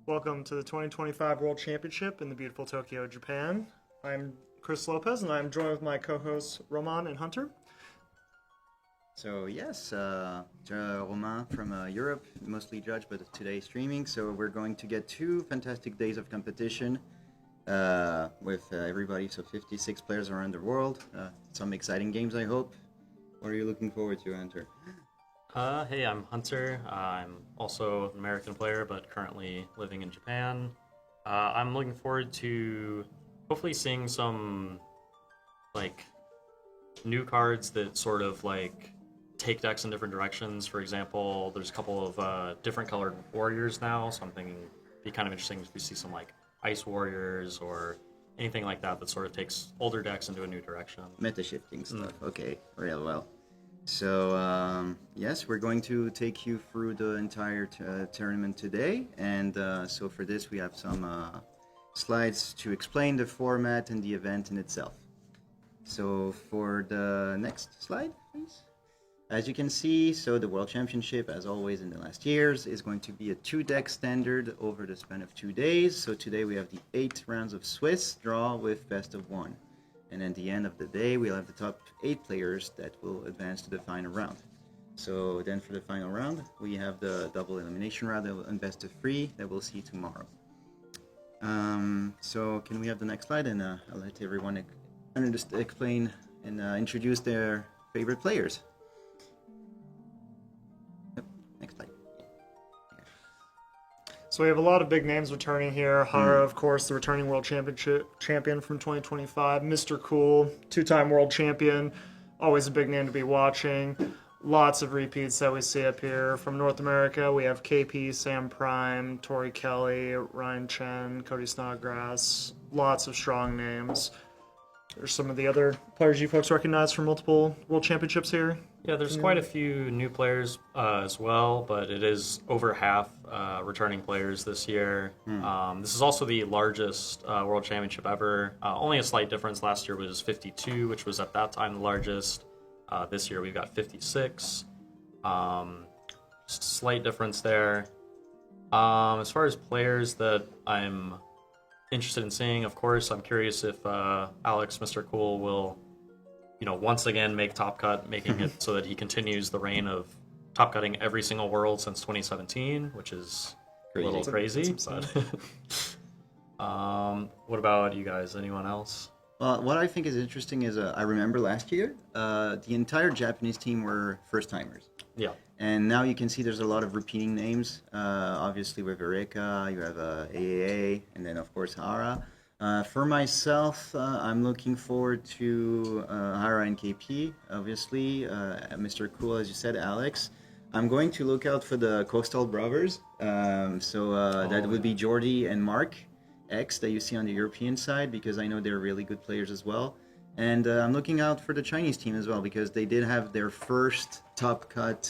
Welcome to the 2025 World Championship in the beautiful Tokyo, Japan. I'm Chris Lopez, and I'm joined with my co-hosts Roman and Hunter. So yes, Romain from Europe, mostly judged, but today streaming. So we're going to get 2 fantastic days of competition with everybody. So 56 players around the world. Some exciting games, I hope. What are you looking forward to, Hunter? Hey, I'm Hunter. I'm also an American player, but currently living in Japan. I'm looking forward to hopefully seeing some new cards that sort of take decks in different directions. For example, there's a couple of different colored warriors now, so I'm thinking it'd be kind of interesting if we see some ice warriors or anything like that that sort of takes older decks into a new direction. Meta shifting stuff. Okay, real well. So yes, we're going to take you through the entire tournament today, and so for this we have some slides to explain the format and the event in itself. So for the next slide, please. As you can see, so the World Championship, as always in the last years, is going to be a 2-deck standard over the span of 2 days. So today we have the 8 rounds of Swiss draw with best of 1. And at the end of the day, we'll have the top 8 players that will advance to the final round. So then for the final round, we have the double elimination round and best of 3 that we'll see tomorrow. So can we have the next slide? And I'll let everyone explain and introduce their favorite players. Yep, next slide. So we have a lot of big names returning here. Hara, of course, the returning World Championship champion from 2025. Mr. Cool, 2-time world champion. Always a big name to be watching. Lots of repeats that we see up here. From North America, we have KP, Sam Prime, Tori Kelly, Ryan Chen, Cody Snodgrass. Lots of strong names. There's some of the other players you folks recognize from multiple World Championships here. Yeah, there's quite a few new players as well, but it is over half returning players this year. This is also the largest World Championship ever. Only a slight difference. Last year was 52, which was at that time the largest. This year we've got 56. Just a slight difference there. As far as players that I'm interested in seeing, of course, I'm curious if Alex, Mr. Cool, will once again make Top Cut, making it so that he continues the reign of top cutting every single world since 2017, which is a little crazy. What about you guys? Anyone else? Well, what I think is interesting is I remember last year, the entire Japanese team were first-timers. Yeah. And now you can see there's a lot of repeating names. Obviously with Eureka, you have AAA, and then of course Hara. For myself, I'm looking forward to Hara and KP, obviously. Mr. Cool, as you said, Alex. I'm going to look out for the Coastal Brothers. That would be Jordy and Mark X that you see on the European side, because I know they're really good players as well. And I'm looking out for the Chinese team as well, because they did have their first top cut.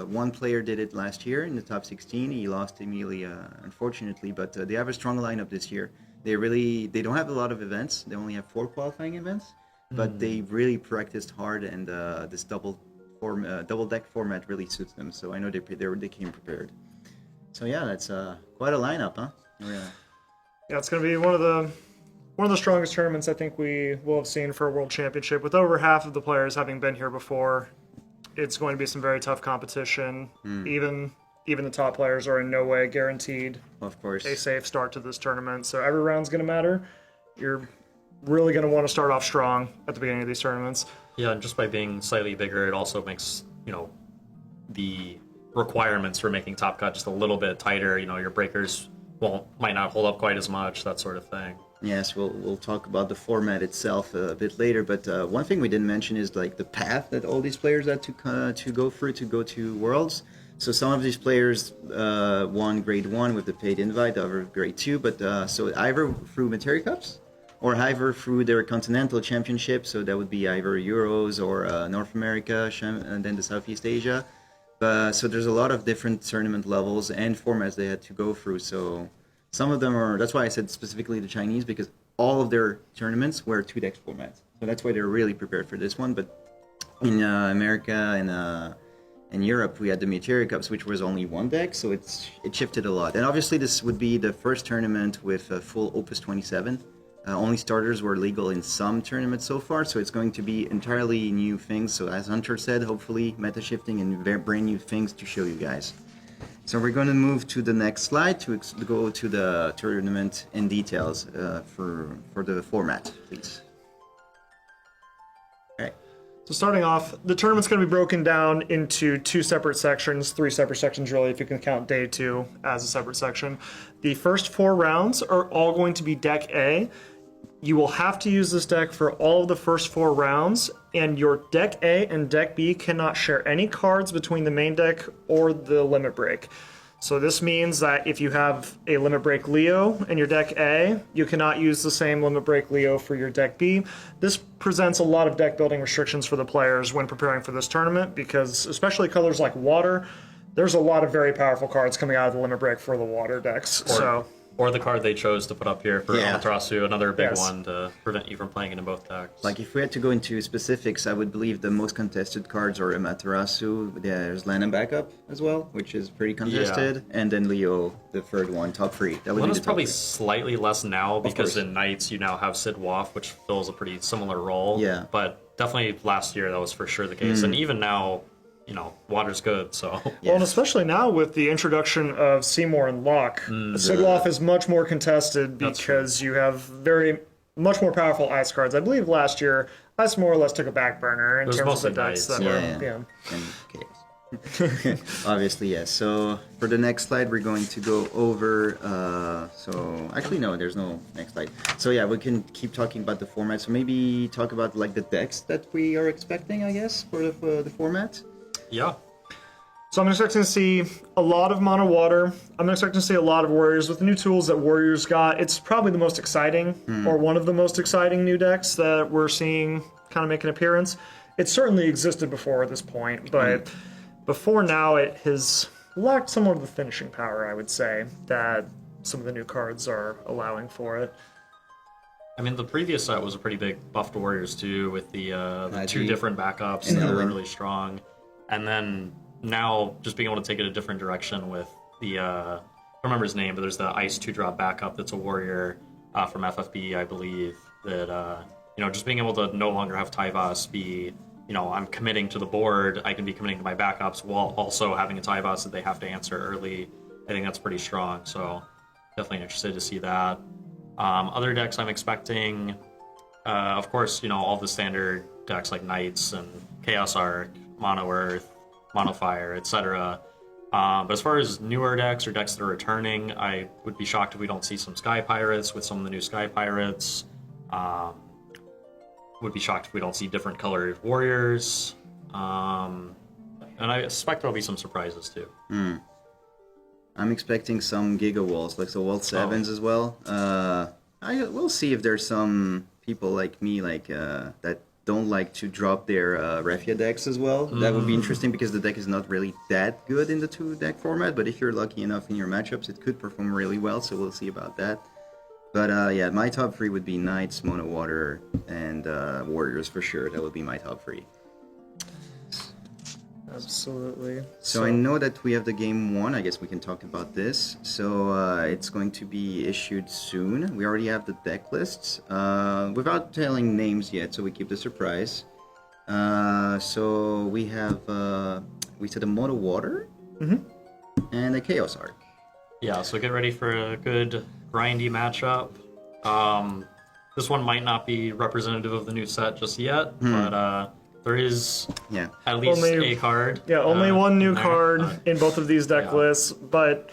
One player did it last year in the top 16. He lost immediately, unfortunately, but they have a strong lineup this year. They don't have a lot of events. They only have 4 qualifying events, but they really practiced hard, and this double deck format really suits them. So I know they came prepared. So yeah, that's quite a lineup, huh? Yeah, it's going to be one of the strongest tournaments I think we will have seen for a World Championship. With over half of the players having been here before, it's going to be some very tough competition. Even the top players are in no way guaranteed, of course, a safe start to this tournament. So every round's going to matter. You're really going to want to start off strong at the beginning of these tournaments. Yeah, and just by being slightly bigger, it also makes the requirements for making Top Cut just a little bit tighter. Your breakers might not hold up quite as much, that sort of thing. Yes, we'll talk about the format itself a bit later, but one thing we didn't mention is the path that all these players had to go through to go to Worlds. So some of these players won Grade 1 with the paid invite, other Grade 2, but so either through Materia Cups or either through their Continental Championship, so that would be either Euros or North America and then the Southeast Asia. So there's a lot of different tournament levels and formats they had to go through. So some of them that's why I said specifically the Chinese, because all of their tournaments were 2-deck formats. So that's why they're really prepared for this one. But in America in Europe, we had the Meteor Cups, which was only one deck, so it shifted a lot. And obviously, this would be the first tournament with a full Opus 27. Only starters were legal in some tournaments so far, so it's going to be entirely new things. So as Hunter said, hopefully meta shifting and brand new things to show you guys. So we're going to move to the next slide to go to the tournament in details for the format, please. Okay. So starting off, the tournament's going to be broken down into 2 separate sections, 3 separate sections really, if you can count day 2 as a separate section. The first 4 rounds are all going to be Deck A. You will have to use this deck for all of the first 4 rounds, and your Deck A and Deck B cannot share any cards between the main deck or the Limit Break. So this means that if you have a Limit Break Leo in your Deck A, you cannot use the same Limit Break Leo for your Deck B. This presents a lot of deck building restrictions for the players when preparing for this tournament, because especially colors like Water, there's a lot of very powerful cards coming out of the Limit Break for the Water decks. Or the card they chose to put up here for Amaterasu, another big Yes. one to prevent you from playing it in both decks. Like if we had to go into specifics, I would believe the most contested cards are Amaterasu. There's Land and Backup as well, which is pretty contested, and then Leo, the third one, top 3. That would One be is the top probably 3. slightly less now because course. in Knights you now have Sid Waff, which fills a pretty similar role. Yeah. But definitely last year that was for sure the case, and even now, you know, Water's good. So Well, and especially now with the introduction of Seymour and Locke, Sidloff is much more contested because you have much more powerful ice cards. I believe last year, ice more or less took a back burner in was terms of the mostly decks Knights. that And Chaos. Obviously, yes. So for the next slide, we're going to go over. So actually, no, there's no next slide. So yeah, we can keep talking about the format. So maybe talk about like the decks that we are expecting, I guess, for the format. yeah. So I'm expecting to see a lot of mono water. I'm expecting to see a lot of warriors with the new tools that warriors got. It's probably the most exciting, or one of the most exciting new decks that we're seeing kind of make an appearance. It certainly existed before at this point, but before now it has lacked somewhat of the finishing power, I would say, that some of the new cards are allowing for it. I mean, the previous set was a pretty big buff to Warriors too, with the 2 Agi. different backups And that were Helen. really strong. And then now just being able to take it a different direction with the I don't remember his name, but there's the Ice 2-drop backup that's a Warrior from FFB, I believe. That you know, just being able to no longer have Tyvas be, you know, I'm committing to the board. I can be committing to my backups while also having a Tyvas that they have to answer early. I think that's pretty strong. So definitely interested to see that. Other decks I'm expecting, of course, you know, all the standard decks like Knights and Chaos Arc, Mono Earth, Mono Fire, etc. But as far as newer decks or decks that are returning, I would be shocked if we don't see some Sky Pirates with some of the new Sky Pirates. Would be shocked if we don't see different colored Warriors. And I suspect there'll be some surprises too. I'm expecting some Giga Walls, like the Wall 7s as well. We'll see if there's some people like me, like that don't like to drop their Refia decks as well. That would be interesting because the deck is not really that good in the 2-deck format, but if you're lucky enough in your matchups, it could perform really well, so we'll see about that. But yeah, my top 3 would be Knights, Mono Water, and Warriors for sure. That would be my top 3. Absolutely. So I know that we have the game 1. I guess we can talk about this. So it's going to be issued soon. We already have the deck lists without telling names yet, so we keep the surprise. So we have we said a Mono Water and a Chaos Arc. Yeah, so get ready for a good grindy matchup. This one might not be representative of the new set just yet, but there is at least Only- a card. Yeah, only one new in there. card in both of these deck Yeah. lists, but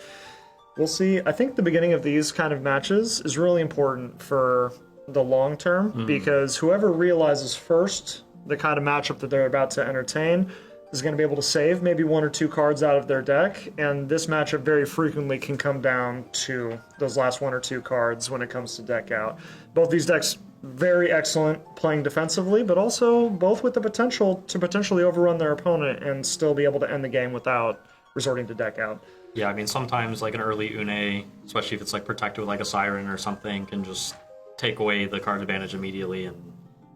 we'll see. I think the beginning of these kind of matches is really important for the long term because whoever realizes first the kind of matchup that they're about to entertain is going to be able to save maybe 1 or 2 cards out of their deck, and this matchup very frequently can come down to those last 1 or 2 cards when it comes to deck out. Both these decks very excellent playing defensively, but also both with the potential to potentially overrun their opponent and still be able to end the game without resorting to deck out. Yeah, I mean, sometimes like an early Une, especially if it's like protected with like a Siren or something, can just take away the card advantage immediately and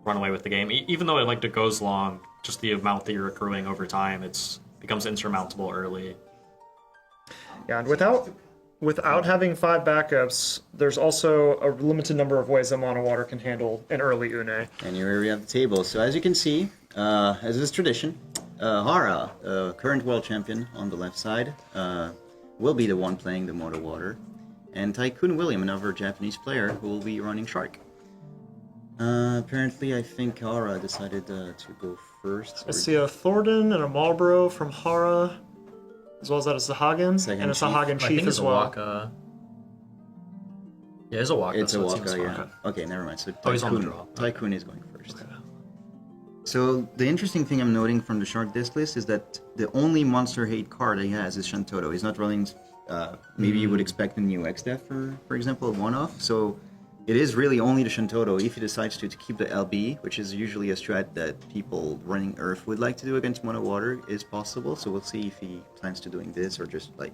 run away with the game. Even though it goes long, just the amount that you're accruing over time, it's becomes insurmountable early. Yeah, and without having 5 backups, there's also a limited number of ways that Mono Water can handle an early Une. And here we have the table. So as you can see, as is tradition, Hara, current world champion on the left side, will be the one playing the Mono Water. And Tycoon William, another Japanese player, who will be running Shark. Apparently, I think Hara decided to go first. I see a Thornton and a Marlboro from Hara, as well as that is the Hagen, Second and it's a Chief. Hagen I think Chief it's as a well. Waka. Yeah, it's a Waka. It's a so it Waka, seems yeah. fine. Okay, never mind. So Oh, he's on the Tycoon, draw. Tycoon is going first. So the interesting thing I'm noting from the Shark disc list is that the only Monster Hate card he has is Shantoto. He's not running, maybe you would expect a new XDEF, for example, a one-off. So it is really only the Shantoto, if he decides to keep the LB, which is usually a strat that people running Earth would like to do against Mono Water, is possible. So we'll see if he plans to doing this or just like,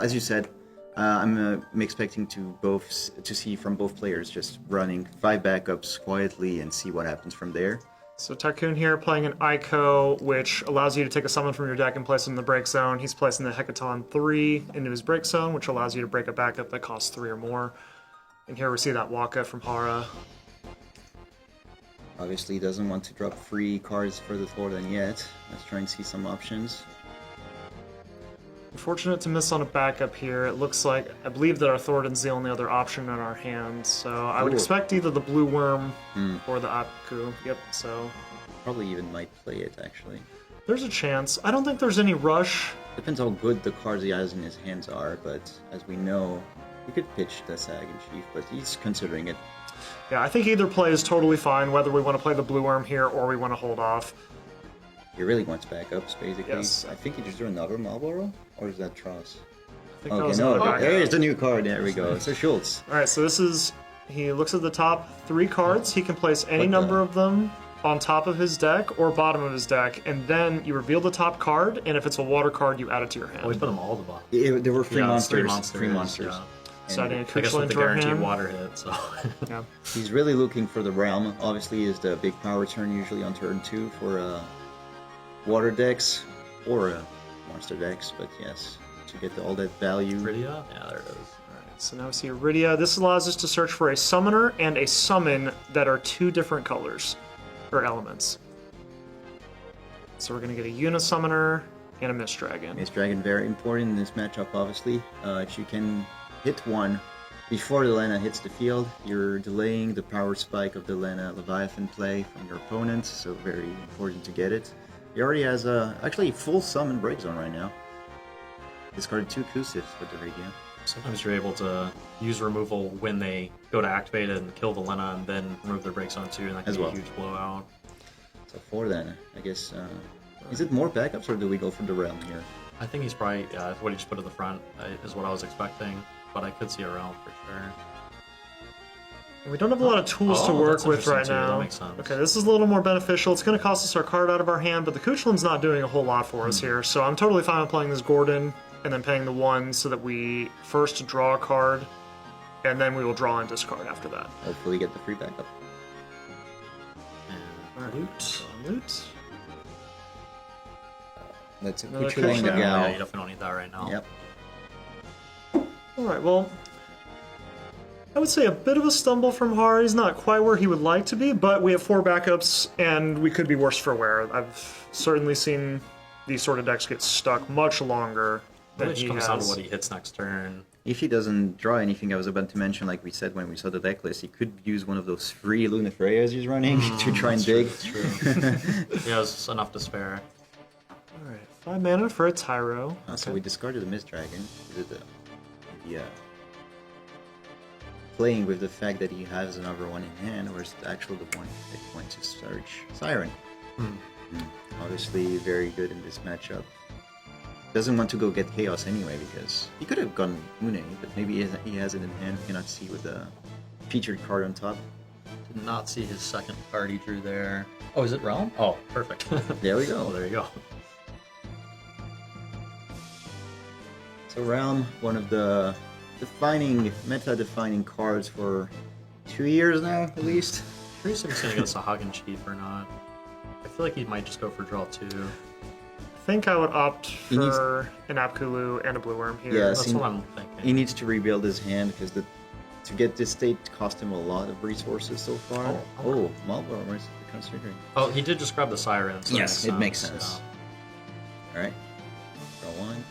as you said, I'm expecting to see from both players just running 5 backups quietly and see what happens from there. So Tycoon here playing an Ico, which allows you to take a summon from your deck and place it in the break zone. He's placing the Hecaton 3 into his break zone, which allows you to break a backup that costs 3 or more. And here we see that Waka from Hara. Obviously, he doesn't want to drop free cards for the Thornton yet. Let's try and see some options. Unfortunate to miss on a backup here. It looks like, I believe that our Thornton's the only other option in our hand, so I would Ooh. expect either the Blue Worm or the Aku. Yep, so Probably even might play it, actually. there's a chance. I don't think there's any rush. Depends how good the cards he has in his hands are, but as we know, he could pitch the Sagan Chief, but he's considering it. Yeah, I think either play is totally fine, whether we want to play the Blue Worm here or we want to hold off. He really wants backups, basically. Yes. I think he just drew another Marlboro, or is that Tross? I think that Okay, was no, another backup. there's the new card. There we go. So Schultz. Alright, so this is, he looks at the top 3 cards. He can place any What the- number of them on top of his deck or bottom of his deck, and then you reveal the top card, and if it's a water card, you add it to your hand. Always put them all at the bottom. There were three Yeah, it's monsters. Three yeah. monsters. So adding a I guess crucial with the into our guaranteed hand. water hit, so. Yeah. He's really looking for the Realm. Obviously, is the big power turn usually on turn 2 for water decks or monster decks. But yes, to get all that value. Iridia? Yeah, there it is. Alright, so now we see Iridia. This allows us to search for a summoner and a summon that are 2 different colors, or elements. So we're going to get a Unisummoner and a Mist Dragon. Mist Dragon very important in this matchup. Obviously, if you can hit one before the Lena hits the field, you're delaying the power spike of the Lena Leviathan play from your opponent. So very important to get it. He already has actually full summon break zone right now. Discarded 2 Kusifs with the radio. Sometimes you're able to use removal when they go to activate it and kill the Lena and then remove their breaks on 2, and that can As be well. a huge blowout. So for then, I guess, is it more backups or do we go for the Realm here? I think he's probably, what he just put at the front is what I was expecting, but I could see a realm for sure. We don't have a lot of tools to Oh, work that's with interesting right too. That now. makes sense. Okay, this is a little more beneficial. It's going to cost us our card out of our hand, but the Kuchlin's not doing a whole lot for us here. So I'm totally fine with playing this Gordon and then paying the 1 so that we first draw a card, and then we will draw and discard after that. Hopefully get the free backup. And loot. Loot. That's a Another Kuchula and a Kuchula. Yeah, Gal. you definitely don't need that right now. Yep. Alright, well, I would say a bit of a stumble from Har. He's not quite where he would like to be, but we have 4 backups, and we could be worse for wear. I've certainly seen these sort of decks get stuck much longer It than just he comes down to has. what he hits next turn. If he doesn't draw anything, I was about to mention, like we said when we saw the deck list, he could use one of those free Lunafreyas he's running to try and dig. That's true. He has enough to spare. Alright, 5 mana for a Tyro. So we discarded the Mist Dragon. Yeah. Playing with the fact that he has another one in hand, or is it actually the one that he wants to search? Siren. Obviously very good in this matchup. Doesn't want to go get Chaos anyway, because he could have gone Une, but maybe he has it in hand, cannot see with the featured card on top. Did not see his second card he drew there. Oh, is it realm? Oh, perfect. There we Oh, go. there you go. So Realm, one of the meta-defining cards for 2 years now, at least. Curious if he's gonna get us a Hagen Chief or not. I feel like he might just go for draw 2. I think I would opt for an Apkulu and a Blue Worm here. Yeah, That's what I'm thinking. He needs to rebuild his hand because to get this state cost him a lot of resources so far. Oh, Marlboro is considering. Oh, he did just grab the Siren. So Yes, it makes sense. All right, draw one.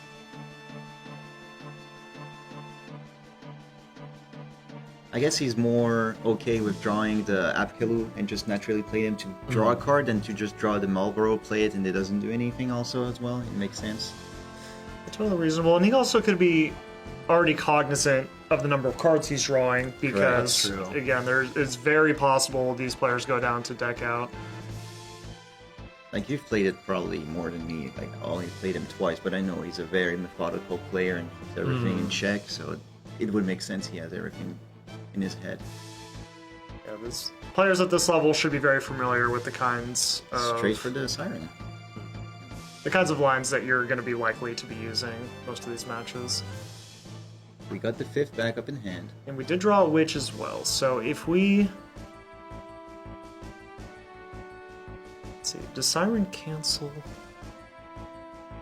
I guess he's more okay with drawing the Apkilu and just naturally play him to draw a card than to just draw the Marlboro, play it, and it doesn't do anything also as well. It makes sense. Totally reasonable. And he also could be already cognizant of the number of cards he's drawing because, That's true. again, it's very possible these players go down to deck out. Like, you've played it probably more than me. Like, I only played him twice, but I know he's a very methodical player and keeps everything in check, so it would make sense he has everything in his head. Yeah, players at this level should be very familiar with the kinds Straight for the Siren. of lines that you're going to be likely to be using most of these matches. We got the 5th back up in hand. And we did draw a Witch as well, so if we... Let's see, does Siren cancel?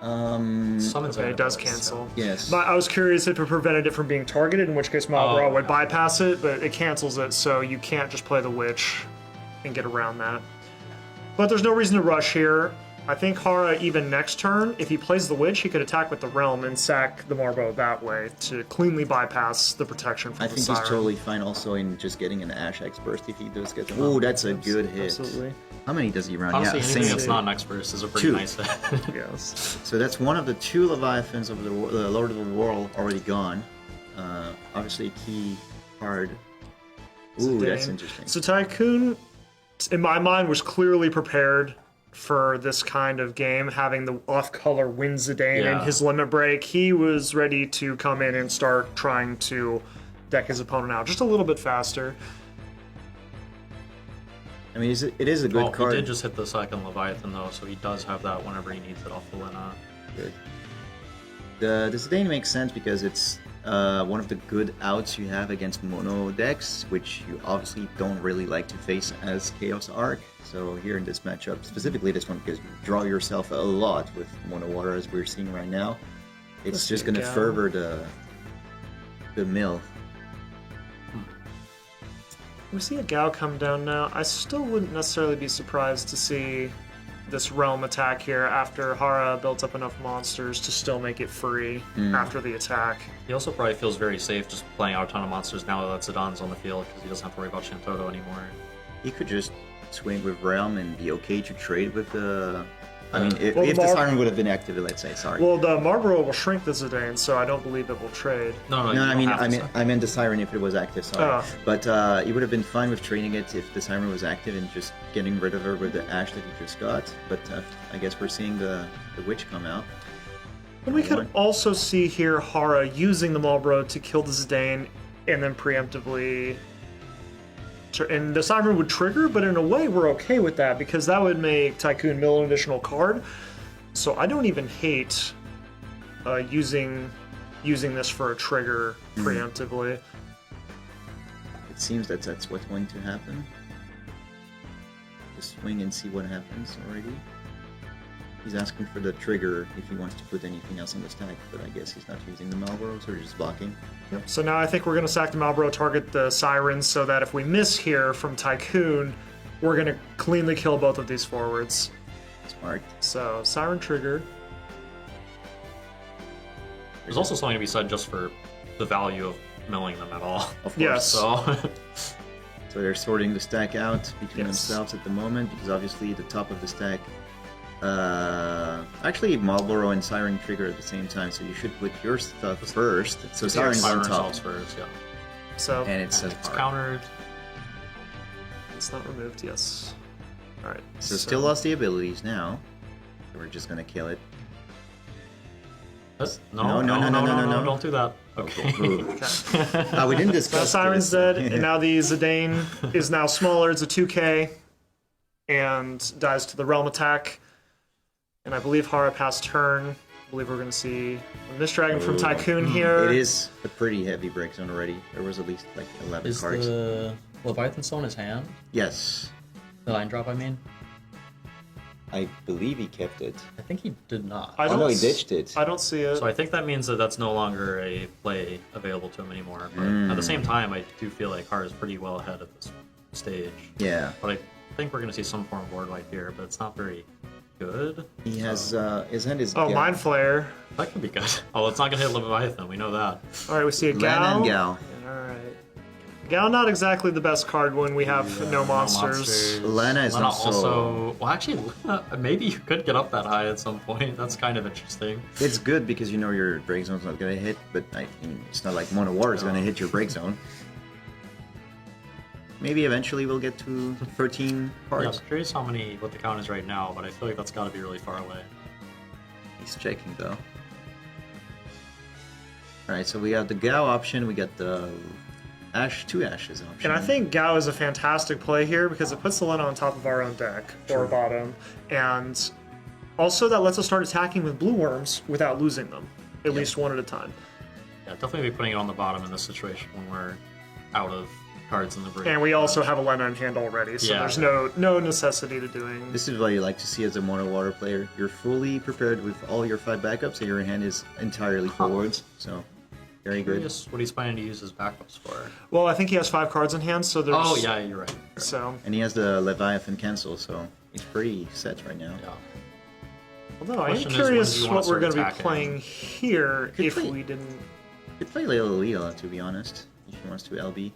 Summons Okay, it does cancel. Yes. But I was curious if it prevented it from being targeted, in which case Marlboro would bypass it, but it cancels it, so you can't just play the Witch and get around that. But there's no reason to rush here. I think Hara, even next turn, if he plays the Witch, he could attack with the Realm and sack the Marlboro that way to cleanly bypass the protection from I the think Siren. he's totally fine also in just getting an Ash X burst if he does get them. Oh, that's a good hit. Absolutely. How many does he run? Honestly, yeah, anything same. that's not an X-Burst is a pretty 2. nice hit. Yes. So that's one of the 2 Leviathans of the Lord of the World already gone. Obviously a key card. Ooh, that's interesting. So Tycoon, in my mind, was clearly prepared for this kind of game, having the off-color Wind Zidane in his limit break. He was ready to come in and start trying to deck his opponent out just a little bit faster. I mean, it is a good card. He did just hit the second Leviathan, though, so he does have that whenever he needs it off the Lina. Good. The Zidane makes sense because it's one of the good outs you have against mono decks, which you obviously don't really like to face as Chaos Arc. So here in this matchup, specifically this one, because you draw yourself a lot with mono water as we're seeing right now, it's just going to fervor the mill. We see a Gao come down now. I still wouldn't necessarily be surprised to see this Realm attack here after Hara built up enough monsters to still make it free after the attack. He also probably feels very safe just playing out a ton of monsters now that Zidane's on the field because he doesn't have to worry about Shantoto anymore. He could just swing with Realm and be okay to trade with the... I mean, if Well, the Siren would have been active, let's say, sorry. Well, the Marlboro will shrink the Zidane, so I don't believe it will trade. No, No, I meant the Siren if it was active, sorry. Oh. But he would have been fine with trading it if the Siren was active and just getting rid of her with the Ash that he just got. But I guess we're seeing the Witch come out. And we could also see here Hara using the Marlboro to kill the Zidane and then preemptively... And the Siren would trigger, but in a way we're okay with that because that would make Tycoon mill an additional card. So I don't even hate using this for a trigger preemptively. It seems that that's what's going to happen. Just swing and see what happens already. He's asking for the trigger if he wants to put anything else in the stack, but I guess he's not using the Marlboro, so we're just blocking. Yep. So now I think we're going to sack the Marlboro, target the Sirens, so that if we miss here from Tycoon, we're going to cleanly kill both of these forwards. Smart. So, Siren trigger. There's also something to be said just for the value of milling them at all. Of course. Yes. So So they're sorting the stack out between Yes. themselves at the moment, because obviously the top of the stack... actually, Marlboro and Siren trigger at the same time, so you should put your stuff first. So Siren's on top. results first, yeah. So, And it's It's countered. it's not removed, yes. Alright. So still lost the abilities now. So we're just gonna kill it. No, don't do that. Okay. Ooh. Okay. We didn't Now discuss Siren's this. dead, and now the Zidane is now smaller. It's a 2k, and dies to the Realm attack. And I believe Hara passed turn. I believe we're going to see a Mist Dragon from Tycoon here. It is a pretty heavy break zone already. There was at least like 11 Is cards. the Leviathan still in his hand? Yes. The line drop, I mean? I believe he kept it. I think he did not. I Oh don't no, he s- ditched it. I don't see it. So I think that means that that's no longer a play available to him anymore. But at the same time, I do feel like Hara is pretty well ahead at this stage. Yeah. But I think we're going to see some form of board wipe here, but it's not very good. He has his hand is. Oh, Mind Flare. That could be good. Oh, it's not going to hit Leviathan. We know that. All right, we see a Len Gal. and Gal. All right. Gal, not exactly the best card when we have no monsters. Lena is not so- also. Well, actually, Lena, maybe you could get up that high at some point. That's kind of interesting. It's good because you know your break zone's not gonna hit, but it's not like Mono War is gonna hit your break zone. Maybe eventually we'll get to 13 Yeah, cards. I'm curious what the count is right now, but I feel like that's got to be really far away. He's checking though. Alright, so we have the Gao option, we got the two ashes option. And I think Gao is a fantastic play here because it puts the Lena on top of our own deck or bottom, and also that lets us start attacking with blue worms without losing them, at least one at a time. Yeah, definitely be putting it on the bottom in this situation when we're out of cards in the break. And we also have a Lena in hand already, so Yeah. there's no necessity to doing. This is what you like to see as a Mono Water player. You're fully prepared with all your 5 backups and your hand is entirely forwards, so very good. Curious what he's planning to use his backups for. Well, I think he has 5 cards in hand, so there's. Oh, yeah, you're right. So, And he has the Leviathan cancel, so he's pretty set right now. Yeah. although I am Question is, when do curious you wanna what we're start going to be attacking? playing here Could if play- we didn't. Could play Lila Lila, to be honest, if he wants to LB.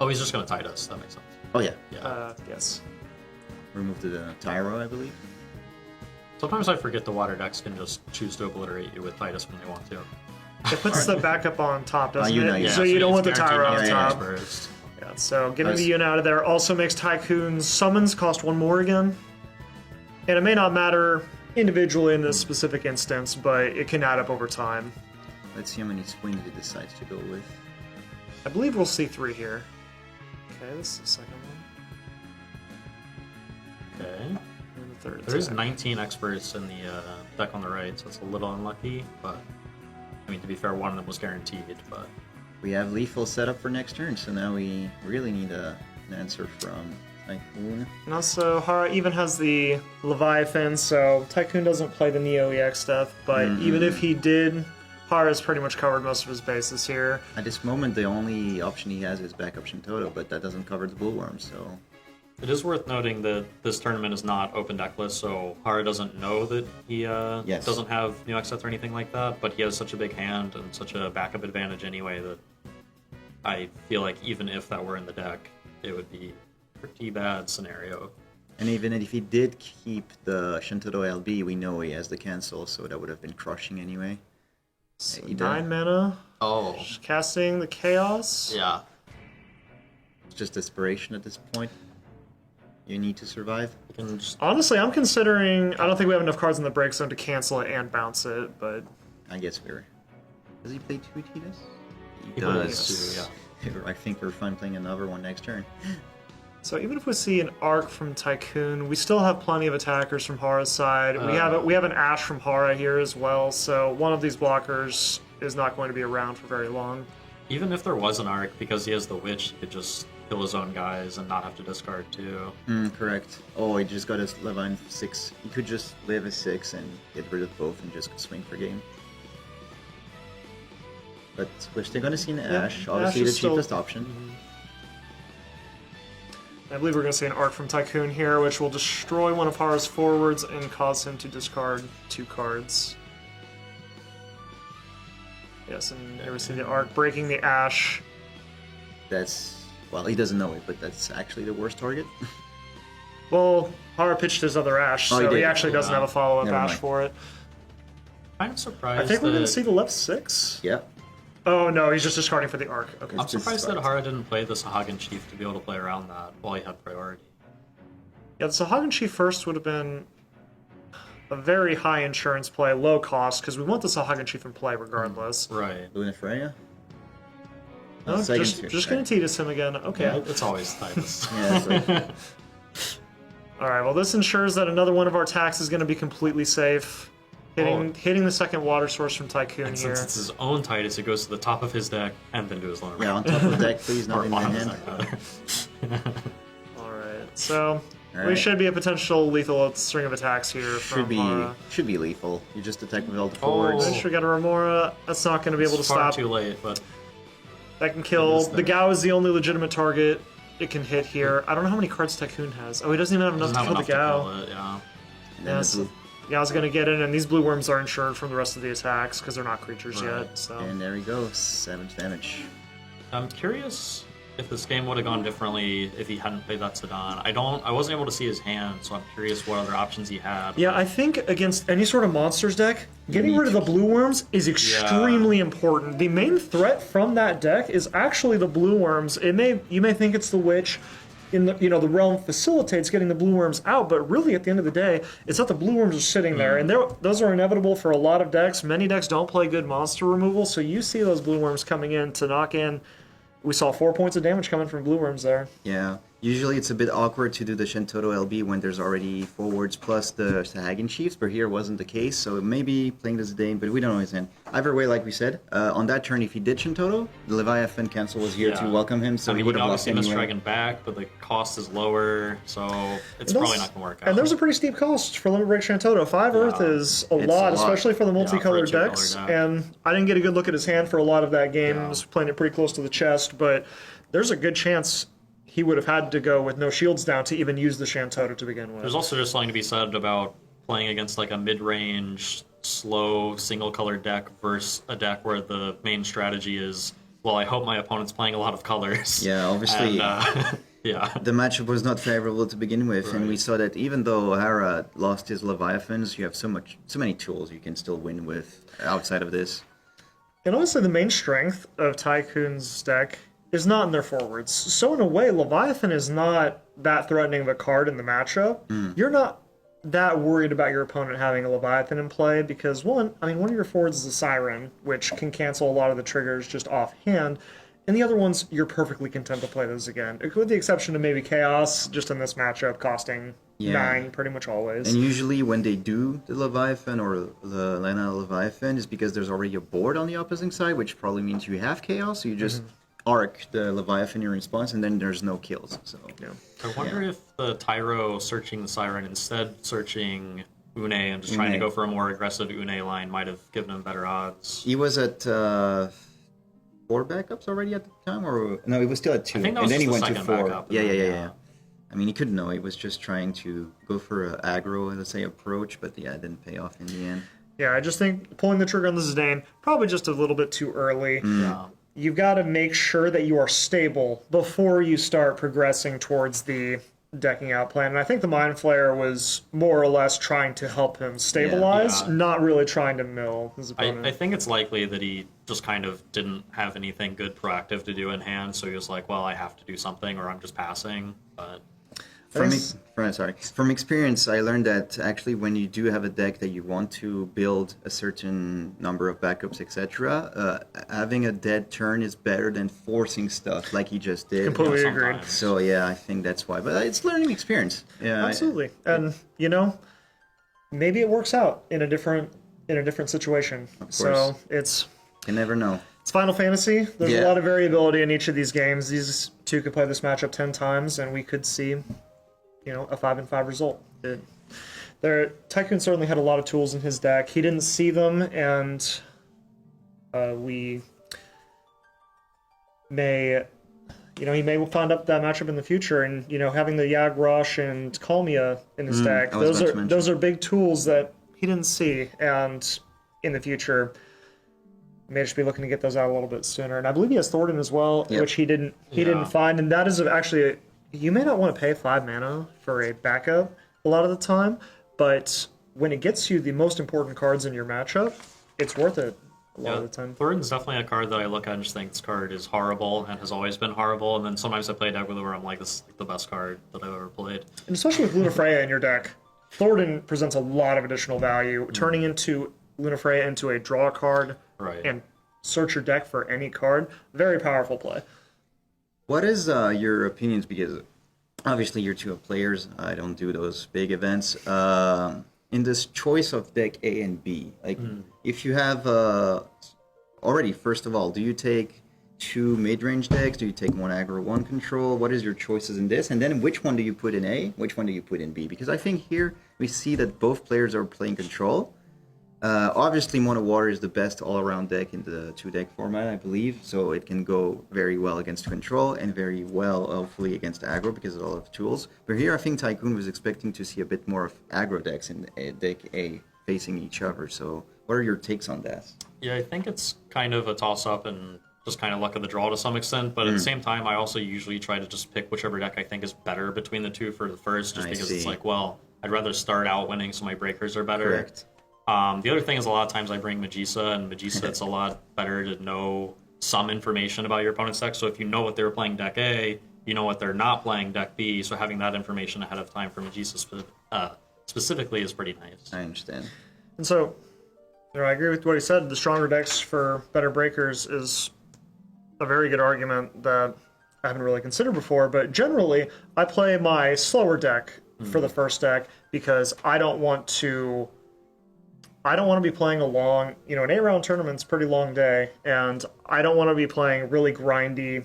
Oh, he's just going to tide us. That makes sense. Oh yeah, Yeah. Yes. remove the Tyro, I believe. Sometimes I forget the water decks can just choose to obliterate you with Titus when they want to. It puts the backup on top, doesn't Unite. it? Yeah, So you don't want the Tyro on guaranteed top. First. Yeah, so getting Nice. the Yuna out of there also makes Tycoon's summons cost 1 more again. And it may not matter individually in this specific instance, but it can add up over time. Let's see how many swings he decides to go with. I believe we'll see 3 here. Okay, this is the second one. Okay. And the third. There's attack. 19 experts in the deck on the right, so it's a little unlucky, but I mean, to be fair, one of them was guaranteed, but We have lethal set up for next turn, so now we really need an answer from Tycoon. And also, Hara even has the Leviathan, so Tycoon doesn't play the Neo EX stuff, but even if he did, Hara's pretty much covered most of his bases here. At this moment, the only option he has is backup Shintoto, but that doesn't cover the Bullworm, so... it is worth noting that this tournament is not open deckless, so Hara doesn't know that he Yes. doesn't have new X sets or anything like that, but he has such a big hand and such a backup advantage anyway that I feel like even if that were in the deck, it would be a pretty bad scenario. And even if he did keep the Shintoto LB, we know he has the cancel, so that would have been crushing anyway. So He 9 mana, Oh, just casting the Chaos. yeah. It's just desperation at this point. You need to survive. You can just Honestly, I'm considering. I don't think we have enough cards in the break zone to cancel it and bounce it, but I guess we're... Does he play 2 Titas? He He does. plays 2, yeah. I think we're fine playing another one next turn. so even if we see an Arc from Tycoon, we still have plenty of attackers from Hara's side. We have an Ash from Hara here as well, so one of these blockers is not going to be around for very long. Even if there was an arc, because he has the witch, he could just kill his own guys and not have to discard too. Correct. Oh, he just got his Levine 6. He could just live a 6 and get rid of both and just swing for game. But we're still gonna see an Ash, obviously Ash the is still- cheapest option. I believe we're going to see an Arc from Tycoon here, which will destroy one of Hara's forwards and cause him to discard 2 cards. Yes, and here we see the Arc breaking the Ash. That's, well, he doesn't know it, but that's actually the worst target. Well, Hara pitched his other Ash, Oh, so he he did. actually doesn't Yeah. have a follow-up Never Ash mind. for it. Kind of surprised. I think we're going that- to see the left 6. Yeah. Oh, no, he's just discarding for the Arc. Okay. I'm It's just surprised that spiked. Hara didn't play the Sahagan Chief to be able to play around that while he had priority. Yeah, the Sahagan Chief first would have been a very high insurance play, low cost, because we want the Sahagan Chief in play regardless. Right. Luna Freya? No, Second just tier, going second. to Titus him again. Okay. Yeah, it's always Titus. Yeah, that's right. All right. Well, this ensures that another one of our attacks is going to be completely safe. Hitting the second water source from Tycoon And here. since it's his own Titus, it goes to the top of his deck and then to his lower Yeah, on top of the deck, please, not or in my bottom of his hand. deck, rather. All right. So All We right. should be a potential lethal string of attacks here from Hara. Should be lethal. You just attack with all the Oh. forwards. We got a Remora. That's not going to be able to It's far stop. too late, but That can kill. is The there. Gao is the only legitimate target it can hit here. I don't know how many cards Tycoon has. Oh, he doesn't even have enough doesn't to have kill the enough Gao. to kill it, yeah. And then Yes. the blue- Gao's going to get in, and these blue worms are insured from the rest of the attacks because they're not creatures Right. yet. So and there we go. 7 damage. I'm curious if this game would have gone differently if he hadn't played that Sedan. I wasn't able to see his hand, so I'm curious what other options he had. yeah, I think against any sort of monsters deck, getting rid of the blue worms is extremely important. The main threat from that deck is actually the blue worms. You may think it's the witch. In the the realm facilitates getting the blue worms out, but really at the end of the day, it's that the blue worms are sitting there, and those are inevitable for a lot of decks. Many decks don't play good monster removal, so you see those blue worms coming in to knock in. We saw 4 points of damage coming from blue worms there. Yeah. Usually it's a bit awkward to do the Shentoto LB when there's already forwards plus the Sahagin Chiefs, but here wasn't the case, so maybe playing this Dane, but we don't know his hand. Either way, like we said, on that turn, if he did Shentoto, the Leviathan Cancel was here to Yeah. welcome him, so I mean, he he would can have lost obviously miss anyway. Dragon back, but the cost is lower, so it's And probably those- not going to work out. And there's a pretty steep cost for Limit Break Shantoto. 5 Earth is a It's lot, a lot. especially for the for a multicolored two-color decks. deck. And I didn't get a good look at his hand for a lot of that game. Yeah. I was playing it pretty close to the chest, but there's a good chance he would have had to go with no shields down to even use the Shantoto to begin with. There's also just something to be said about playing against like a mid-range, slow, single-color deck versus a deck where the main strategy is, well, I hope my opponent's playing a lot of colors. Yeah, obviously. And, yeah. The matchup was not favorable to begin with, and we Right. saw that even though Hara lost his Leviathans, you have so many tools you can still win with outside of this. And honestly, the main strength of Tycoon's deck is not in their forwards. So in a way, Leviathan is not that threatening of a card in the matchup. You're not that worried about your opponent having a Leviathan in play because one of your forwards is a Siren, which can cancel a lot of the triggers just offhand. And the other ones, you're perfectly content to play those again. With the exception of maybe Chaos, just in this matchup, costing 9 pretty much always. And usually when they do the Leviathan or the Lena Leviathan is because there's already a board on the opposing side, which probably means you have Chaos, so you just arc the Leviathan in response, and then there's no kills. So Yeah. I wonder if the Tyro searching the Siren instead searching Une and just trying to Une. go for a more aggressive Une line might have given him better odds. he was at 4 backups already at the time, or no, he was still at 2, I think that and was then he just went the to second 4. backup, Yeah. and then, I mean, he couldn't know. He was just trying to go for a aggro, let's say, approach, but yeah, it didn't pay off in the end. Yeah, I just think pulling the trigger on the Zidane, probably just a little bit too early. Yeah. You've got to make sure that you are stable before you start progressing towards the decking out plan. And I think the Mind Flayer was more or less trying to help him stabilize, Yeah. not really trying to mill his opponent. I think it's likely that he just kind of didn't have anything good proactive to do in hand, so he was like, well, I have to do something or I'm just passing. But From experience, I learned that actually when you do have a deck that you want to build a certain number of backups, etc., having a dead turn is better than forcing stuff like he just did. Completely agreed. sometimes. So yeah, I think that's why. But it's learning experience. Yeah, Absolutely. And, maybe it works out in a different situation. So it's you never know. Final Fantasy. There's a Yeah. lot of variability in each of these games. These two could play this matchup 10 times, and we could see, a 5-5 result. Tycoon certainly had a lot of tools in his deck. He didn't see them, and we may, he may find up that matchup in the future. And having the Yag Rush and Kalmia in his deck, I was about to mention. those are big tools that he didn't see, and in the future. May just be looking to get those out a little bit sooner. And I believe he has Thornton as well, Yep. which he didn't find. And that is actually you may not want to pay 5 mana for a backup a lot of the time, but when it gets you the most important cards in your matchup, it's worth it a lot of the time. Thornton's definitely a card that I look at and just think this card is horrible and has always been horrible. And then sometimes I play a deck with it where I'm like, this is like the best card that I've ever played. And especially with Lunafreya in your deck, Thornton presents a lot of additional value. Turning into Lunafreya into a draw card Right. and search your deck for any card, very powerful play. What is your opinions? Because obviously you're two players. I don't do those big events. In this choice of deck A and B, like if you have already, first of all, do you take two mid-range decks? Do you take one aggro, one control? What is your choices in this? And then which one do you put in A? Which one do you put in B? Because I think here we see that both players are playing control. Obviously, Mono Water is the best all-around deck in the two-deck format, I believe. So it can go very well against control and very well, hopefully, against aggro because of all of the tools. But here, I think Tycoon was expecting to see a bit more of aggro decks in deck A facing each other. So what are your takes on that? Yeah, I think it's kind of a toss-up and just kind of luck of the draw to some extent. But at the same time, I also usually try to just pick whichever deck I think is better between the two for the first, just because it's like, well, I'd rather start out winning so my breakers are better. Correct. The other thing is a lot of times I bring Magisa, and Magisa, it's a lot better to know some information about your opponent's deck. So if you know what they're playing deck A, you know what they're not playing deck B. So having that information ahead of time for Magisa specifically is pretty nice. I understand. And so, I agree with what he said. The stronger decks for better breakers is a very good argument that I haven't really considered before. But generally, I play my slower deck for the first deck because I don't want to be playing a long, an 8-round tournament's a pretty long day, and I don't want to be playing really grindy,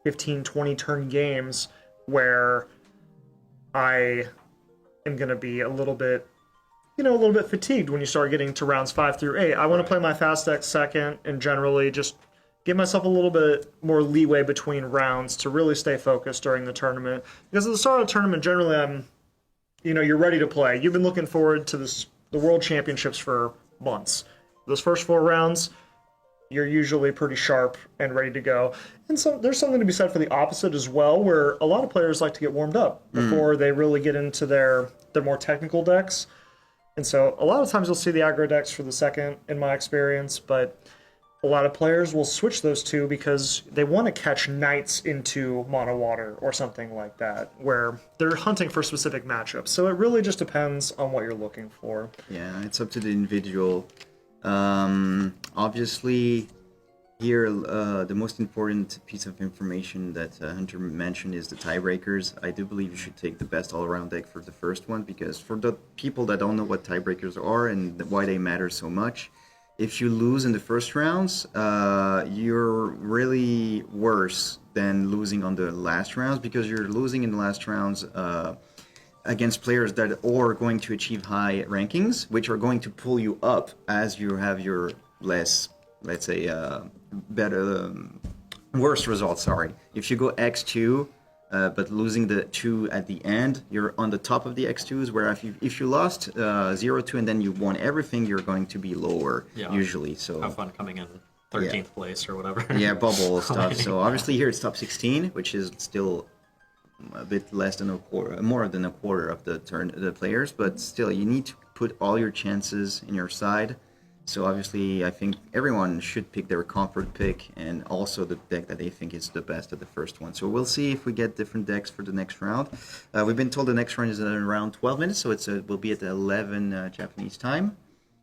15, 20 turn games where I am going to be a little bit fatigued when you start getting to rounds 5 through 8. I want to play my fast deck second and generally just give myself a little bit more leeway between rounds to really stay focused during the tournament. Because at the start of the tournament, generally you're ready to play. You've been looking forward to the World Championships for months. Those first 4 rounds, you're usually pretty sharp and ready to go. And so there's something to be said for the opposite as well, where a lot of players like to get warmed up before they really get into their more technical decks. And so a lot of times you'll see the aggro decks for the second, in my experience, but a lot of players will switch those two because they want to catch knights into Mono Water or something like that, where they're hunting for specific matchups. So it really just depends on what you're looking for. Yeah, it's up to the individual. Obviously, here the most important piece of information that Hunter mentioned is the tiebreakers. I do believe you should take the best all-around deck for the first one, because for the people that don't know what tiebreakers are and why they matter so much, if you lose in the first rounds, you're really worse than losing on the last rounds, because you're losing in the last rounds against players that are going to achieve high rankings, which are going to pull you up as you have your less, let's say, worse results. Sorry. If you go X2, but losing the 2 at the end, you're on the top of the X2s, where if you lost 0-2 and then you won everything, you're going to be lower, usually. So have fun coming in 13th place or whatever. Yeah, bubble stuff. So obviously here it's top 16, which is still a bit less than a quarter, more than a quarter of the players, but still you need to put all your chances in your side. So obviously, I think everyone should pick their comfort pick and also the deck that they think is the best at the first one. So we'll see if we get different decks for the next round. We've been told the next round is at around 12 minutes, so we'll be at 11 Japanese time.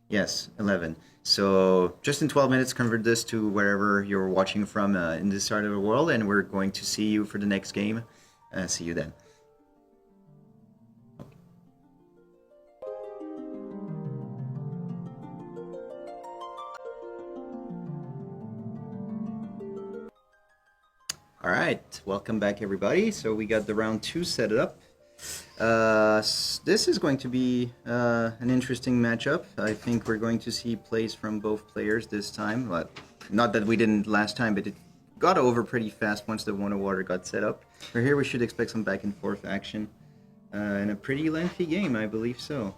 Yes, 11. So just in 12 minutes, convert this to wherever you're watching from in this side of the world, and we're going to see you for the next game. See you then. All right, welcome back, everybody. So we got the round 2 set up. This is going to be an interesting matchup. I think we're going to see plays from both players this time. But not that we didn't last time, but it got over pretty fast once the Mono Water got set up. For here, we should expect some back and forth action and a pretty lengthy game, I believe so.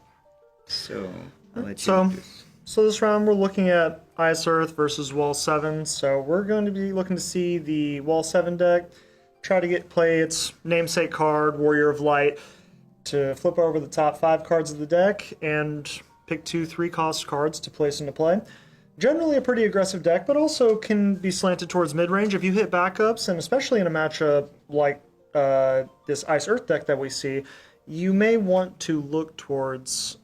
So I'll let you introduce. So this round we're looking at Ice Earth versus Wall 7. So we're going to be looking to see the Wall 7 deck try to play its namesake card, Warrior of Light, to flip over the top 5 cards of the deck and pick 2 3-cost cards to place into play. Generally a pretty aggressive deck, but also can be slanted towards mid-range. If you hit backups, and especially in a matchup like this Ice Earth deck that we see, you may want to look towards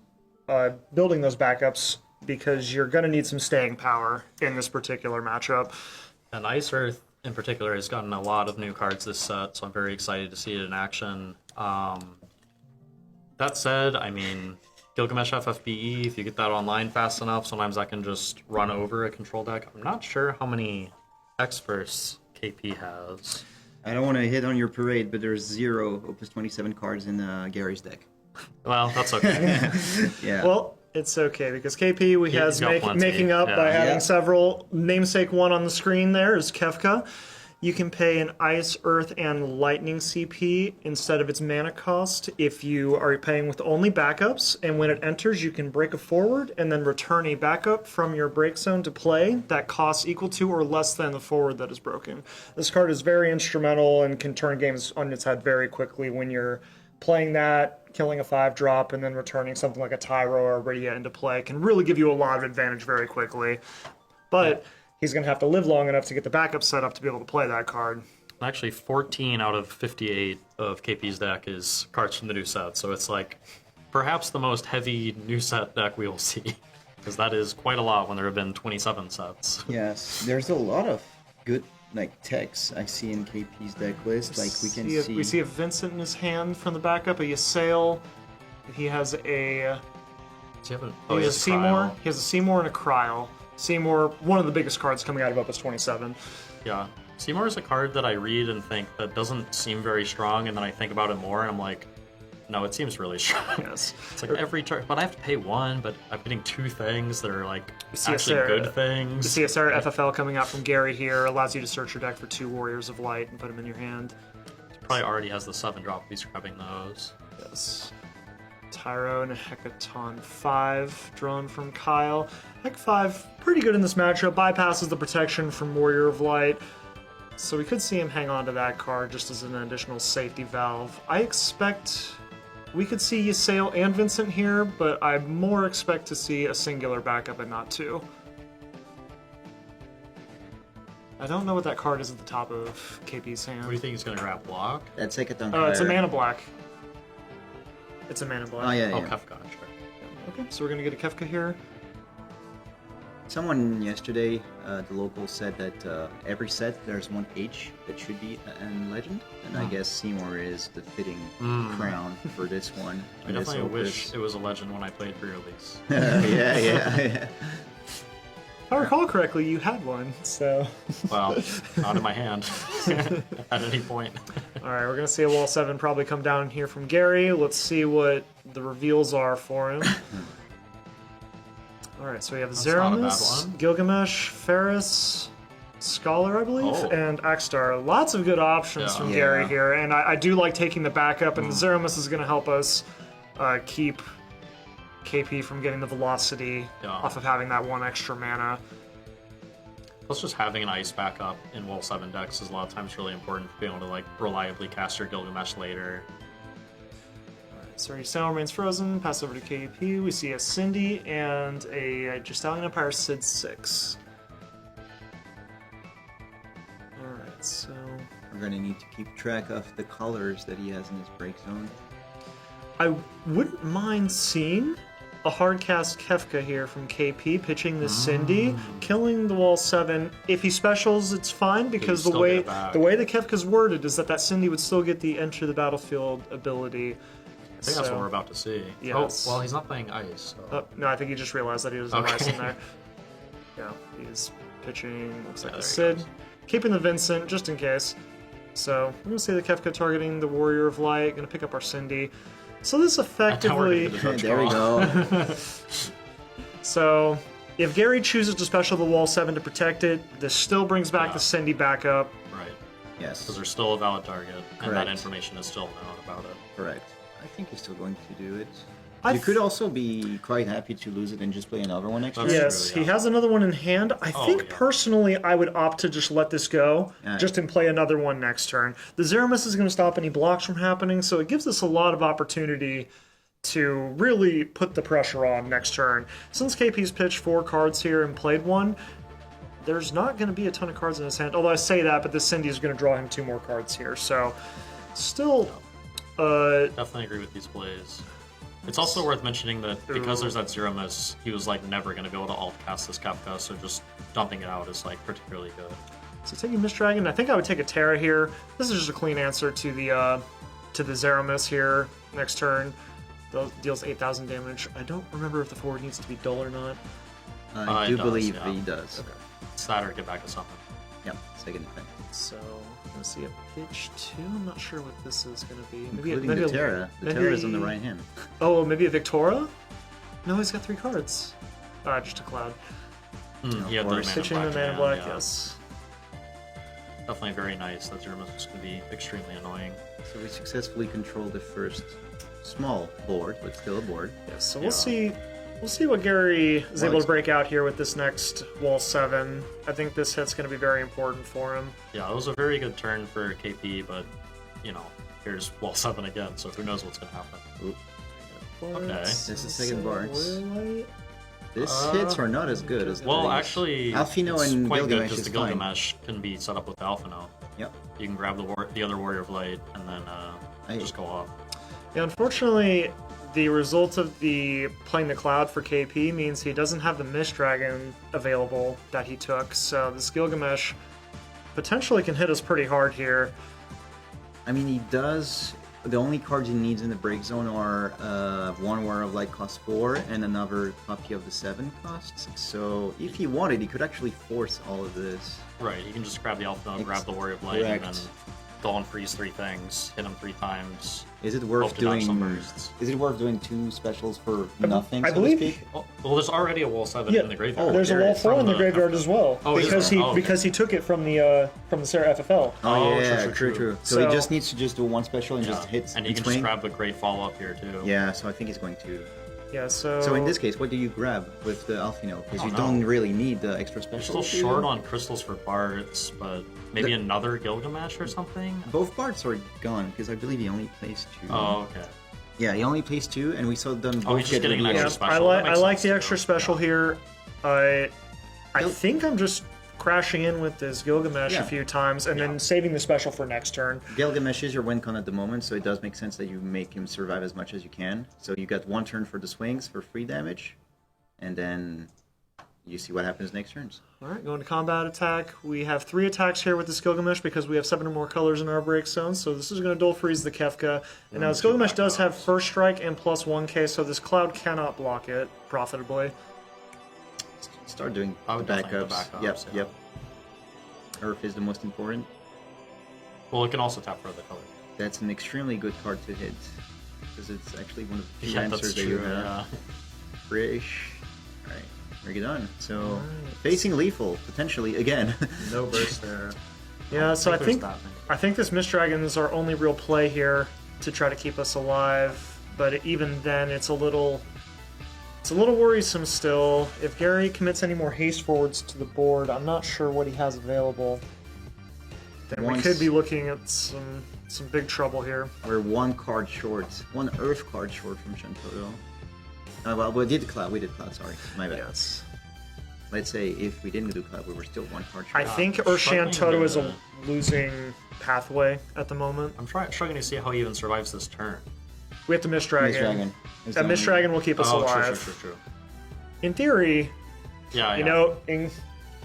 building those backups, because you're going to need some staying power in this particular matchup. And Ice Earth, in particular, has gotten a lot of new cards this set, so I'm very excited to see it in action. That said, I mean, Gilgamesh FFBE, if you get that online fast enough, sometimes that can just run over a control deck. I'm not sure how many X first KP has. I don't want to hit on your parade, but there's 0 Opus 27 cards in Gary's deck. Well, that's okay. Yeah. Well, it's okay because KP He's got plenty, making up by yeah. having Yeah. several. Namesake one on the screen there is Kefka. You can pay an Ice, Earth, and Lightning CP instead of its mana cost if you are paying with only backups, and when it enters you can break a forward and then return a backup from your break zone to play that costs equal to or less than the forward that is broken. This card is very instrumental and can turn games on its head very quickly when you're playing that, killing a 5-drop, and then returning something like a Tyro or a Rydia into play can really give you a lot of advantage very quickly. But he's going to have to live long enough to get the backup set up to be able to play that card. Actually, 14 out of 58 of KP's deck is cards from the new set, so it's like perhaps the most heavy new set deck we will see, because that is quite a lot when there have been 27 sets. Yes, there's a lot of good techs I see in KP's deck list. Like we can see. We see a Vincent in his hand from the backup, a Ysayle. He has a. Does he have He has a Seymour. Cryo? He has a Seymour and a Cryo. Seymour, one of the biggest cards coming out of Opus 27. Yeah. Seymour is a card that I read and think that doesn't seem very strong, and then I think about it more, and I'm like, no, it seems really strong. Yes. It's like every turn, but I have to pay 1, but I'm getting 2 things that are like see a actually Sarah- good things. The CSR FFL coming out from Gary here allows you to search your deck for 2 Warriors of Light and put them in your hand. Probably already has the 7-drop if he's grabbing those. Yes. Tyro and a Hecaton 5 drawn from Kyle. Heck 5, pretty good in this matchup. Bypasses the protection from Warrior of Light. So we could see him hang on to that card just as an additional safety valve. I expect we could see Ysayle and Vincent here, but I more expect to see a singular backup and not 2. I don't know what that card is at the top of KP's hand. What do you think he's going to grab? Block? That's like a dunk. It's a mana black. It's a mana black. Oh yeah, Oh, yeah. Kefka, sure. Okay, so we're gonna get a Kefka here. Someone yesterday, the local said that every set there's one H that should be a legend, and I guess Seymour is the fitting crown for this one. I this definitely opus. wish it was a legend when I played pre-release. yeah. If I recall correctly, you had one, so... Well, not in my hand at any point. Alright, we're gonna see a Wall 7 probably come down here from Gary. Let's see what the reveals are for him. Alright, so we have That's not a bad Zeramis, one. Gilgamesh, Ferris, Scholar, I believe, Oh. and Axstar. Lots of good options Yeah. from Yeah. Gary here, and I do like taking the backup, and Zeramis is gonna help us keep KP from getting the velocity off of having that 1 extra mana. Plus, just having an ice backup in Wall 7 decks is a lot of times really important to be able to like reliably cast your Gilgamesh later. So your Sail remains frozen, pass over to KP. We see a Cindy and a Justalian Empire Sid 6. Alright, so... We're gonna need to keep track of the colors that he has in his break zone. I wouldn't mind seeing a hardcast Kefka here from KP, pitching the Cindy, killing the Wall 7. If he specials, it's fine, because the still way get it back. the way the Kefka's worded is that Cindy would still get the enter the battlefield ability. I think that's what we're about to see. Yes. Oh, well, he's not playing ice. So. No, I think he just realized that he doesn't have Okay. ice in there. Yeah, he's pitching, looks like Yeah, a there he Sid. goes. Keeping the Vincent, just in case. So, we're going to see the Kefka targeting the Warrior of Light, going to pick up our Cindy. So this Now we're effectively... getting to the judge There we call. go. So, if Gary chooses to special the Wall 7 to protect it, this still brings back Yeah. the Cindy back up. Right. Yes, Because there's still a valid target, and that Correct. information is still known about it. correct. I think he's still going to do it. I You could also be quite happy to lose it and just play another one next That's turn. Yes, true, he yeah. has another one in hand. I think yeah. personally I would opt to just let this go, Yeah. just and play another one next turn. The Zeramis is going to stop any blocks from happening, so it gives us a lot of opportunity to really put the pressure on next turn. Since KP's pitched 4 cards here and played 1, there's not going to be a ton of cards in his hand. Although I say that, but this Cindy is going to draw him 2 more cards here. So, still, Definitely agree with these plays. It's also worth mentioning that because there's that Zero Miss, he was like never going to be able to alt cast this Kefka, so just dumping it out is like particularly good. so taking Mist Dragon, I think I would take a Terra here. This is just a clean answer to the Zeramis here next turn. Deals 8,000 damage. I don't remember if the forward needs to be dull or not. I It do does, believe yeah. he does. It's that or get back to something. Yep, second defense. So I'm gonna see a pitch 2. I'm not sure what this is gonna be. Including the Terra. The Terra is on the right hand. Oh, maybe a Victora? No, he's got 3 cards. Just a Cloud. Yeah, the Pitching the Man in Black, yes. Definitely very nice. That German is going to be extremely annoying. So we successfully controlled the first small board, but still a board. Yeah, so we'll see. We'll see what Gary is able to break out here with this next Wall 7. I think this hit's going to be very important for him. Yeah, it was a very good turn for KP, but, you know, here's Wall 7 again, so who knows what's going to happen. Oop. Okay. This is second Bards. This hits are not as good as the Well, things. actually, Alfino it's and quite good Gilgamesh because is the fine. Gilgamesh can be set up with Alphino. Yep. You can grab the other Warrior of Light and then just go off. Yeah, unfortunately, the result of the playing the Cloud for KP means he doesn't have the Mist Dragon available that he took, so this Gilgamesh potentially can hit us pretty hard here. I mean, he does. The only cards he needs in the break zone are one Warrior of Light costs 4 and another copy of the 7 costs. So if he wanted, he could actually force all of this. Right, you can just grab the Alphino, grab the Warrior of Light, and then Correct. go and freeze 3 things, hit him 3 times. Is it worth Hope to dodge some doing? bursts. Is it worth doing 2 specials for nothing? I so to believe- speak? Well, there's already a Wall 7 in the graveyard. There's a there Wall is. 4 in the From the graveyard as well, Oh, is because there? he Oh, okay. because he took it from the Sarah FFL. Oh, Oh, yeah, true. true. So, So- he just needs to just do 1 special and Yeah. just hit and you each can just wing. grab a great follow-up here, too. Yeah, so I think he's going to. Yeah, so So in this case, what do you grab with the Alphino? Because you know. don't really need the extra You're special. still short on crystals for Bards, but maybe another Gilgamesh or something? Both parts are gone because I believe he only plays 2. Oh, okay. Yeah, he only plays 2, and we saw them both Oh, he's just get getting an revealed. extra yeah, special. That I makes like sense, the too. extra special Yeah. here. I Gil- think I'm just crashing in with this Gilgamesh Yeah. a few times and then saving the special for next turn. Gilgamesh is your win con at the moment, so it does make sense that you make him survive as much as you can. So you got 1 turn for the swings for free damage, and then you see what happens next turns. All right, going to combat attack. We have 3 attacks here with this Gilgamesh because we have 7 or more colors in our break zone. So this is going to dual freeze the Kefka. And now this Gilgamesh does have first strike and plus 1k, so this Cloud cannot block it profitably. Start doing I the would definitely do backups. backups, Yep, yeah. yep. Earth is the most important. Well, it can also tap for other colors. That's an extremely good card to hit because it's actually one of the few Yeah, answers that's that you true, have. yeah. Fresh. Alright, bring it on. So, facing lethal, potentially, again. No burst there. Yeah, so I there's think that many. I think this Mist Dragon is our only real play here to try to keep us alive. But even then, it's a little worrisome still. If Gary commits any more haste forwards to the board, I'm not sure what he has available. Then we Once- could be looking at some big trouble here. We're 1 card short. 1 Earth card short from Shantoto. Well, we did Cloud, sorry. My bad. Yes. Let's say if we didn't do Cloud, we were still 1 card I short. think struggling Urshan is a to- losing pathway at the moment. I'm struggling to see how he even survives this turn. We have to Mist Dragon. Mist Dragon. is That the Mist only- Dragon will keep us Oh, alive. true. In theory, Yeah, you know,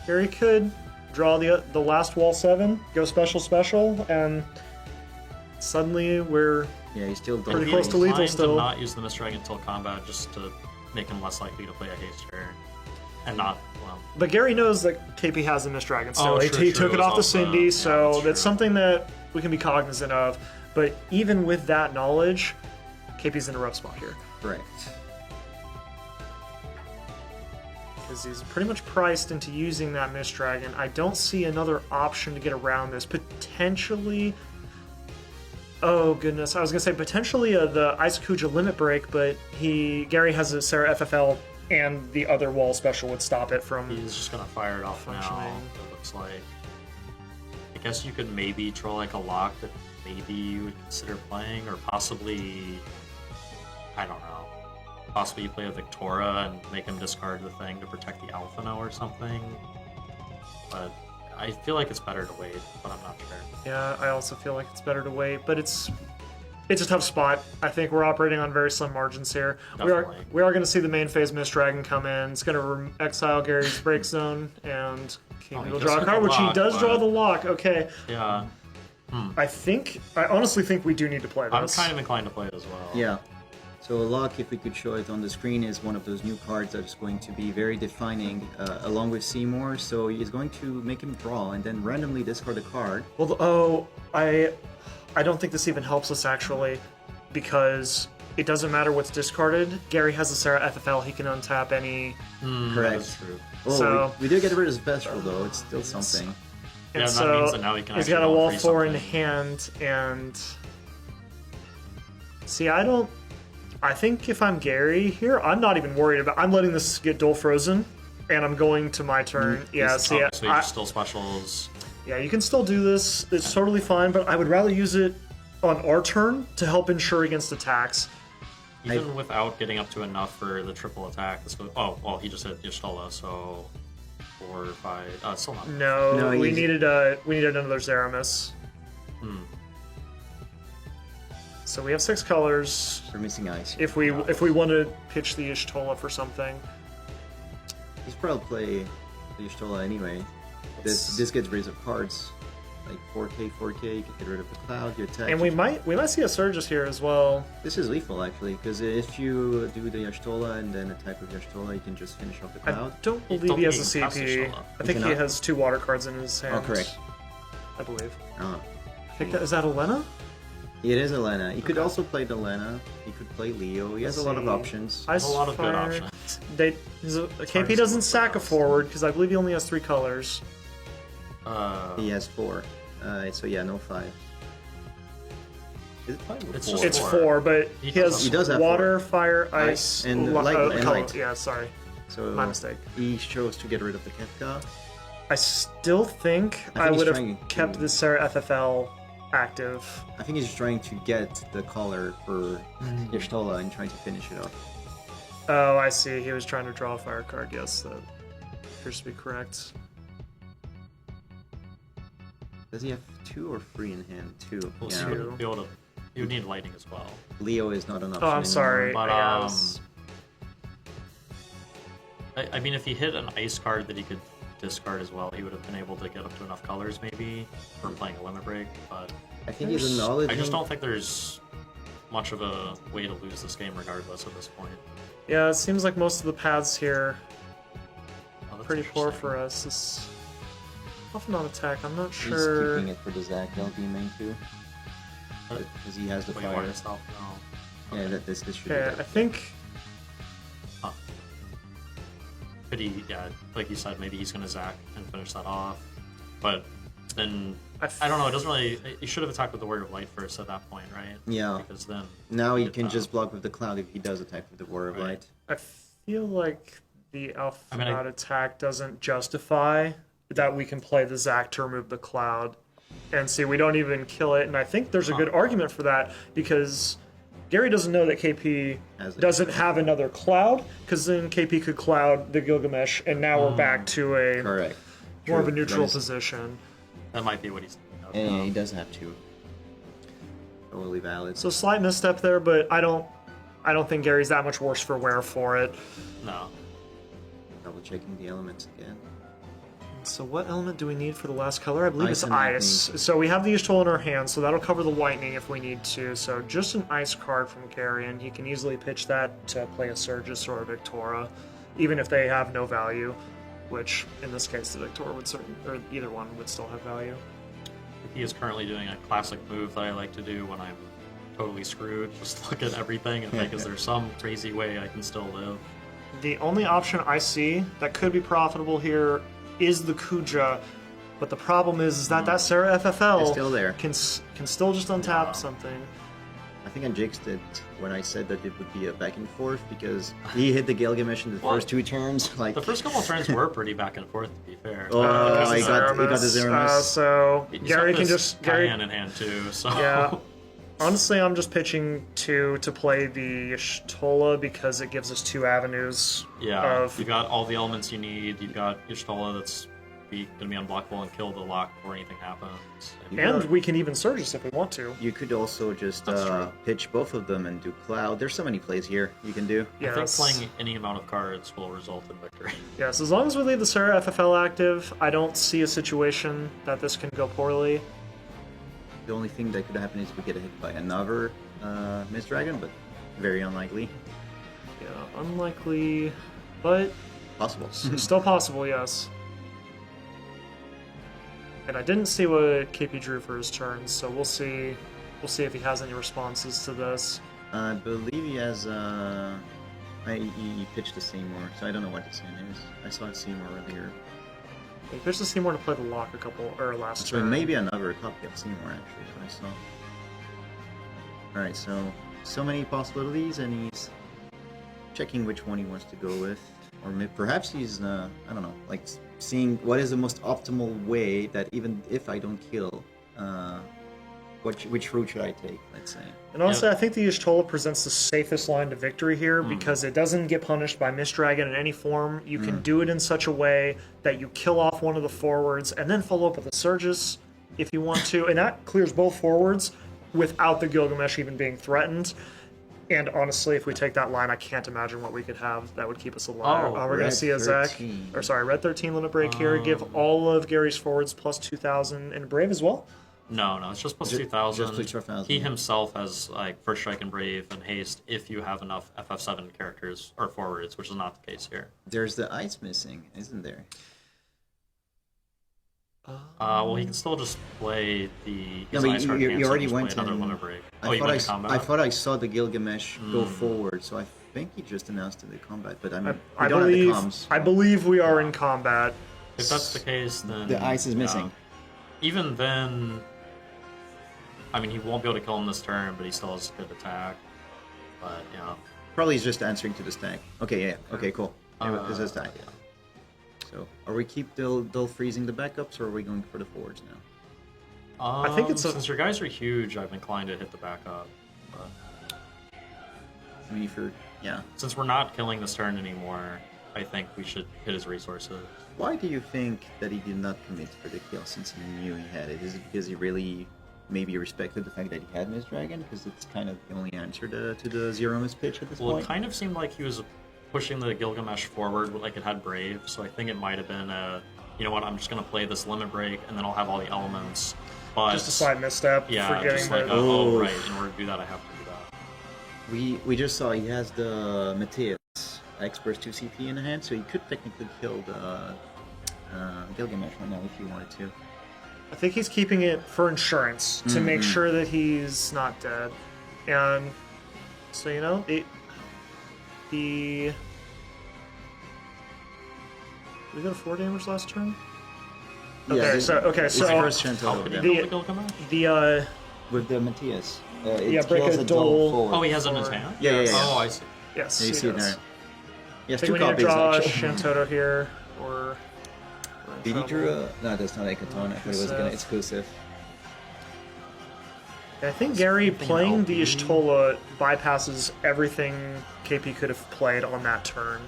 Gary could draw the last Wall 7, go special, and suddenly we're Yeah, he's still Pretty double. close to lethal inclined still. to not use the Mist Dragon until combat just to make him less likely to play a haste turn. And not, well, But Gary knows that KP has the Mist Dragon still. Oh, he true, took true. it off the It's also- Cindy, yeah, so that's that's true. something that we can be cognizant of. But even with that knowledge, KP's in a rough spot here. Correct. Because he's pretty much priced into using that Mist Dragon. I don't see another option to get around this. Potentially... Oh, goodness. I was going to say potentially the Isakuja limit break, but Gary has a Sarah FFL, and the other wall special would stop it from... he's just gonna fire it off now, Functioning. it looks like. I guess you could maybe draw like a lock that maybe you would consider playing, or possibly, I don't know, possibly you play a Victora and make him discard the thing to protect the Alphino or something. But I feel like it's better to wait, but I'm not sure. Yeah, I also feel like it's better to wait, but it's a tough spot. I think we're operating on very slim margins here. Definitely. We are going to see the main phase Mist Dragon come in. It's going to exile Gary's break zone, and Oh, KP he will does draw a have card, the which he lock, does draw but- the lock. Okay, Yeah, I honestly think we do need to play this. I'm kind of inclined to play it as well. Yeah. So Luck, if we could show it on the screen, is one of those new cards that's going to be very defining, along with Seymour. So he's going to make him draw and then randomly discard a card. Well, I don't think this even helps us actually, because it doesn't matter what's discarded. Gary has a Sarah FFL, he can untap any... Correct. That's true. Oh, So- we did get rid of special though. It's still something. And Yeah, so that means that now he can he's actually got a go wall free 4 in something. hand, and... See, I think if I'm Gary here, I'm not even worried about... I'm letting this get dual frozen, and I'm going to my turn. Yeah, see, Oh, so he I- just still specials. yeah, you can still do this. It's totally fine, but I would rather use it on our turn to help ensure against attacks. Even without getting up to enough for the triple attack. This goes, oh, well, he just hit Y'shtola, so 4 or 5. Still not. No, we he's- needed another Zeramis. So we have 6 colors. We're missing ice. If we want to pitch the Y'shtola for something, He's probably play the Y'shtola anyway. This gets rid of cards. Like 4K, you can get rid of the cloud, your attack. and we might see a Surges here as well. This is lethal actually, because if you do the Y'shtola and then attack with Y'shtola, you can just finish off the I cloud. don't believe don't he has a think he can cast CP. Y'shtola. I think he cannot? has 2 water cards in his hand. Oh, correct. I believe. Oh. I think is that Elena? It is Elena. He could also play the Elena. He could play Leo. He has a lot of see. options. Ice A lot of good Fire. options. KP doesn't sack a forward because I believe he only has 3 colors. He has 4. So yeah, no 5. Is it 5 or It's 4? just It's 4. 4, but He he does has He does have water, fire, ice, and light- and color. light. Yeah, sorry, So my mistake. he chose to get rid of the Kefka. I still think I I think would he's have trying kept to- the Sarah FFL active. I think he's trying to get the color for Mm-hmm. Y'shtola and trying to finish it off. Oh, I see. He was trying to draw a fire card. Yes, that appears to be correct. Does he have 2 or 3 in hand? 2. We'll Yeah. see. He'll be able to. He would need lightning as well. Leo is not an option. Oh, I'm anymore. sorry. But, Yeah, I um, was- I mean, if he hit an ice card that he could discard as well, he would have been able to get up to enough colors maybe for playing a limit break. But I think he's acknowledging. I just don't think there's much of a way to lose this game regardless at this point. Yeah, it seems like most of the paths here Oh, that's pretty poor interesting. for us. This often on attack. I'm not He's sure. keeping it for the Zach LD main too. But- Because he has the Wait, fire. why yourself? No. Yeah, this should be Okay, that. I think But he, yeah, like you said, maybe he's gonna Zac and finish that off. But then I don't know. It doesn't really. He should have attacked with the Word of Light first at that point, right? Yeah. Because then Now he it, can just block with the cloud if he does attack with the War of Right. Light. I feel like the alpha I mean, I- attack doesn't justify that we can play the Zac to remove the cloud. And see, we don't even kill it. And I think there's a good argument for that because Gary doesn't know that KP Has it. doesn't have another cloud because then KP could cloud the Gilgamesh, and now we're back to a Correct. more of a True. neutral That is- position. that might be what he's thinking of. And he does have 2. Totally valid. So slight misstep there, but I don't think Gary's that much worse for wear for it. No. Double checking the elements again. So what element do we need for the last color? I believe Ice it's and ice. lightning. So we have the Y'shtola in our hand, so that'll cover the lightning if we need to. So just an ice card from Gary, and he can easily pitch that to play a Surges or a Victora, even if they have no value, which in this case the Victora would certainly, or either one would still have value. He is currently doing a classic move that I like to do when I'm totally screwed. Just look at everything and think, is there some crazy way I can still live? The only option I see that could be profitable here is the Kuja, but the problem is that that Sarah FFL It's still there. can still just untap something. I think I jinxed it when I said that it would be a back and forth because he hit the Gilgamesh in the Well, first 2 turns. Like The first couple of turns were pretty back and forth, to be fair. Oh, Because he of got the Zeramis. So He's Gary got can this just Gary. Cayenne in hand too. So Yeah. Honestly, I'm just pitching 2 to play the Y'shtola because it gives us 2 avenues yeah, of you got all the elements you need. You've got Y'shtola that's gonna be unblockable and kill the lock before anything happens. and we can even Surges if we want to. you could also just That's true. pitch both of them and do cloud. There's so many plays here you can do. I think Yes. playing any amount of cards will result in victory. Yes, as long as we leave the Sarah FFL active, I don't see a situation that this can go poorly. The only thing that could happen is we get hit by another Mist Dragon, but Very unlikely. Yeah, unlikely, but Possible. still possible, yes. And I didn't see what KP drew for his turn, so we'll see. We'll see if he has any responses to this. I believe he has. He pitched to Seymour, so I don't know what his hand is. I saw Seymour earlier. He pitched to Seymour to play the lock last So turn. maybe another copy of Seymour actually that I saw. All right, so many possibilities, and he's checking which one he wants to go with, or perhaps he's I don't know, like seeing what is the most optimal way that even if I don't kill, which route should I take? Let's say. And honestly, I think the Y'shtola presents the safest line to victory here because it doesn't get punished by Mist Dragon in any form. You can do it in such a way that you kill off one of the forwards and then follow up with a Surges if you want to, and that clears both forwards without the Gilgamesh even being threatened. And honestly, if we take that line, I can't imagine what we could have that would keep us alive. We're going to see a Red 13 limit break here. Give all of Gary's forwards plus 2,000 and Brave as well. No, it's just plus 2,000. Just plus 2,000. He himself has like First Strike and Brave and Haste if you have enough FF7 characters or forwards, which is not the case here. There's the ice missing, isn't there? Well, he can still just play the. No, but ice card you cancel, already just play went another in. limit break. I You went to combat? I thought I saw the Gilgamesh go forward, so I think he just announced in the combat. But we don't have the comms. I believe we are in combat. If that's the case, then The ice is missing. Even then, I mean, he won't be able to kill him this turn, but he still has good attack. But yeah, Probably he's just answering to the stack. Okay, yeah. Okay, cool. This is stack. yeah. So, are we keep dull freezing the backups, or are we going for the forwards now? I think it's since your guys are huge, I'm inclined to hit the backup. But I mean, since we're not killing this turn anymore, I think we should hit his resources. Why do you think that he did not commit for the kill since he knew he had it? Is it because he really maybe respected the fact that he had Mist Dragon? Because it's kind of the only answer to the Zero Miss pitch at this point? Well, it kind of seemed like he was pushing the Gilgamesh forward like it had Brave, so I think it might have been you know what, I'm just going to play this limit break, and then I'll have all the elements. But just a slight misstep. Yeah, forgetting just like, that. oh, right, in order to do that, I have to do that. We just saw he has the Matthias Express 2 CP in hand, so he could technically kill the Gilgamesh right now if he wanted to. I think he's keeping it for insurance to make sure that he's not dead. And so, you know, we got a 4 damage last turn? Okay, so first How Chantel could he yeah. kill the Gilgamesh? With the Matthias. It Yeah, break kills a a dull dull forward. Oh, he has it in his hand? Yeah. Oh, I see. yes, Yeah, you he see it does. there. He has I think 2 we need to copies draw actually. Shantoto here, or... Did he draw No, that's not Ekaton. I thought it was gonna exclusive. I think Gary playing the LP. Y'shtola bypasses everything KP could have played on that turn.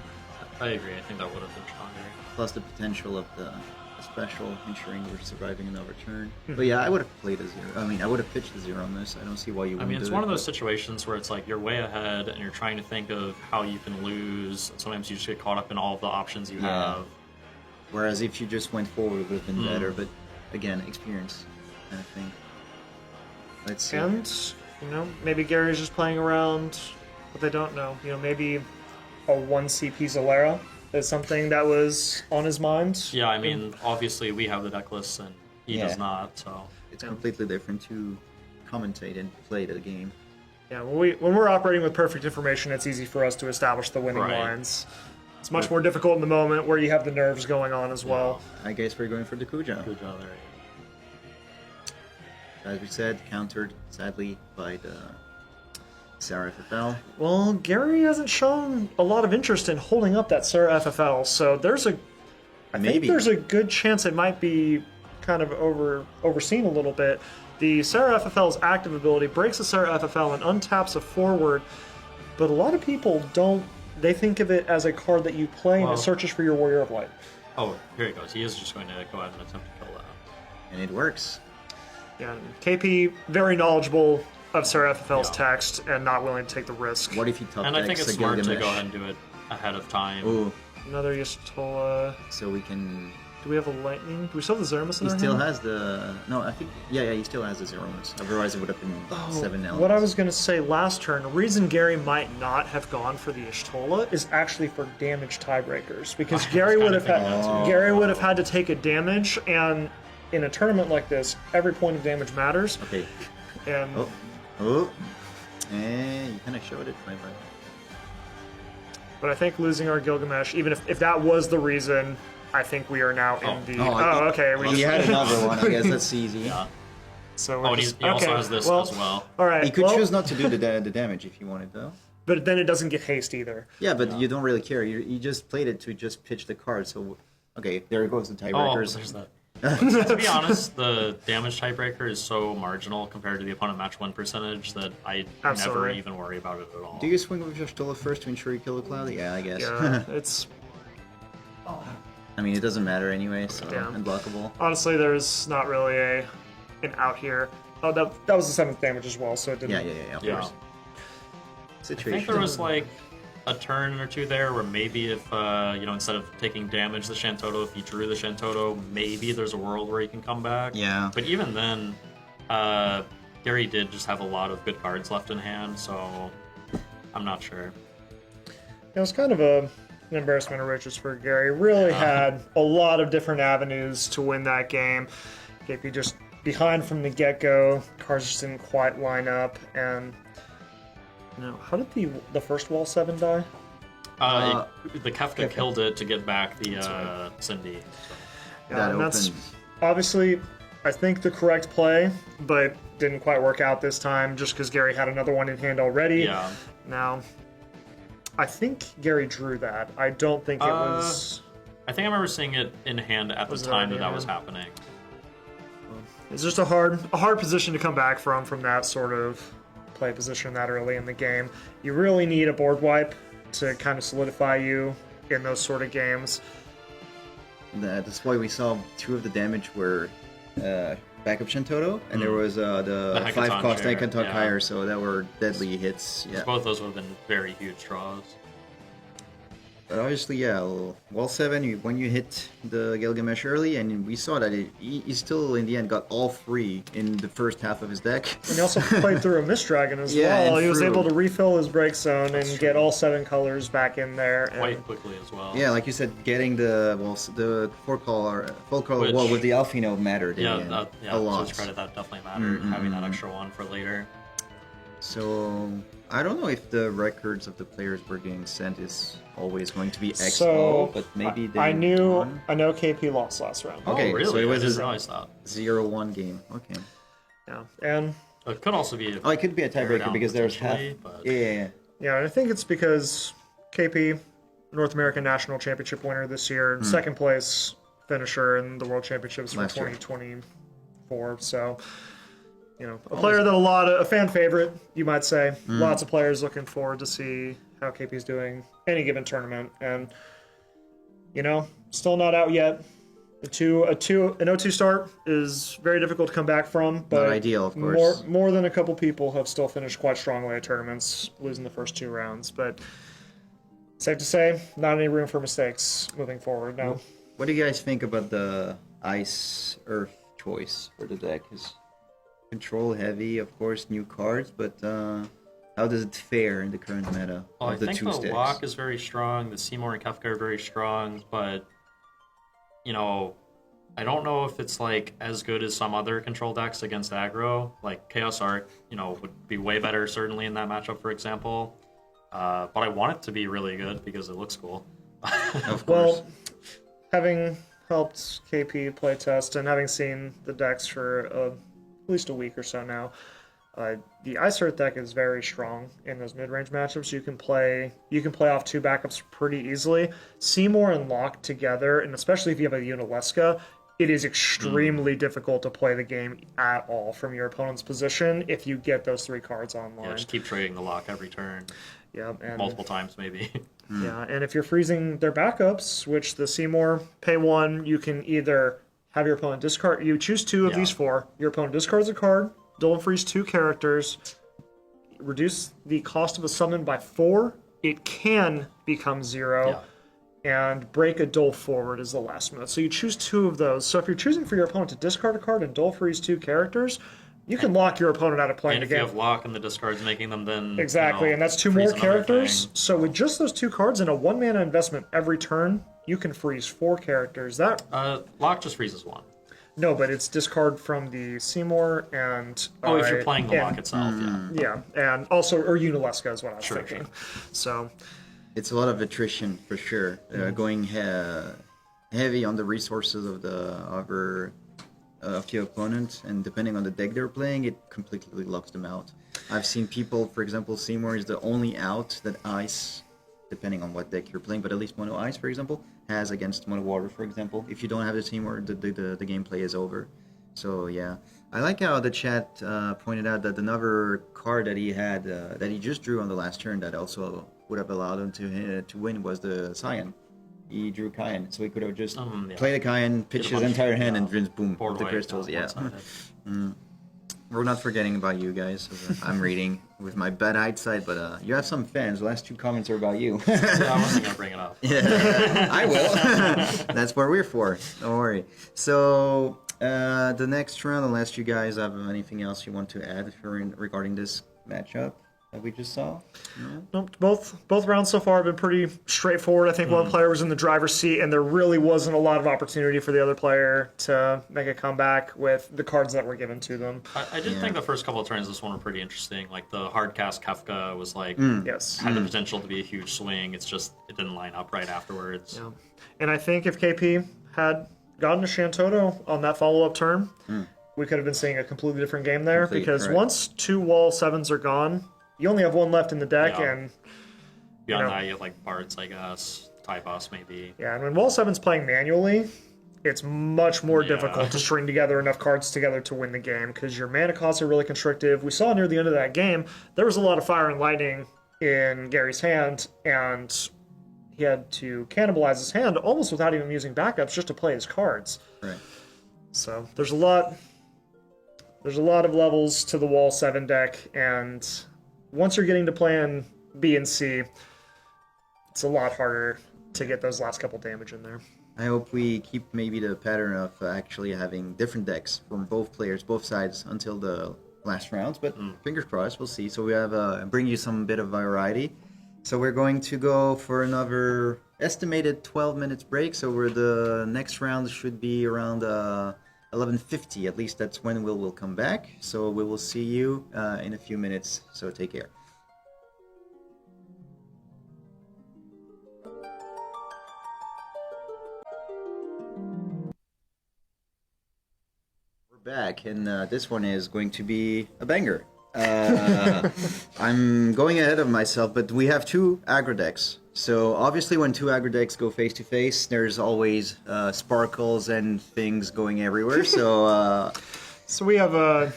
I agree. I think that would have been stronger. Plus the potential of the special, ensuring we're surviving another turn. But yeah, I would have played a zero. I mean, I would have pitched a zero on this. I don't see why you wouldn't. I mean, it's do one it, of those but- situations where it's like you're way ahead and you're trying to think of how you can lose. Sometimes you just get caught up in all of the options you Yeah. have. Whereas if you just went forward, it would have been better. But again, experience kind of thing. Let's see. And, you know, maybe Gary's just playing around what they don't know. You know, maybe a 1 CP Zalera is something that was on his mind. Yeah, I mean, obviously we have the deck list and he Yeah. does not, so... It's completely different to commentate and play the game. Yeah, when we're operating with perfect information, it's easy for us to establish the winning Right. lines. It's much more difficult in the moment where you have the nerves going on as well. I guess we're going for the Kuja. Good job there. As we said, countered sadly by the Sarah FFL. Well, Gary hasn't shown a lot of interest in holding up that Sarah FFL, so I think there's a good chance it might be kind of overseen a little bit. The Sarah FFL's active ability breaks the Sarah FFL and untaps a forward, but a lot of people don't. They think of it as a card that you play and it searches for your Warrior of Light. Oh, here he goes. He is just going to go ahead and attempt to kill that. And it works. Yeah, KP very knowledgeable of Sarah FFL's text and not willing to take the risk. What if he top And I think decks it's a smart to Gilgamesh? go ahead and do it ahead of time. Ooh, Another Y'shtola. so we can Do we have a lightning? Do we still have the Zeramus in He our still hand? has the... No, I think... Yeah, he still has the Zeramus. Otherwise, it would have been 7 elements. What I was going to say last turn, the reason Gary might not have gone for the Ishtola is actually for damage tiebreakers, because Gary would have had to take a damage, and in a tournament like this, every point of damage matters. Okay. And And you kind of showed it, right? but I think losing our Gilgamesh, even if that was the reason, I think we are now in the. Okay. He had another one. I guess that's easy. Yeah. So and he also has this as well. All right. He could choose not to do the damage if he wanted, though. But then it doesn't get haste either. Yeah, but you don't really care. You just played it to just pitch the card. So, okay, there goes the tiebreakers. There's that. To be honest, the damage tiebreaker is so marginal compared to the opponent match win percentage that I never even worry about it at all. Do you swing with your Stola first to ensure you kill the cloud? Yeah, I guess. Yeah, it's. I mean, it doesn't matter anyway, so unblockable. Honestly, there's not really an out here. Oh, that was the 7th damage as well, so it didn't. Yeah. Of course. Situation. I think there was like a turn or two there where maybe if instead of taking damage the Shantoto, if he drew the Shantoto, maybe there's a world where he can come back. Yeah. But even then, Gary did just have a lot of good cards left in hand, so I'm not sure. It was kind of an embarrassment of riches for Gary. Really had a lot of different avenues to win that game. KP just behind from the get-go. Cards just didn't quite line up. And how did the first wall 7 die? The Kefka killed it to get back the Cindy. Yeah, and that's obviously, I think, the correct play, but didn't quite work out this time just because Gary had another one in hand already. Yeah. Now, I think Gary drew that. I don't think it was... I think I remember seeing it in hand at the time that was happening. It's just a hard position to come back from that sort of play position that early in the game. You really need a board wipe to kind of solidify you in those sort of games. That's why we saw 2 of the damage were backup Shantoto, and there was the 5-cost Hecaton higher, so that were deadly hits. Yeah. Both those would have been very huge draws. But obviously, wall 7, when you hit the Gilgamesh early, and we saw that he still, in the end, got all 3 in the first half of his deck. And he also played through a Mist Dragon as well. He was able to refill his break zone and get all 7 colors back in there. Quite quickly as well. Yeah, like you said, getting the 4-color wall with the Alfino mattered a lot. To his credit, that definitely mattered, having that extra one for later. So, I don't know if the records of the players we're getting sent is always going to be XO, so, but maybe they I know KP lost last round. Okay, really? So it was I didn't realize that. 0-1 game. Okay. Yeah, and it could also be. It could be a tiebreaker because there's half. Yeah. Yeah, and I think it's because KP, North American National Championship winner this year, and second place finisher in the World Championships for 2024. So. A player that a fan favorite, you might say. Lots of players looking forward to see how KP's doing any given tournament, and still not out yet. An 0-2 start is very difficult to come back from, but not ideal, of course. More than a couple people have still finished quite strongly at tournaments, losing the first 2 rounds. But safe to say, not any room for mistakes moving forward now. What do you guys think about the Ice Earth choice for the deck? Control heavy, of course, new cards, but how does it fare in the current meta of the 2 sticks? I think the Lock is very strong, the Seymour and Kefka are very strong, but I don't know if it's like as good as some other control decks against aggro. Like Chaos Arc, would be way better certainly in that matchup, for example. But I want it to be really good because it looks cool. Of course. Well, having helped KP playtest and having seen the decks for at least a week or so now, the Ice Earth deck is very strong in those mid-range matchups. You can play off 2 backups pretty easily. Seymour and Locke together, and especially if you have a Unalesca, it is extremely difficult to play the game at all from your opponent's position if you get those 3 cards online. Yeah, just keep trading the Lock every turn. Yeah, and multiple times maybe. Yeah, and if you're freezing their backups, which the Seymour pay 1, you can either have your opponent discard. You choose 2 of these 4. Your opponent discards a card. Don't freeze 2 characters. Reduce the cost of a summon by 4. It can become 0. and break a Dole forward is the last mode. So you choose 2 of those. So if you're choosing for your opponent to discard a card and Dole freeze 2 characters, you can lock your opponent out of playing And the if game. you have lock and the discards making them, then Exactly, and that's 2 freeze more another characters. thing. So with just those 2 cards and a 1 mana investment every turn, you can freeze 4 characters. That Lock just freezes 1. no, but it's discard from the Seymour and If you're playing the and- lock itself, yeah. Yeah, and also or Unalesca is what I was Sure, thinking. So It's a lot of attrition for sure. Going heavy on the resources of the other of your opponent, and depending on the deck they're playing, it completely locks them out. I've seen people, for example, Seymour is the only out that ice, depending on what deck you're playing, but at least mono ice, for example, has against mono water, for example. If you don't have the Seymour, the gameplay is over. So yeah, I like how the chat pointed out that another card that he had that he just drew on the last turn that also would have allowed him to win was the Cyan. He drew Cyan, so he could have just played a Cyan, pitched his entire hand, and just boom, board the wipe, crystals. Yeah. one-sided. We're not forgetting about you guys. I'm reading with my bad eyesight, but you have some fans. The last 2 comments are about you. Yeah, I wasn't gonna bring it up. Yeah, I will. That's what we're for. Don't worry. So the next round, unless you guys have anything else you want to add regarding this matchup that we just saw. No? nope, both rounds so far have been pretty straightforward. I think one player was in the driver's seat, and there really wasn't a lot of opportunity for the other player to make a comeback with the cards that were given to them. I did think the first couple of turns this one were pretty interesting. Like the hard cast Kefka was like Yes. had the potential to be a huge swing. It's just it didn't line up right afterwards. Yeah. And I think if KP had gotten a Shantoto on that follow-up turn, we could have been seeing a completely different game there. Because correct. once 2 wall 7s are gone, you only have 1 left in the deck, Yeah. and Beyond know. that, you have like Bards, I guess, Typhus maybe. yeah, and when wall 7's playing manually, it's much more Yeah. difficult to string together enough cards together to win the game because your mana costs are really constrictive. We saw near the end of that game, there was a lot of fire and lightning in Gary's hand, and he had to cannibalize his hand almost without even using backups just to play his cards. Right. So there's a lot of levels to the wall 7 deck, and once you're getting to plan B and C, it's a lot harder to get those last couple damage in there. I hope we keep maybe the pattern of actually having different decks from both players, both sides, until the last rounds. But fingers crossed, we'll see. So we have bring you some bit of variety. So we're going to go for another estimated 12 minutes break. So the next round should be around 11:50. At least that's when we'll come back. So we will see you in a few minutes. So take care. Back, and this one is going to be a banger. I'm going ahead of myself, but we have 2 aggro decks. So obviously when 2 aggro decks go face to face, there's always sparkles and things going everywhere. So So we have the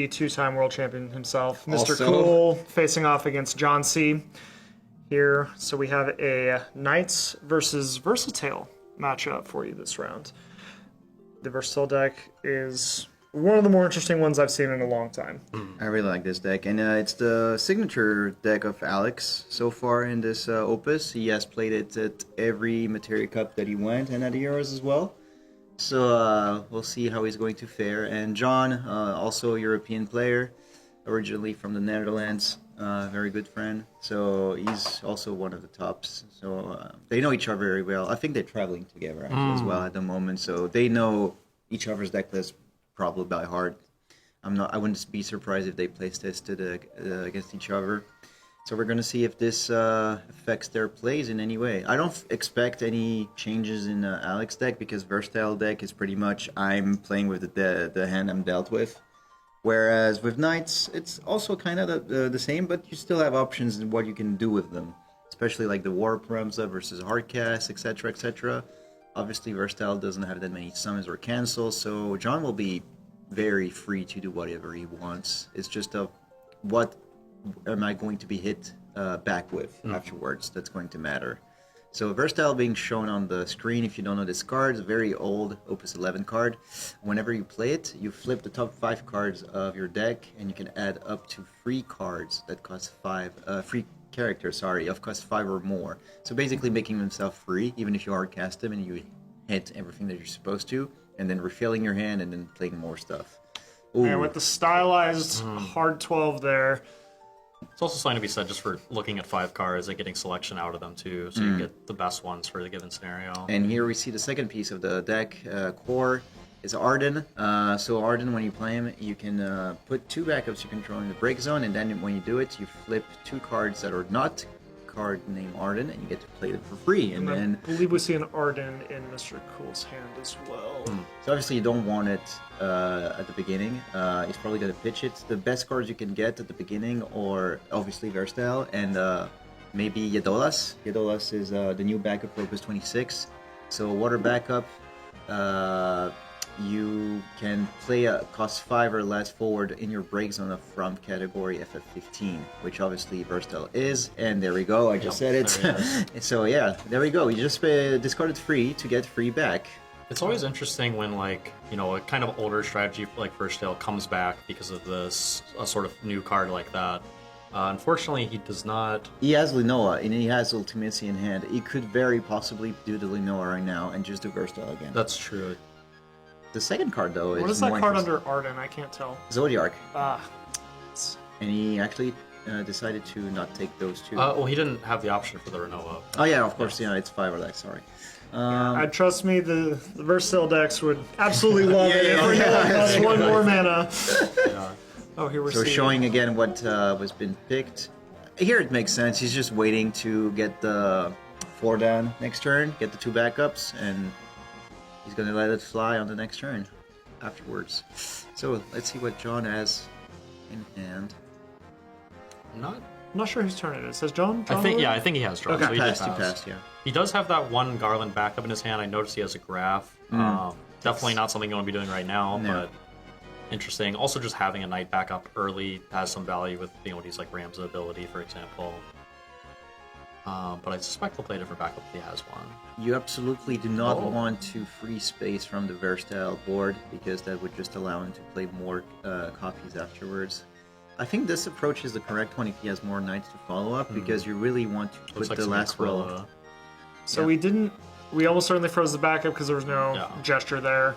2-time world champion himself, Mr. Also- Cool, facing off against John C. here. So we have a Knights versus Versatile matchup for you this round. The Versatile deck is one of the more interesting ones I've seen in a long time. I really like this deck, and it's the signature deck of Alex so far in this opus. He has played it at every Materia Cup that he went, and at the Euros as well. So we'll see how he's going to fare. And John, also a European player, originally from the Netherlands, very good friend. So he's also one of the tops. So they know each other very well. I think they're traveling together actually, as well at the moment. So they know each other's deck list probably by heart. I wouldn't be surprised if they place tested against each other. So we're gonna see if this affects their plays in any way. I don't expect any changes in Alex's deck because Versatile deck is pretty much I'm playing with the hand I'm dealt with. Whereas with Knights, it's also kind of the same, but you still have options in what you can do with them. Especially like the Warp Ramza versus Hardcast, etc., etc. Obviously, Versatile doesn't have that many summons or cancels, so John will be very free to do whatever he wants. It's just what am I going to be hit back with afterwards that's going to matter. So Versatile being shown on the screen, if you don't know this card, is a very old Opus 11 card. Whenever you play it, you flip the top 5 cards of your deck, and you can add up to 3 cards that cost 3 character, sorry, of cost 5 or more. So basically making himself free, even if you hard cast him and you hit everything that you're supposed to, and then refilling your hand and then playing more stuff. Ooh. And with the stylized hard 12 there. It's also something to be said just for looking at 5 cards and getting selection out of them too, so you get the best ones for the given scenario. And here we see the second piece of the deck core is Arden. So Arden, when you play him, you can put 2 backups you control in the break zone, and then when you do it, you flip 2 cards that are not card named Arden, and you get to play them for free. And then I believe we see an Arden in Mr. Cool's hand as well. So obviously you don't want it at the beginning. He's probably going to pitch it. The best cards you can get at the beginning, or obviously Versatile, and maybe Yadolas. Yadolas is the new backup for Opus 26. So water backup, you can play a cost 5 or less forward in your break zone from category FF15, which obviously Versatile is. And there we go, I just said it. So yeah, there we go. You just discard it free to get free back. It's always interesting when, like, you know, a kind of older strategy like Versatile comes back because of this a sort of new card like that. Unfortunately, he does not. He has Linoa, and he has Ultimacy in hand. He could very possibly do the Linoa right now and just do Versatile again. That's true. The second card, though, is What is that more card interesting. under Arden? I can't tell. Zodiark. It's- And he actually decided to not take those 2. Well, he didn't have the option for the Renoa. Oh yeah, of course, yeah, it's 5 or less, sorry. trust me, the Versatile decks would absolutely love it if Renoa costs 1 more mana. Yeah. Oh, here we're So seeing. showing again what was been picked. Here it makes sense. He's just waiting to get the 4 down next turn, get the 2 backups, and he's going to let it fly on the next turn afterwards. So let's see what John has in hand. Not. I'm not sure whose turn it is. Says John? I think. John? Yeah, I think he has drawn. Okay. So he did He passed, yeah. He does have that one Garland backup in his hand. I noticed he has a graph. Definitely not something you want to be doing right now, No. but interesting. Also, just having a knight backup early has some value with being able to use like Ram's ability, for example. But I suspect he'll play a different backup if he has one. You absolutely do not Oh. want to free space from the Versatile board, because that would just allow him to play more copies afterwards. I think this approach is the correct one if he has more knights to follow up, because you really want to put Looks like the some last will. Aquila. So Yeah. we almost certainly froze the backup because there was no Yeah. gesture there.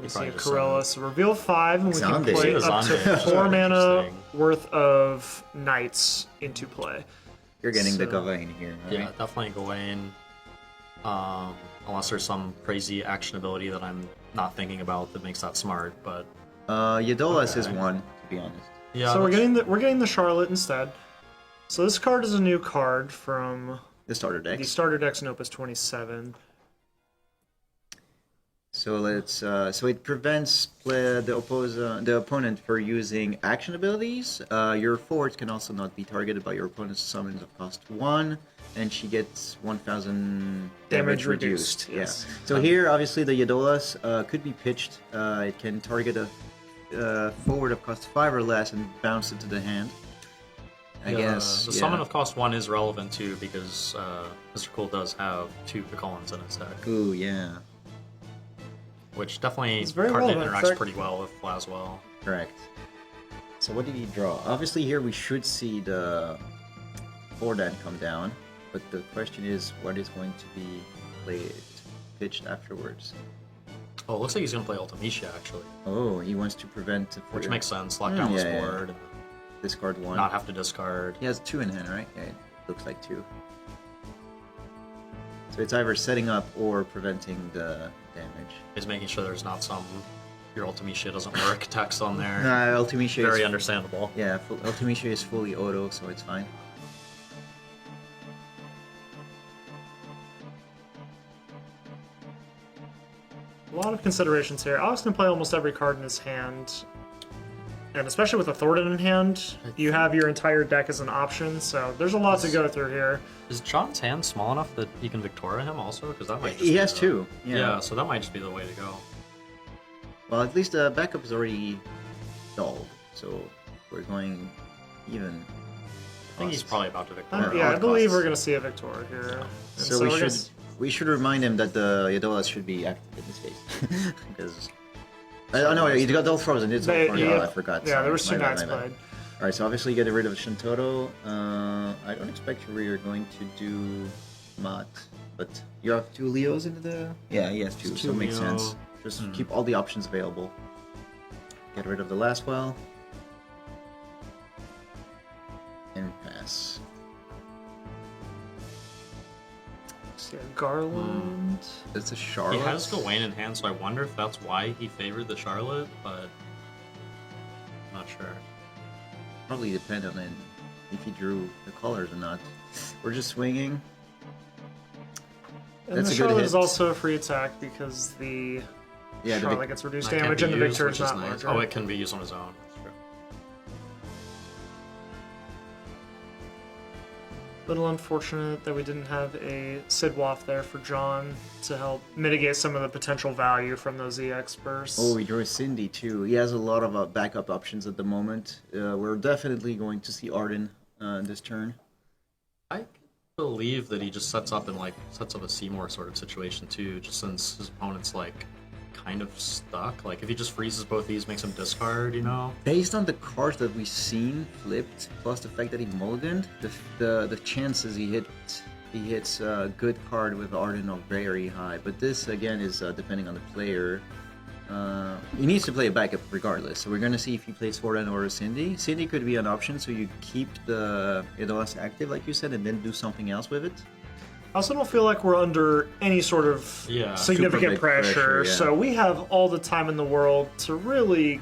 We see probably a just Corella. So reveal 5, and we can Xande. play See the up to Xande. 4 mana Interesting. worth of knights into play. You're getting the So- Gavain here, right? Yeah, definitely Gawain. Unless there's some crazy action ability that I'm not thinking about that makes that smart, but Yadolas is Okay. one, to be honest. yeah. So we're that's- getting the Charlotte instead. So this card is a new card from The starter the decks. starter decks in Opus 27. So let's. So it prevents the opponent for using action abilities. Your forwards can also not be targeted by your opponent's summons of cost 1, and she gets 1,000 damage reduced. yes. Yeah. So here, obviously, the Yadolas could be pitched. It can target a forward of cost 5 or less and bounce it to the hand. I guess. the yeah. summon of cost 1 is relevant too because Mr. Cool does have 2 Picolins in his deck, Ooh, yeah. which definitely It's very card that relevant. interacts Correct. pretty well with Laswell. Correct. So what did he draw? Obviously here we should see the Fordan come down, but the question is what is going to be pitched afterwards? Oh, it looks like he's going to play Ultimecia actually, Oh, he wants to prevent... which makes sense. Lock down this yeah, yeah. board and Discard 1. not have to discard. He has 2 in hand, right? Yeah, it looks like 2. So it's either setting up or preventing the damage. He's making sure there's not some your Ultimecia doesn't work text on there. Ultimecia Very is... understandable. Yeah, Ultimecia is fully auto, so it's fine. A lot of considerations here. Alex can play almost every card in his hand. And especially with a Thornton in hand, you have your entire deck as an option, so there's a lot to go through here. Is John's hand small enough that he can Victoria him also? Because that might just He be has the- 2. Yeah, so that might just be the way to go. Well, at least the backup is already dulled, so we're going even. I think he's probably about to Victoria. Yeah, I odd believe costs. we're going to see a Victor here. And So we should remind him that the Yadolas should be active in this case because. Oh no, you got all frozen. It's all frozen. Yeah, I forgot. Yeah, Sorry. there was 2 My bad, knights my bad. played. Alright, so obviously get rid of Shintoro. I don't expect you're going to do Mat, but you have 2 Leos into the... Yeah, he has 2, so it makes sense. Just keep all the options available. Get rid of the last well. And pass. So yeah, Garland. It's a Charlotte. He has Gawain in hand, so I wonder if that's why he favored the Charlotte, but I'm not sure. Probably depend on it, if he drew the colors or not. We're just swinging. And That's the a good Charlotte hit. is also a free attack because the Charlotte gets reduced That damage can and be the used, Victor which is is not nice. larger. Oh, it can be used on his own. That's true. Little unfortunate that we didn't have a Sidwaff there for John to help mitigate some of the potential value from those EX bursts. Oh, he drew a Cindy too. He has a lot of backup options at the moment. We're definitely going to see Arden this turn. I believe that he just sets up a Seymour sort of situation too, just since his opponent's like kind of stuck. Like if he just freezes both these, makes him discard, you know? Based on the cards that we've seen flipped, plus the fact that he mulliganed, the chances he hits a good card with Arden are very high. But this again is depending on the player. He needs to play a backup regardless. So we're gonna see if he plays Fordan or a Cindy. Cindy could be an option, so you keep the Idolas active, like you said, and then do something else with it. I also don't feel like we're under any sort of Yeah. significant Super big pressure, yeah. so we have all the time in the world to really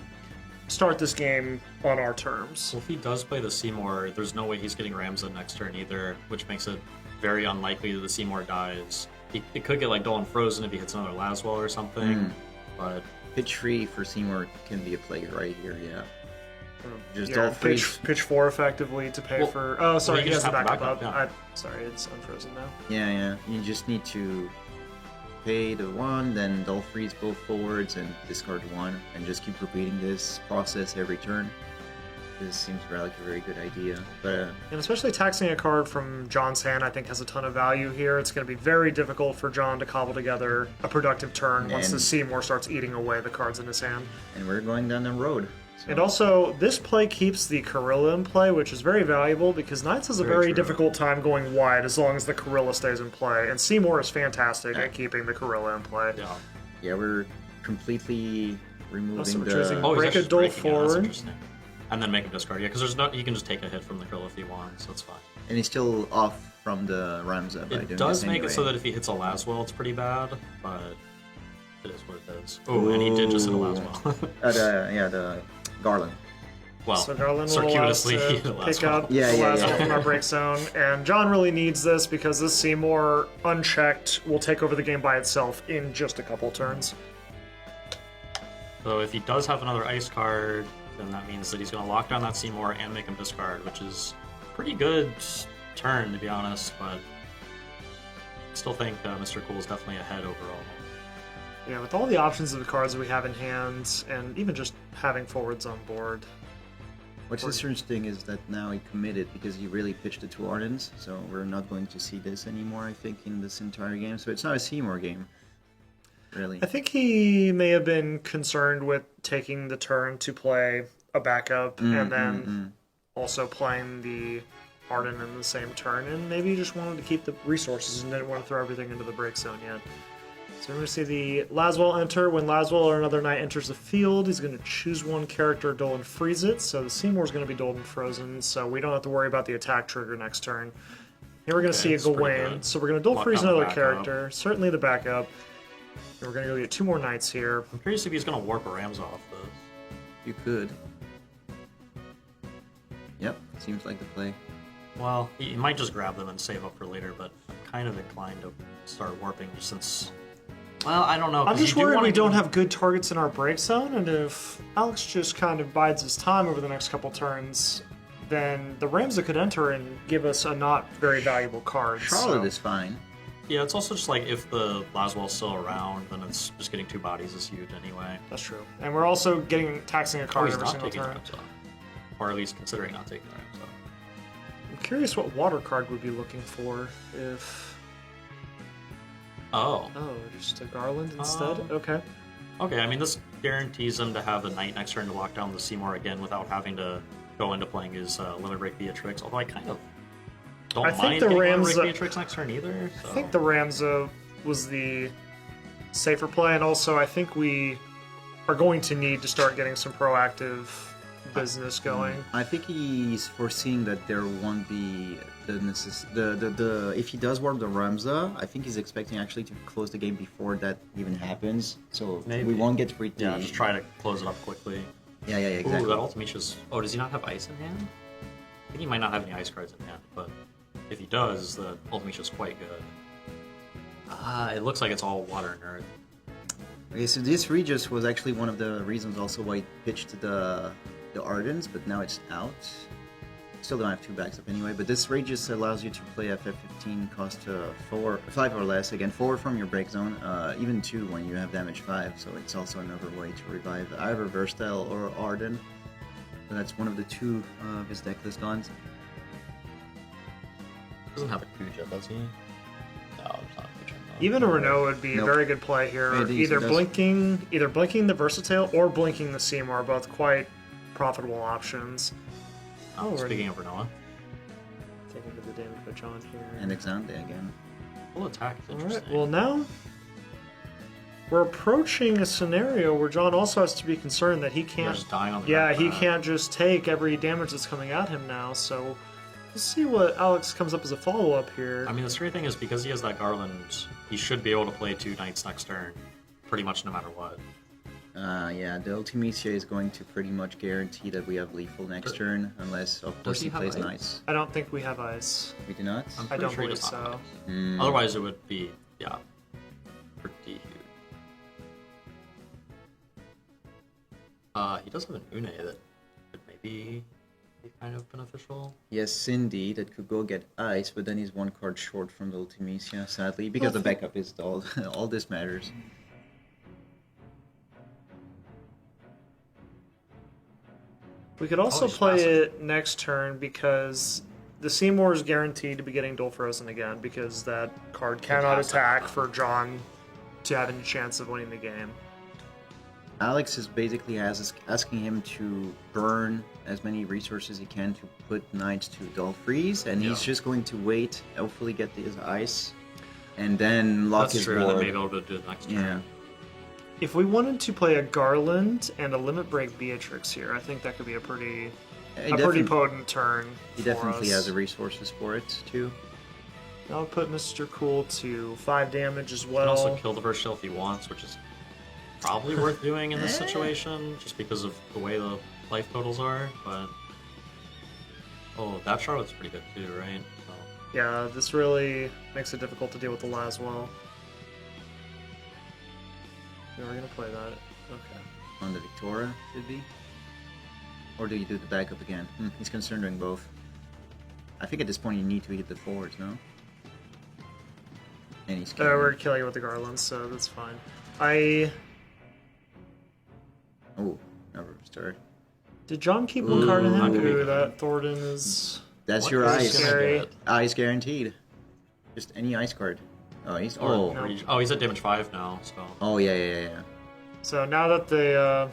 start this game on our terms. Well, if he does play the Seymour, there's no way he's getting Ramza next turn either, which makes it very unlikely that the Seymour dies. It could get like Dolan Frozen if he hits another Laswell or something, but Pitch free for Seymour can be a play right here, yeah. Just Yeah, all three. pitch 4 effectively to pay Well, for... Oh, sorry, well, you he has just the have the backup backup, up. yeah. Sorry, it's unfrozen now. Yeah. You just need to pay the 1, then Dull Freeze both forwards and discard 1, and just keep repeating this process every turn. This seems like a very good idea. But And especially taxing a card from John's hand, I think, has a ton of value here. It's going to be very difficult for John to cobble together a productive turn once the Seymour starts eating away the cards in his hand. and we're going down the road. So. And also, this play keeps the Carilla in play, which is very valuable because Knights has a Very very true. difficult time going wide as long as the Carilla stays in play. And Seymour is fantastic at keeping the Carilla in play. yeah. We're completely removing Also, we're the... choosing- Oh, he's Break a actually Duel breaking it. That's forward. interesting. And then make him discard. Yeah, because there's no. He can just take a hit from the Krill if he wants, so it's fine. And he's still off from the Ramza by doing It does this make anyway. it so that if he hits a Laswell, it's pretty bad, but it is what it is. Oh, and he did just hit a Laswell. the Garland. Well, So Garland will allow us circuitously he hit to a pick Laswell. up Yeah, the yeah, last yeah. one from our break zone. And John really needs this because this Seymour, unchecked, will take over the game by itself in just a couple turns. So if he does have another ice card, then that means that he's going to lock down that Seymour and make him discard, which is a pretty good turn, to be honest, but I still think Mr. Cool is definitely ahead overall. Yeah, with all the options of the cards that we have in hand, and even just having forwards on board. What's interesting is that now he committed because he really pitched the 2 Ardens, so we're not going to see this anymore, I think, in this entire game. So it's not a Seymour game, really. I think he may have been concerned with taking the turn to play a backup and then also playing the Arden in the same turn, and maybe he just wanted to keep the resources and didn't want to throw everything into the break zone yet. So we're going to see the Laswell enter. When Laswell or another knight enters the field, he's going to choose one character, Dolan freeze it. So the Seymour's going to be Dolan frozen, so we don't have to worry about the attack trigger next turn. Here we're going to see a that's pretty Gawain, good. so we're going to Dolan Lock freeze down the another backup. character, certainly the backup. And we're going to go get 2 more knights here. I'm curious if he's going to warp a Rams off this. You could. Yep, seems like the play. Well, he might just grab them and save up for later, but I'm kind of inclined to start warping just since... Well, I don't know. I'm 'cause just you do worried wanna we give don't him- have good targets in our break zone, and if Alex just kind of bides his time over the next couple turns, then the Ramza could enter and give us a not very valuable card. Charlotte so. is fine. Yeah, it's also just like if the Laswell's still around, then it's just getting 2 bodies is huge anyway. That's true. And we're also taxing a Oh, card he's every not single taking the turn. Rams off. Or at least considering not taking the Rams off. I'm curious what water card we'd be looking for if... Oh. Oh, just a Garland instead? Okay. Okay, I mean, this guarantees him to have a knight next turn to lock down the Seymour again without having to go into playing his Limit Break Beatrix, although I kind of don't I think mind the getting Limit Rams, Break Beatrix next turn either. So. I think the Ramza was the safer play, and also I think we are going to need to start getting some proactive business going. I think he's foreseeing that there won't be the if he does warp the Ramza, I think he's expecting actually to close the game before that even happens. So Maybe. we won't get free. Yeah, just try to close it up quickly. Yeah, exactly. Ooh, that Ultimatia's... Oh, does he not have ice in hand? I think he might not have any ice cards in hand, but if he does, the Ultimatia's quite good. It looks like it's all water and earth. Okay, so this Regis was actually one of the reasons also why he pitched the Ardens, but now it's out. Still don't have 2 backs up anyway, but this Regis allows you to play FF15 cost 5 or less, again 4 from your break zone, even 2 when you have damage 5, so it's also another way to revive either Versatile or Arden. So that's one of the 2 of his deck list guns. Doesn't have a Kuja, does he? No, it's not a Kuja. No. Even a Renault would be Nope. a very good play here. It is, Either it does. blinking the Versatile or blinking the Seymour are both quite profitable options. Oh, speaking of Renoa, Taking the damage by John here. And Exante again. full attack is Alright, interesting. well now we're approaching a scenario where John also has to be concerned that he You're can't. just dying on the Yeah, ground. he can't just take every damage that's coming at him now. So let's see what Alex comes up as a follow-up here. I mean, the scary thing is because he has that Garland, he should be able to play 2 Knights next turn, pretty much no matter what. Yeah, the Ultimecia is going to pretty much guarantee that we have lethal next turn, unless of course he he have plays ice? nice. I don't think we have ice. We do not. I'm I pretty don't sure he believe does not have so. ice. Mm. Otherwise, it would be, yeah, pretty huge. He does have an Une that could maybe be kind of beneficial. Yes, Cindy, that could go get ice, but then he's 1 card short from the Ultimecia, sadly, because the backup is all, all this matters. We could also he's play passive. it next turn because the Seymour is guaranteed to be getting Dual Frozen again because that card cannot pass that attack turn. for John to have any chance of winning the game. Alex is basically asking him to burn as many resources as he can to put Knights to Dull Freeze, and he's Yeah. just going to wait, hopefully get his ice, and then lock That's his true, and then board. maybe able to do it next Yeah. turn. If we wanted to play a Garland and a Limit Break Beatrix here, I think that could be a pretty potent turn. He for definitely us. has the resources for it, too. That would put Mr. Cool to 5 damage as He can well. also kill the Versatile if he wants, which is probably worth doing in this situation, just because of the way the life totals are, but... Oh, that Charlotte's pretty good too, right? So... Yeah, this really makes it difficult to deal with the Laswell. Yeah, we're gonna play that. Okay. On the Victoria, should be. Or do you do the backup again? He's considering both. I think at this point you need to hit the forwards, no? And he's We're killing it with the Garlands, so that's fine. Oh, never start. Did John keep 1 card in not hand? gonna be Ooh, good. that Thornton is... That's What your is ice. gonna Scary. get? Ice guaranteed. Just any ice card. Oh, he's Or, oh. oh, he's at damage 5 now, so... Oh yeah. So now that the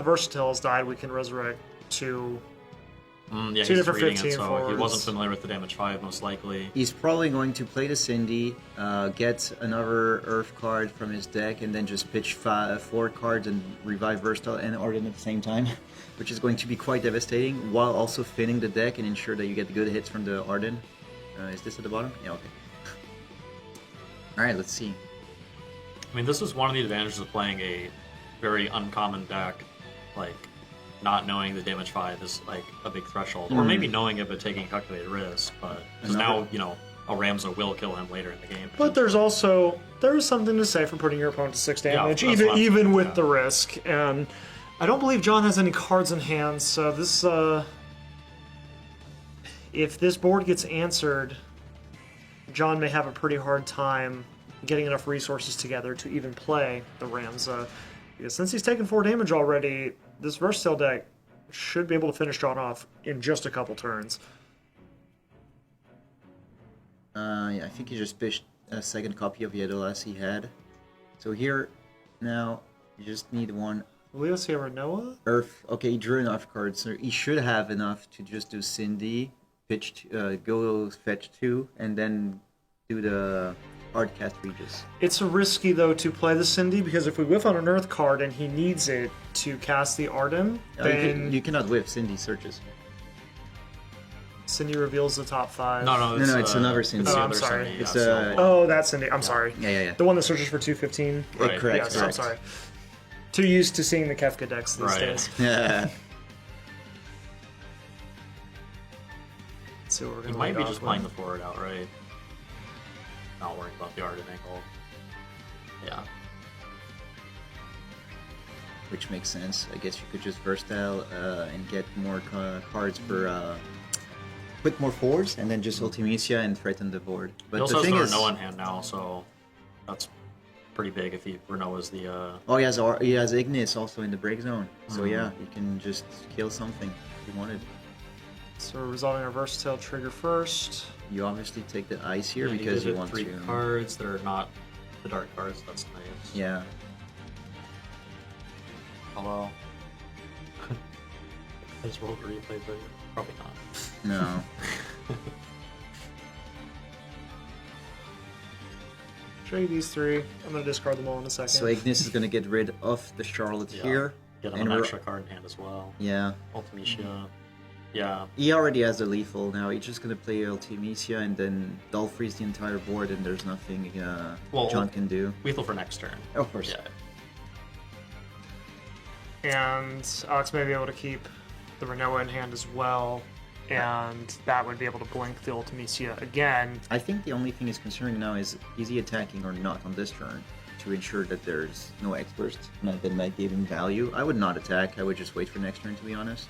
Versatile has died, we can resurrect 2. Yeah, Two he's different reading 15 it, so he forwards. wasn't familiar with the damage 5, most likely. He's probably going to play the Cindy, get another Earth card from his deck, and then just pitch 4 cards and revive Versatile and Arden at the same time, which is going to be quite devastating, while also thinning the deck and ensure that you get good hits from the Arden. Is this at the bottom? Yeah, okay. Alright, let's see. I mean, this is one of the advantages of playing a very uncommon deck, like, not knowing the damage 5 is, like, a big threshold. Or maybe knowing it, but taking a calculated risk, but... Because now, you know, a Ramza will kill him later in the game. But there's something to say for putting your opponent to 6 damage, that's what I'm even saying, with yeah. the risk. And I don't believe John has any cards in hand, so this if this board gets answered, John may have a pretty hard time getting enough resources together to even play the Ramza. Because since he's taken 4 damage already, this Versatile deck should be able to finish John off in just a couple turns. Yeah, I think he just pitched a second copy of Yedolas he had. So here, now, you just need 1 Leo Sierra Noah? Earth. Okay, he drew enough cards. So he should have enough to just do Cindy, go fetch 2, and then do the hard cast Regis. It's risky, though, to play the Cindy, because if we whiff on an Earth card and he needs it to cast the Arden, then You cannot whiff Cindy searches. Cindy reveals the top 5. No, It's another Cindy. It's the Oh, I'm other sorry. Cindy, It's, so- Oh, that's Cindy. I'm sorry. Yeah. The one that searches for 215? Right. Correct. Yes, I'm sorry. Too used to seeing the Kefka decks these Right. days. Yeah. Let's see what we're He gonna might lead be off just with. playing the forward outright. Not worrying about the Arden angle. Yeah. Which makes sense. I guess you could just versatile and get more cards for put more 4s, and then just Ultimecia and threaten the board. But He also the has thing the is, Renault in hand now, so that's pretty big if Renault is the... oh, he has Ignis also in the break zone. So yeah, you can just kill something if you wanted. So we're resolving our versatile trigger first. You obviously take the ice here Yeah, because did you it want 3 to. cards that are not the dark cards. That's nice. Yeah. Hello. I just rolled a replay, but probably not. No. Show you these 3. I'm gonna discard them all in a second. So Ignis is gonna get rid of the Charlotte Yeah. here. Get him And an we're- extra card in hand as well. Yeah. Ultimecia. Yeah. He already has the lethal now. He's just gonna play Ultimecia and then dull freeze the entire board, and there's nothing Well, John can do. Lethal for next turn. Of course. Yeah. And Alex may be able to keep the Renoa in hand as well, and that would be able to blink the Ultimecia again. I think the only thing he's considering now is he attacking or not on this turn to ensure that there's no X-Burst. That might give him value. I would not attack. I would just wait for next turn, to be honest.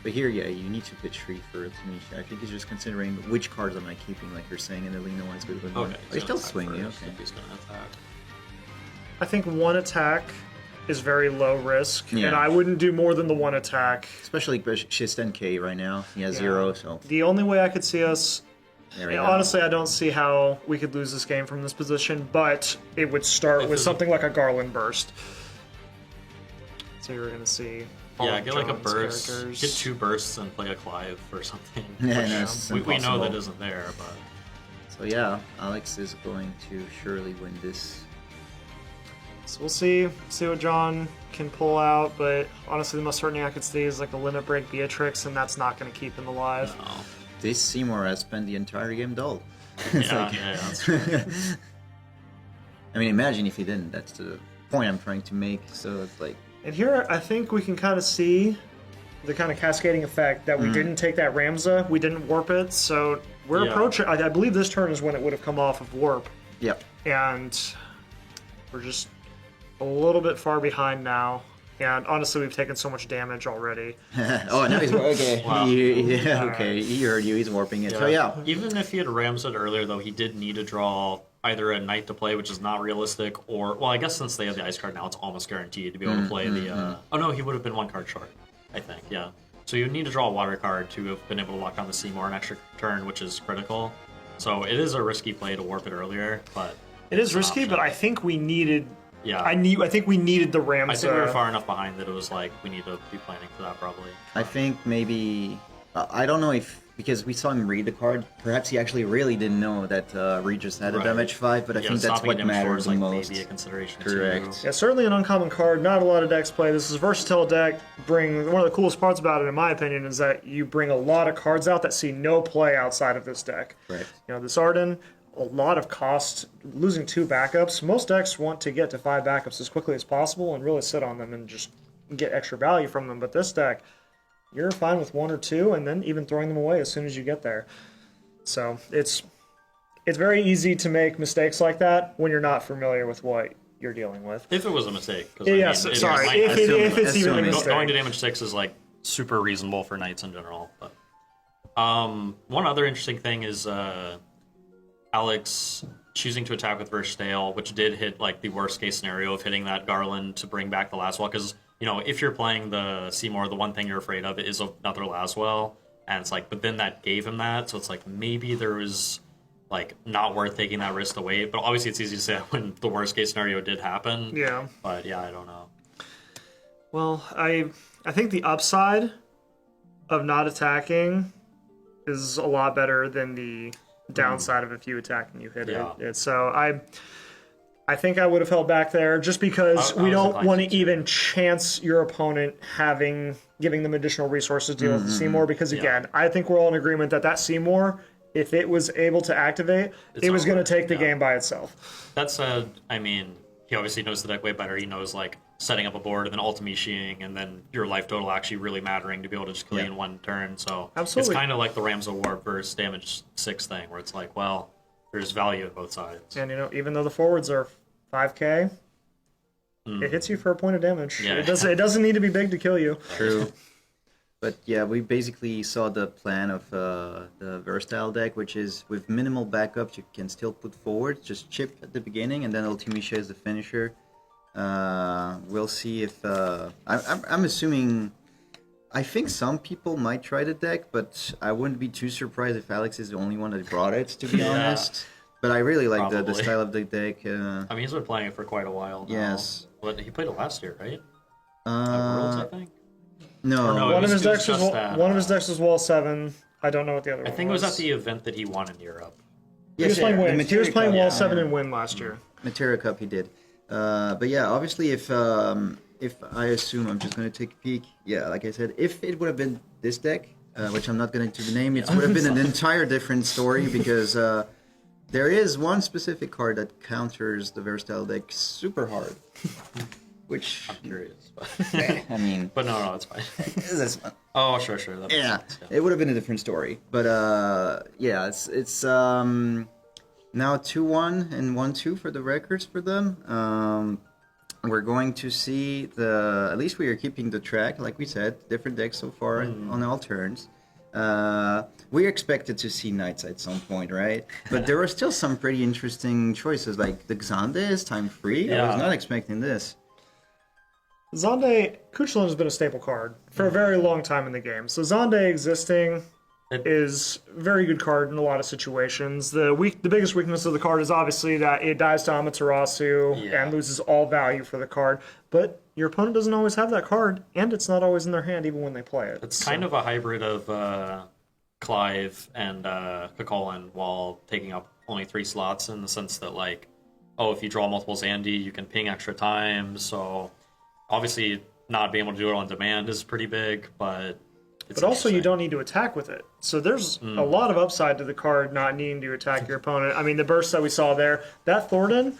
But here, yeah, you need to pitch 3 for Ultimecia. I think he's just considering which cards am I keeping, like you're saying, and the Lino one's good with one. Okay. Oh, he's still swinging, first okay. if he's gonna attack. I think 1 attack is very low risk, Yeah. and I wouldn't do more than the 1 attack. Especially she's 10k right now. He has Yeah. 0, so The only way I could see us, there we go. honestly, I don't see how we could lose this game from this position, but it would start with it's a- something like a Garland Burst. So you're going to see all Yeah, of get like a John's burst. characters. Get 2 bursts and play a Clive or something. Yeah, Which, no, it's we know impossible. that isn't there, but So yeah, Alex is going to surely win this. So we'll see what John can pull out, but honestly, the most certain thing I could see is like a limit break Beatrix, and that's not going to keep him alive. no. This Seymour has spent the entire game dull. Yeah, yeah, that's true. I mean, imagine if he didn't. That's the point I'm trying to make. So it's like, And here, I think we can kind of see the kind of cascading effect that we didn't take that Ramza, we didn't warp it, so we're Yeah. approaching. I believe this turn is when it would have come off of warp, yep. and we're just a little bit far behind now. And honestly, we've taken so much damage already. Oh, no, he's okay. Wow. Yeah, okay. He heard you. He's warping it. So yeah. Even if he had rammed it earlier, though, he did need to draw either a knight to play, which is not realistic, or well, I guess since they have the ice card now, it's almost guaranteed to be able to play the. Oh no, he would have been 1 card short, I think. Yeah. So you need to draw a water card to have been able to lock down the Seymour an extra turn, which is critical. So it is a risky play to warp it earlier, but It is it's an risky, option. but I think we needed. Yeah. I think we needed the Ramza. I think we were far enough behind that it was like we need to be planning for that probably. I think maybe I don't know if because we saw him read the card. Perhaps he actually really didn't know that Regis had a Right. damage 5, but I Yeah, think that's stopping what damage four matters is, the like, most. Maybe a consideration Correct. too. Yeah, certainly an uncommon card. Not a lot of decks play. This is a versatile deck. One of the coolest parts about it, in my opinion, is that you bring a lot of cards out that see no play outside of this deck. Right. You know, this Arden, a lot of cost, losing 2 backups. Most decks want to get to 5 backups as quickly as possible and really sit on them and just get extra value from them. But this deck, you're fine with 1 or 2, and then even throwing them away as soon as you get there. So it's very easy to make mistakes like that when you're not familiar with what you're dealing with. If it was a mistake. 'cause, Yeah, it sorry. might- If it's even a assuming. mistake. Going to damage 6 is like super reasonable for knights in general. But one other interesting thing is Alex choosing to attack with Versatile, which did hit like the worst case scenario of hitting that Garland to bring back the Laswell. Because if you're playing the Seymour, the one thing you're afraid of is another Laswell, and it's like, but then that gave him that, so it's like maybe there was like not worth taking that risk to wait. But obviously, it's easy to say when the worst case scenario did happen. Yeah. But yeah, I don't know. Well, I think the upside of not attacking is a lot better than the downside of if you attack and you hit Yeah. it. So I think I would have held back there just because I we was don't inclined want to to too. even chance your opponent giving them additional resources to deal with the Seymour because again, I think we're all in agreement that that Seymour, if it was able to activate, it was going to take the game by itself. That said, I mean, he obviously knows the deck way better. He knows like setting up a board and then ultimate and then your life total actually really mattering to be able to just kill you in one turn. So Absolutely. it's kind of like the Rams of War versus damage 6 thing, where it's like, well, there's value in both sides. And even though the forwards are 5k, it hits you for a point of damage. Yeah. It doesn't need to be big to kill you. True. But yeah, we basically saw the plan of the versatile deck, which is with minimal backups, you can still put forward, just chip at the beginning, and then Ultimisha is the finisher. We'll see if I'm assuming. I think some people might try the deck, but I wouldn't be too surprised if Alex is the only one that brought it, to be honest. But I really like the Probably. style of the deck. I mean, he's been playing it for quite a while now. Yes. But he played it last year, right? Worlds, I think. No, no, One of his it was decks was just that, one of his decks was Wall 7. I don't know what the other I one think it was was. at the event that he won in Europe. He was playing Win. He was playing Wall 7 yeah. and Win last year. Materia Cup he did. But yeah, obviously if I assume I'm just going to take a peek, yeah, like I said, if it would have been this deck, which I'm not going to name, it would have been an entire different story because there is one specific card that counters the versatile deck super hard, which I'm curious. But, I mean, but no, it's fine. this one. Oh, sure. That makes Yeah, sense, it would have been a different story. But yeah, it's now 2-1 and 1-2 for the records for them. We're going to see at least we are keeping the track, like we said, different decks so far on all turns. We expected to see Knights at some point, right? But there were still some pretty interesting choices, like the Xande is time free. I was not expecting this. Xande, Kuchelin has been a staple card for a very long time in the game. So Xande existing is a very good card in a lot of situations. The biggest weakness of the card is obviously that it dies to Amaterasu and loses all value for the card. But your opponent doesn't always have that card, and it's not always in their hand even when they play it. It's kind of a hybrid of Clive and Cuchulainn while taking up only 3 slots in the sense that, like, if you draw multiple Zandy, you can ping extra times. So obviously not being able to do it on demand is pretty big, but it's also you don't need to attack with it. So there's a lot of upside to the card not needing to attack your opponent. I mean, the burst that we saw there, that Thornton,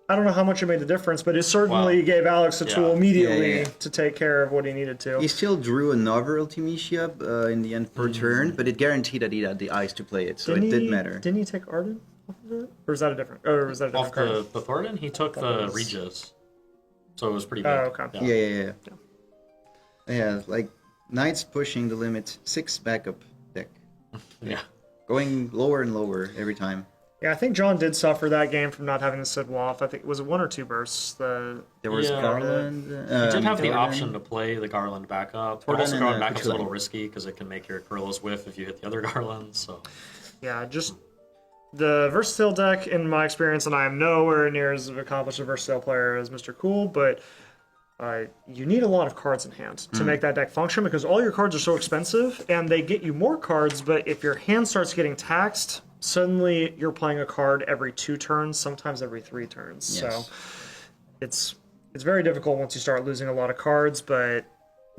I don't know how much it made the difference, but it certainly gave Alex a tool immediately to take care of what he needed to. He still drew another Ultimecia in the end per turn, but it guaranteed that he had the eyes to play it, so it did matter. Didn't he take Arden off of it? Or is that a different? Or was that a different Off card? the Thornton, he took the Regis. So it was pretty big. Oh, okay. Yeah, like Knights pushing the limit, 6 backup deck. Yeah. Going lower and lower every time. Yeah, I think John did suffer that game from not having the Sid Waff. I think was it 1 or 2 bursts. There was Yeah. Garland. You did have the Gordon. option to play the Garland backup, but Gordon also and, Garland backup's a Cuchulainn. little risky because it can make your Gorillas whiff if you hit the other Garland. So Yeah, just the versatile deck, in my experience, and I am nowhere near as accomplished a versatile player as Mr. Cool, but you need a lot of cards in hand to make that deck function because all your cards are so expensive, and they get you more cards, but if your hand starts getting taxed, suddenly you're playing a card every 2 turns, sometimes every 3 turns. Yes. So it's very difficult once you start losing a lot of cards, but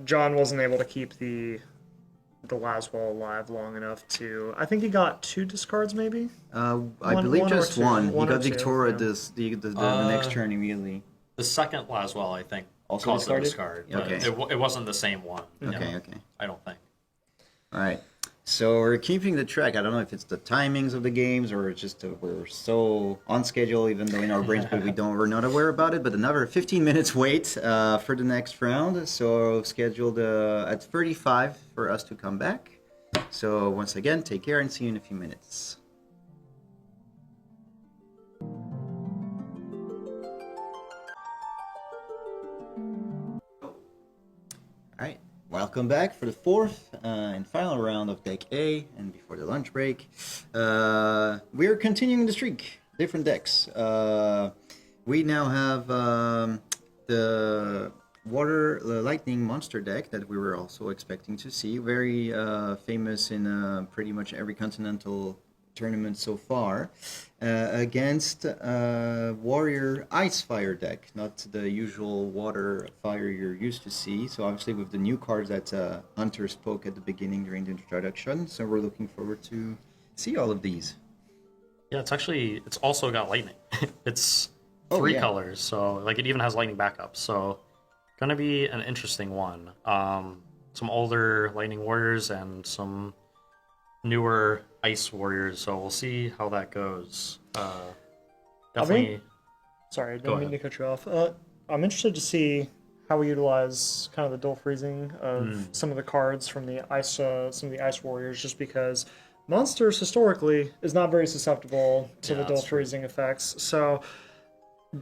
John wasn't able to keep the Laswell alive long enough to. I think he got 2 discards, maybe. I One- believe one or just two. one. One He or got two, Victoria yeah. the next turn immediately. the second Laswell, I think, Also caused a discarded? discard. But Okay. it wasn't the same one. Okay, No, okay. I don't think. All right. So we're keeping the track. I don't know if it's the timings of the games or it's just we're so on schedule, even though in our brains, but we're not aware about it. But another 15 minutes wait for the next round. So scheduled at 35 for us to come back. So once again, take care and see you in a few minutes. All right. Welcome back for the 4th and final round of Deck A, and before the lunch break, we're continuing the streak. Different decks. We now have the Water Lightning monster deck that we were also expecting to see. Very famous in pretty much every continental tournament so far. Against Warrior Ice Fire deck, not the usual Water Fire you're used to see. So obviously with the new cards that Hunter spoke at the beginning during the introduction. So we're looking forward to see all of these. Yeah, it's also got lightning. It's three colors, so like it even has lightning backup. So gonna be an interesting one. Some older lightning warriors and some newer ice warriors. So we'll see how that goes. Definitely. Sorry, I didn't mean to cut you off. I'm interested to see how we utilize kind of the dual freezing of some of the cards from the ice, some of the ice warriors, just because monsters historically is not very susceptible to the dual freezing effects. So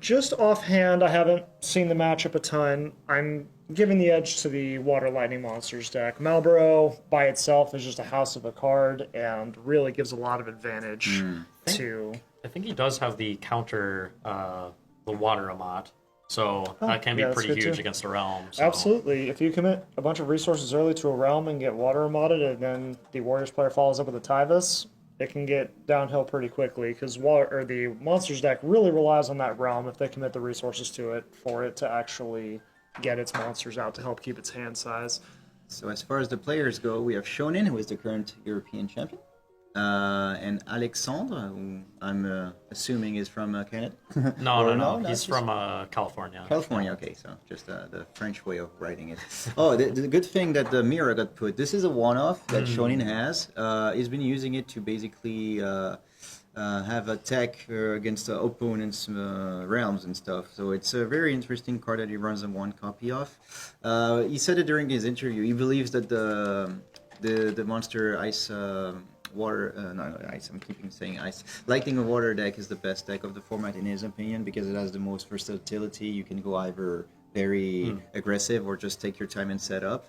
just offhand, I haven't seen the matchup a ton. I'm giving the edge to the Water Lightning Monsters deck. Malboro by itself is just a house of a card and really gives a lot of advantage to... I think he does have the counter, the Water Amat, so that can be pretty huge too. against a realm. So. Absolutely. If you commit a bunch of resources early to a realm and get Water Amatted, and then the Warriors player follows up with a Tyvus, it can get downhill pretty quickly, because the Monsters deck really relies on that realm if they commit the resources to it for it to actually get its monsters out to help keep its hand size. So as far as the players go, we have Shonen, who is the current European champion, and Alexandre, who I'm assuming is from Canada. No, he's from California. California, okay, so just the French way of writing it. Oh, the good thing that the mirror got put, this is a one-off that Shonen has. He's been using it to basically have attack against the opponent's realms and stuff. So it's a very interesting card that he runs a one copy of. He said it during his interview. He believes that the monster ice ice. I'm keeping saying ice. Lightning and Water deck is the best deck of the format in his opinion because it has the most versatility. You can go either very aggressive or just take your time and set up.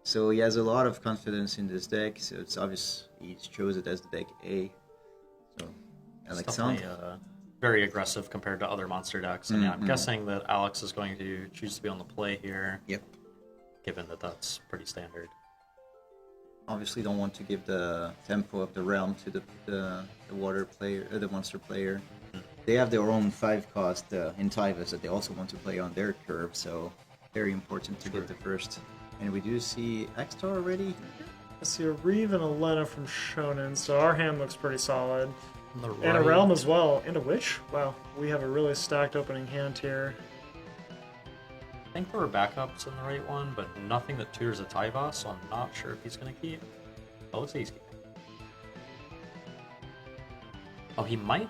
So he has a lot of confidence in this deck. So it's obvious he chose it as the deck A. So Alexandre. Very aggressive compared to other monster decks. And I'm guessing that Alex is going to choose to be on the play here. Yep. Given that that's pretty standard. Obviously, don't want to give the tempo of the realm to the water player, the monster player. They have their own 5-cost in Tyvus that they also want to play on their curve. So very important to get the first. And we do see Axtar already. I see a Reeve and a Lena from Shonen, so our hand looks pretty solid. Right. And a Realm as well. And a Witch? Wow, we have a really stacked opening hand here. I think there were backups in the right one, but nothing that tutors a Tyvus, so I'm not sure if he's going to keep. Oh, let's say he's keeping. Oh, he might.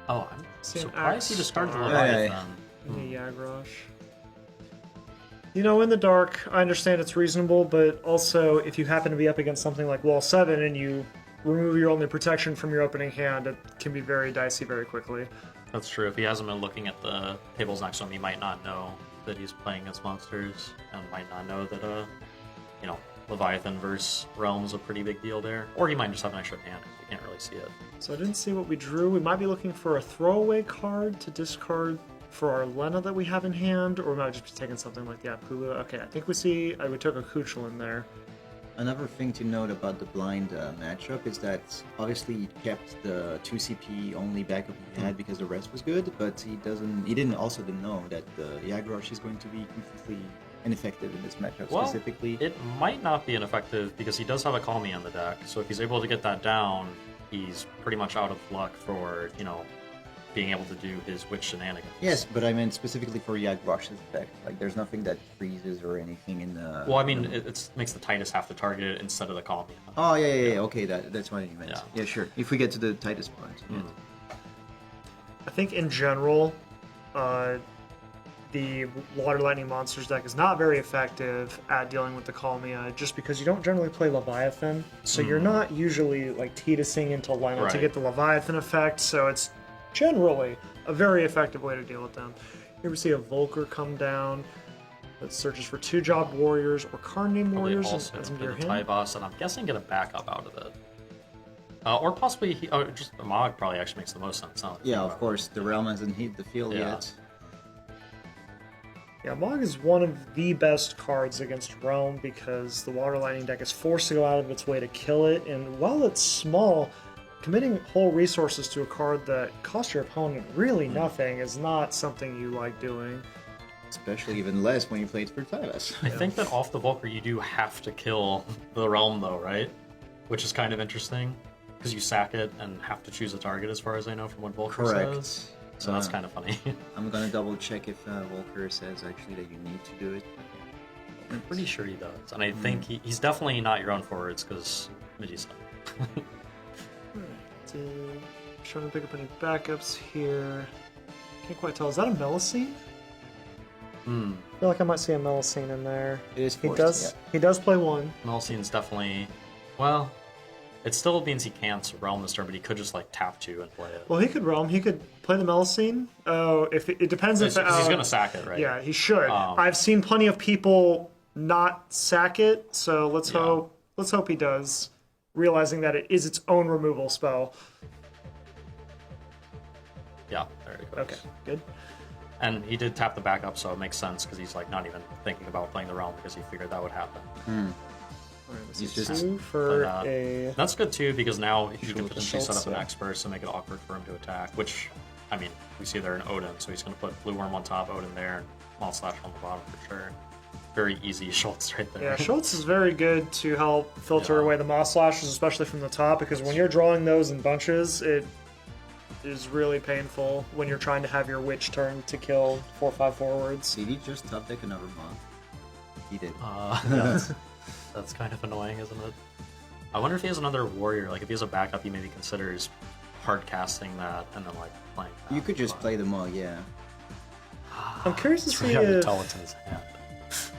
Oh, I'm surprised he discarded the Leviathan. The Yagrosh. You know, in the dark, I understand it's reasonable, but also if you happen to be up against something like Wall 7 and you remove your only protection from your opening hand, it can be very dicey very quickly. That's true. If he hasn't been looking at the tables next to him, he might not know that he's playing against monsters, and might not know that, Leviathan versus Realm is a pretty big deal there. Or he might just have an extra hand if you can't really see it. So I didn't see what we drew. We might be looking for a throwaway card to discard for our Lena that we have in hand, or we might just be taking something like the Apulu. Okay, I think we took a Kuchlin there. Another thing to note about the blind matchup is that obviously he kept the 2 CP only backup he had because the rest was good, but he didn't know that the Yagrosh is going to be completely ineffective in this matchup specifically. It might not be ineffective because he does have a Call Me on the deck, so if he's able to get that down, he's pretty much out of luck for, being able to do his witch shenanigans. Yes, but I meant specifically for Yagrosh's effect. Like, there's nothing that freezes or anything in the... Well, I mean, it makes the Titus have to target it instead of the Call Me. Oh, yeah. Okay, that's what you meant. Yeah. Yeah, sure. If we get to the Titus part. Yeah. I think in general, the Water Lightning Monsters deck is not very effective at dealing with the Kalmia, just because you don't generally play Leviathan, so you're not usually like Titusing into Lena to get the Leviathan effect, so it's generally a very effective way to deal with them. Here we see a Volker come down that searches for 2 Job Warriors or card name Warriors also and some the gear hand. Tyvus, and I'm guessing get a backup out of it. Or possibly, just the Mog probably actually makes the most sense. Yeah, of course. The Realm hasn't hit the field yet. Yeah, Mog is one of the best cards against Realm because the Water Lightning deck is forced to go out of its way to kill it, and while it's small, committing whole resources to a card that costs your opponent really nothing is not something you like doing. Especially even less when you play it for Tyvus. I think that off the Volker, you do have to kill the Realm, though, right? Which is kind of interesting, because you sack it and have to choose a target, as far as I know from what Volker Correct. says. So that's kind of funny. I'm gonna double check if Volker says actually that you need to do it. I'm pretty sure he does. And I think he's definitely not your own forwards, because Medusa. Trying to pick up any backups here. Can't quite tell. Is that a Melusine? I feel like I might see a Melusine in there. It is He forced, does. He does play one. Melusine's definitely... Well, it still means he can't Realm this turn, but he could just, like, tap 2 and play it. Well, he could Realm. He could play the Melusine. Oh, if it depends if 'Cause he's going to sack it, right? Yeah, he should. I've seen plenty of people not sack it, so let's hope. Let's hope he does, realizing that it is its own removal spell. Yeah, there he goes. Okay, good. And he did tap the backup, so it makes sense, because he's, like, not even thinking about playing the Realm, because he figured that would happen. All right, He's this is just 2 for But, a. That's good too, because now you can potentially set Schultz, up an yeah. X-Burst and make it awkward for him to attack, which, I mean, we see there in Odin, so he's going to put Blue Worm on top, Odin there, and Maul Slash on the bottom for sure. Very easy Schultz right there. Yeah, Schultz is very good to help filter Yeah. away the Moss Slashes, especially from the top, because when you're drawing those in bunches, it is really painful when you're trying to have your Witch turn to kill 4/5 forwards. Did he just top deck another mod? He did. That's kind of annoying, isn't it? I wonder if he has another warrior, like if he has a backup, he maybe considers hard casting that and then like playing that. You could just play them all, yeah. I'm curious to see Yeah, if tell it's in his hand.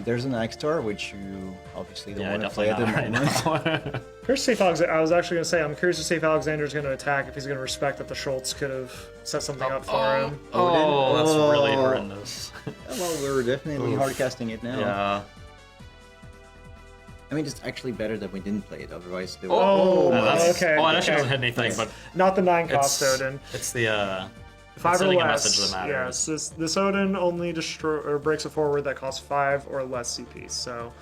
There's an X-Star, which you obviously don't Yeah, want to play at the definitely not moment. right now. Curious to see if I was actually going to say, I'm curious to see if Alexander's going to attack, if he's going to respect that the Schultz could have set something up for him. Oh, that's really Oh. horrendous. Well, we're definitely Oof. hard casting it now. Yeah. I mean, it's actually better that we didn't play it, otherwise they would... Oh, Okay. Well, it actually okay. doesn't hit anything, but Not the 9-cost Odin. it's the 5 or sending a less. message that matters. Yes, this Odin only breaks a forward that costs 5 or less CP, so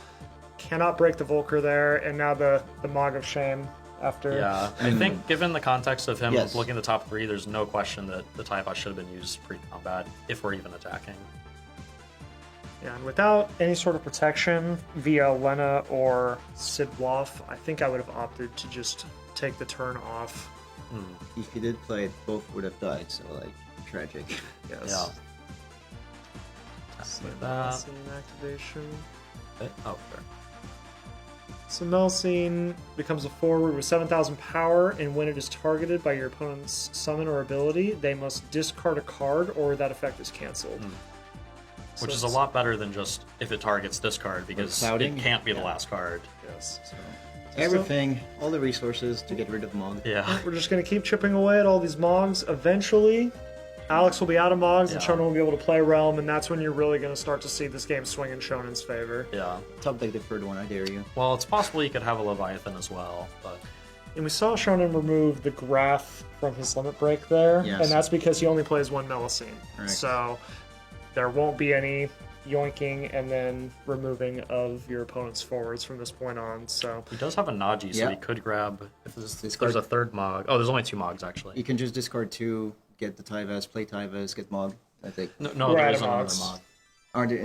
cannot break the Volker there, and now the Mog of Shame after. Yeah, I think given the context of him Yes. looking at the top 3, there's no question that the Typhus should have been used pre-combat, if we're even attacking. Yeah, and without any sort of protection via Lena or Sid Bluff, I think I would have opted to just take the turn off. If he did play it, both would have died, so, like, tragic. Yes. Yeah. So Like that. Scene activation. Oh, sure. So Melusine becomes a forward with 7,000 power, and when it is targeted by your opponent's summon or ability, they must discard a card or that effect is cancelled. So Which is a it's- lot better than just if it targets discard, because clouding? it can't be the Yeah. last card. Yes. So, everything, all the resources to get rid of Mog. Yeah. We're just going to keep chipping away at all these Mogs. Eventually, Alex will be out of Mogs, and Yeah. Shonen will be able to play Realm, and that's when you're really going to start to see this game swing in Shonen's favor. Yeah. Top deck the third one, I dare you. Well, it's possible you could have a Leviathan as well, but And we saw Shonen remove the Graph from his limit break there, Yes. and that's because he only plays one Melusine. Correct. So there won't be any yoinking and then removing of your opponent's forwards from this point on. So he does have a Naji, so Yeah. he could grab if there's Discard. a third Mog. Oh, there's only 2 Mogs actually. You can just discard 2, get the Tyvus, play Tyvus, get Mog. I think. No, We're there out is of another Mogs. Mog.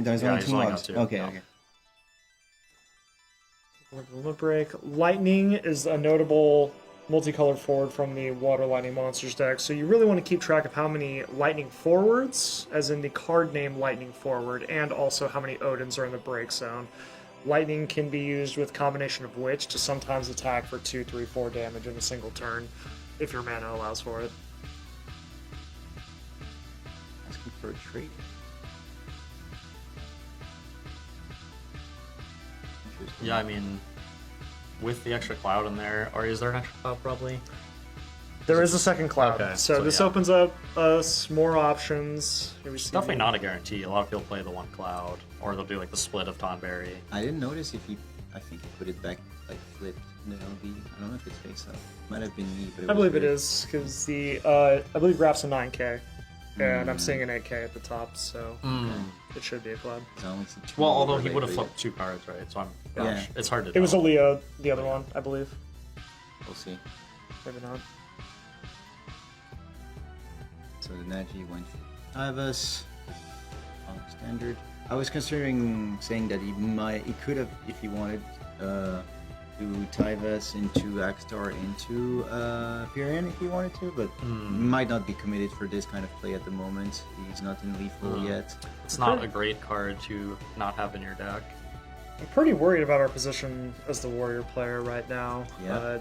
There's Yeah, only he's 2 only Mogs. got 2, Okay, yeah. okay. limit break. Lightning is a notable multicolored forward from the Water Lightning Monsters deck, so you really want to keep track of how many Lightning forwards, as in the card name Lightning Forward, and also how many Odins are in the break zone. Lightning can be used with combination of Witch to sometimes attack for 2, 3, 4 damage in a single turn, if your mana allows for it. Asking for a trade. Interesting. Yeah, I mean, with the extra cloud in there, or is there an extra cloud probably? There is a second cloud, Okay, so so this yeah. opens up us more options. Here we see Definitely not a guarantee. A lot of people play the one cloud, or they'll do like the split of Tonberry. I didn't notice if he. I think he put it back, like flipped in the LB. I don't know if it's face up. Might have been me, but I believe it is, because the, I believe Graph's a 9K. And I'm seeing an 8K at the top, so Mm. it should be a club. So only see 2 Well, although he overlay would have for you. flipped 2 cards, right? So Yeah. gosh, it's hard to It was a tell. Leo, the other one, I believe. We'll see. Maybe not. So the Naji went for Tivus. On standard. I was considering saying that he could have, if he wanted, do Tivus into Axstar into Pyrian if he wanted to, but might not be committed for this kind of play at the moment. He's not in lethal yet. It's not a great card to not have in your deck. I'm pretty worried about our position as the warrior player right now. Yeah.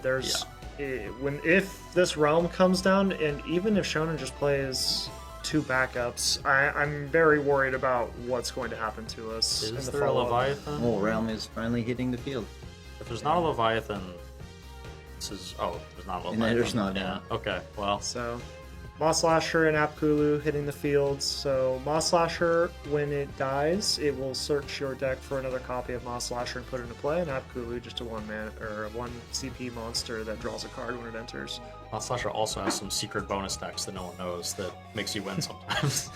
If this realm comes down, and even if Shonen just plays 2 backups, I'm very worried about what's going to happen to us. in Is the there a follow-up. Leviathan? Oh, Realm is finally hitting the field. If there's not a Leviathan, this is... Oh, there's not a Leviathan. No, there's not, Yeah, okay, well... So, Moss Slasher and Apkulu hitting the field. So, Moss Slasher, when it dies, it will search your deck for another copy of Moss Slasher and put it into play. And Apkulu, just a 1 CP monster that draws a card when it enters. Slasher also has some secret bonus decks that no one knows that makes you win sometimes.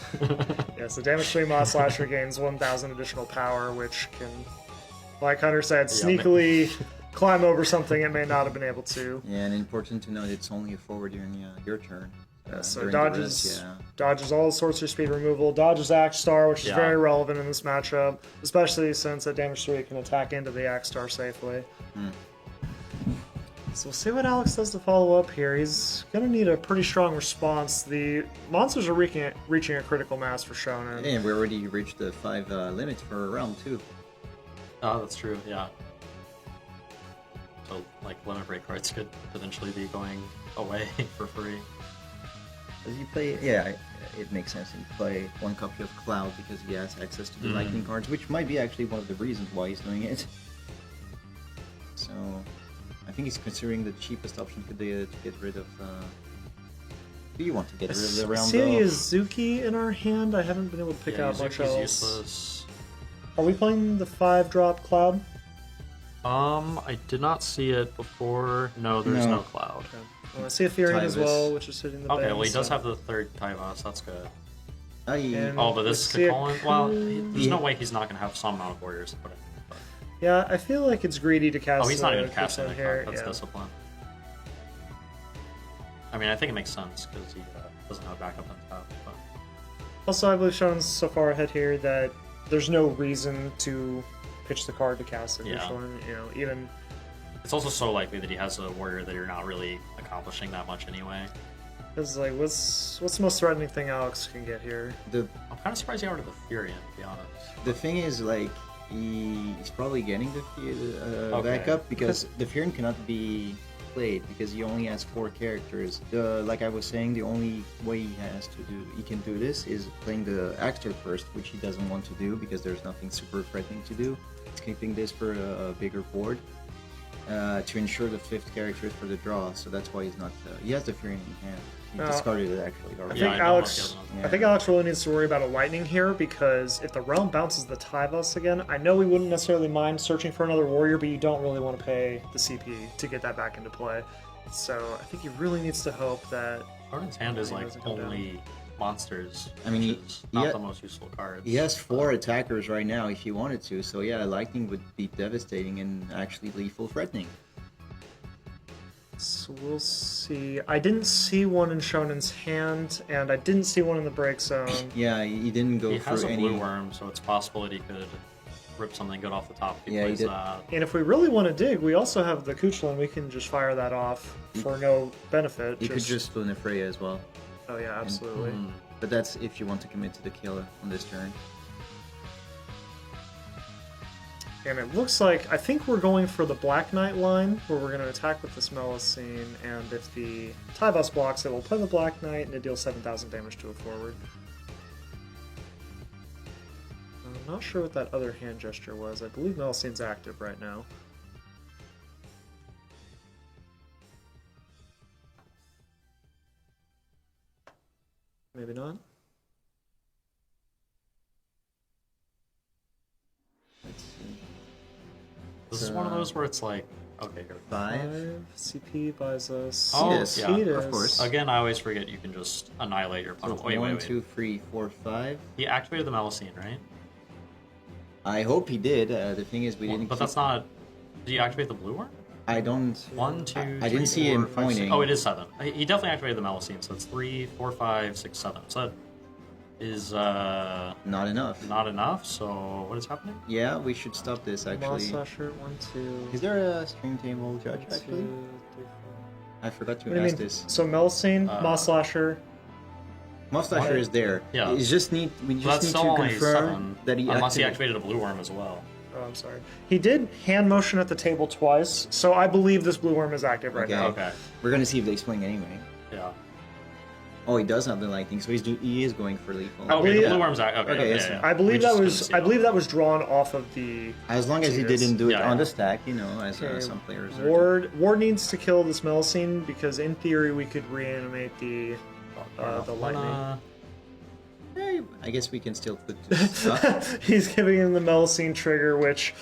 Yeah, so damage 3 Moss Slasher gains 1,000 additional power, which can, like Hunter said, sneakily climb over something it may not have been able to. Yeah, and important to note, it's only a forward during your turn. So during the dodges, rest, yeah. dodges all the sorcery speed removal, dodges Axe Star, which is very relevant in this matchup, especially since at damage 3 it can attack into the Axe Star safely. So we'll see what Alex does to follow up here. He's going to need a pretty strong response. The monsters are reaching a critical mass for Shonen. And we already reached the 5 limits for a round too. Oh, that's true, yeah. So, like, limit break cards could potentially be going away for free. As you play, it makes sense. You play 1 copy of Cloud because he has access to the lightning cards, which might be actually one of the reasons why he's doing it. So, I think he's considering the cheapest option to get rid of. Do you want to get rid of the round? See a Zuki in our hand. I haven't been able to pick out much Yuzuki's else. useless. Are we playing the 5-drop Cloud? I did not see it before. No, there's no cloud. Okay. I see a Ethereum as Tivus. well, which is hitting the Okay, base, well, he does so- have the 3rd Tivus, that's good. And Oh, but this we see a Kakolin, well, there's Yeah. no way he's not going to have some amount of warriors to put in. But... Yeah, I feel like it's greedy to cast. Oh, he's not the even casting Kuchlin that here. card. That's Yeah. discipline. I mean, I think it makes sense because he doesn't have backup on top. But... Also, I believe Shonen's so far ahead here that there's no reason to pitch the card to cast it. Yeah. Shonen, even It's also so likely that he has a warrior that you're not really accomplishing that much anyway. because like, what's the most threatening thing Alex can get here? The I'm kind of surprised he ordered the Furion, to be honest. the thing is, like, he's probably getting the Okay. backup because the Furin cannot be played because he only has 4 characters. Like I was saying, the only way he can do this is playing the actor first, which he doesn't want to do because there's nothing super threatening to do. He's keeping this for a bigger board to ensure the 5th character for the draw. So that's why he's not. He has the Furin in hand. He discarded it actually I already. think I know Alex. what Yeah. I think Alex really needs to worry about a lightning here because if the realm bounces the Tivus again, I know we wouldn't necessarily mind searching for another warrior, but you don't really want to pay the CP to get that back into play. So I think he really needs to hope that. Jordan's hand is He like doesn't come only monsters. I mean, which is not the most useful cards. He has 4 attackers right now if he wanted to, so yeah, lightning would be devastating and actually lethal threatening. So we'll see. I didn't see one in Shonen's hand, and I didn't see one in the break zone. Yeah, he didn't go He for has a any. blue worm, so it's possible that he could rip something good off the top if he Yeah, he plays did. that. And if we really want to dig, we also have the Kuchlin. We can just fire that off for no benefit. You could just Luna Freya as well, Oh yeah, absolutely. but that's if you want to commit to the kill on this turn. And it looks like, I think we're going for the Black Knight line, where we're going to attack with this Melusine, and if the Tivus blocks it, we'll play the Black Knight, and it deals 7,000 damage to a forward. I'm not sure what that other hand gesture was. I believe Melusine's active right now. Maybe not. Let's see. This is one of those where it's like, Okay, here. 5. CP buys us. Oh, Cetus, yeah. of course. Again, I always forget you can just annihilate your So opponent. Wait, 1, wait, wait. 2, 3, 4, 5. He activated the Melusine, right? I hope he did. The thing is, we didn't. But keep- that's not. Did you activate the blue one? I don't. 1, 2, I didn't see him pointing. Oh, it is 7. He definitely activated the Melusine, so it's 3, 4, 5, 6, 7. So that is Not enough. not enough. So what is happening? Yeah, we should stop this Moss actually. Slasher, 1, 2. Is there a stream table judge 2, actually? 3, 4. I forgot What to do you ask mean? this. So Melusine, Moss Slasher. Moss Slasher is there. Yeah. We just need So to that's still only confirm 7. that he Unless he activated. activated a blue worm as well. Oh, I'm sorry. He did hand motion at the table twice, so I believe this blue worm is active right Okay. now. Okay. We're gonna see if they swing anyway. Yeah. Oh, he does have the lightning, so he is going for lethal. Okay, believe- the blue worm's okay. Okay, Okay, yes. yeah. I believe We that just couldn't was see I it. believe that was drawn off of the As long as he Cetus. didn't do it Yeah, on yeah. the stack, you know, as Okay, some players are. Ward needs to kill this Melusine because in theory we could reanimate the lightning. Hey, I guess we can still put this up. He's giving him the Melusine trigger, which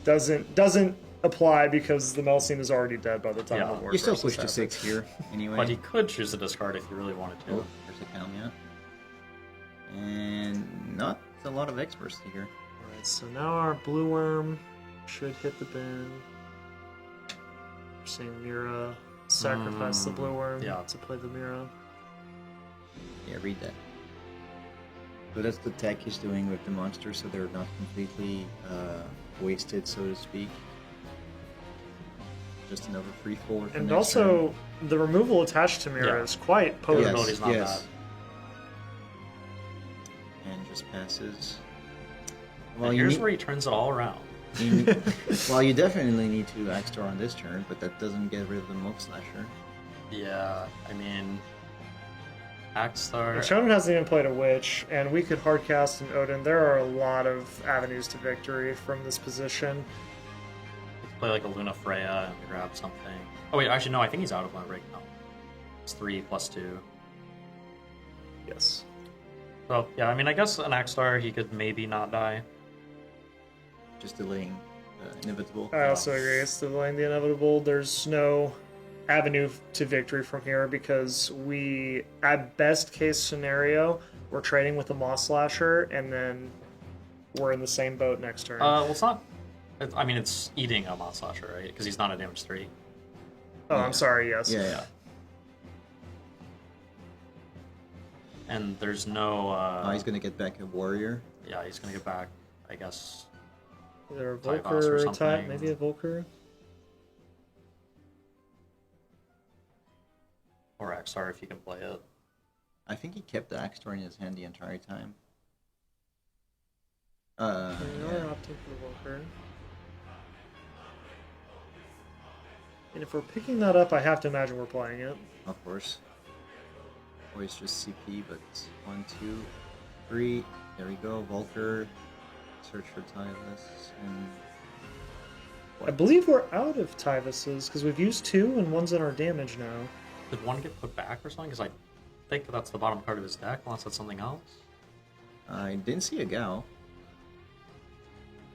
doesn't apply because the Melusine is already dead by the time Yeah. the Ward You still versus push to happens. 6 here, anyway. But he could choose to discard if he really wanted to. Oh, there's a Calmia. And not a lot of experts here. Alright, so now our blue worm should hit the bin. We're seeing Mira sacrifice the blue worm yeah. to play the Mira. Yeah, read that. So that's the tech he's doing with the monsters, so they're not completely wasted, so to speak. Just another free forward. And also, the removal attached to Mira Yeah. is quite His potent. ability's not yes. bad. And just passes. And you here's need- where he turns it all around. well, you definitely need to Axstar on this turn, but that doesn't get rid of the Mob Slasher. Yeah, I mean, Axstar. And Shonen hasn't even played a Witch, and we could hardcast an Odin. There are a lot of avenues to victory from this position. Play like a Luna Freya and grab something. Oh wait, actually no, I think he's out of one right now. It's 3 + 2. Yes. So yeah, I mean, I guess an Axstar he could maybe not die. Just delaying inevitable. I also agree. It's delaying the inevitable. There's no avenue to victory from here because we, at best case scenario, we're trading with the Moss Slasher, and then we're in the same boat next turn. Well, it's not. I mean, it's eating a Moss Slasher, right? Because he's not a damage 3. oh, I'm sorry. Yes. Yeah. And there's no. He's gonna get back a warrior. Yeah, he's gonna get back. I guess. Either a Typhos or Volker type, something. maybe a Volker. Or Axstar if you can play it. I think he kept the Axstar in his hand the entire time. We're Yeah. opting for Volker. And if we're picking that up, I have to imagine we're playing it. Of course. Or it's just CP, but 1, 2, 3. There we go. Volker. Search for Tylus. And I believe we're out of Tyvuses because we've used 2 and one's in our damage now. Did one get put back or something? Because I think that's the bottom card of his deck, unless that's something else. I didn't see a Gao.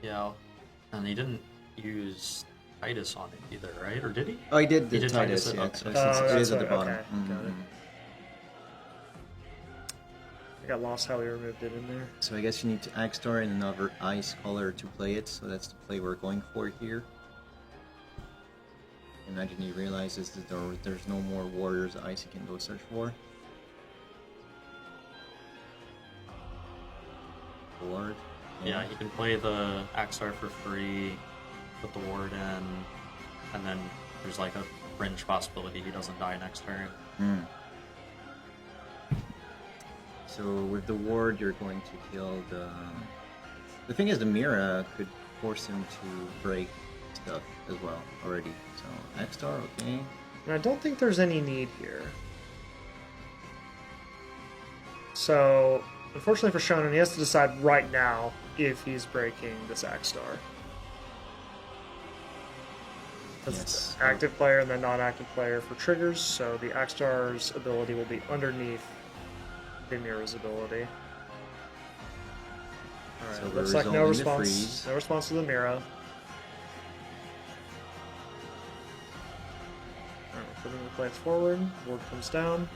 Yeah, and he didn't use Titus on it either, right? Or did he? Oh, he did the did Titus, Titus, yeah. okay. So Oh, since it that's is at the what- bottom. okay, got it. I got lost how we removed it in there. So I guess you need to Axstar and another ice color to play it, so that's the play we're going for here. Imagine he realizes that there's no more warriors ice he can go search for. Ward. Yeah, he can play the Axstar for free, put the ward in, and then there's like a fringe possibility he doesn't die next turn. So with the ward, you're going to kill the... The thing is, the Mira could force him to break stuff as well already. So Axstar, okay. And I don't think there's any need here. So, unfortunately for Shonen, he has to decide right now if he's breaking this Axstar. That's Yes. active player and then non-active player for triggers, so the Axstar's ability will be underneath the Mira's ability. Alright, So we're looks like no resolving the response. freeze. No response to the Mira. Putting the plants forward. Ward comes down.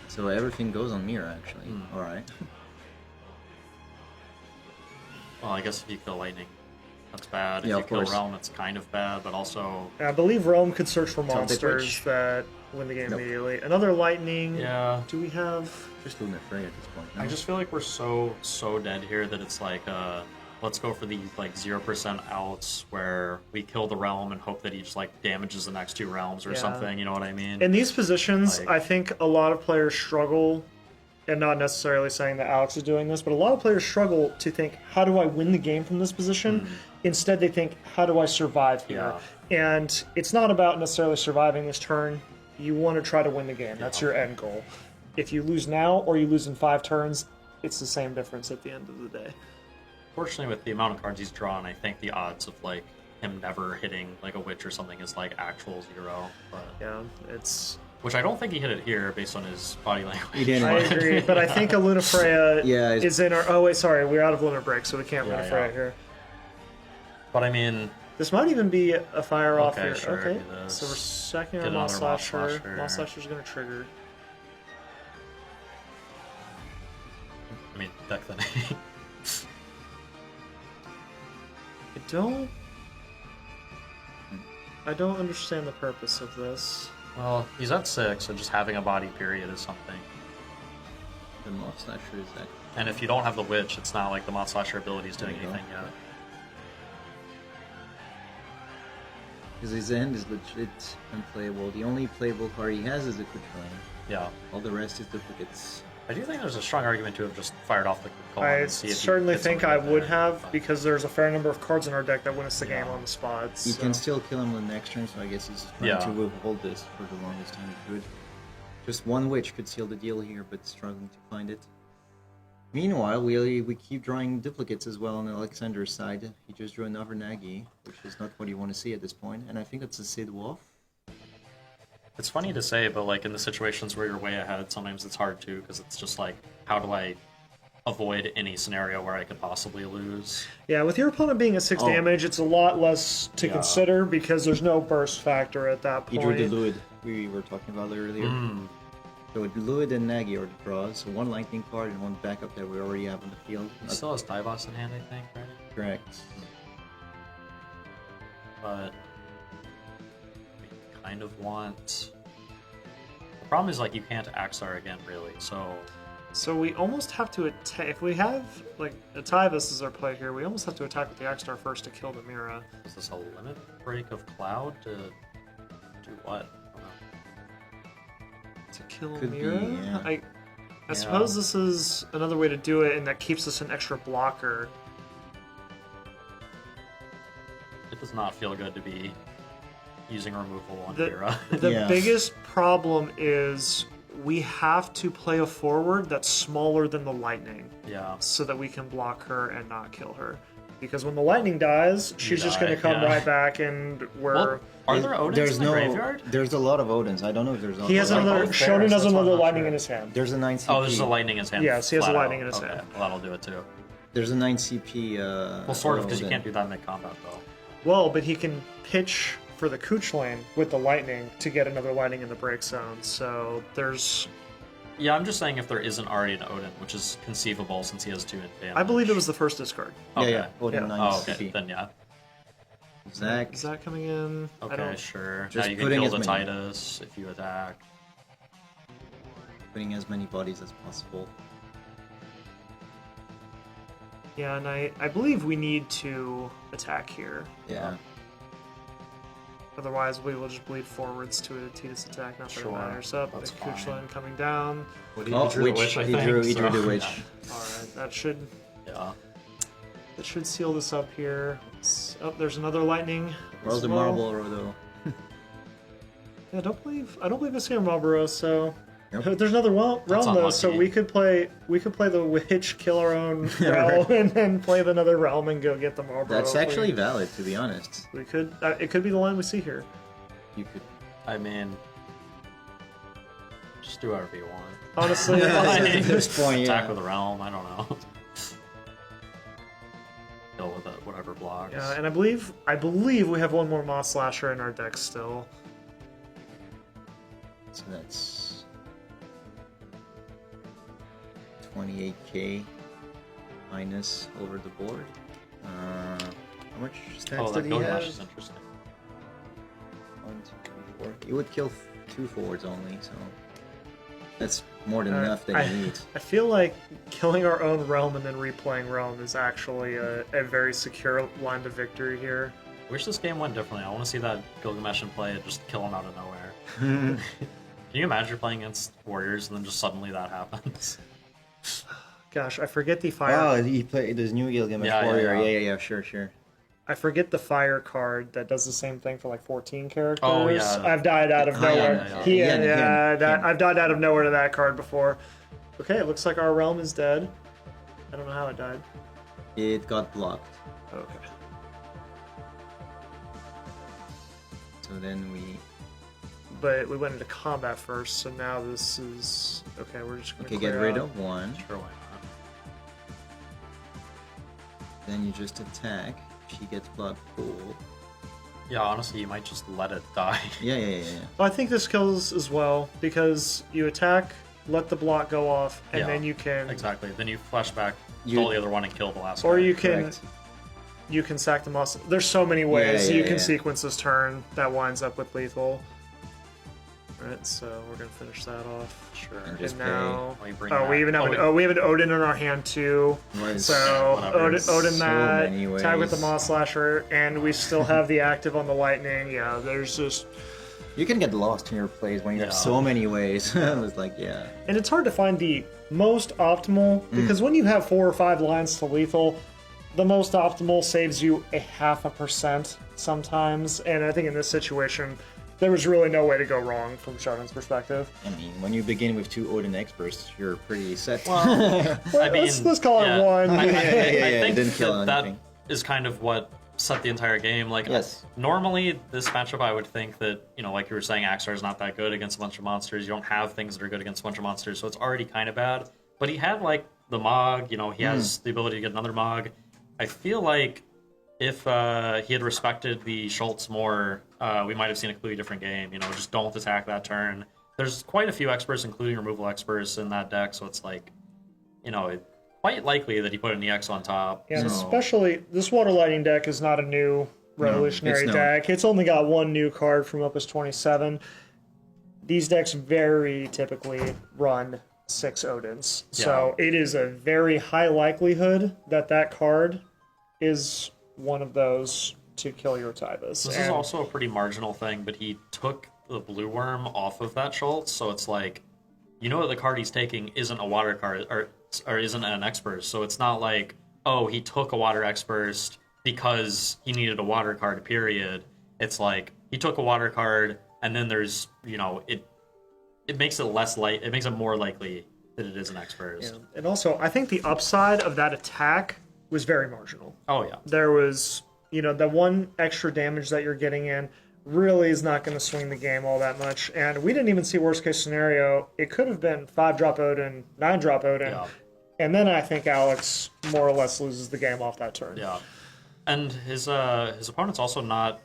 So everything goes on Mira, actually. All right. Well, I guess if you kill lightning, that's bad. Yeah, If of you kill course. realm, it's kind of bad, but also I believe Realm could search for Celtic monsters Witch. that win the game Nope. immediately. Another lightning. yeah. Do we have? Just Luna Frey at this point. No? I just feel like we're so dead here that it's like let's go for these like 0% outs where we kill the realm and hope that each like damages the next two realms or Yeah. something. You know what I mean? In these positions, Like- I think a lot of players struggle, and not necessarily saying that Alex is doing this, but a lot of players struggle to think, how do I win the game from this position? Instead, they think, how do I survive here? And it's not about necessarily surviving this turn. You want to try to win the game. That's your end goal. If you lose now or you lose in 5 turns, it's the same difference at the end of the day. Fortunately, with the amount of cards he's drawn, I think the odds of like him never hitting like a witch or something is like actual 0. But Yeah, it's... which I don't think he hit it here based on his body language. He didn't. I agree, but I think a Lunafreya Yeah, it's- is in our... Oh, wait, sorry. We're out of Lunar Break, so we can't Yeah, Lunafreya yeah. here. But I mean, This might even be a fire off Okay, here. sure, Okay, do this. so we're second Get on Moss another Moss Slasher. Slasher. Moss Slasher's going to trigger. I mean, deck thinning. I don't understand the purpose of this. Well, he's at 6, so just having a body period is something. The Moth Slasher is that. And if you don't have the witch, it's not like the Moth Slasher ability is doing There you go. anything yet. Because his end is legit unplayable. The only playable card he has is the Quick Flame. Yeah. All the rest is duplicates. I do think there's a strong argument to have just fired off the column I and see if you certainly hit think something I right would there. have, But- because there's a fair number of cards in our deck that win us the game Yeah. on the spot. You So. can still kill him the next turn, so I guess he's trying Yeah. to withhold this for the longest time he could. Just one witch could seal the deal here, but struggling to find it. Meanwhile, we keep drawing duplicates as well on Alexander's side. He just drew another Nagi, which is not what you want to see at this point, and I think that's a Sid Wolf. It's funny to say, but like in the situations where you're way ahead, sometimes it's hard to, because it's just like, how do I avoid any scenario where I could possibly lose? Yeah, with your opponent being at 6 Oh. damage, it's a lot less to Yeah. consider because there's no burst factor at that He point. drew the Luid we were talking about earlier. So Luid and Nagi are the draws, so one lightning card and one backup that we already have on the field. He still has Divos in hand, I think, right? Correct. But we kind of want... The problem is, like, you can't Axar again, really, so... So we almost have to attack. If we have, like, Ativus is our play here, we almost have to attack with the Axstar first to kill the Mira. Is this a limit break of Cloud to do what? I don't know. To kill Could be, Mira? yeah. I suppose this is another way to do it, and that keeps us an extra blocker. It does not feel good to be using removal on The, Mira. the Yeah. biggest problem is we have to play a forward that's smaller than the lightning Yeah. so that we can block her and not kill her. Because when the lightning dies, she's just die, going to come yeah. right back, and we're... Well, are there Odins There's in the no. graveyard? There's a lot of Odins. I don't know if there's. he has Like another... both Shonen bears, has that's why I'm another not lightning sure. in his hand. There's a 9 CP. Oh, there's a lightning in his hand. Yes, he has a flat lightning out. in his Okay, hand. well, that'll do it too. There's a 9 CP. Well, sort of, because you Odin. can't do that mid-combat, though. Well, but he can pitch for the Cooch lane with the lightning to get another lightning in the break zone. So there's... Yeah, I'm just saying if there isn't already an Odin, which is conceivable since he has 2 advantage. I believe it was the first discard. Yeah, Okay. yeah. Odin Yeah. 9 Oh, okay, CP. then yeah. Zach. Is that coming in? I Okay, don't... sure. Just Now you can putting kill as the many- Titus if you attack. Putting as many bodies as possible. Yeah, and I believe we need to attack here. Yeah. Otherwise, we will just bleed forwards to a Titus attack. Not that Sure, it matters. Up, the that's Cooch fine. lane coming down. What Oh, drew witch. the witch, I He think, drew so, the witch. All right, that should Yeah. seal this up here. Oh, there's another lightning. Where's as the well. marble though? Yeah, I don't believe it's here, Marlboro. So Nope. there's another realm though. So unlucky. we could play the witch, kill our own realm, and then play another realm and go get the Marlboro. That's if we- actually valid, to be honest. we could. It could be the line we see here. You could. I mean, just do whatever you want. Honestly, At this point, Attack yeah. with a realm, I don't know. kill with whatever blocks. Yeah, and I believe we have one more Moss Slasher in our deck still. So that's 28k minus over the board. How much stats that did he Gilgamesh have? is interesting. 1, 2, 3, 4. It would kill 2 forwards only, so that's more than enough that he needs. I feel like killing our own realm and then replaying realm is actually a very secure line to victory here. I wish this game went differently. I want to see that Gilgamesh in play and just kill him out of nowhere. Can you imagine playing against Warriors and then just suddenly that happens? Gosh, I forget the fire. Oh, he played this new Gilgamesh Warrior. Yeah, sure. I forget the fire card that does the same thing for like 14 characters. Oh, yeah. I've died out of nowhere. I've died out of nowhere to that card before. Okay, it looks like our realm is dead. I don't know how it died. It got blocked. Okay. So then we... But we went into combat first, so now this is... Okay, we're just going to get rid of one. Sure, why not? Then you just attack. She gets blocked. Cool. Yeah, honestly, you might just let it die. Yeah. Well, I think this kills as well, because you attack, let the block go off, and then you can... Exactly. Then you flash back, kill the other one, and kill the last guy. Or you can... Correct. You can sack the muscle. There's so many ways you can yeah. sequence this turn that winds up with lethal. Alright, so we're gonna finish that off. Sure. And just now, pay. we even have we have an Odin in our hand too. Nice. So Odin So that many tag with the ways. Moss Slasher, and we still have the active on the Lightning. Yeah, there's just, You can get lost in your plays when you have so many ways. It's like, yeah. and it's hard to find the most optimal because when you have 4 or 5 lines to lethal, the most optimal saves you 0.5% sometimes, and I think in this situation, there was really no way to go wrong from Shogun's perspective. I mean, when you begin with 2 Odin experts, you're pretty set. Well, Let's call it one. I It think didn't kill that anything. is kind of what set the entire game. Like, Yes. normally this matchup, I would think that, like you were saying, Axar is not that good against a bunch of monsters. You don't have things that are good against a bunch of monsters, so it's already kind of bad. But he had, like, the Mog, he has the ability to get another Mog. I feel like if he had respected the Schultz more, we might have seen a completely different game. Just don't attack that turn. There's quite a few experts, including removal experts, in that deck, so it's like, it's quite likely that he put an EX on top. Yeah, so. especially this Water Lighting deck is not a new revolutionary deck. It's only got one new card from Opus 27. These decks very typically run 6 Odins, so it is a very high likelihood that that card is one of those to kill your Tybus. This is also a pretty marginal thing, but he took the blue worm off of that Schultz, so it's like, that the card he's taking isn't a water card, or isn't an Expert, so it's not like, oh, he took a water Expert because he needed a water card, period. It's like, he took a water card, and then there's, it makes it it makes it more likely that it is an Expert. Yeah. And also, I think the upside of that attack was very marginal. Oh, yeah. There was, the one extra damage that you're getting in really is not going to swing the game all that much. And we didn't even see worst case scenario. It could have been 5-drop Odin, 9-drop Odin. Yeah. And then I think Alex more or less loses the game off that turn. Yeah. And his opponent's also not,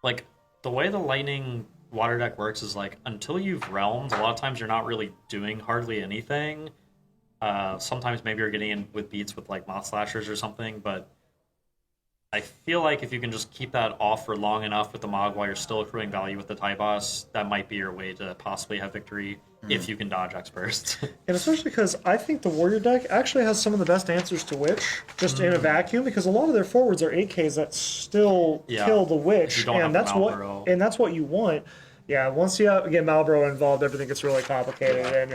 like, the way the Lightning water deck works is, like, until you've realmed, a lot of times you're not really doing hardly anything. Sometimes maybe you're getting in with beats with, like, Moth Slashers or something, but I feel like if you can just keep that off for long enough with the Mog while you're still accruing value with the Tie Boss, that might be your way to possibly have victory if you can dodge X-Burst. And especially because I think the Warrior deck actually has some of the best answers to Witch, just in a vacuum, because a lot of their forwards are 8Ks that still kill the Witch, and that's what you want. Yeah, once you get Malboro involved, everything gets really complicated, and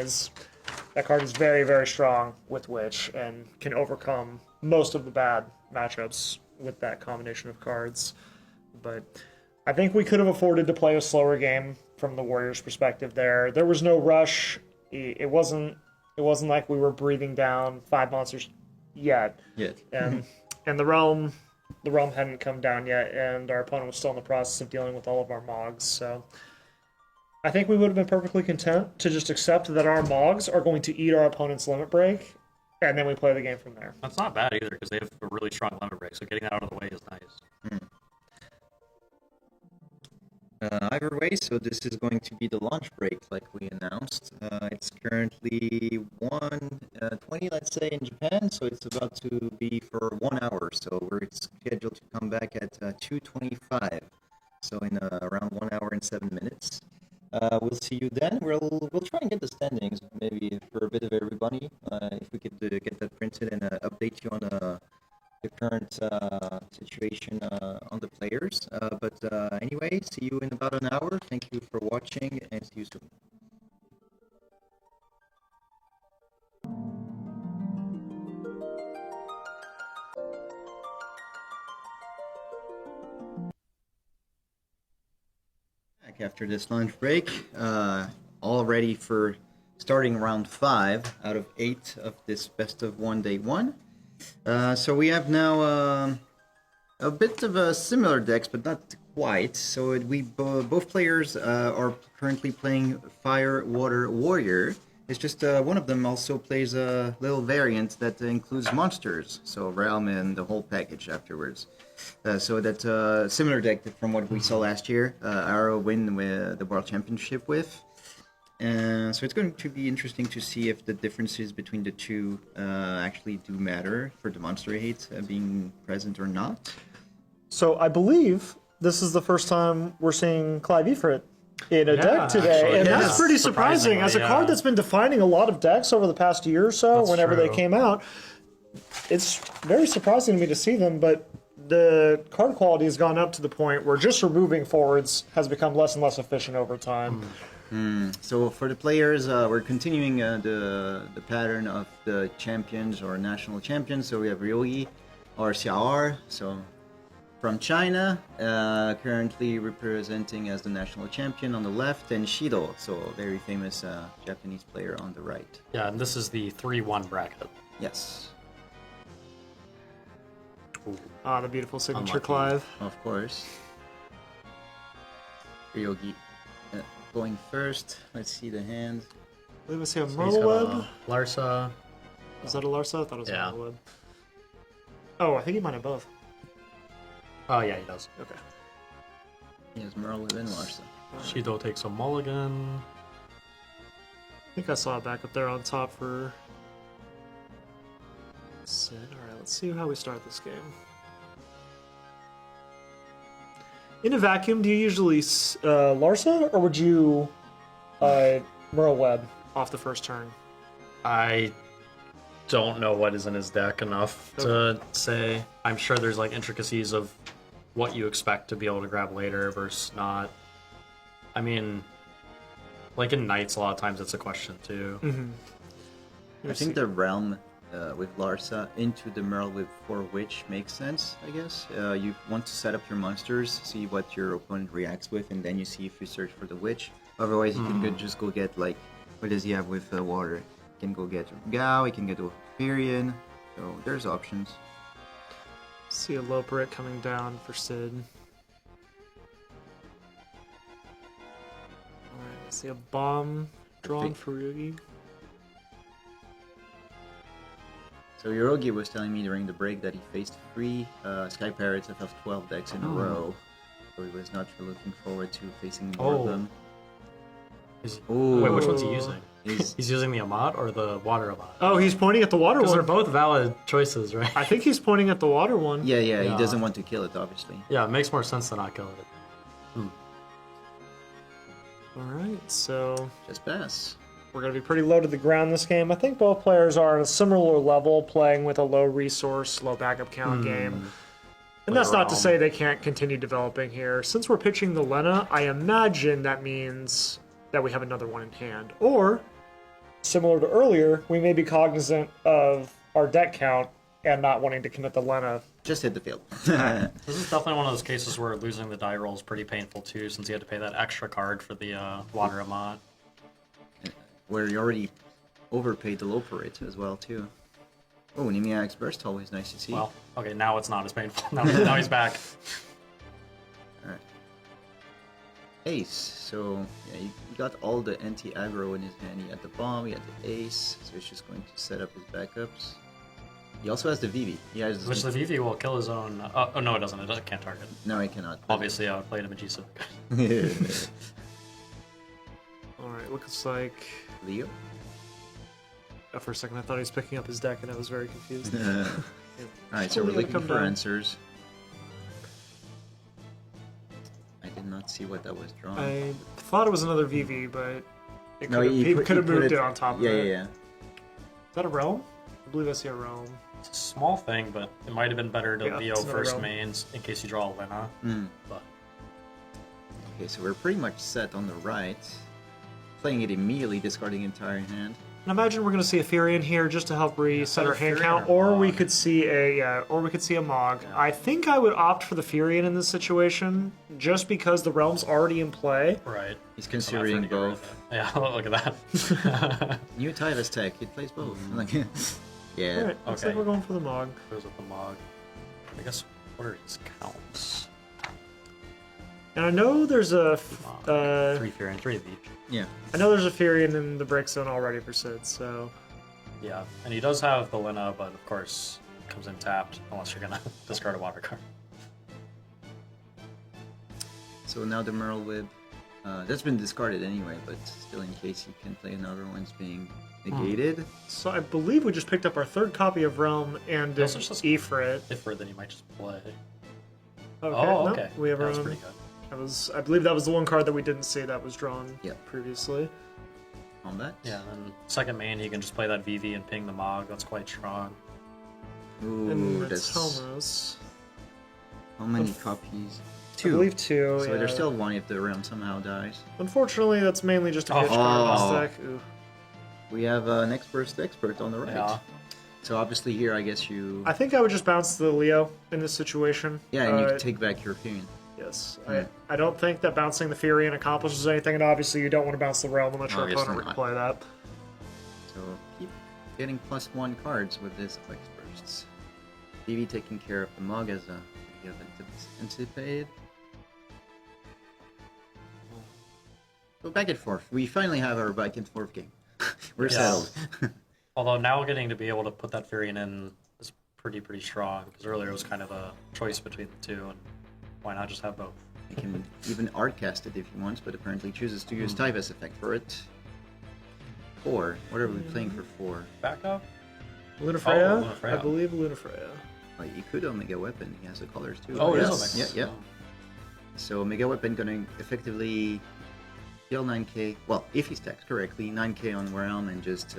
that card is very, very strong with Witch and can overcome most of the bad matchups with that combination of cards. But I think we could have afforded to play a slower game from the Warriors' perspective there. There was no rush. It wasn't like we were breathing down 5 monsters yet. And the realm hadn't come down yet, and our opponent was still in the process of dealing with all of our Mogs. So I think we would have been perfectly content to just accept that our Mogs are going to eat our opponent's limit break, and then we play the game from there. That's not bad either, because they have a really strong limit break, so getting that out of the way is nice. Either way, so this is going to be the launch break, like we announced. It's currently 1:20, let's say, in Japan, so it's about to be for 1 hour. So we're scheduled to come back at 2:25, so in around 1 hour and 7 minutes. We'll see you then. We'll try and get the standings, maybe for a bit of everybody, if we could get that printed and update you on the current situation on the players. But anyway, see you in about an hour. Thank you for watching, and see you soon. Back after this lunch break, all ready for starting round 5 out of 8 of this best of 1 day 1. So we have now a bit of a similar decks, but not quite. So both players are currently playing Fire, Water, Warrior. It's just one of them also plays a little variant that includes monsters, so Realm and the whole package afterwards. So that's a similar deck from what we saw last year. Arrow win with the World Championship with. So it's going to be interesting to see if the differences between the two actually do matter for the monster hate being present or not. So I believe this is the first time we're seeing Clive Efrit in a deck today, actually, and yeah. that's pretty surprising. As a card that's been defining a lot of decks over the past year or so, That's whenever they true. came out, it's very surprising to me to see them, but the card quality has gone up to the point where just removing forwards has become less and less efficient over time. So for the players, we're continuing the pattern of the champions or national champions. So we have Ryogi or Xiao'er, so from China, currently representing as the national champion on the left, and Shido, so a very famous Japanese player on the right. Yeah, and this is the 3-1 bracket. Yes, Ah, the beautiful signature Unlucky. Clive. of course. Ryogi going first. Let's see the hand. I believe I see a He's Merle got Web. a Larsa. Is that a Larsa? I thought it was Yeah. a Merle Web. Oh, I think he might have both. Oh, yeah, he does. Okay. He has Merle and Larsa. Shido takes a mulligan. I think I saw it back up there on top for Sid. Alright, let's see how we start this game. In a vacuum, do you usually Larsa, or would you Merle Web off the first turn? I don't know what is in his deck enough to say. I'm sure there's like intricacies of what you expect to be able to grab later versus not. I mean, like in Knights, a lot of times it's a question too. I think the Realm with Larsa into the Merle with 4 Witch makes sense, I guess. You want to set up your monsters, see what your opponent reacts with, and then you see if you search for the Witch. Otherwise, you can just go get, like, what does he have with Water? You can go get Gao, you can get Hyperion, so there's options. See a low brick coming down for Sid. Alright, I see a bomb drawn for Ryugi. So Yorogi was telling me during the break that he faced 3 Sky Pirates of 12 decks in a row. So he was not looking forward to facing more of them. Wait, which one's he using? He's He's using the Ahmad or the Water Ahmad? Oh, he's pointing at the water Because they're one. both valid choices, right? I think he's pointing at the water one. yeah, he Yeah. doesn't want to kill it, obviously. Yeah, it makes more sense to not kill it. Alright, so Just pass. we're going to be pretty low to the ground this game. I think both players are on a similar level, playing with a low resource, low backup count game. And that's not to say they can't continue developing here. Since we're pitching the Lena, I imagine that means that we have another one in hand. Or, similar to earlier, we may be cognizant of our deck count and not wanting to commit the Lena. Just hit the field. This is definitely one of those cases where losing the die roll is pretty painful too, since you had to pay that extra card for the Water Ahmad. Where you already overpaid the low for it as well, too. Oh, Nemiac's Burst, always nice to see. Well, okay, now it's not as painful. Now he's back. Alright. ace. So yeah, he got all the anti-aggro in his hand. He had the bomb, he had the ace, so he's just going to set up his backups. He also has the VV. He has Which the VV will kill his own. Oh no, it doesn't. It can't target. No, he cannot. Obviously, I would play the Magisa. All right, looks like. Leo. For a second, I thought he was picking up his deck, and I was very confused. Alright, so we're Leo looking come for down. answers. I did not see what that was drawn. I thought it was another VV, but it No, could he have, put- could have he put moved it- it on top of Yeah, it. yeah, yeah. Is that a realm? I believe I see a realm. It's a small thing, but it might have been better to Yeah, Leo it's another first realm. mains in case you draw a Lena. Mm. But Okay, so we're pretty much set on the right. Playing it immediately, discarding entire hand. And imagine we're going to see a Furion here just to help reset Yeah, our hand Furion count, or or we Mog. could see a Mog. Yeah. I think I would opt for the Furion in this situation, just because the realm's already in play. right. He's Some effort considering to get rid of both. it. Yeah, look at that. New Tyvus tech, it plays both. Like, yeah. Alright, looks Okay. like we're going for the Mog. Goes with the Mog. I guess what are his counts? And I know there's a 3 Fury, 3 of each. Yeah. I know there's a Furion in the break zone already for Sid, so Yeah, and he does have the Lena, but of course comes in tapped unless you're gonna discard a water card. So now the Merle Whip. That's been discarded anyway, but still in case you can play another one's being negated. so I believe we just picked up our third copy of Realm and Also just- Ifrit. If then you might just play. Okay, Oh, no, okay. we have That our was own. pretty good. I believe that was the one card that we didn't see that was drawn Yep. previously. Combat. Yeah, and then second main, he can just play that VV and ping the Mog. That's quite strong. Ooh, And that's it's Homos. how many copies? I Two. believe two. So yeah. there's still one if the realm somehow dies. Unfortunately, that's mainly just a Oh. pitch card Oh. in this deck. Ooh. We have an expert on the right. Yeah. So obviously here, I guess you. I think I would just bounce the Leo in this situation. Yeah, and you can take back your opinion. Yes. Yeah. I don't think that bouncing the Furion accomplishes anything, and obviously you don't want to bounce the Realm unless your Obviously opponent not. would play that. So keep getting +1 cards with this Flex Bursts. BB taking care of the Mog as we have anticipated. So back and forth. We finally have our back and forth game. We're Yeah. settled. Although now getting to be able to put that Furion in is pretty strong, because earlier it was kind of a choice between the two, and why not just have both? He can even art cast it if he wants, but apparently chooses to use Tyvus effect for it. 4. What are we playing for 4? Backup? Lunafreya? Lunafreya. I believe Lunafreya. Like, he could Omega Weapon. He has the colors too. Oh, it is Yes. Omega. Yeah, yeah. So Omega Weapon gonna effectively heal 9k. Well, if he stacks correctly, 9k on Realm and just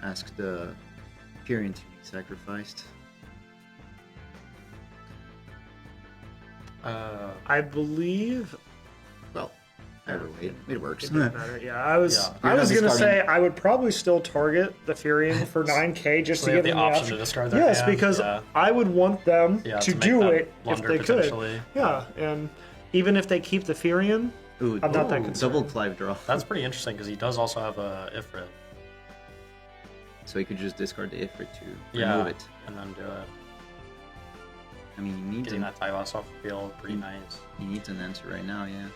ask the Furion to be sacrificed. I believe Well, either way, it works. it doesn't matter. Yeah, I was Yeah. I You're was not gonna say discarding- I would probably still target the Furion for 9k just So to they have give the them option to discard their Yes, hand? because Yeah. I would want them Yeah, to to make do that it if blunder they could. potentially. Yeah, and even if they keep the Furion, Ooh, I'm not that Ooh, concerned. double Clive draw. That's pretty interesting, because he does also have a Ifrit. So he could just discard the Ifrit to Yeah, remove it. and then do it. I mean, he needs Getting an, that Tyvus off the field, pretty nice. he needs an answer right now, yeah.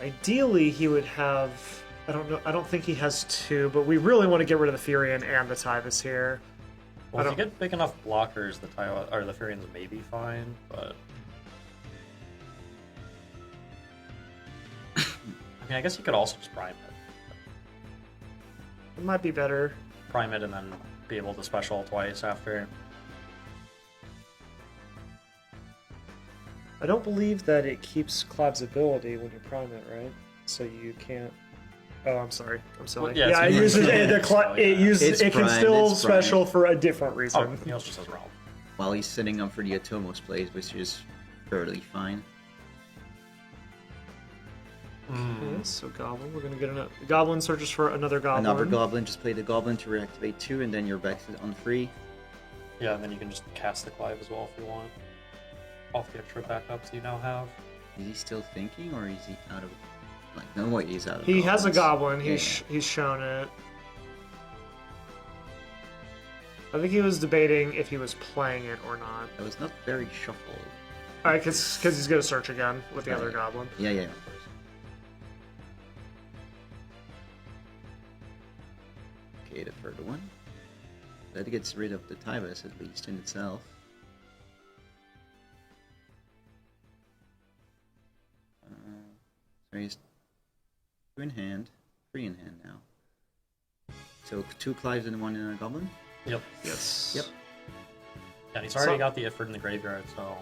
ideally he would have. I don't know. I don't think he has two, but we really want to get rid of the Furion and the Tyvus here. Well, I if you get big enough blockers, the Tyvus or the Furion's maybe fine, but I mean, I guess you could also just prime it. It might be better. Prime it and then be able to special twice after. I don't believe that it keeps Clive's ability when you prime it, right? So you can't. Oh, I'm sorry. I'm sorry. Well, yeah, yeah, it's it good. uses Oh, yeah. it uses It's it can primed, still it's primed. special for a different Oh, reason. he also just has Realm. While he's setting up for the Atomos plays, which is fairly fine. Okay, so Goblin. We're gonna get a Goblin searches for another Goblin. Another Goblin, just play the Goblin to reactivate 2, and then you're back on free. Yeah, and then you can just cast the Clive as well if you want. Off the extra backups you now have. Is he still thinking, or is he out of... Like, no way he's out of He has a goblins. Goblin. Yeah. He's shown it. I think he was debating if he was playing it or not. That was not very shuffled. Alright, because he's going to search again with the other goblin. Yeah, of course. Okay, the third one. That gets rid of the Tybus, at least, in itself. So he's 2 in hand, 3 in hand now. So 2 Clives and 1 Goblin? Yep. Yes. Yep. And he's already got the Ifrit in the graveyard, so...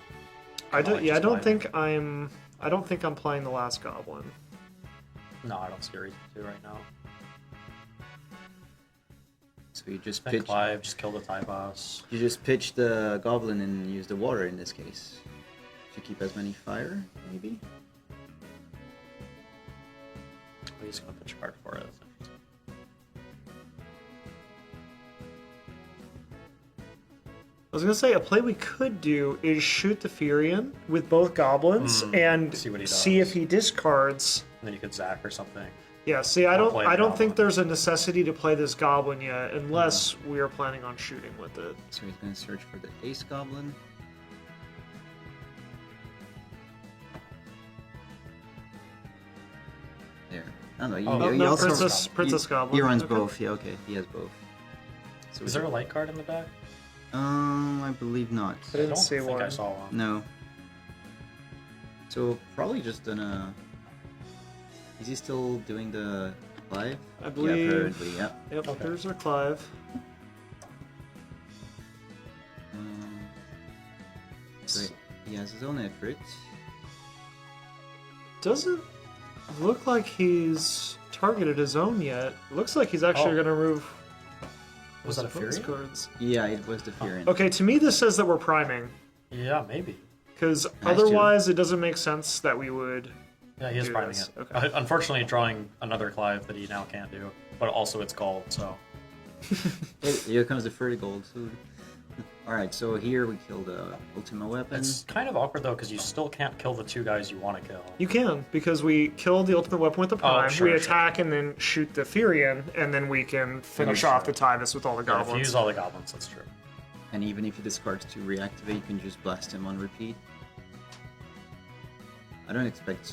I don't think I'm playing the last goblin. No, I don't see a reason to right now. So you just Then pitch... Clive, just kill the TIE boss. You just pitch the Goblin and use the water in this case. To keep as many fire, maybe? He's gonna pitch a card for it. That's interesting. I was gonna say a play we could do is shoot the Furion with both goblins and see what he see does. if he discards. And then you could Zack or something. Yeah, see, I don't play the think goblin. there's a necessity to play this goblin yet, unless we are planning on shooting with it. So he's gonna search for the Ace Goblin. There. Oh no, Oh, he no, also... Princess Goblin. He runs Okay. both, yeah, okay, he has both. So Is there a light card in the deck? I believe not. I didn't don't see think one. I saw one. No. So probably just gonna... Is he still doing the Clive? I believe- Yeah, apparently, yeah. Yep, Okay. there's our Clive. So he has his own Ifrit. Doesn't look like he's targeted his own yet. Looks like he's actually Oh. going to remove Was that a opponent's Fury? cards. Yeah, it was the Furin. Okay, to me this says that we're priming. Yeah, maybe. Because Nice, otherwise it doesn't make sense that we would... Yeah, he is Do priming this. it. Okay. Unfortunately, drawing another Clive that he now can't do. But also it's gold, so... Here comes the 30 gold. So... Alright, so here we kill the Ultima Weapon. It's kind of awkward, though, because you still can't kill the 2 guys you want to kill. You can, because we kill the ultimate weapon with the prime, sure, we sure. attack and then shoot the Furion, and then we can finish off the Tybus with all the Yeah, if you goblins. use all the goblins, that's true. And even if he discards to reactivate, you can just blast him on repeat. I don't expect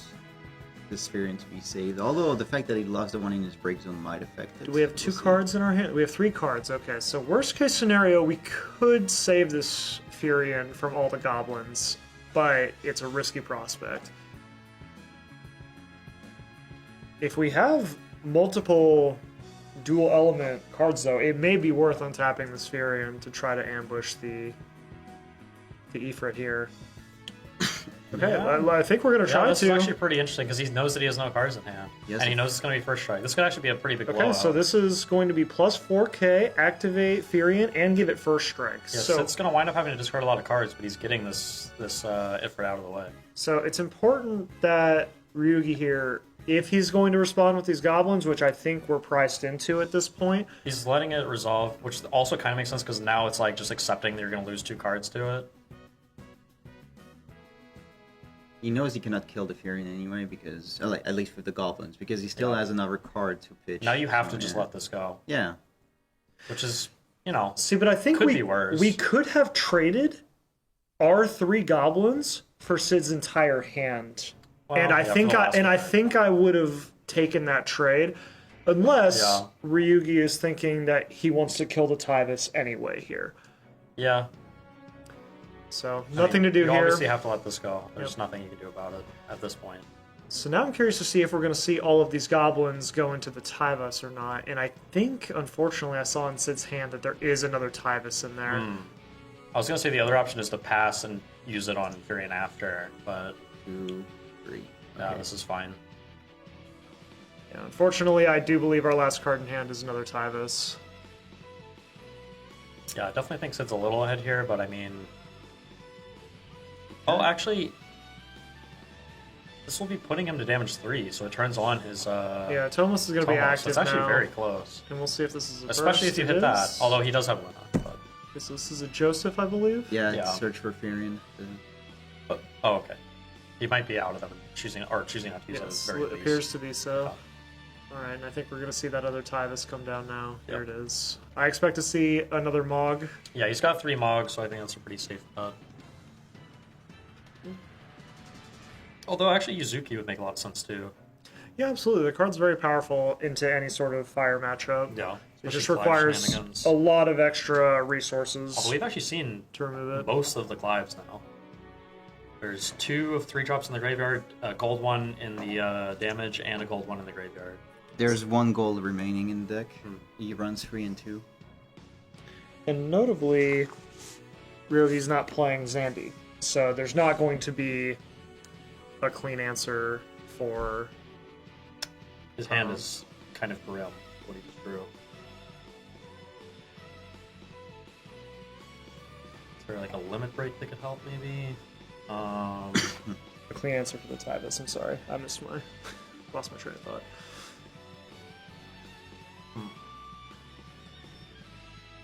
this Furin to be saved, although the fact that he lost the one in his break zone might affect it. Do we have 2 We'll see. cards in our hand? We have 3 cards, okay. So worst case scenario, we could save this Furion from all the goblins, but it's a risky prospect. If we have multiple dual element cards, though, it may be worth untapping this Furion to try to ambush the Ifrit here. Okay, Yeah. I think we're going to Yeah, try this to. is actually pretty interesting, because he knows that he has no cards in hand. Yes, and he of knows it's going to be first strike. This could actually be a pretty big Okay, blowout. so this is going to be plus 4k, activate Furion, and give it first strike. Yeah, so it's going to wind up having to discard a lot of cards, but he's getting this Ifrit out of the way. So it's important that Ryugi here, if he's going to respond with these goblins, which I think we're priced into at this point, He's letting it resolve, which also kind of makes sense, because now it's like just accepting that you're going to lose 2 cards to it. He knows he cannot kill the Furin anyway, because at least with the goblins, because he still has another card to pitch. Now you have so, to just yeah. let this go, Yeah. which is, you know, see, but I think Could be worse. we could have traded our 3 goblins for Sid's entire hand, Well, and I yeah, for think the last one. I think I would have taken that trade, unless Yeah. Ryugi is thinking that he wants to kill the Tybus anyway here. yeah. So I nothing mean, to do you here. obviously have to let this go. There's Yep. nothing you can do about it at this point. So now I'm curious to see if we're going to see all of these goblins go into the Tybus or not. And I think, unfortunately, I saw in Sid's hand that there is another Tybus in there. I was going to say the other option is to pass and use it on Furion after, but 2, 3. yeah, Okay. this is fine. Yeah, unfortunately, I do believe our last card in hand is another Tybus. Yeah, I definitely think Sid's a little ahead here, but I mean... Oh, actually... This will be putting him to damage 3, so it turns on his... Yeah, Thomas is going to be Tomos, so active it's actually now. very close. And we'll see if this is a Especially burst. if you It hit that. is. Although he does have Luna, but... Okay, so this is a Joseph, I believe. Yeah, Yeah. search for Furin. Oh, okay. He might be out of them, choosing not to use it at Yes, the very it least. appears to be so. Oh. Alright, and I think we're going to see that other Tybus come down now. There Yep. it is. I expect to see another Mog. Yeah, he's got 3 Mogs, so I think that's a pretty safe bet. Although actually Yuzuki would make a lot of sense too. Yeah, absolutely. The card's very powerful into any sort of fire matchup. Yeah. It especially just Clive requires shenanigans. a lot of extra resources Although we've actually seen to remove it. most of the Clives now. There's 2 of 3 drops in the graveyard, a gold one in the damage, and a gold one in the graveyard. There's 1 gold remaining in the deck. He runs 3 and 2. And notably, Ryogi's not playing Zandy, so there's not going to be a clean answer for... His hand is kind of grim, what he just drew. Is there like a limit break that could help, maybe? A clean answer for the Tidus, I'm sorry. I lost my train of thought.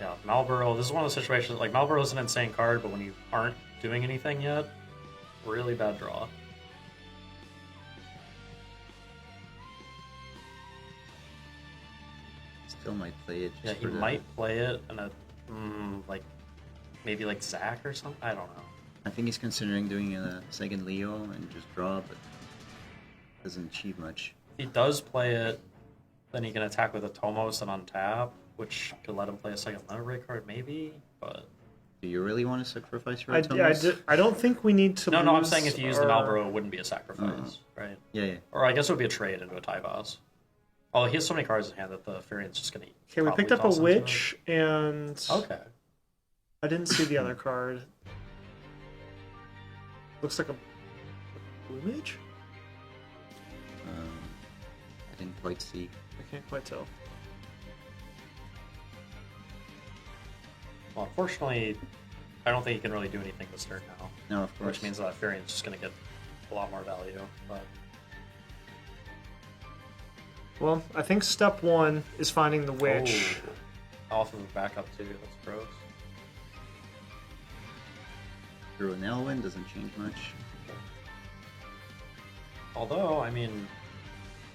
Yeah, Malboro, this is one of those situations, like, Malboro's an insane card, but when you aren't doing anything yet, really bad draw. Still might play it. Yeah, Just he for the... might play it in a, like, maybe like Zack or something? I don't know. I think he's considering doing a second Leo and just draw, but doesn't achieve much. If he does play it, then he can attack with a Tomos and untap, which could let him play a second limit break card, maybe, but... Do you really want to sacrifice your I Thomas? don't think we need to No, I'm lose saying if you use the Malboro, it wouldn't be a sacrifice, right? Yeah. Or I guess it would be a trade into a Tyvos. Oh, he has so many cards in hand that the Furian's just gonna. Okay, we picked up a Witch, and... Okay. I didn't see the other card. Looks like a blue mage? I didn't quite see. I can't quite tell. Well, unfortunately, I don't think he can really do anything this turn now. No, of course. Which means that Furian's just gonna get a lot more value. But Well, I think step 1 is finding the Witch. Oh, off of the backup too. That's gross. Through an Elwyn doesn't change much. Although, I mean,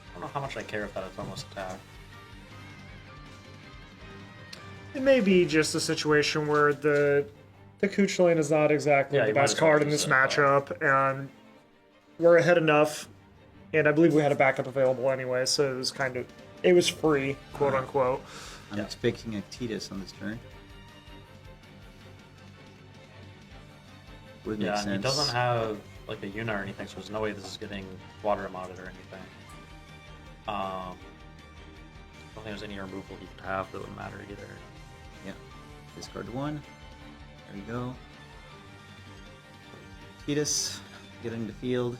I don't know how much I care if that Atomos attack. It may be just a situation where the Kuch lane is not exactly Yeah, the you might best as well card in use this it, matchup, and we're ahead enough, and I believe we had a backup available anyway, so it was free, quote unquote. I'm expecting a Tidus on this turn. Would make Yeah, sense. and he doesn't have like a Yuna or anything, so there's no way this is getting water modded or anything. I don't think there's any removal he could have that would matter either. Yeah. Discard 1. There we go. Tidus getting the field.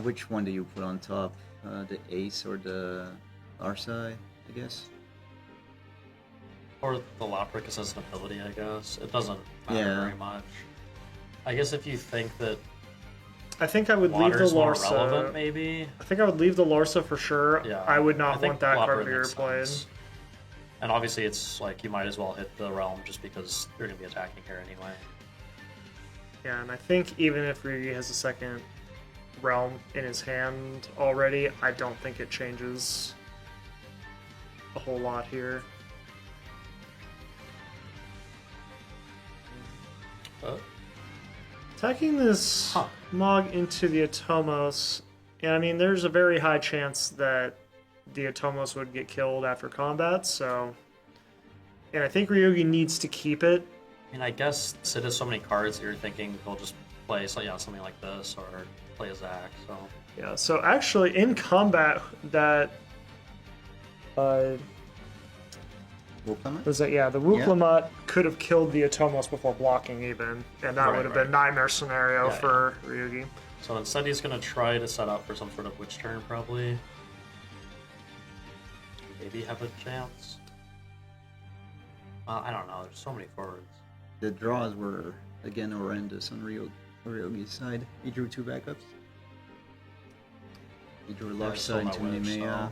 Which one do you put on top? The Ace or the Arsai, I guess? Or the Lapricus as an ability, I guess. It doesn't matter Yeah. very much. I guess if you think that I think I would leave the water's more Larsa. relevant, maybe. I think I would leave the Larsa for sure. Yeah, I would I not think want that card to Lapra be makes replayed. sense. And obviously, it's like you might as well hit the realm just because you're going to be attacking here anyway. Yeah, and I think even if Ryugi has a second realm in his hand already, I don't think it changes a whole lot here. But Attacking this Mog into the Atomos, and I mean, there's a very high chance that the Atomos would get killed after combat, so... And I think Ryugi needs to keep it. I mean, I guess Sid has so many cards that you're thinking he'll just play something like this or play a Zack, so... Yeah, so actually, in combat, that... Wolfhammer? was that, yeah, the Wuklamut could have killed the Atomos before blocking even, and that would have been nightmare scenario for Ryugi. So instead he's going to try to set up for some sort of witch turn, probably. Maybe have a chance. I don't know, there's so many forwards. The draws were, again, horrendous on Ryogi's side. He drew 2 backups. He drew Larsa into Nemea.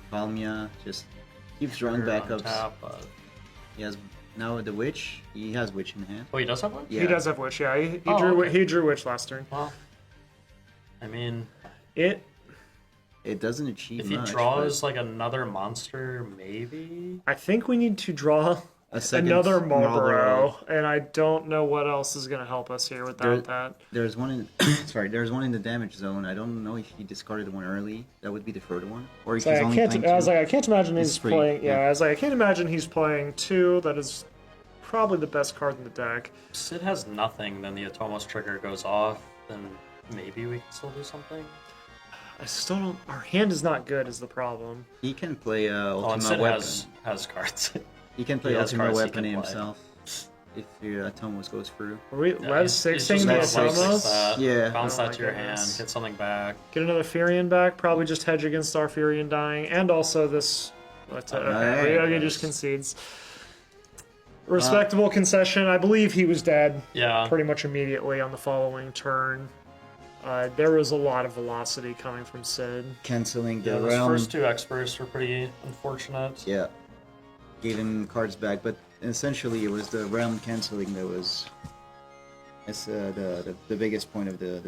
Palmia just keeps drawing backups. He has now the Witch. He has Witch in hand. Oh, he does have one? Yeah. He does have Witch, yeah. He drew Witch last turn. Well, I mean... It doesn't achieve if he much, draws like another monster, maybe? I think we need to draw a second Another Marlboro, and I don't know what else is going to help us here without that. There's one in there's one in the damage zone. I don't know if he discarded one early. That would be the third one, or if So he's only playing two. I was like, I can't imagine he's three, playing. yeah. I was like, I can't imagine he's playing 2. That is probably the best card in the deck. Sid has nothing, then the Atomos trigger goes off, then maybe we can still do something. I still don't. Our hand is not good. Is the problem? He can play Oh, and Ultima Sid Weapon. has cards. He can play he has Ultima cards he Weapon can play. himself if the Atomos goes through. Are we Lev He's 6ing just the gonna Lev six Atomos? that, Yeah. bounce Oh that my to your goodness. hand, get something back. Get another Furion back. Probably just hedge against our Furion dying, and also this. Okay, Nice. just concedes. Respectable concession. I believe he was dead Yeah. pretty much immediately on the following turn. There was a lot of velocity coming from Sid. Canceling the Yeah, those realm. first 2 experts were pretty unfortunate. Yeah. Gave him cards back, but essentially it was the realm canceling that was the biggest point of the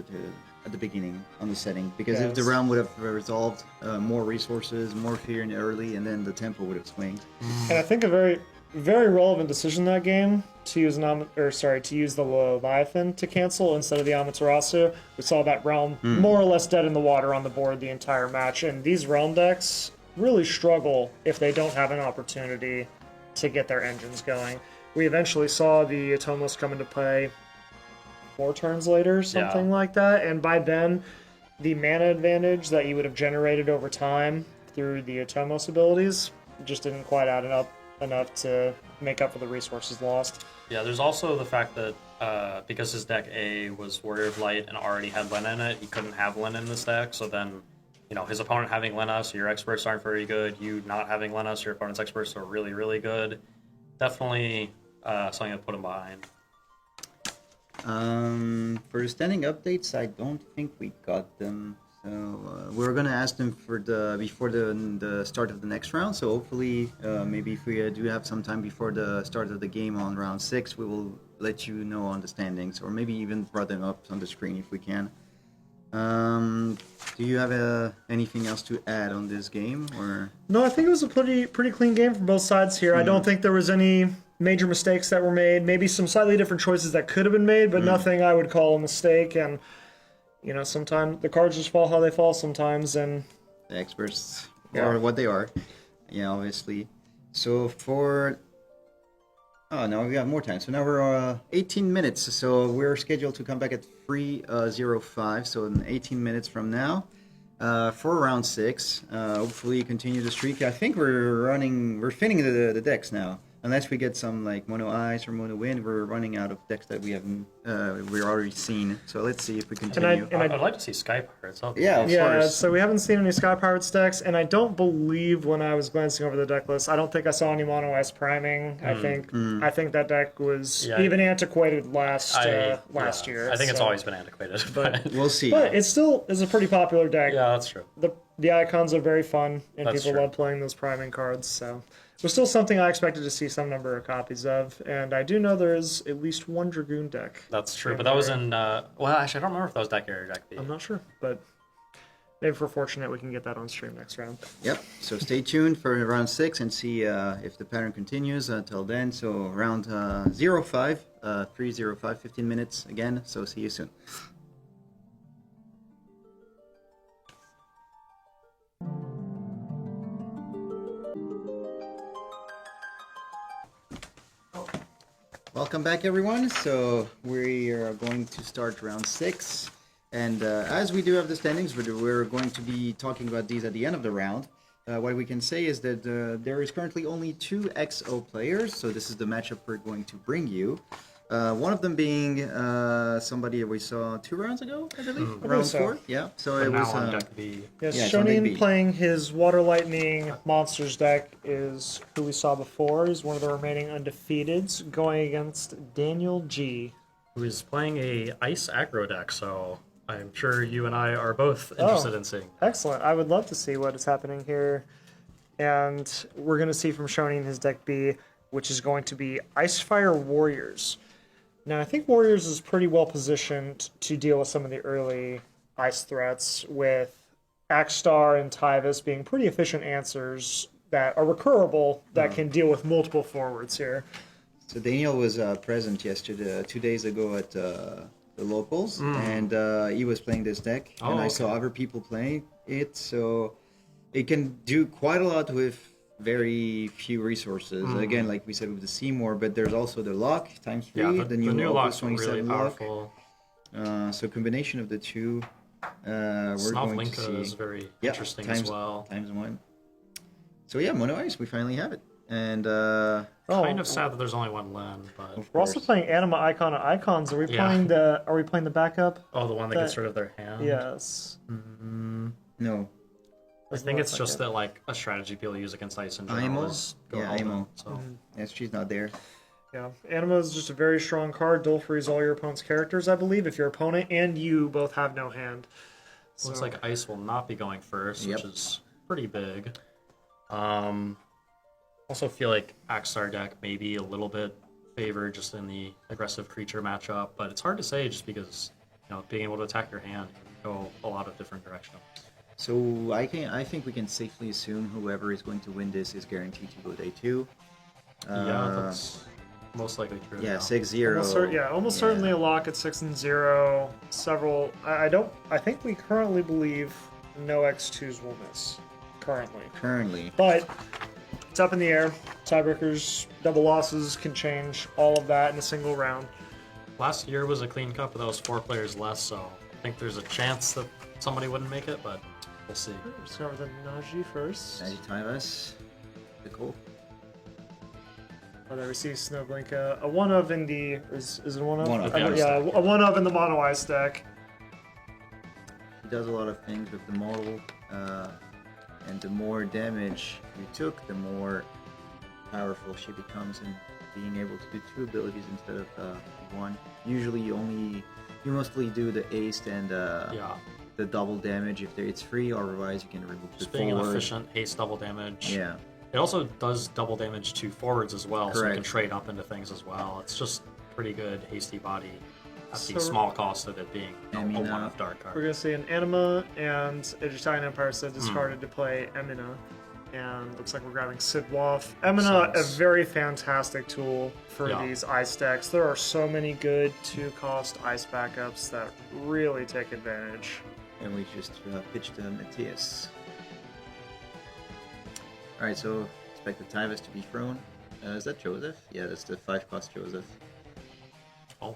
at the beginning on the setting. Because if the Yes. realm would have resolved more resources, more fear in early, and then the tempo would have swinged. And I think a very, very relevant decision that game to use to use the Leviathan to cancel instead of the Amaterasu. We saw that realm more or less dead in the water on the board the entire match, and these realm decks really struggle if they don't have an opportunity to get their engines going. We eventually saw the Atomos come into play 4 turns later, something like that, and by then the mana advantage that you would have generated over time through the Atomos abilities just didn't quite add up enough to make up for the resources lost. Yeah, there's also the fact that because his deck A was Warrior of Light and already had Lena in it, he couldn't have Lena in this deck, so then, you know, his opponent having Lena, so your experts aren't very good, you not having Lena, so your opponent's experts are really, really good. Definitely something to put him behind. For the standing updates, I don't think we got them. So we're gonna ask them for before the start of the next round. So hopefully, maybe if we do have some time before the start of the game on round 6, we will let you know on the standings, or maybe even brought them up on the screen if we can. Do you have anything else to add on this game, or? No, I think it was a pretty clean game from both sides here. I don't think there was any major mistakes that were made. Maybe some slightly different choices that could have been made, but nothing I would call a mistake. And you know, sometimes the cards just fall how they fall sometimes, and The experts Yeah. are what they are. Yeah, obviously. So for no, we got more time. So now we're 18 minutes. So we're scheduled to come back at 3:05. So in 18 minutes from now, for round 6. Hopefully continue the streak. I think we're finning the decks now. Unless we get some like mono ice or mono wind, we're running out of decks that we haven't we're already seen. So let's see if we continue. And I'd like to see Sky Pirates. Yeah, of yeah, course. so we haven't seen any Sky Pirates decks, and I don't believe when I was glancing over the deck list, I don't think I saw any mono ice priming. I think that deck was Yeah. even antiquated last Yeah, year. I think it's so- always been antiquated. But We'll see. But it still is a pretty popular deck. yeah, that's true. The icons are very fun, and That's people true. love playing those priming cards. So it was still something I expected to see some number of copies of, and I do know there is at least one Dragoon deck. That's true. But that was in well, actually, I don't remember if that was deck A or deck B. I'm not sure, but maybe if we're fortunate, we can get that on stream next round. Yep. So stay tuned for round 6 and see if the pattern continues until then. So round 05, 3:05, 15 minutes again. So see you soon. Welcome back, everyone. So we are going to start round 6. And as we do have the standings, we're going to be talking about these at the end of the round. What we can say is that there is currently only 2 XO players, so this is the matchup we're going to bring you. One of them being somebody we saw 2 rounds ago, I believe? Round so. 4? Yeah, so But it now was... on deck B. Yes, Yeah, it's on deck B. Shonin playing his Water Lightning Monsters deck is who we saw before. He's one of the remaining undefeateds, going against Daniel G. Who is playing a ice aggro deck, so I'm sure you and I are both interested in seeing. Excellent. I would love to see what is happening here. And we're going to see from Shonin his deck B, which is going to be Icefire Warriors. Now, I think Warriors is pretty well positioned to deal with some of the early ice threats, with Axstar and Tyvis being pretty efficient answers that are recurable that can deal with multiple forwards here. So Daniel was present yesterday, 2 days ago at the locals, and he was playing this deck, and I saw other people playing it. So it can do quite a lot with very few resources. Again, like we said with the Seymour, but there's also the lock times 3, the new lock's 27 really lock. powerful. So combination of the two, we're going to see. Is very interesting as well. Times 1. So yeah, Mono Ice, we finally have it. And Kind of sad that there's only one land, but we're also playing Anima Icon of Icons. Are we playing the? Are we playing the backup? the one that gets rid of their hand. Yes. no. I think it's just that like a strategy people use against ice in general Imo? is go Yeah, all Imo. in, so. Yes, she's not there. Yeah, Anima is just a very strong card. Dual freeze all your opponent's characters, I believe, if your opponent and you both have no hand. Looks like ice will not be going first, Yep. which is pretty big. Also feel like Axstar deck may be a little bit favored just in the aggressive creature matchup, but it's hard to say just because being able to attack your hand can go a lot of different directions. So I think we can safely assume whoever is going to win this is guaranteed to go day 2. Yeah, that's most likely true. Yeah, now. 6-0. Almost certainly a lock at 6 and 0. Several. I think we currently believe no X2s will miss. Currently, but it's up in the air. Tiebreakers, double losses can change all of that in a single round. Last year was a clean cut, but that was 4 players less, so I think there's a chance that somebody wouldn't make it, but we'll see. We'll start with the Naji first. Naji Taivas. Cool. Oh, there we see Snowblinka. A one of in the is it a one of? One of, yeah, a one of in the mono ice deck. He does a lot of things with the model, and the more damage you took, the more powerful she becomes in being able to do 2 abilities instead of 1. Usually you mostly do the ace and the double damage if it's free, otherwise you can remove Just the being an forward. efficient haste double damage. Yeah. It also does double damage to forwards as well, so you Correct. can trade up into things as well. It's just pretty good hasty body at the So- small cost of it being a Emina. one of dark card. We're gonna see an Anima and Italian Empire said discarded to play Emina. And looks like we're grabbing Sidwaff. Emina, a very fantastic tool for these ice decks. There are so many good 2-cost ice backups that really take advantage. And we just pitched Matthias. Alright, so expect the Taivas to be thrown. Is that Joseph? Yeah, that's the 5-cost Joseph. Oh.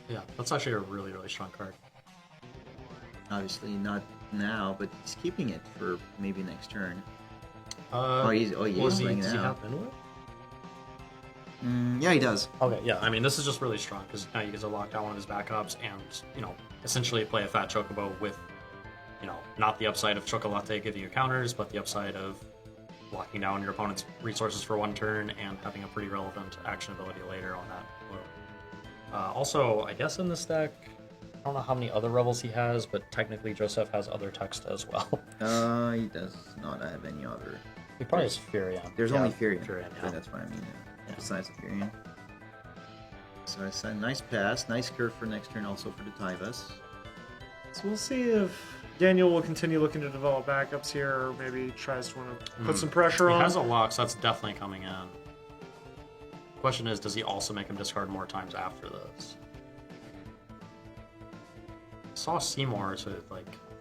Yeah, that's actually a really, really strong card. Obviously not now, but he's keeping it for maybe next turn. Does playing he now. have Minuet? Yeah, he does. Okay, yeah, I mean, this is just really strong, because now you get to lock down one of his backups and, essentially play a fat Chocobo with, not the upside of Chocolate giving you counters, but the upside of locking down your opponent's resources for 1 turn and having a pretty relevant action ability later on that blue. Also, I guess in this deck, I don't know how many other rebels he has, but technically Joseph has other text as well. He does not have any other. He probably has Furion. There's only Furion. Furion, Yeah, that's what I mean. Besides the Furion. So it's a nice pass, nice curve for next turn also for the Taivas. So we'll see if Daniel will continue looking to develop backups here, or maybe tries to want to put some pressure He on. has a lock, so that's definitely coming in. Question is, does he also make him discard more times after this? I saw Seymour, so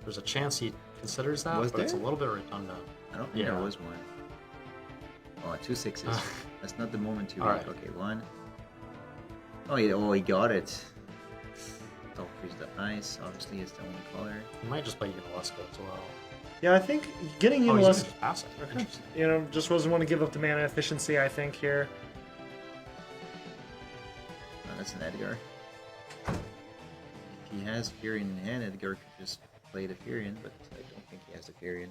there's a chance he considers that, Was but it's a there? little bit redundant. I don't think there was one. Oh, 2 6s. That's not the moment to Alright. Okay, 1. Oh, he got it. Don't freeze the ice. Obviously, it's the only color. He might just play Unileska as well. Yeah, I think getting Oh, he's Unileska, just passive. Interesting. just doesn't want to give up the mana efficiency, I think, here. Oh, that's an Edgar. If he has Furion in hand, Edgar could just play the Furion, but I don't think he has the Furion.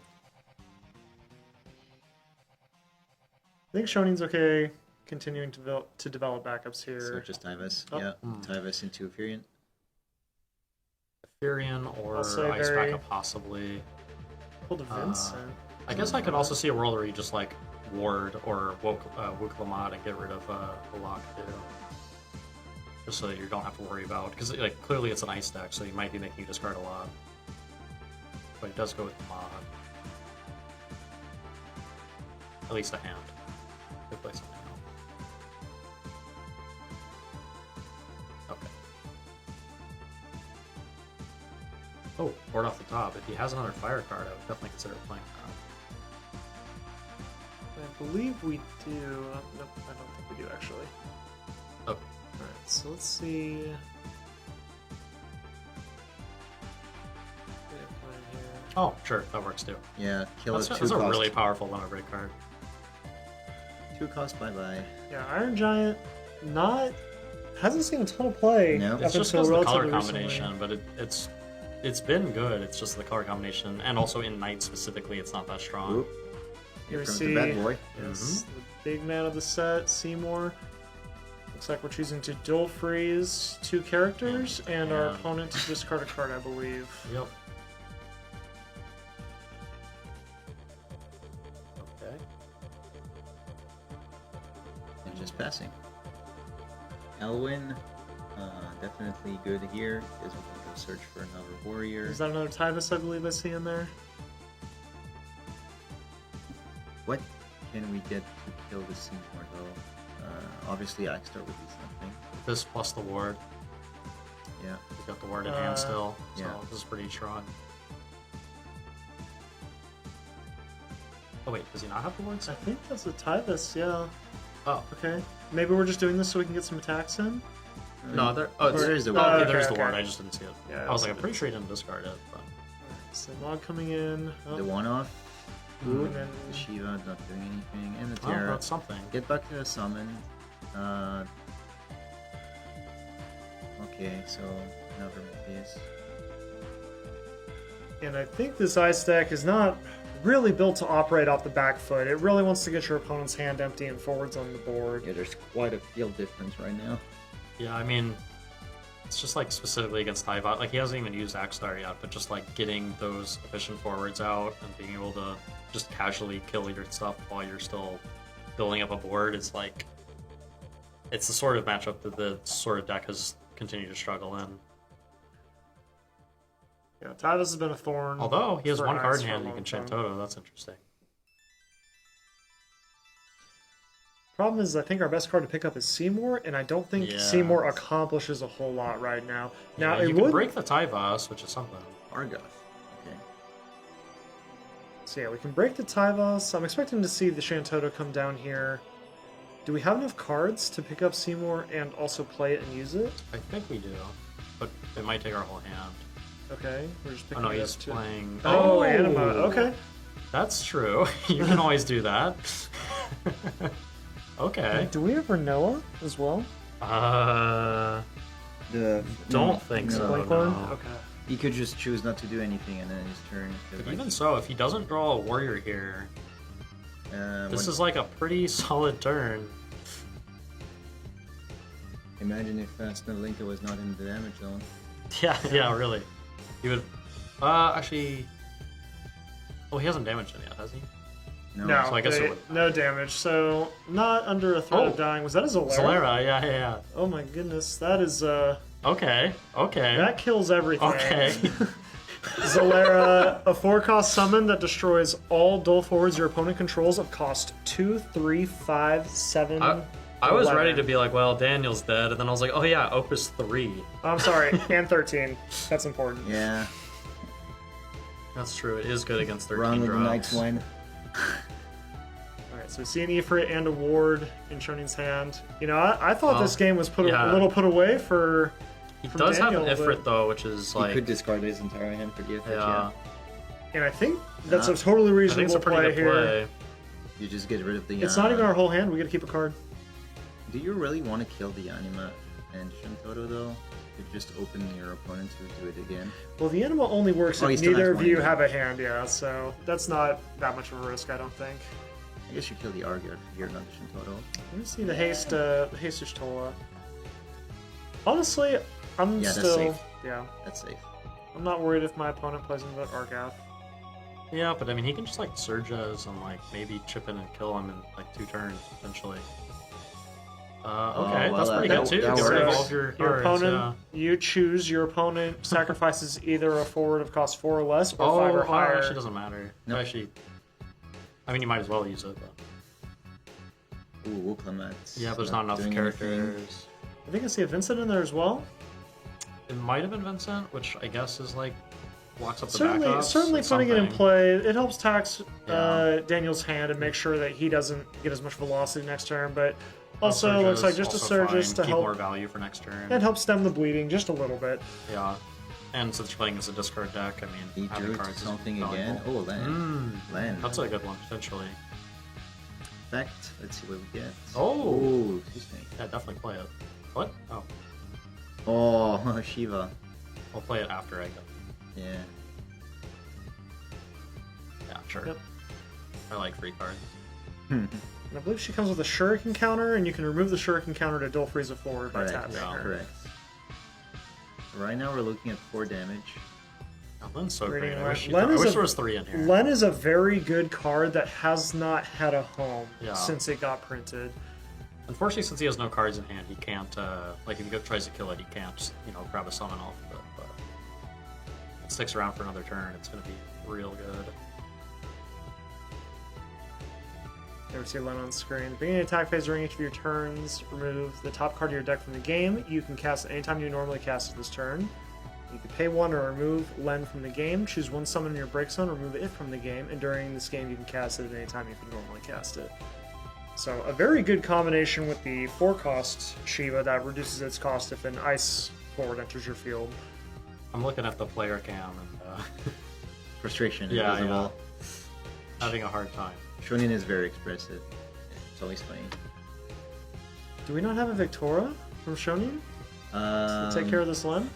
I think Shonin's okay continuing to develop backups here. So just Taivas. Oh. Yeah, Taivas into a Furion. Furion or I'll say Ice very- Backup possibly. Pulled a Vincent. I guess I could also see a world where you just ward or woke Lamont and get rid of the lock too. Just so that you don't have to worry about, because clearly it's an ice deck, so he might be making you discard a lot. But he does go with the mod. at least a hand. Could play something else. Okay. Oh, board off the top. If he has another fire card, I would definitely consider playing that. I believe we do. Nope, I don't think we do actually. Oh. Alright, so let's see. We have one here. Oh, sure, that works too. Yeah, kill That's, a 2 that's a cost. really powerful limit break card. 2 cost, bye-bye. Yeah, Iron Giant hasn't seen a ton of play. No. up It's just until because of the color relatively combination, recently. but it's been good. It's just the color combination, and also in Knight specifically, it's not that strong. Oop. Here Here we comes see the bad boy. yes, the big man of the set, Seymour. Looks like we're choosing to dual freeze 2 characters, and our Yeah. opponent to discard a card, I believe. Yep. Okay. And just passing. Elwyn, definitely good here, because we can go search for another warrior. Is that another Tyvus, I believe I see in there? What can we get to kill the Seymour, though? Obviously, Axstar would be something. This plus the ward. Yeah. We've got the ward in hand still, so yeah. this is pretty strong. Oh wait, does he not have the wards? I think that's a Tyvus, yeah. Oh. Okay. Maybe we're just doing this so we can get some attacks in? No, there. Oh, There is the oh, ward. okay, okay, there's the okay. ward. I just didn't see it. Yeah, I was I like, I'm see pretty sure he didn't discard it. But... Alright, so log coming in. Oh, The one-off. and then Shiva not doing anything. And the Oh, Terra. that's something. Get back to the summon. Okay, so another piece. And I think this ice deck is not really built to operate off the back foot. It really wants to get your opponent's hand empty and forwards on the board. Yeah, there's quite a field difference right now. Yeah, I mean, it's just like specifically against Tyvot. Like he hasn't even used Axstar yet, but just like getting those efficient forwards out and being able to just casually kill your stuff while you're still building up a board is like, it's the sort of matchup that the sort of deck has continued to struggle in. Yeah, Tyvus has been a thorn. Although he has for one Ice card in for a hand, you long can chant time. Toto. That's interesting. Problem is, I think our best card to pick up is Seymour, and I don't think Yeah. Seymour accomplishes a whole lot right now. Now, Yeah, it you would... can break the Tyvos, which is something. Argoth. Okay. So yeah, we can break the Tyvus. I'm expecting to see the Shantoto come down here. Do we have enough cards to pick up Seymour and also play it and use it? I think we do, but it might take our whole hand. Okay, we're just Oh picking no, it he's up too. playing. Oh, Anima. Okay. That's true. You can always do that. Okay. Do we have Noah as well? Don't think so. Blank no. one? Okay. He could just choose not to do anything and then his turn. But even so, if he doesn't draw a warrior here, this is like a pretty solid turn. Imagine if Snowlinka was not in the damage zone. Yeah, really. He would. Actually. Oh, he hasn't damaged him yet, has he? No, So I guess it would- no damage. So not under a threat of Oh. dying. Was that a Zolera? Solera, yeah. Oh my goodness, that is Okay. that kills everything. Okay. Zolera, a 4-cost summon that destroys all dual forwards your opponent controls of cost 2, 3, 5, 7. I was 11. ready to be like, well, Daniel's dead, and then I was like, oh yeah, Opus 3. I'm sorry, and 13. That's important. Yeah. That's true, it is good against 13 Run with the drops. Night's Wine. Alright, so we see an Ifrit and a ward in Shuning's hand. You know, I thought Well, this game was yeah. a little put away for. He from does Daniel, have an but- Ifrit, though, which is He like... could discard his entire hand for the effort, yeah, And I think that's Yeah. a totally I think it's reasonable a pretty play good here. play. You just get rid of the... It's not even our whole hand, we gotta keep a card. Do you really want to kill the Anima and Shintoto, though? You just open your opponent to do it again. Well, the Anima only works Oh, he if still neither has of one you hand. have a hand, yeah, so that's not that much of a risk, I don't think. I guess you kill the Argoth here, not the Shintoto. Let me see the Hastish Tola. Honestly, I'm Yeah, that's still... safe. Yeah, That's safe. I'm not worried if my opponent plays into Argath. Yeah, but I mean, he can just like Surges and like maybe chip in and kill him in like 2 turns, potentially. Okay, well, that's pretty that- good too. that Get rid of works. all of your Your cards, opponent, you choose your opponent sacrifices either a forward of cost 4 or less, or Oh, 5 or higher. actually doesn't matter. Nope. Actually, I mean, you might as well use it. But... Ooh, Wilclamette. Yeah, there's not enough doing anything. characters. I think I see a Vincent in there as well. It might have been Vincent, which I guess is like blocks up the Certainly, backups. certainly It's putting it in something. play. It helps tax Yeah. Daniel's hand and make sure that he doesn't get as much velocity next turn. But also looks like just a also Surges fine. to Keep help more value for next turn. and help stem the bleeding just a little bit. Yeah. And since you're playing as a discard deck, I mean, He having drew cards is something valuable. again. Oh, land. Land. That's a good one, potentially. In fact, let's see what we get. Oh! Excuse me. Yeah, definitely play it. What? Oh, Oh, Shiva. I'll play it after I go. Yeah. Yeah, sure. Yep. I like free cards. And I believe she comes with a Shuriken counter, and you can remove the Shuriken counter to dual freeze it forward by Correct. tapping her. Correct. Right now we're looking at 4 damage. Oh, Len's so Reading great. Len- I wish, Len I is wish a- there was 3 in here. Len is a very good card that has not had a home Yeah. since it got printed. Unfortunately, since he has no cards in hand, he can't, like, if he tries to kill it, he can't, grab a summon off of it, but if it sticks around for another turn, it's going to be real good. There we see Len on screen. Beginning attack phase during each of your turns, remove the top card of your deck from the game. You can cast it anytime you normally cast it this turn. You can pay 1 or remove Len from the game. Choose 1 summon in your break zone, remove it from the game, and during this game you can cast it at any time you can normally cast it. So a very good combination with the 4-cost Shiva that reduces its cost if an ice forward enters your field. I'm looking at the player cam and Frustration. Yeah, as yeah. well. having a hard time. Shonin is very expressive. It's always funny. Do we not have a Victoria from Shonin to take care of this Len?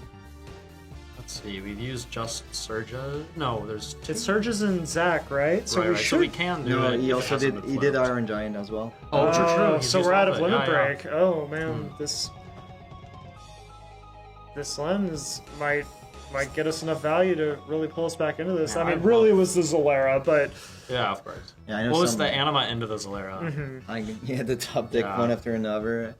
Let's see, we've used just Surja. No, there's 2. It surges in Zac, right? So right, we right. should. So we can do No, it. he if it also hasn't did. been He did flipped. Iron Giant as well. Oh, true, true. He's So used we're out all of it. limit Yeah, yeah. break. Oh man, this Len might get us enough value to really pull us back into this. Yeah, I mean, I'd really love- it was the Zolera, but Yeah, of course. Yeah, I know Well, it's some- the anima into the Zolera. Yeah, the top deck Yeah. one after another.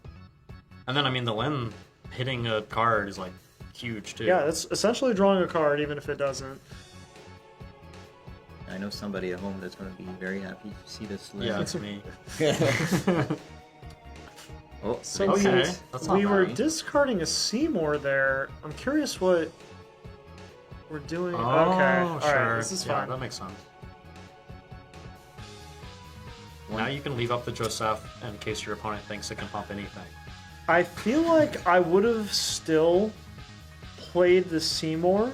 And then, I mean, the Lin hitting a card is, like, huge, too. yeah, it's essentially drawing a card, even if it doesn't. I know somebody at home that's going to be very happy to see this. Yeah, it's me. Oh, So Okay, that's not we were bad. discarding a Seymour there. I'm curious what we're doing. Oh, okay, all sure. right, this is yeah, fine. that makes sense. Now you can leave up the Joseph in case your opponent thinks it can pump anything. I feel like I would have still played the Seymour,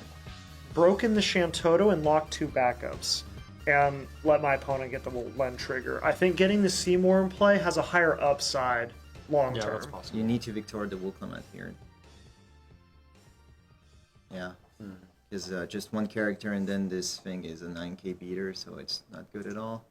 broken the Shantoto, and locked 2 backups, and let my opponent get the Len trigger. I think getting the Seymour in play has a higher upside long Yeah, term. that's possible. You need to Victor the Wilclamette here. Yeah. Because just 1 character and then this thing is a 9k beater, so it's not good at all.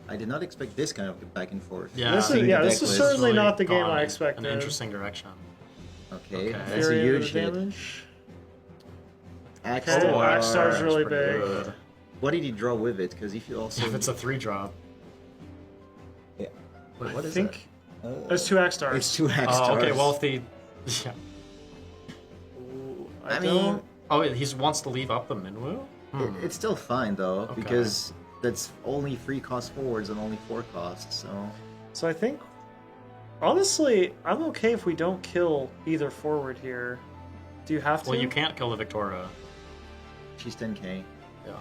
I did not expect this kind of back and forth. Yeah, This I is think yeah, the this deck is was certainly really not the game gone I in expected. An interesting direction. Okay, Okay. that's a Fury into huge the hit. damage. Axe Okay, Star. Axe Star's really pretty big. good. What did he draw with it? Because if you also... If it's a 3-drop. Yeah. Wait, I what is think that? there's 2 Axe Stars. It's 2 Axe Oh, Stars. okay, well, if the... Yeah. I I mean, Oh, he wants to leave up the Minwu? it's still fine though, Okay. because that's only 3 cost forwards and only 4 costs, so... So I think, honestly, I'm okay if we don't kill either forward here. Do you have to? Well, you can't kill the Victoria. She's 10k, Yeah.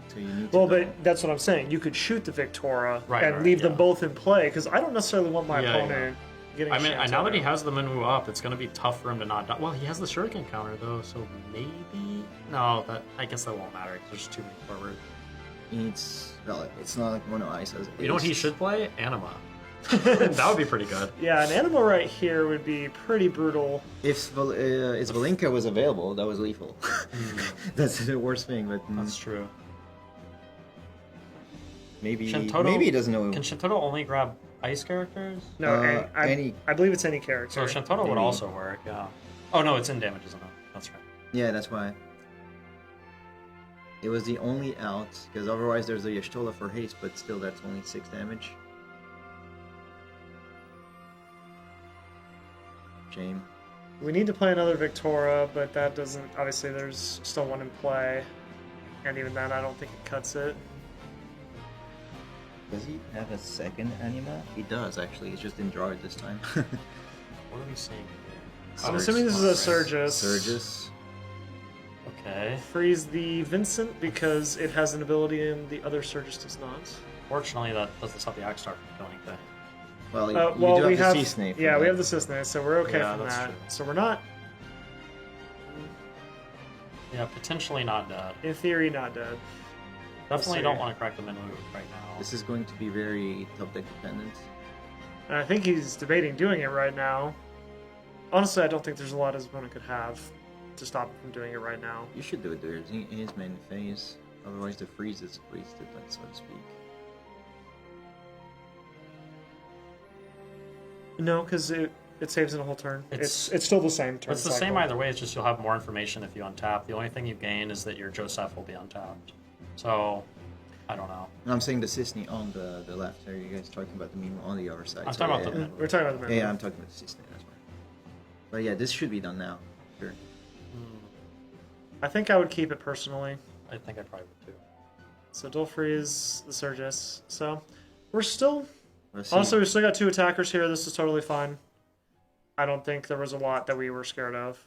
so you need to Well, go. but that's what I'm saying. You could shoot the Victoria Right, and right, leave them yeah. both in play, because I don't necessarily want my Yeah, opponent getting I mean, Shantoto. now that he has the Minwu up, it's going to be tough for him to not die. Well, he has the Shuriken counter, though, so maybe... No, I guess that won't matter, 'cause there's too many forward. It's... Well, it's not like Mono Ice as You know what he should play? Anima. That would be pretty good. Yeah, an animal right here would be pretty brutal. If Valinka was available, that was lethal. That's the worst thing, but That's true. maybe Shantoto, maybe he doesn't know. Can Shantoto only grab ice characters? No, any- I believe it's any character. So Shantoto would Maybe. also work, yeah. Oh, no, it's in damage, isn't it? That's right. Yeah, that's why. It was the only out, because otherwise there's a Y'shtola for haste, but still that's only 6 damage. Shame. We need to play another Victoria, but that doesn't... Obviously, there's still one in play. And even then, I don't think it cuts it. Does he have a second anima? He does, actually. He's just in draw it this time. What are we seeing? I'm assuming this is a Surgus. Surgus. Okay. Freeze the Vincent because it has an ability and the other Surgus does not. Fortunately, that doesn't stop the Axe Star from killing thing. Well, you Well, do we have have the Sea Snake. yeah, we have the Cisne, so we're okay Yeah, from that's that. true. So we're not, Yeah, potentially not dead. in theory, not dead. Definitely see. don't want to crack the Minwu right now. This is going to be very top deck dependent. And I think he's debating doing it right now. Honestly, I don't think there's a lot his opponent could have to stop him from doing it right now. You should do it there in his main phase. Otherwise, the freeze is wasted, like, so to speak. No, because it saves in a whole turn. It's- It's still the same turn. It's the cycle. same either way, it's just you'll have more information if you untap. The only thing you gain is that your Joseph will be untapped. So, I don't know. No, I'm saying the Cisne on the left. Are you guys talking about the meme on the other side? I'm So, talking yeah, about the yeah. Minwu. We're talking about the Yeah, Minwu. I'm talking about the Cisne, that's right. But yeah, this should be done now. Sure. I think I would keep it personally. I think I probably would too. So Dual Freeze, the Surgus. So we're still... Let's see. Honestly, we still got 2 attackers here. This is totally fine. I don't think there was a lot that we were scared of.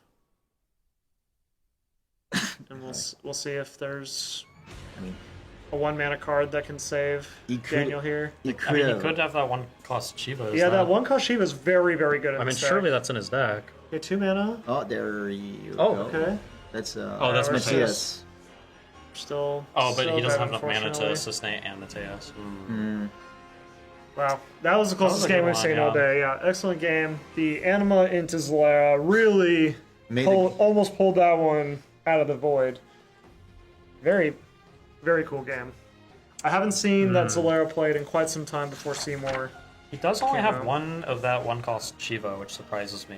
And we'll see if there's I mean, a 1-mana card that can save He could- Daniel here. he I could mean, he have. could have that one cost Shiva. Yeah, that 1-cost Shiva is very, very good in I mean, this deck. surely that's in his deck. Okay, 2 mana. Oh, there you Oh, go. Okay. That's Oh, that's Matthias. Matthias. Still. Oh, but still he doesn't dead, have enough mana to unfortunately. sustain and Mateus. Mm. Wow, that was the closest was a game good we've one, seen all yeah. day. Yeah, excellent game. The Anima into Zalera really Made almost pulled that one out of the void. Very, very cool game. I haven't seen that Zalera played in quite some time before Seymour. He does only Came have out. one of that one cost Shiva, which surprises me.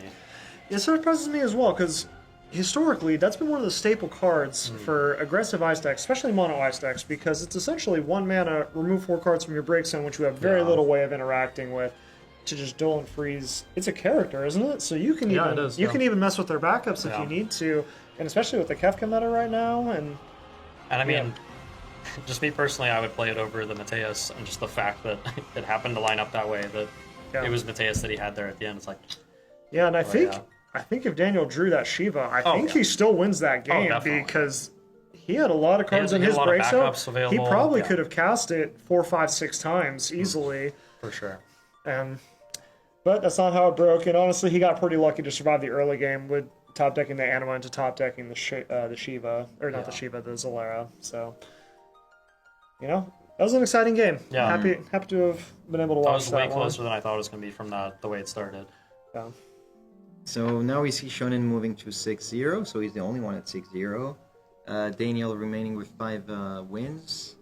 It surprises me as well, because historically, that's been one of the staple cards for aggressive ice decks, especially mono ice decks, because it's essentially 1 mana, remove 4 cards from your break zone, which you have very Yeah. little way of interacting with, to just duel and freeze. It's a character, isn't it? So you can Yeah, even it is, you yeah. can even mess with their backups if Yeah. you need to, and especially with the Kefka meta right now. And And I mean, just me personally, I would play it over the Mateus, and just the fact that it happened to line up that way, that Yeah. it was Mateus that he had there at the end. It's like, yeah, and I think yeah. I think if Daniel drew that Shiva, I think yeah. he still wins that game definitely. because he had a lot of cards He in had his a lot of break zone. backups He available, probably yeah. could have cast it 4, 5, 6 times easily. for sure. But that's not how it broke, and honestly, he got pretty lucky to survive the early game with top decking the Anima into top decking the Shiva, or not the Yeah. Shiva, the Zalera. So, you know, that was an exciting game. Yeah. Happy to have been able to That watch was that way one. closer than I thought it was going to be from the way it started. Yeah. So now we see Shonen moving to 6-0, so he's the only one at 6-0. Daniel remaining with 5 wins.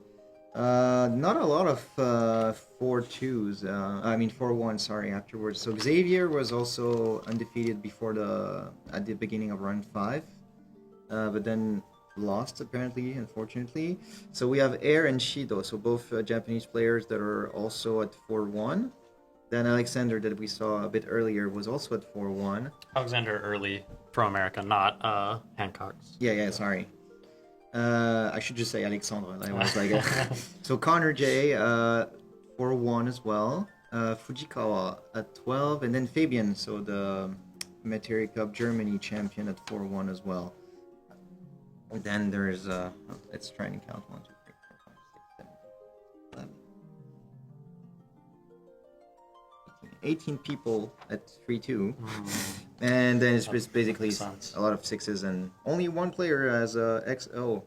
Not a lot of 4-2s. I mean 4-1. Sorry. Afterwards. So Xavier was also undefeated before at the beginning of round 5, but then lost apparently, unfortunately. So we have Air and Shido, so both Japanese players that are also at 4-1. Then Alexander that we saw a bit earlier was also at 4-1. Alexander Early from America, not Hancock's. Yeah, sorry. I should just say Alexandre. I was like, so Connor J, 4-1 as well. Fujikawa at 12, and then Fabian, so the Metairie Cup Germany champion at 4-1 as well. And then there's let's try and count 1, 2, 3, 4, 5, 6, 7, 11. 18 people at 3-2. And then it's just basically makes sense. a lot of 6s, and only one player has a XO.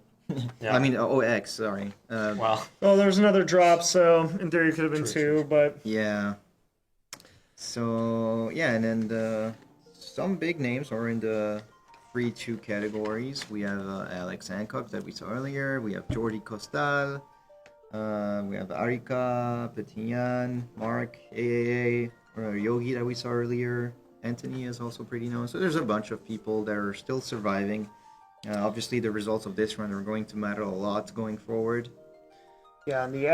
Yeah. I mean OX, sorry. Well, Oh, there was another drop, so in theory it could have been True, 2, but Yeah. So yeah, and then some big names are in the 3-2 categories. We have Alex Hancock that we saw earlier. We have Jordi Costal. We have Arika, Petignan, Mark, AAA, or Yogi that we saw earlier. Anthony is also pretty known. So there's a bunch of people that are still surviving. Obviously, the results of this run are going to matter a lot going forward. yeah, and the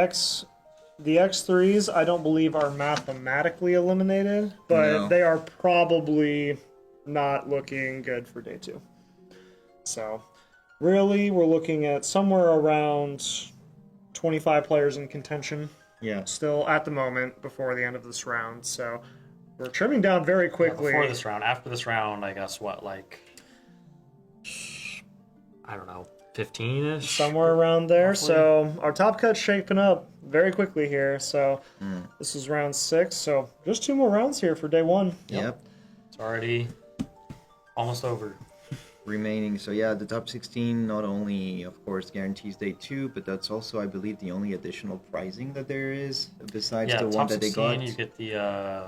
X3s I don't believe are mathematically eliminated, but No. they are probably not looking good for day 2. So really, we're looking at somewhere around 25 players in contention Yeah. still at the moment before the end of this round. So we're trimming down very quickly. Before this round. After this round, I guess what, like, I don't know, 15-ish? Somewhere around there. Roughly. So our top cut's shaping up very quickly here. So this is round 6. So just 2 more rounds here for day 1. Yep. It's already almost over. Remaining. So yeah, the top 16 not only, of course, guarantees day 2, but that's also, I believe, the only additional pricing that there is besides Yeah, the one top that they 16, got. you get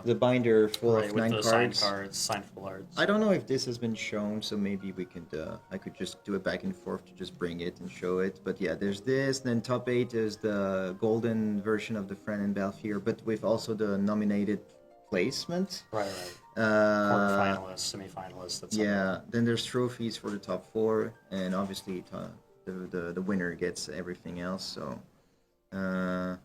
The binder full right, of with 9 the cards. signed cards, signed full arts. I don't know if this has been shown, so maybe we could I could just do it back and forth to just bring it and show it. But yeah, there's this. Then top 8 is the golden version of the Friend and Balfour, but with also the nominated placement. Right. Quarterfinalists, semifinalists, etc. Yeah. Then there's trophies for the top 4, and obviously the winner gets everything else. So I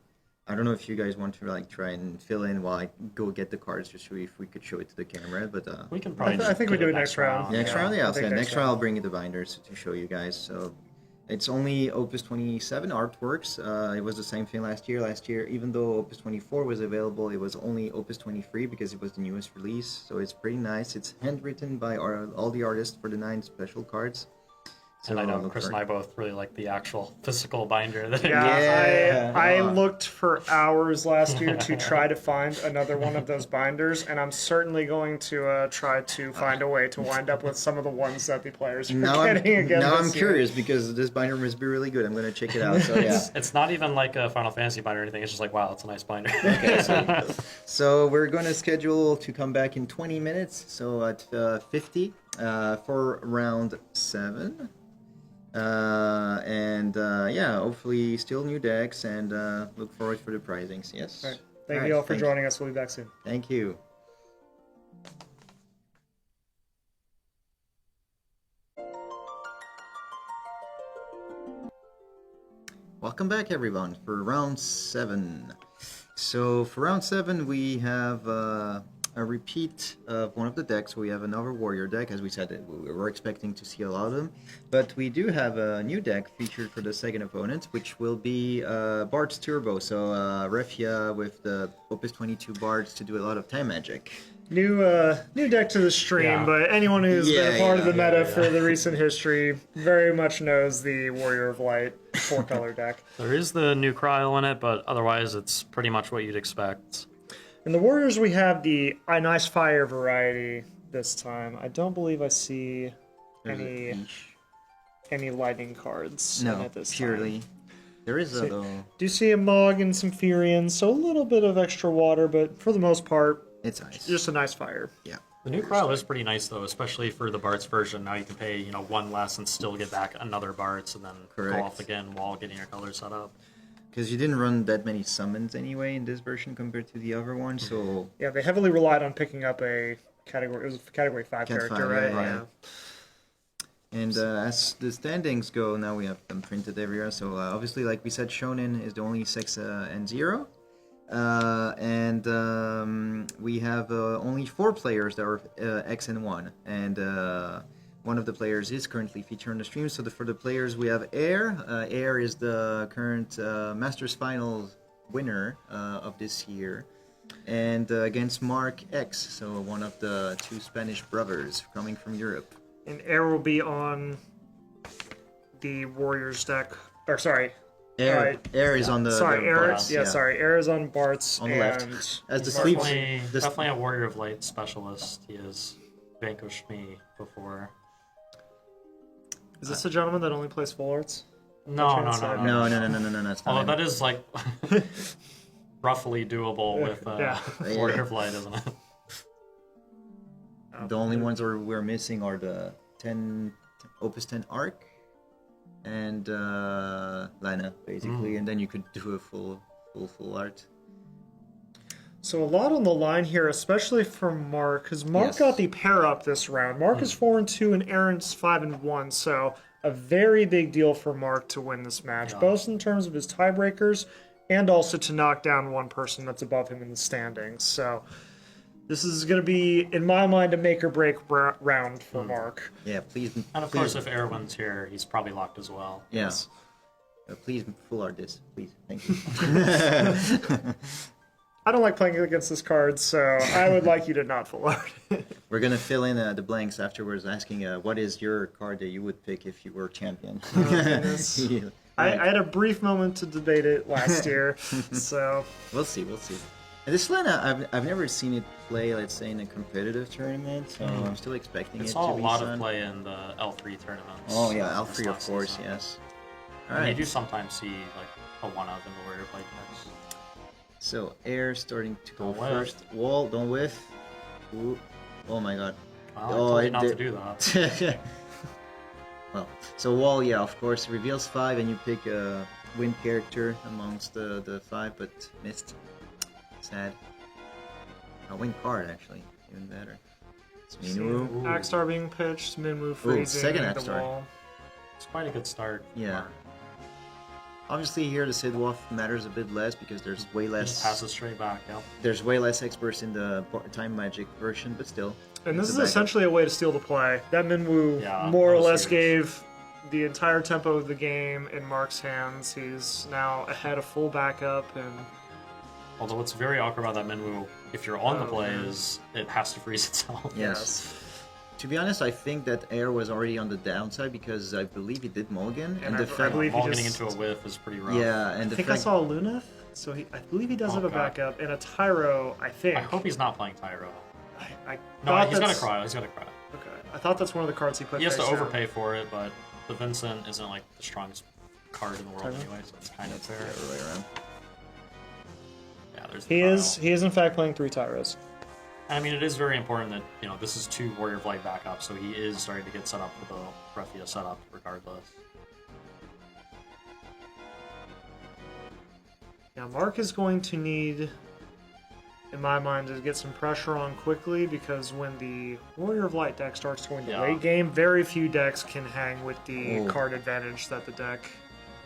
don't know if you guys want to like try and fill in while I go get the cards, just so if we could show it to the camera. But We can probably. I think we get do it it next round. next round, yeah, I I'll think say next next round I'll round. bring you the binders to show you guys. So it's only Opus 27 artworks. It was the same thing last year. Last year, even though Opus 24 was available, it was only Opus 23 because it was the newest release. So it's pretty nice. It's handwritten by all the artists for the 9 special cards. So And I know look Chris for and I both really like the actual physical binder. That Yeah, Yeah. I looked for hours last year to try to find another one of those binders, and I'm certainly going to try to find a way to wind up with some of the ones that the players are Now getting again now this I'm year. curious because this binder must be really good. I'm gonna check it out. So yeah. It's not even like a Final Fantasy binder or anything. It's just like, wow, it's a nice binder. So we're gonna schedule to come back in 20 minutes. So at 50 for round 7. Yeah, hopefully still new decks, and look forward for the prizings. Yes. All right. Thank you all for joining us. We'll be back soon. Thank you. Welcome back, everyone, for round 7. So for round 7, we have a repeat of one of the decks. We have another warrior deck. As we said, we were expecting to see a lot of them, but we do have a new deck featured for the second opponent, which will be Bard's Turbo. So Refia with the Opus 22 Bards to do a lot of time magic. New deck to the stream, Yeah. but anyone who's been a part of the yeah, meta yeah. for the recent history very much knows the Warrior of Light 4-color deck. There is the new cryo in it, but otherwise it's pretty much what you'd expect. In the Warriors, we have the Nice Fire variety this time. I don't believe I see any lightning cards in No, it this purely. time. There is a though. Do see a Mog and some Furions, so a little bit of extra water, but for the most part, It's nice. just a nice fire. Yeah. The new cryo is pretty nice though, especially for the Bart's version. Now you can pay, one less and still get back another Bart's, and then Correct. go off again while getting your color set up. Because you didn't run that many summons anyway in this version compared to the other one, so Yeah, they heavily relied on picking up a category. It was a category 5 Cat character, 5, right? yeah, right. And as the standings go, now we have them printed everywhere. So obviously, like we said, Shonen is the only 6 and 0. We have only 4 players that are X and 1. And one of the players is currently featured on the stream. So for the players, we have Air. Air is the current Masters Finals winner of this year. And against Mark X, so one of the 2 Spanish brothers coming from Europe. And Air will be on the Warriors deck. Or sorry. Air is on the Sorry, Air. Bart's, Yeah, sorry. Air is on Bart's On the and left. As the Mark sleeves. Definitely, This- definitely a Warrior of Light specialist. He has vanquished me before. Is this a gentleman that only plays full arts? No. No, it's not Although him. that is like roughly doable with Yeah. Warrior of Light, isn't it? The only ones we're missing are the 10 Opus 10 Arc and Lana, basically, and then you could do a full art. So a lot on the line here, especially for Mark, because Mark Yes. got the pair up this round. Mark is 4-2 and Aaron's 5-1, so a very big deal for Mark to win this match, both in terms of his tiebreakers and also to knock down one person that's above him in the standings. So This is going to be, in my mind, a make or break round for Mark. Yeah, please. And of course, if Air wins here, he's probably locked as well. Yes. Please full art this, please. Thank you. I don't like playing against this card, so I would like you to not full art. We're gonna fill in the blanks afterwards, asking what is your card that you would pick if you were champion. Yeah. I had a brief moment to debate it last year, so We'll see. And this Lena, I've never seen it play, let's say, in a competitive tournament, so I'm still expecting It's it to all be a lot fun. of play in the L3 tournaments. Oh yeah, since L3 of last course, season. yes. And Alright. you do sometimes see like a 1-up in the Warrior Blade decks. So Air starting to go Don't whiff. first. Wall, don't whiff. Ooh. Oh my god. Well, I told I you not to did- do that. Well, so Wall, yeah, of course, reveals 5 and you pick a win character amongst the 5, but missed. Sad. A win card, actually. Even better. It's Minoru. Ooh. Axstar being pitched, Minwoo freezing, second the Axstar. wall. It's quite a good start. Yeah. Obviously here the Sidwolf matters a bit less because there's way Just less passes straight back, yeah. there's way less experts in the time magic version, but still. And this it's is a backup. essentially a way to steal the play. That Minwoo Yeah, more or that was less huge. gave the entire tempo of the game in Mark's hands. He's now ahead of full backup, and Although what's very awkward about that Minwoo, if you're on the Oh, play, man. is it has to freeze itself. Yes. To be honest, I think that Air was already on the downside because I believe he did mulligan, And the I fact, believe he All getting just- into a whiff is pretty rough. yeah, and I the think I fact, saw a Luneth, so I believe he does Oh, have a God. backup, and a Tyro, I think. I hope he's not playing Tyro. I No, thought he's gonna that's- cry. He's gonna cry. Okay, I thought that's one of the cards he put. He has to face down. overpay for it, but the Vincent isn't like the strongest card in the world Tyro? anyway, so it's kind of fair. the other way around. Yeah, there's the He trial. is in fact playing 3 Tyros. I mean, it is very important that, this is 2 Warrior of Light backup, so he is starting to get set up for the Refia setup regardless. Now Mark is going to need, in my mind, to get some pressure on quickly, because when the Warrior of Light deck starts going to Yeah. late game, very few decks can hang with the Oh. card advantage that the deck.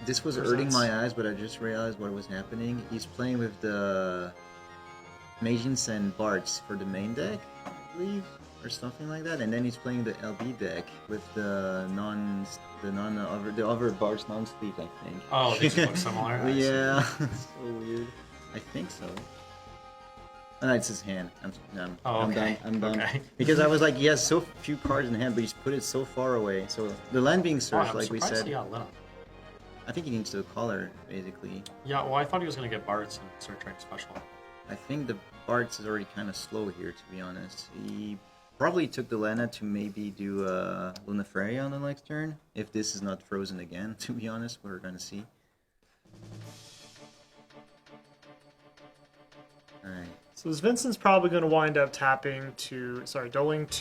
This was Presents. hurting my eyes, but I just realized what was happening. He's playing with the Magians and Bards for the main deck, I believe, or something like that, and then he's playing the LB deck with the other Bards non-sleep, I think. Oh, these look similar? I see. Yeah, so weird. I think so. Oh, no, it's his hand. I'm Oh, I'm okay. done. I'm done. Okay. Because I was like, he has so few cards in hand, but he's put it so far away. So the land being Oh, searched, I'm like we surprised said, he got lit up. I think he needs to color basically. Yeah, well, I thought he was going to get Bards and start trying special. I think the Bards is already kind of slow here, to be honest. He probably took the Lana to maybe do Lunaferia on the next turn, if this is not frozen again, to be honest. We're gonna see. Alright. So this Vincent's probably going to wind up doling to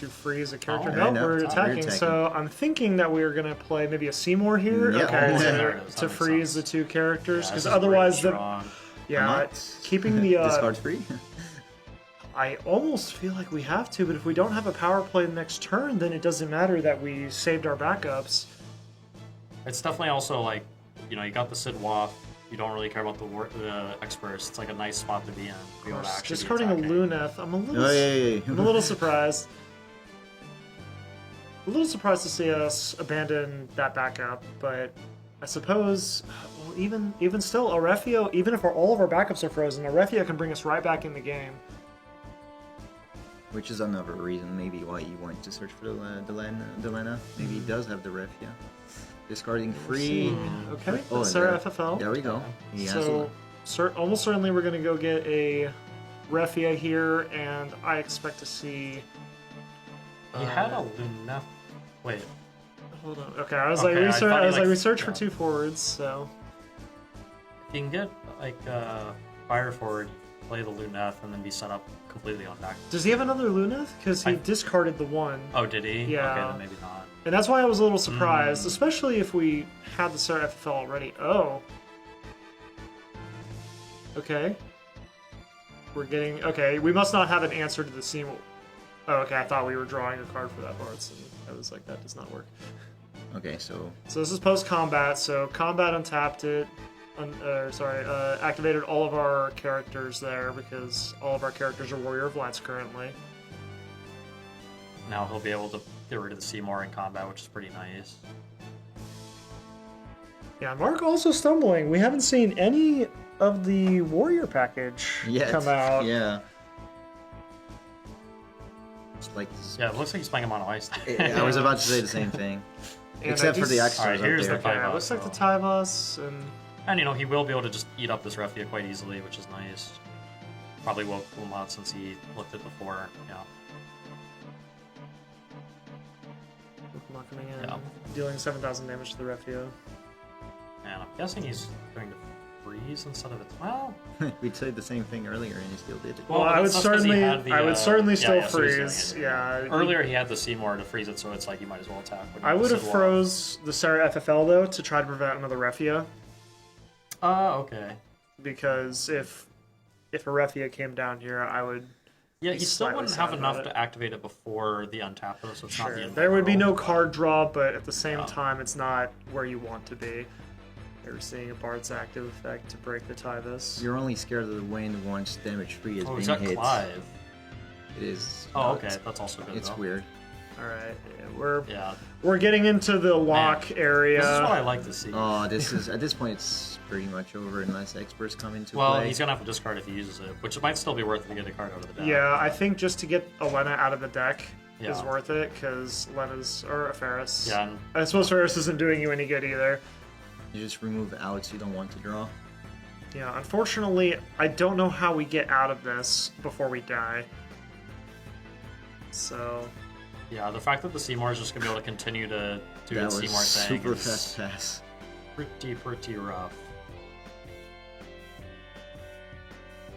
freeze a character. Oh, no, no, we're we're attacking. attacking. So I'm thinking that we are going to play maybe a Seymour here. Yeah. Okay, Oh, there it is. That to makes freeze sense. the 2 characters, Yeah, because this is otherwise, really strong. yeah, not? keeping the This card's free? I almost feel like we have to, but if we don't have a power play the next turn, then it doesn't matter that we saved our backups. It's definitely also like, you got the Sid Waff. You don't really care about the experts. It's like a nice spot to be in. To be able to actually be Discarding a attacking. Luneth, I'm a little, Oh, yeah. I'm a little surprised. A little surprised to see us abandon that backup, but I suppose, well, even still, Arefio, even if all of our backups are frozen, Arefio can bring us right back in the game. Which is another reason maybe why you want to search for the Lana. Maybe he does have the Refia. Discarding free. Okay, Oh, Sarah there- FFL. There we go. He has So, almost certainly we're going to go get a Refia here, and I expect to see... He had a Lunef. Wait. Hold on. Okay, I was Okay, I like, thought he, like, research for yeah. 2 forwards, so... If you can get, like, Fire Forward, play the Lunef, and then be set up completely on deck. Does he have another Luneth? Because he I- discarded the one. Oh, did he? Yeah. Okay, then maybe not. And that's why I was a little surprised, especially if we had the Sarah FFL already. Oh. Okay. We're getting... Okay, we must not have an answer to the Seymour. Oh, okay, I thought we were drawing a card for that part, and I was like, that does not work. Okay, so So this is post-combat, so combat untapped it. activated all of our characters there because all of our characters are Warrior of Lights currently. Now he'll be able to get rid of the Seymour in combat, which is pretty nice. Yeah, Mark also stumbling. We haven't seen any of the Warrior package come out. Yeah. It's like Yeah, it looks like he's playing him on ice. I was about to say the same thing. And Except for the Alright, extras up here's there. the Yeah, it looks like the Tyvus and And you know, he will be able to just eat up this Refia quite easily, which is nice. Probably woke him out since he looked at it before. Yeah. Pokemon coming in, Yeah. dealing 7,000 damage to the Refio. And I'm guessing he's going to freeze instead of it. Well, We said the same thing earlier, and he still did it. Well, I would that's 'cause he certainly, had the, I would certainly still so he's doing freeze. it. Yeah. Earlier he had the Seymour to freeze it, so it's like you might as well attack. when you I would have Sid Wall. froze the Sarah FFL though to try to prevent another Refia, Okay. because if a Refia came down here, I would. Yeah, be he still slightly wouldn't have sad enough about it. to activate it before the untap, though, so it's not the Sure. end of There the would be no world. card draw, but at the same Yeah. time, it's not where you want to be. You're seeing a Bard's active effect to break the Tyvus. You're only scared of the wind once damage free is Oh, he's being got hit. Clive. It is. Oh, not- okay, that's also good. It's though. weird. All right, yeah, Yeah, we're getting into the lock area. this is what I like to see. Oh, this is at this point it's pretty much over unless experts come into Well, play. he's gonna have to discard if he uses it, which might still be worth it to get a card out of the deck. Yeah, I think just to get Elena out of the deck is Yeah. worth it, because Lena's, or Ferris. Yeah, and I suppose Ferris isn't doing you any good either. You just remove outs you don't want to draw. Yeah, unfortunately, I don't know how we get out of this before we die. So, yeah, the fact that the Seymour is just gonna be able to continue to do That its was Seymour thing super is fast pass. pretty rough.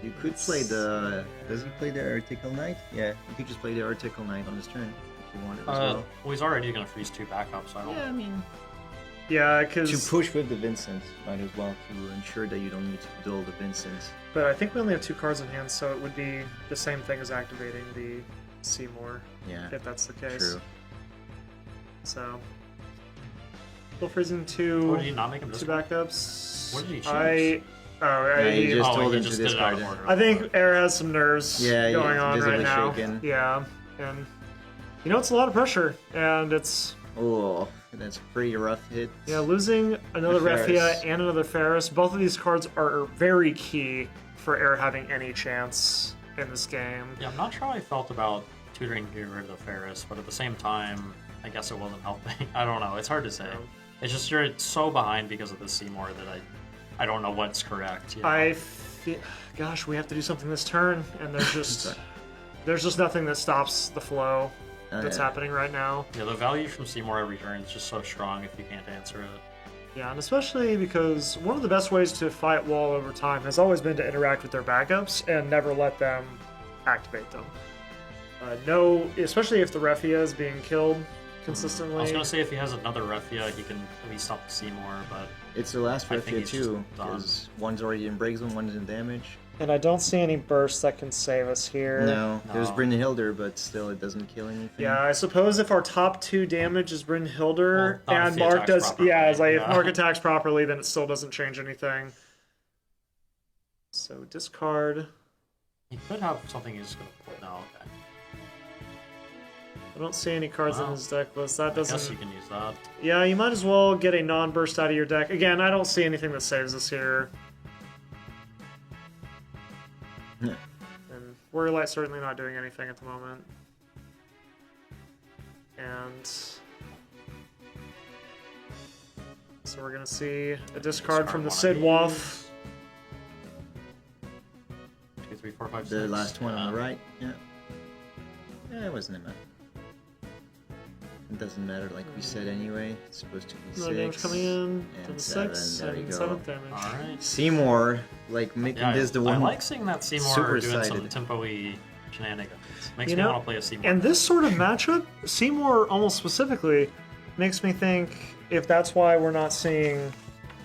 You could play the. Does he play the Article Knight? Yeah, you could just play the Article Knight on his turn if you wanted as well. Well, he's already gonna freeze 2 backups, so I don't. Yeah, I mean, yeah, to because. push with the Vincent, might as well to ensure that you don't need to duel the Vincent. But I think we only have 2 cards in hand, so it would be the same thing as activating the Seymour, Yeah, if that's the case. true. So. Still freezing Oh, did he 2 not make him discard? backups. What did he choose? Yeah, he just told he him to just did it out of discard it. order. I think Air has some nerves Yeah, going he's on right visibly now. shaken. Yeah, and you know it's a lot of pressure, and it's Oh, that's a pretty rough hit. losing another Ferris. Refia and another Ferris. Both of these cards are very key for Air having any chance in this game. Yeah, I'm not sure how I felt about tutoring to get rid of the Ferris, but at the same time, I guess it wasn't helping. I don't know. It's hard to say. Yeah. It's just you're so behind because of the Seymour that I don't know what's correct. You know? Gosh, we have to do something this turn, and there's just nothing that stops the flow that's yeah. happening right now. Yeah, the value from Seymour every turn is just so strong if you can't answer it. Yeah, and especially because one of the best ways to fight Wall over time has always been to interact with their backups and never let them activate them. No, especially if the Refia is being killed consistently. I was gonna say if he has another Refia, he can at least stop the Seymour, but It's the last I think Refia he's too, just done. because one's already in break zone, one's in damage. And I don't see any bursts that can save us here. No, there's No. Brynhilder, but still it doesn't kill anything. Yeah, I suppose if our top 2 damage is Brynhilder Well, not if and he Mark attacks does, properly, yeah, it's like if yeah. Mark attacks properly, then it still doesn't change anything. So discard. he could have something he's just gonna put. No, okay. I don't see any cards in Wow. his deck list. That I guess doesn't. you can use that. Yeah, you might as well get a non-burst out of your deck. Again, I don't see anything that saves us here. Yeah. And Warrior Light's certainly not doing anything at the moment. And so we're gonna see a discard from the one of Sid Waff. these. 2, 3, 4, 5, The 6. last one on the right. Yeah. Yeah, it wasn't enough. It doesn't matter, like we said anyway. It's supposed to be Another damage 6 coming in to and the 7. 6 There you and go. 7th damage. Alright. Seymour, like making Yeah, this the I one. like seeing that Seymour super doing some excited. tempo-y shenanigans. Makes You me know, want to play a Seymour. And this sort of matchup, Seymour almost specifically, makes me think if that's why we're not seeing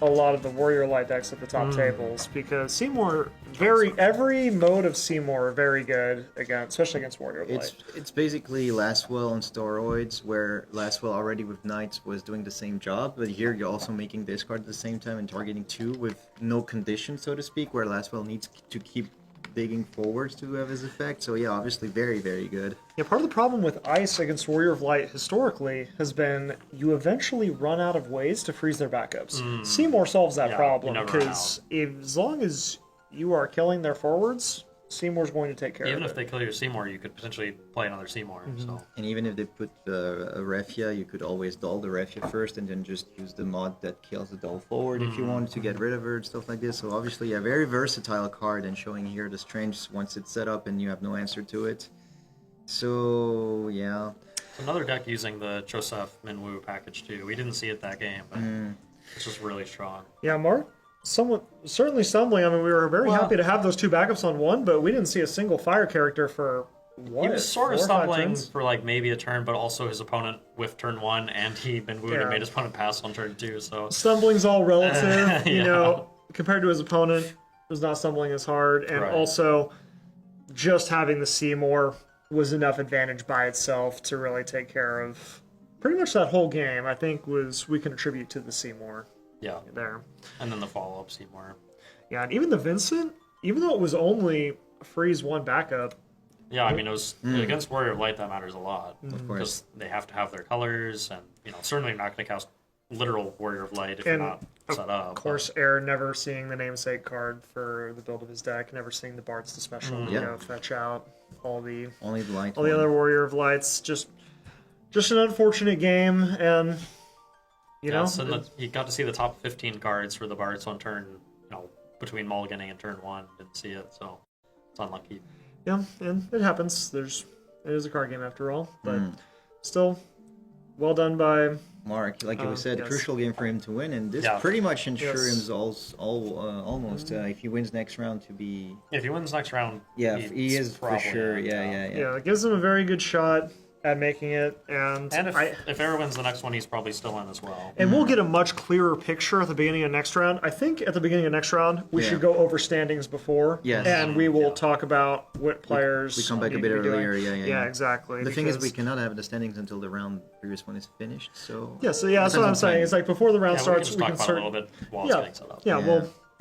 a lot of the Warrior Light decks at the top tables because Seymour every mode of Seymour very good against, especially against Warrior Light. It's basically Lastwell on steroids, where Lastwell already with Knights was doing the same job, but here you're also making this card at the same time and targeting 2 with no condition, so to speak, where Lastwell needs to keep digging forwards to have his effect. So yeah, obviously very, very good. Yeah, part of the problem with Ice against Warrior of Light historically has been you eventually run out of ways to freeze their backups. Seymour solves that problem because as long as you are killing their forwards, Seymour's going to take care of it. Even if they kill your Seymour, you could potentially play another Seymour. So. And even if they put a Refia, you could always dull the Refia first and then just use the mod that kills the dull forward if you wanted to get rid of her and stuff like this. So obviously, a very versatile card, and showing here the Strange once it's set up and you have no answer to it. So, yeah. It's another deck using the Joseph Minwoo package too. We didn't see it that game, but it's just really strong. Yeah, Mark? Certainly stumbling. I mean, we were very happy to have those 2 backups on 1, but we didn't see a single fire character for what? He was sort of stumbling for like maybe a turn, but also his opponent whiffed turn 1, and he Minwooed and made his opponent pass on turn 2. So stumbling's all relative, you know. Compared to his opponent, was not stumbling as hard, and also just having the Seymour was enough advantage by itself to really take care of pretty much that whole game. I think we can attribute to the Seymour. Yeah. There. And then the follow-up Seymour. Yeah, and even the Vincent, even though it was only freeze 1 backup. Yeah, I mean, it was against Warrior of Light that matters a lot. Of course. Because they have to have their colors, and, certainly not going to cast literal Warrior of Light if you're not set up. Of course, Aaron never seeing the namesake card for the build of his deck, never seeing the Bards to special, fetch out all the other Warrior of Lights. Just an unfortunate game, and so you got to see the top 15 cards for the Bards on turn, between mulliganing and turn 1. Didn't see it, so it's unlucky. Yeah, and it happens. It is a card game after all, but still, well done by Mark. Like we said, crucial game for him to win, and this pretty much ensures him almost if he wins next round to be. If he wins next round, he is for sure. Yeah. It gives him a very good shot at making it, and if Air wins the next one, he's probably still in as well. And we'll get a much clearer picture at the beginning of next round. I think at the beginning of next round, we should go over standings before, and we will talk about what players we come back a bit earlier. Yeah, exactly. The thing is, we cannot have the standings until the previous one is finished. So that's what I'm saying. It's like before the round starts, we can start a little bit while it's getting set up.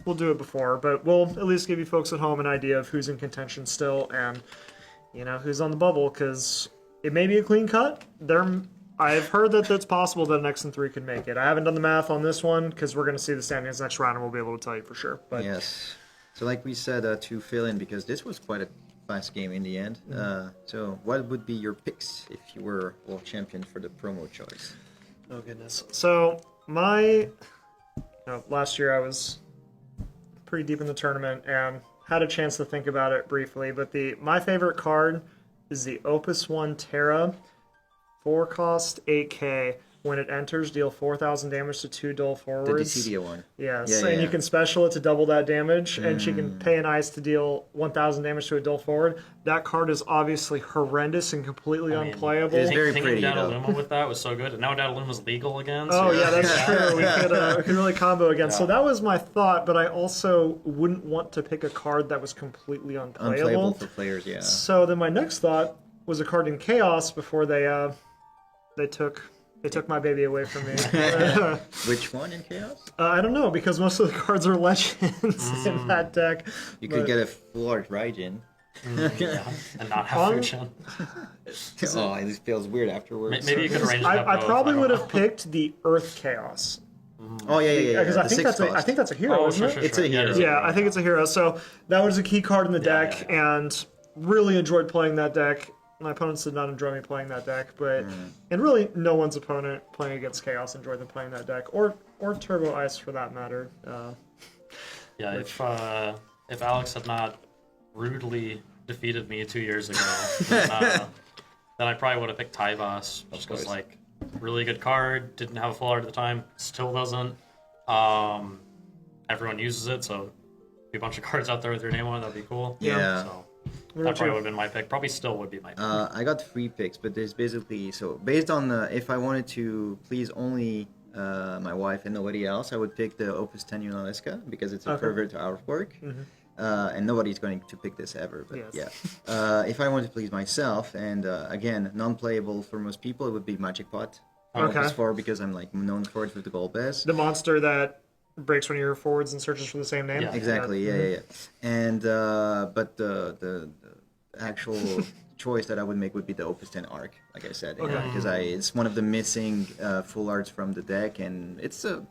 We'll do it before, but we'll at least give you folks at home an idea of who's in contention still, and who's on the bubble, because it may be a clean cut. I've heard that it's possible that an X and 3 could make it. I haven't done the math on this one because we're going to see the standings next round and we'll be able to tell you for sure. But yes. So like we said, to fill in, because this was quite a fast game in the end. So what would be your picks if you were world champion for the promo choice? Oh, goodness. So last year I was pretty deep in the tournament and had a chance to think about it briefly. But my favorite card is the Opus 1 Terra, 4 cost 8k. When it enters, deal 4,000 damage to 2 dull forwards. The Dissidia one. Yes, and you can special it to double that damage, and she can pay an ice to deal 1,000 damage to a dull forward. That card is obviously horrendous and completely unplayable. It's very pretty, Dataluma with that was so good, and now Dataluma's legal again. So that's true. We could really combo again. Yeah. So that was my thought, but I also wouldn't want to pick a card that was completely unplayable. Unplayable for players, yeah. So then my next thought was a card in Chaos before they took my baby away from me. Which one in Chaos? I don't know, because most of the cards are legends in that deck. You could get a full art Raijin. And not have Fusion. It feels weird afterwards. Maybe you could arrange it. I probably would have picked the Earth Chaos. Oh yeah. Because I think that's a hero, isn't it? It's a hero. Yeah, I think it's a hero. So that was a key card in the deck, and really enjoyed playing that deck. My opponents did not enjoy me playing that deck, but and really no one's opponent playing against Chaos enjoyed them playing that deck, or Turbo Ice for that matter. If Alex had not rudely defeated me 2 years ago, then I probably would have picked Tyvos, just because really good card, didn't have a full art at the time, still doesn't. Everyone uses it, so be a bunch of cards out there with your name on it, that'd be cool. Yeah. So that probably would have been my pick. Probably still would be my pick. I got 3 picks, but there's basically, so based on if I wanted to please only my wife and nobody else, I would pick the Opus 10 Unalesca because it's a Okay. pervert artwork. And nobody's going to pick this ever. But Yes. yeah, if I want to please myself, and again, non-playable for most people, it would be Magic Pot. Opus 4 because I'm like known for it with the gold best. The monster that breaks one of your forwards and searches for the same name. Yeah. Exactly. Yeah. And but the actual choice that I would make would be the Opus 10 Arc, like I said, because it's one of the missing full arts from the deck, and it's a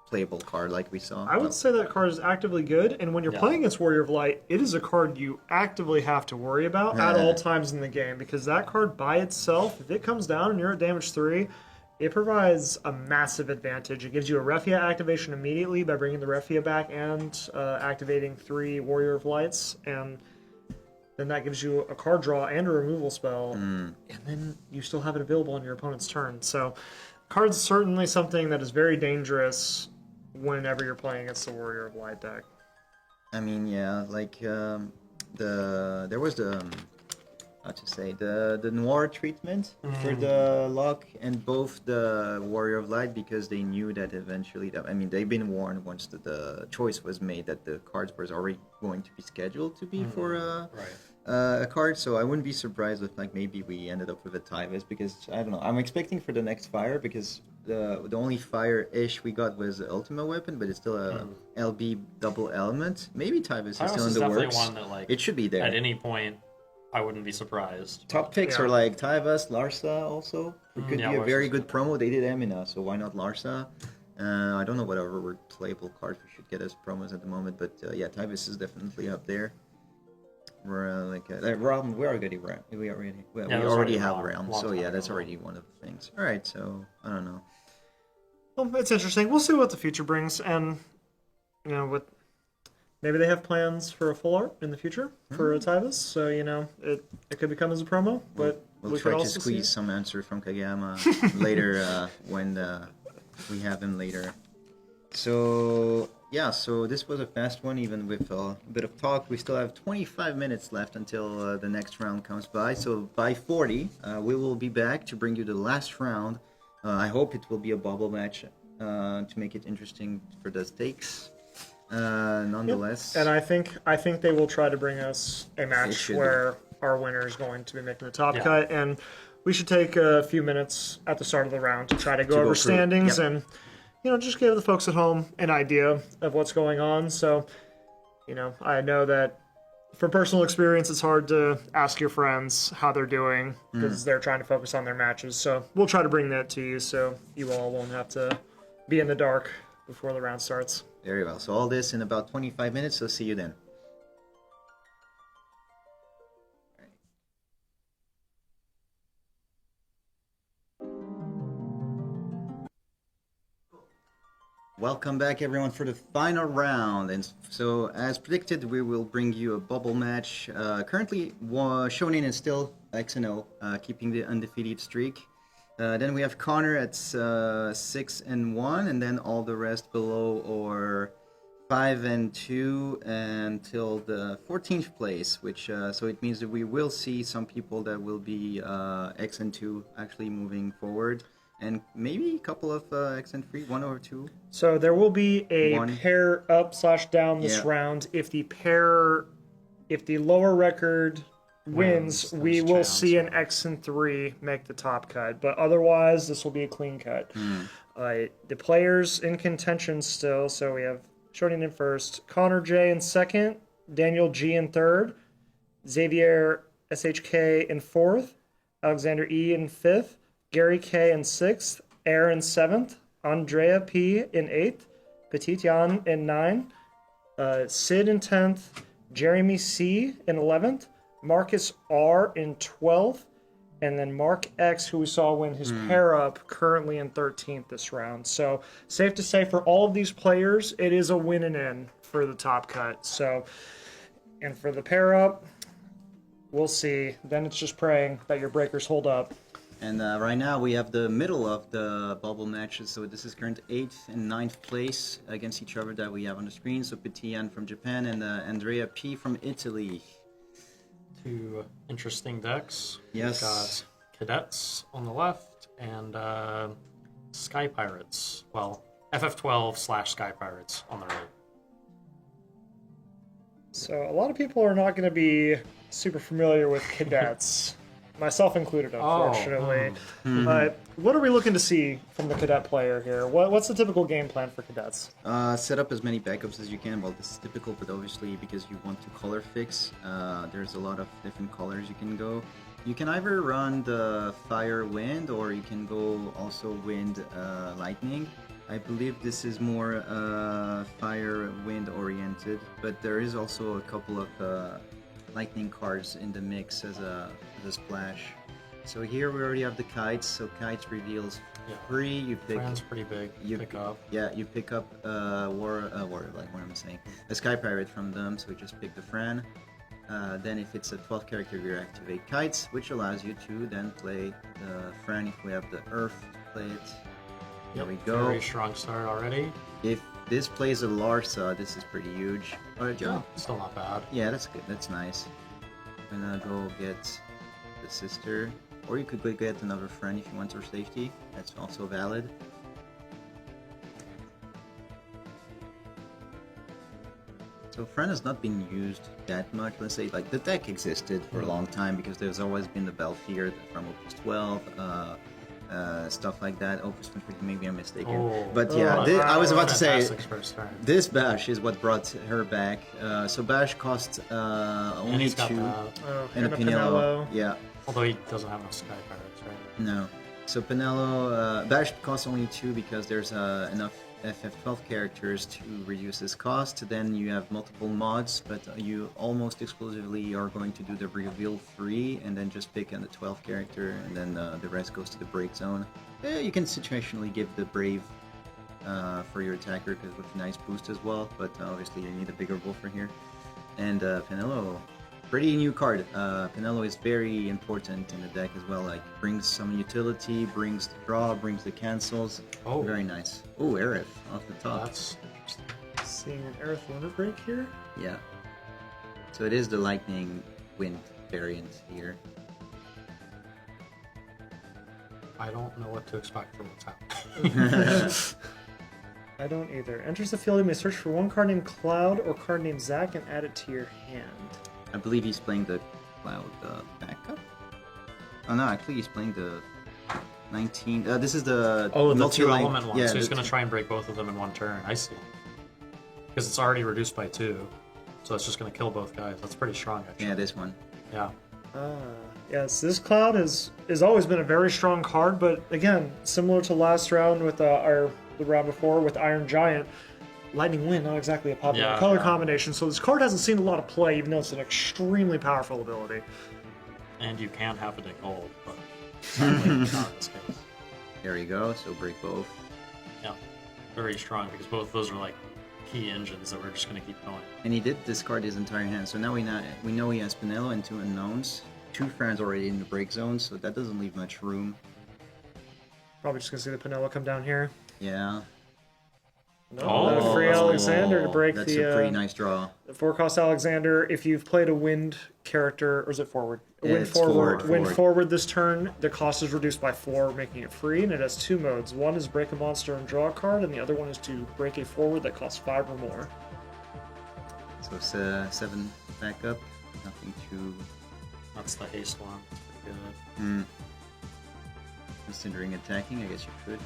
playable card like we saw. I would say that card is actively good, and when you're playing against Warrior of Light, it is a card you actively have to worry about at all times in the game, because that card by itself, if it comes down and you're at damage 3, it provides a massive advantage. It gives you a Refia activation immediately by bringing the Refia back and activating 3 Warrior of Lights, and then that gives you a card draw and a removal spell, and then you still have it available on your opponent's turn. So, card's certainly something that is very dangerous whenever you're playing against the Warrior of Light deck. I mean, yeah, like there was the how to say the noir treatment for the lock and both the Warrior of Light, because they knew that eventually they've been warned once the choice was made that the cards was already going to be scheduled to be for a card. So I wouldn't be surprised if like maybe we ended up with a Tyvis, because I don't know, I'm expecting for the next fire, because the only fire-ish we got was the Ultima Weapon, but it's still a LB double element. Maybe Tyvis is still in the works. One that, like, it should be there at any point. I wouldn't be surprised. Top picks are like Tyvus, Larsa also. It could be a very good promo. They did Emina, so why not Larsa? I don't know what other playable cards we should get as promos at the moment, but yeah, Tyvus is definitely up there. We're we already have Realm, so yeah, that's already one of the things. All right, so I don't know. Well, it's interesting. We'll see what the future brings, and you know what. Maybe they have plans for a full art in the future for Tyvus, so it could become as a promo. But we'll try to squeeze some answer from Kageyama later when we have him later. So yeah, so this was a fast one, even with a bit of talk. We still have 25 minutes left until the next round comes by. So by 40, we will be back to bring you the last round. I hope it will be a bubble match to make it interesting for the stakes. Nonetheless, and I think they will try to bring us a match where our winner is going to be making the top cut, and we should take a few minutes at the start of the round to try to go over standings and just give the folks at home an idea of what's going on. So I know that from personal experience, it's hard to ask your friends how they're doing because they're trying to focus on their matches. So we'll try to bring that to you so you all won't have to be in the dark before the round starts. Very well. So all this in about 25 minutes, so see you then. Welcome back, everyone, for the final round. And so, as predicted, we will bring you a bubble match. Currently, Shonen is still X&O, keeping the undefeated streak. Then we have Connor at 6-1, and then all the rest below are 5-2 until the 14th place. Which so it means that we will see some people that will be X&2 actually moving forward, and maybe a couple of X&3, 1 or 2. So there will be a pair up/down this round. If the lower record wins, we will see an X&3 make the top cut, but otherwise this will be a clean cut. The players in contention still, so we have Shonen in first, Connor J in second, Daniel G in third, Xavier SHK in fourth, Alexander E in fifth, Gary K in sixth, Aaron in seventh, Andrea P in eighth, Petit Jan in ninth, Sid in 10th, Jeremy C in 11th, Marcus R in 12th, and then Mark X, who we saw win his pair up, currently in 13th this round. So safe to say for all of these players, it is a win and in for the top cut. So, and for the pair up, we'll see. Then it's just praying that your breakers hold up. And right now we have the middle of the bubble matches. So this is current 8th and 9th place against each other that we have on the screen. So Petit Jan from Japan and Andrea P from Italy. Two interesting decks. Yes. We've got Cadets on the left and Sky Pirates. Well, FF12/Sky Pirates on the right. So a lot of people are not going to be super familiar with cadets, myself included, unfortunately. But what are we looking to see from the cadet player here? What's the typical game plan for cadets? Set up as many backups as you can. Well, this is typical, but obviously because you want to color fix, there's a lot of different colors you can go. You can either run the fire wind, or you can go also wind lightning. I believe this is more fire wind oriented, but there is also a couple of lightning cards in the mix as a splash. So here we already have the kites. So kites reveals free. You pick. Fran's pretty big. You pick up. Yeah, you pick up like what I'm saying, a sky pirate from them. So we just pick the Fran. Then if it's a 12 character, you activate kites, which allows you to then play the Fran if we have the Earth to play it. There we go. Very strong start already. If this plays a Larsa, this is pretty huge. Alright, Joe. Still not bad. Yeah, that's good. That's nice. I'm gonna go get the sister. Or you could go get another friend if you want her safety. That's also valid. So Fran has not been used that much. Let's say like the deck existed for a long time because there's always been the Belfier from Opus 12, stuff like that. Opus 20, maybe I'm mistaken. But yeah, I was about to say this Bash is what brought her back. So Bash costs only 2, and a Pinello. Yeah. Although he doesn't have no Sky Pirates, right? No. So Pinello, Bash costs only 2 because there's enough FF12 characters to reduce his cost. Then you have multiple mods, but you almost exclusively are going to do the reveal 3 and then just pick on the 12 character, and then the rest goes to the break zone. You can situationally give the Brave for your attacker because with a nice boost as well, but obviously you need a bigger wolf for here. And Pinello, pretty new card. Pinello is very important in the deck as well. Like brings some utility, brings the draw, brings the cancels. Oh, very nice. Oh, Aerith off the top. That's interesting. Seeing an Aerith Limit Break here. Yeah. So it is the lightning wind variant here. I don't know what to expect from what's happening. I don't either. Enters the field, you may search for one card named Cloud or card named Zack and add it to your hand. I believe he's playing the Cloud backup. Oh no, actually he's playing the 19. This is the the 2 element one. Yeah, so he's going to try and break both of them in one turn. I see. Because it's already reduced by 2, so it's just going to kill both guys. That's pretty strong, actually. Yeah, this one. Yeah. Yes, this Cloud has always been a very strong card, but again, similar to last round with the round before with Iron Giant, Lightning Wind, not exactly a popular color combination, so this card hasn't seen a lot of play, even though it's an extremely powerful ability. And you can have it at gold, but sadly not in this case. There you go, so break both. Yeah, very strong, because both of those are like key engines that we're just going to keep going. And he did discard his entire hand, so now we know he has Pinello and 2 unknowns. 2 friends already in the break zone, so that doesn't leave much room. Probably just going to see the Pinello come down here. Yeah. No, free Alexander to break that's a pretty nice draw. The 4-cost Alexander. If you've played a wind character, or is it forward? Wind forward this turn, the cost is reduced by 4, making it free, and it has 2 modes. One is break a monster and draw a card, and the other one is to break a forward that costs 5 or more. So 7 backup, nothing too. That's the haste one. That's pretty good. Considering attacking, I guess you could.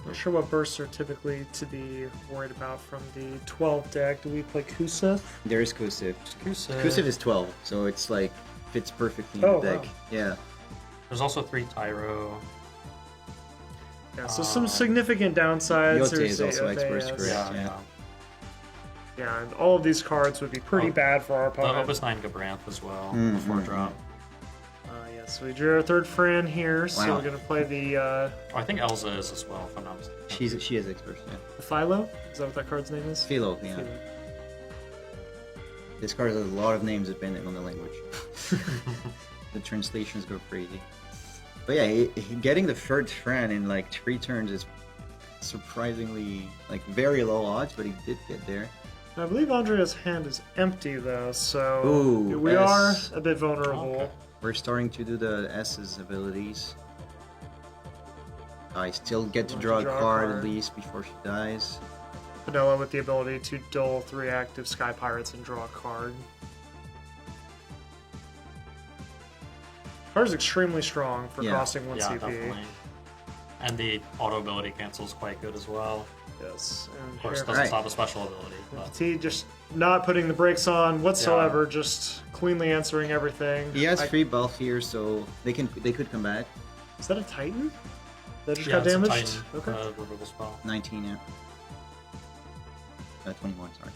Not sure what bursts are typically to be worried about from the 12 deck. Do we play Kusith? There is Kusith. Kusith is 12, so it's like fits perfectly in the deck. Wow. Yeah. There's also 3 Tyro. Yeah, so some significant downsides. Yote is also Expert's correct, yeah, and all of these cards would be pretty bad for our opponent. The Opus 9 Gabranth as well, before drop. Yes, we drew our 3rd Fran here, so we're going to play the... I think Elza is as well, if I'm not mistaken. She is Expert, yeah. The Philo? Is that what that card's name is? Philo, yeah. Philo. This card has a lot of names depending on the language. The translations go crazy. But yeah, getting the 3rd Fran in like 3 turns is surprisingly like very low odds, but he did get there. I believe Andrea's hand is empty though, so Ooh, we S. are a bit vulnerable. Okay. We're starting to do the S's abilities. I still get to draw a card at least before she dies. Vanilla with the ability to duel 3 active Sky Pirates and draw a card. Card is extremely strong for costing 1 Yeah, CP. definitely. And the auto ability cancel is quite good as well. Yes, and Of course, here, doesn't stop a special ability. But T just not putting the brakes on whatsoever, just cleanly answering everything. He has free buff here, so they could come back. Is that a Titan? That just yeah, got it's a damaged? Titan, Okay. removal spell. 19, yeah. 21, sorry.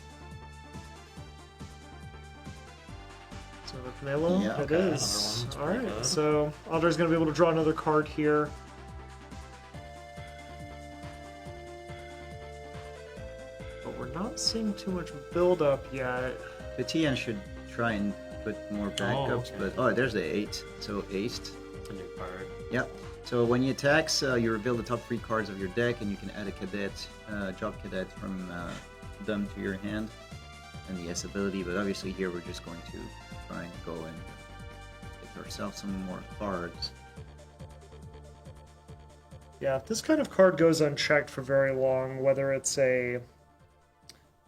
So the Penelo, Yeah, it okay, is. another one. That's pretty Alright, good. so Andre's going to be able to draw another card here. But we're not seeing too much build up yet. The TN should try and put more backups, okay. but there's the 8, so aced. It's a new card. Yep. So when he attacks, you reveal the top 3 cards of your deck, and you can add a cadet, job cadet from them to your hand, and the S ability. But obviously here we're just going to try and go and get ourselves some more cards. Yeah, if this kind of card goes unchecked for very long, whether it's a...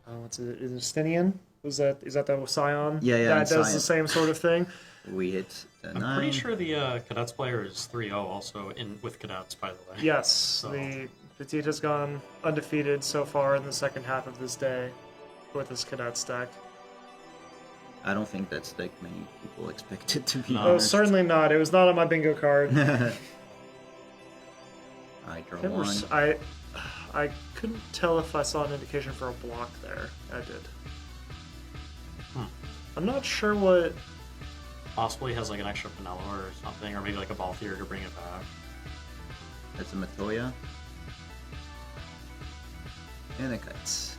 what's it? Is it Stinian? Is that the Scion? Yeah, That does Scion. the same sort of thing. We hit the 9. I'm pretty sure the Cadets player is 3-0 also with Cadets, by the way. Yes, So- the Petite has gone undefeated so far in the second half of this day with his Cadets deck. I don't think that's deck many people expect it to be. No. Oh, honest. certainly not. It was not on my bingo card. I draw Never 1. I couldn't tell if I saw an indication for a block there. I did. Hmm. I'm not sure what... Possibly has like an extra Penelo or something, or maybe like a ball theater to bring it back. That's a Matoya. And a Kites.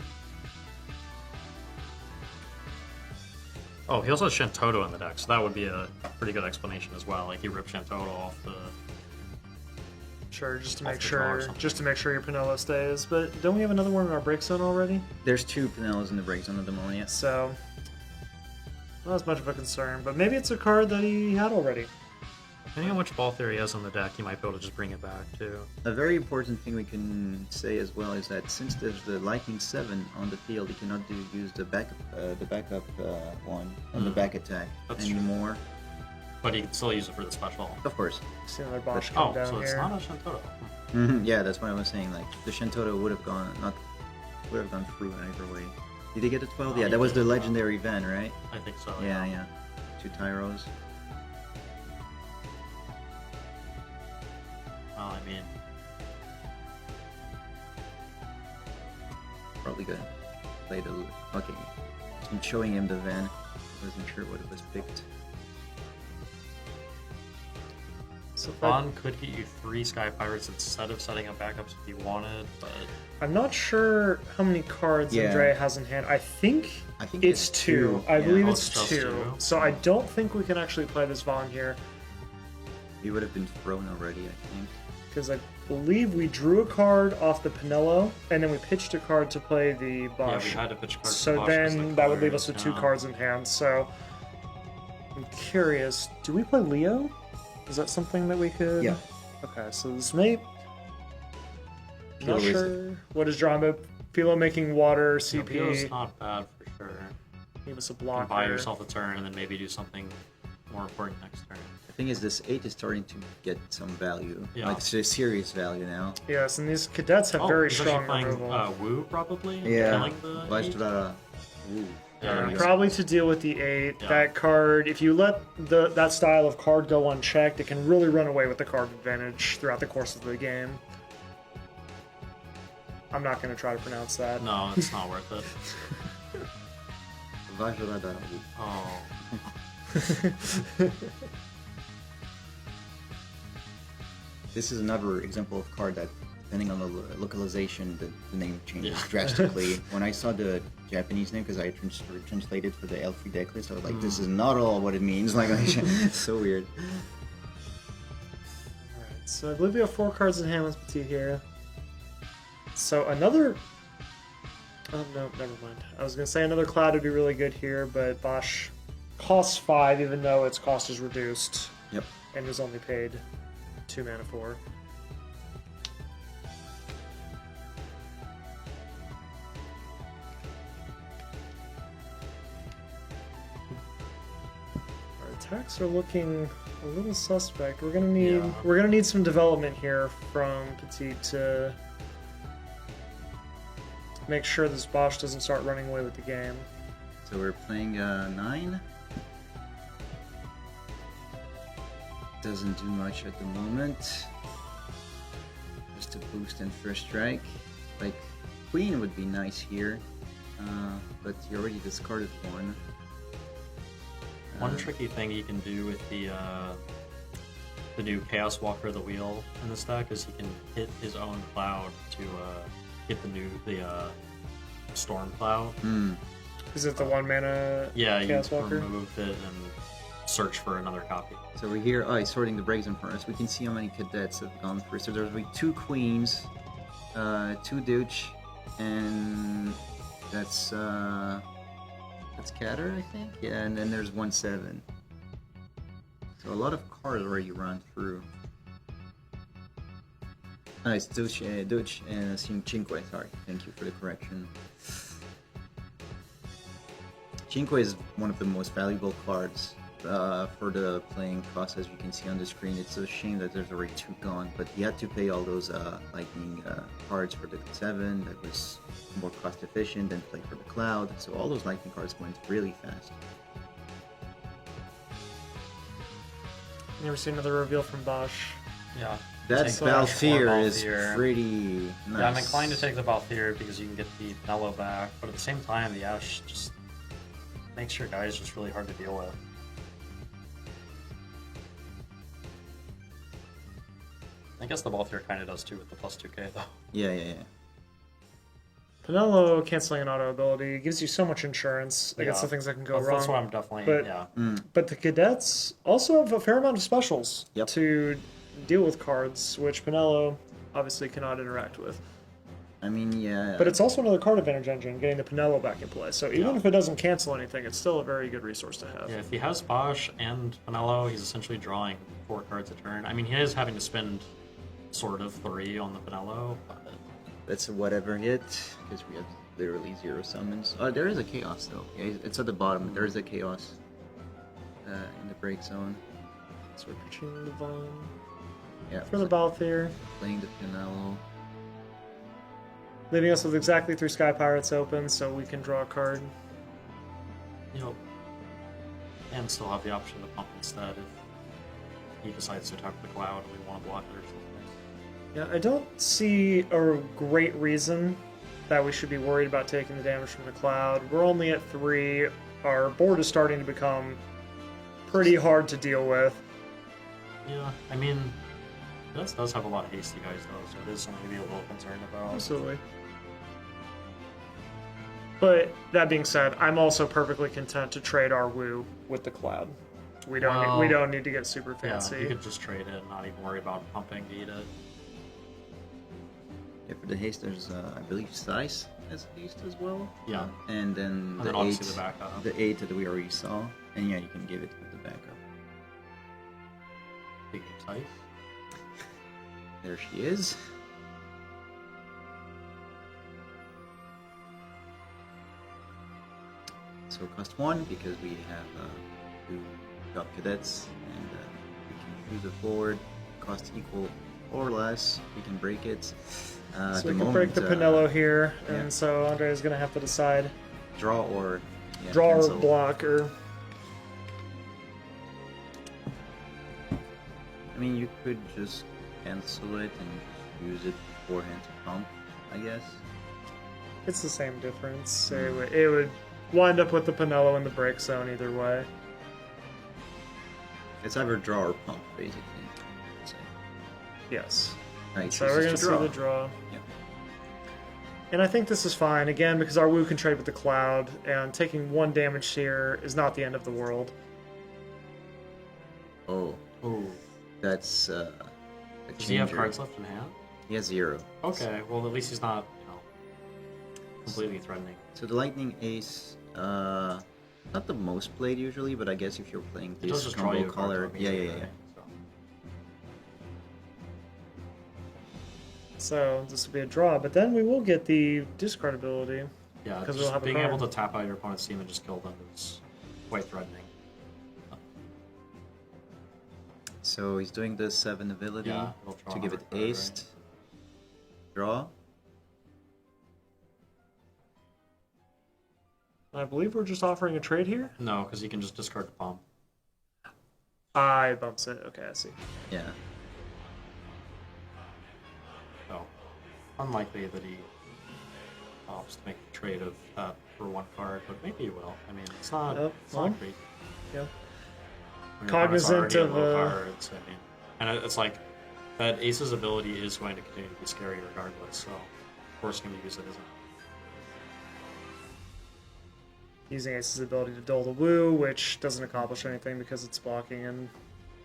Oh, he also has Shantoto in the deck, so that would be a pretty good explanation as well. Like he ripped Shantoto off the... Sure, just to Off make the draw or sure, something. your Penelo stays. But don't we have another one in our break zone already? There's 2 Penelos in the break zone at the moment, yes. So, not as much of a concern. But maybe it's a card that he had already. Depending on which ball theory he has on the deck, he might be able to just bring it back too. A very important thing we can say as well is that since there's the Lightning 7 on the field, you cannot use the backup one on the back attack That's true. anymore. But he can still use it for the special. Of course. See another Bosch come Oh, down so it's here. not a Shantoto. Yeah, that's what I was saying. Like the Shantoto would have gone through either way. Did he get a 12? Oh, Yeah, he that was did, the yeah. legendary van, right? I think so. Yeah. 2 Tyros. Well, I mean, Probably gonna play the. Okay, I'm showing him the van. Wasn't sure what it was picked. So if I- Vaughn could get you 3 Sky Pirates instead of setting up backups if you wanted, but I'm not sure how many cards Yeah. Andrea has in hand. I think think it's 2. I Yeah. believe Oh, it's it's just 2. 2? So I don't think we can actually play this Vaughn here. He would have been thrown already, I think. Because I believe we drew a card off the Penelo, and then we pitched a card to play the yeah, we Bosch. had to pitch cards. So to Bosch 'cause then the that would leave us colors, with 2 yeah. cards in hand. So I'm curious, do we play Leo? Is that something that we could? Yeah. Okay, so this may. Philo Not is- sure what is drawn, but Philo making water CP. Leo's not bad for sure. Give us a You can blocker. buy yourself a turn and then maybe do something more important next turn. The thing is, this 8 is starting to get some value. Yeah. Like serious value now. Yes, and these cadets have very he's strong actually removal. playing Wu probably. Yeah. Killing the eight? Vlastrada. Ooh. Yeah, There we go. Probably to deal with the 8. Yeah. That card, if you let that style of card go unchecked, it can really run away with the card advantage throughout the course of the game. I'm not going to try to pronounce that. No, it's not worth it. Vlastrada. Oh, This is another example of card that, depending on the localization, the name changes drastically. When I saw the Japanese name, because I translated for the L3 deck list, I was like, this is not all what it means. Like, it's so weird. Alright, so I believe we have 4 cards in hand with Petit here. So another Oh, no, never mind. I was going to say another cloud would be really good here, but Bosch costs 5, even though its cost is reduced. Yep. And is only paid 2 mana for. Our attacks are looking a little suspect. We're gonna need some development here from Petit to make sure this Bosch doesn't start running away with the game. So we're playing 9. Doesn't do much at the moment. Just a boost and first strike. Like, Queen would be nice here, but you already discarded one. One tricky thing you can do with the new Chaos Walker the Wheel in this deck is he can hit his own cloud to get the Storm Cloud. Is it the 1 mana Yeah, Chaos you Walker? remove it and search for another copy. So we're here. Oh, he's sorting the breaks in front of us. We can see how many cadets have gone through. So there's be 2 queens, 2 douche, and that's Catter, I think. Yeah, and then there's 1/7. So a lot of cards already run through. It's douche, and Cinque. Sorry, thank you for the correction. Cinque is one of the most valuable cards for the playing cost, as you can see on the screen. It's a shame that there's already 2 gone, but you had to pay all those lightning cards for the 7 that was more cost efficient than play for the cloud. So all those lightning cards went really fast. Never seen another reveal from Bosch. Yeah. That Take Balthier is Balthier. pretty nice. Yeah, I'm inclined to take the Balthier because you can get the Mellow back, but at the same time, the Ash just makes your guys just really hard to deal with. I guess the Balthier kind of does too with the plus 2k though. Yeah. Pinello canceling an auto ability gives you so much insurance against the things that can go wrong. That's what I'm definitely, But- yeah. But the cadets also have a fair amount of specials Yep. to deal with cards, which Pinello obviously cannot interact with. I mean, yeah. But it's also another card advantage engine, getting the Pinello back in play. So even Yeah. if it doesn't cancel anything, it's still a very good resource to have. Yeah, if he has Bosch and Pinello, he's essentially drawing 4 cards a turn. I mean, he is having to spend sort of 3 on the Pinello, but That's a whatever hit, because we have literally 0 summons. Oh, there is a chaos though. Yeah, it's at the bottom. There is a chaos in the break zone. Switching the Divine Yeah, for the Balthier, playing the Pinello. leaving us with exactly 3 Sky Pirates open, so we can draw a card. you know, and still have the option to pump instead if he decides to attack the cloud and we want to block it or something. Yeah, I don't see a great reason that we should be worried about taking the damage from the cloud. We're only at 3. Our board is starting to become pretty hard to deal with. Yeah, I mean, this does have a lot of hasty guys though, so it is something to be a little concerned about. Absolutely. But that being said, I'm also perfectly content to trade our Woo with the cloud. We don't need to get super Yeah, fancy. you could just trade it and not even worry about pumping to eat it. Yeah, for the haste, there's I believe Size has haste as well. Yeah. And then And the then 8, obviously the backup. the 8 that we already saw, and yeah, you can give it with the backup. Big Tice. There she is. So cost 1 because we have 2 drop cadets, and we can choose a forward. Cost equal or less. We can break it. So we can break the Pinello here, and yeah. so Andre is going to have to decide Draw or draw or cancel. block, or I mean, you could just cancel it and use it beforehand to pump, I guess. it's the same difference. It would wind up with the Pinello in the break zone either way. It's either draw or pump, basically. So, Yes. I So we're going to see the draw. Yeah. And I think this is fine, again, because our Woo can trade with the Cloud, and taking 1 damage here is not the end of the world. Oh, Oh. that's a Does he have changer. cards left in hand? He has 0. Okay, well at least he's not, you know. completely threatening. So the lightning ace, not the most played usually, but I guess if you're playing It does this just draw you combo a card color, draw yeah, immediately, yeah. right? So this will be a draw, but then we will get the discard ability. Yeah, Because just we'll have a being able card. to tap out your opponent's team and just kill them is quite threatening. So he's doing the 7 ability Yeah, it'll draw to give it another card, ace. right? Draw. I believe we're just offering a trade here. No, because you can just discard the pump. I bumps it. Okay, I see. Yeah. So, unlikely that he opts to make a trade of that for 1 card, but maybe he will. I mean, it's not, Oh, it's well. not crazy. Yeah. When your Cognizant opponent's already of, a low cards, I mean, and it's like that Ace's ability is going to continue to be scary regardless. So, forcing him to use it isn't. Using Ace's ability to dole the woo, which doesn't accomplish anything because it's blocking and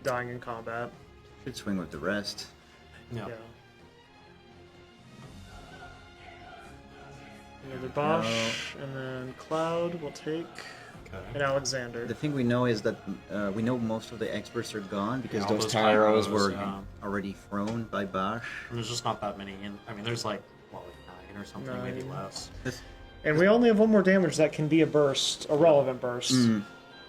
dying in combat. Should swing with the rest. Yeah. Yeah. Another Bosch, and then Cloud will take an Okay. Alexander. The thing we know is that we know most of the experts are gone because Yeah, all those those tyros tyros, were yeah. already thrown by Bosch. And there's just not that many. I mean, there's like, well, like 9 or something, maybe 9. less. And we only have one more damage that can be a burst, a relevant burst.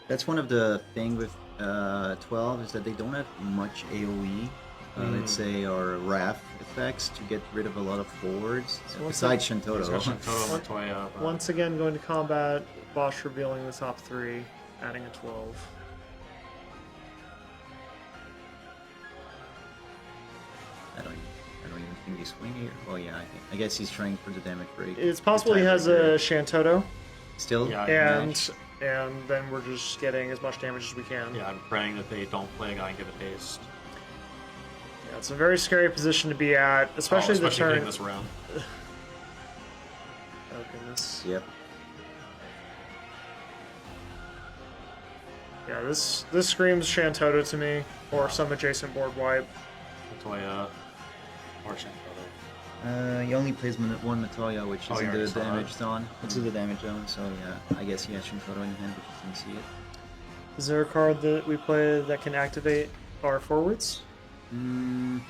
That's one of the thing with 12 is that they don't have much AoE, let's say, or RAF effects to get rid of a lot of forwards, besides Shantotto. Shantotto and Montoya, but Once again, going to combat, Bosch revealing the top 3, adding a 12. I don't even think he's swinging here. Oh yeah, I guess he's trying for the damage break. It's possible he has a Shantotto, Still? Yeah, match? and then we're just getting as much damage as we can. yeah, I'm praying that they don't play a guy and give it haste. Yeah, it's a very scary position to be at, especially the turn. getting this round. Oh goodness. Yep. Yeah, this screams Shantotto to me, or some adjacent board wipe. Montoya or Shantotto. He only plays one Matoya, which Oh, is you in already the saw damage that. zone. It's in the damage zone, so yeah, I guess he has Shantotto in hand, but you can see it. Is there a card that we play that can activate our forwards? No.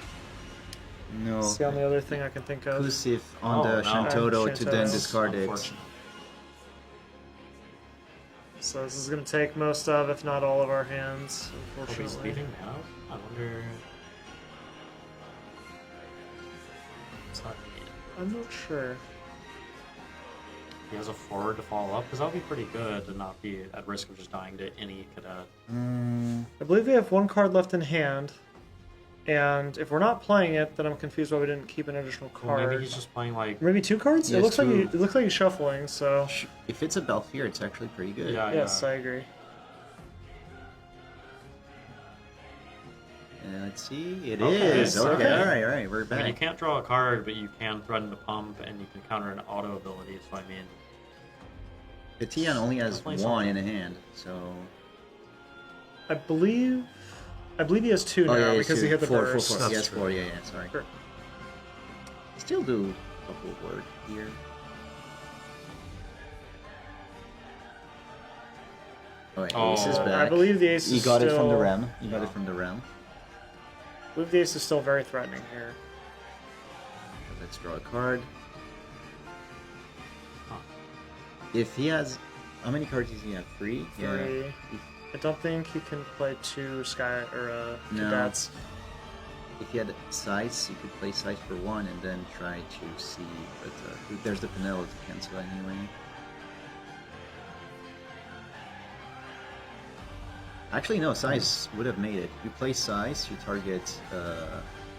It's the only other thing I can think of. Inclusive on Oh, the no. Shantotto to then Shantotto. discard it. Unfortunate. So this is going to take most of, if not all of our hands, Will be unfortunately. speeding now? I wonder. It's not needed. I'm not sure. He has a forward to follow up, because that would be pretty good to not be at risk of just dying to any cadet. I believe we have one card left in hand, and if we're not playing it, then I'm confused why we didn't keep an additional Well, card. maybe he's just playing like. Maybe 2 cards? Yes, It looks like two. it looks like he's shuffling. So If it's a Belfier, it's actually pretty good. Yeah, yes, yeah. I agree. Let's see. It Okay, is. Okay, okay. alright, we're I mean, you back. can't draw a card, but you can threaten the pump, and you can counter an auto ability. So I mean, The Tian only has Definitely one in something. a hand, so. I believe he has 2 now yeah, because two. he hit the Four, burst. He That's has true. 4, yeah, sorry. Sure. Still do a couple of work here. Oh, wait, Ace is Oh. back. I believe the ace He is got still, it from the Ram. He got Yeah. it from the Ram. I believe the ace is still very threatening here. So let's draw a card. Huh. If he has, how many cards does he have? 3? 3. If, I don't think he can play 2 sky or No. cadets. if he had size, he could play size for 1 and then try to see. But there's the penalty to cancel anyway. Actually, no, size would have made it. You play size, you target.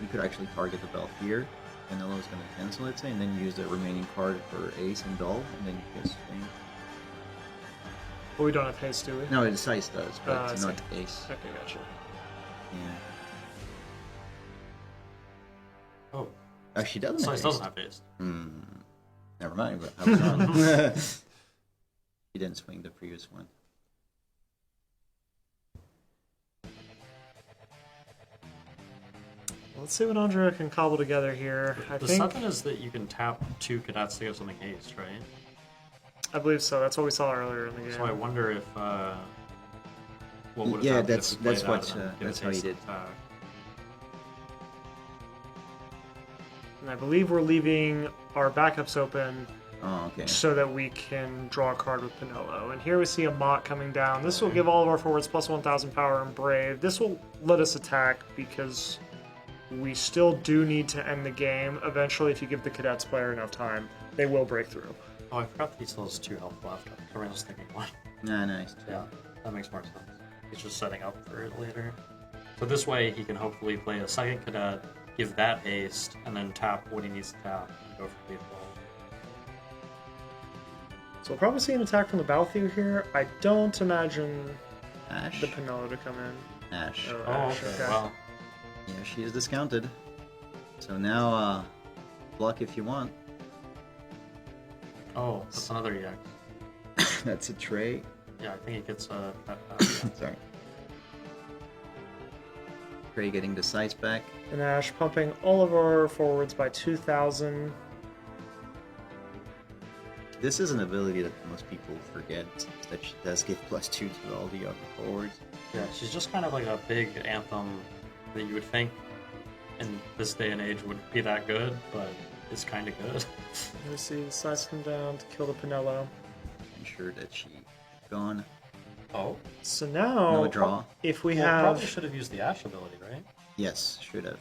You could actually target the Belfier. Canelo is going to cancel it, and then use the remaining card for Ace and Doll, and then you just swing. But we don't have haste, do we? No, the size does, I but see. not Ace. Okay, gotcha. Yeah. oh, Actually, doesn't have Slice Ace. doesn't have haste. Never mind, but I was wrong. He didn't swing the previous one. Let's see what Andrea can cobble together here. The 7 is that you can tap 2 cadets to get something haste, right? I believe so. That's what we saw earlier in the game. So I wonder if what would have Yeah, happened if we played that's that what and then give that's a how he haste did. attack. And I believe we're leaving our backups open Oh, okay. so that we can draw a card with Pinello. And here we see a Mott coming down. This will give all of our forwards plus 1,000 power and Brave. This will let us attack because we still do need to end the game. Eventually, if you give the Cadets player enough time, they will break through. Oh, I forgot that he still has 2 health left. I was thinking 1. Nah, nice. Yeah, that makes more sense. He's just setting up for it later. So this way he can hopefully play a second cadet, give that haste, and then tap what he needs to tap and go for lethal. So we'll probably see an attack from the battlefield here. I don't imagine Ash? the Pinello to come in. Ash. Oh, Ash, okay. Well, Yeah, she is discounted. So now, block if you want. oh, that's another EX. That's a tray. Yeah, I think he gets a... Sorry. Tray getting the size back. And Ash pumping all of our forwards by 2,000. This is an ability that most people forget, that she does give +2 to all the other forwards. Yeah, she's just kind of like a big anthem that you would think in this day and age would be that good, but it's kind of good. We see the size come down to kill the Pinello. Ensure that she gone. Oh, So now, No draw. if we well, have... probably should have used the Ash ability, right? Yes, should have.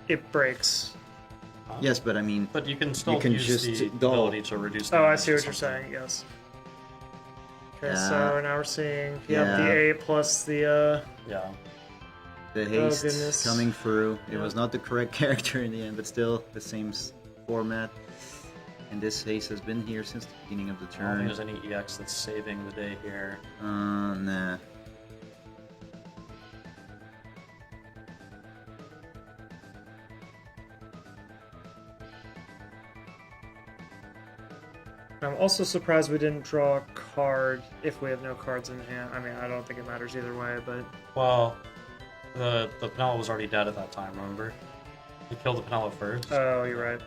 It breaks. Huh? Yes, but I mean, But you can still You can use just the dull. ability to reduce the Oh, I damage see or what you're something. saying, yes. Okay, Yeah. so now we're seeing the 8 plus the, Yeah. the haste goodness. coming through. It Yeah. was not the correct character in the end, but still the same format. And this haste has been here since the beginning of the I don't think turn. there's any EX that's saving the day here. Nah. I'm also surprised we didn't draw a card if we have no cards in hand. I mean, I don't think it matters either way, but... Well, the Pinello was already dead at that time, remember? He killed the Pinello first. Oh, you're right.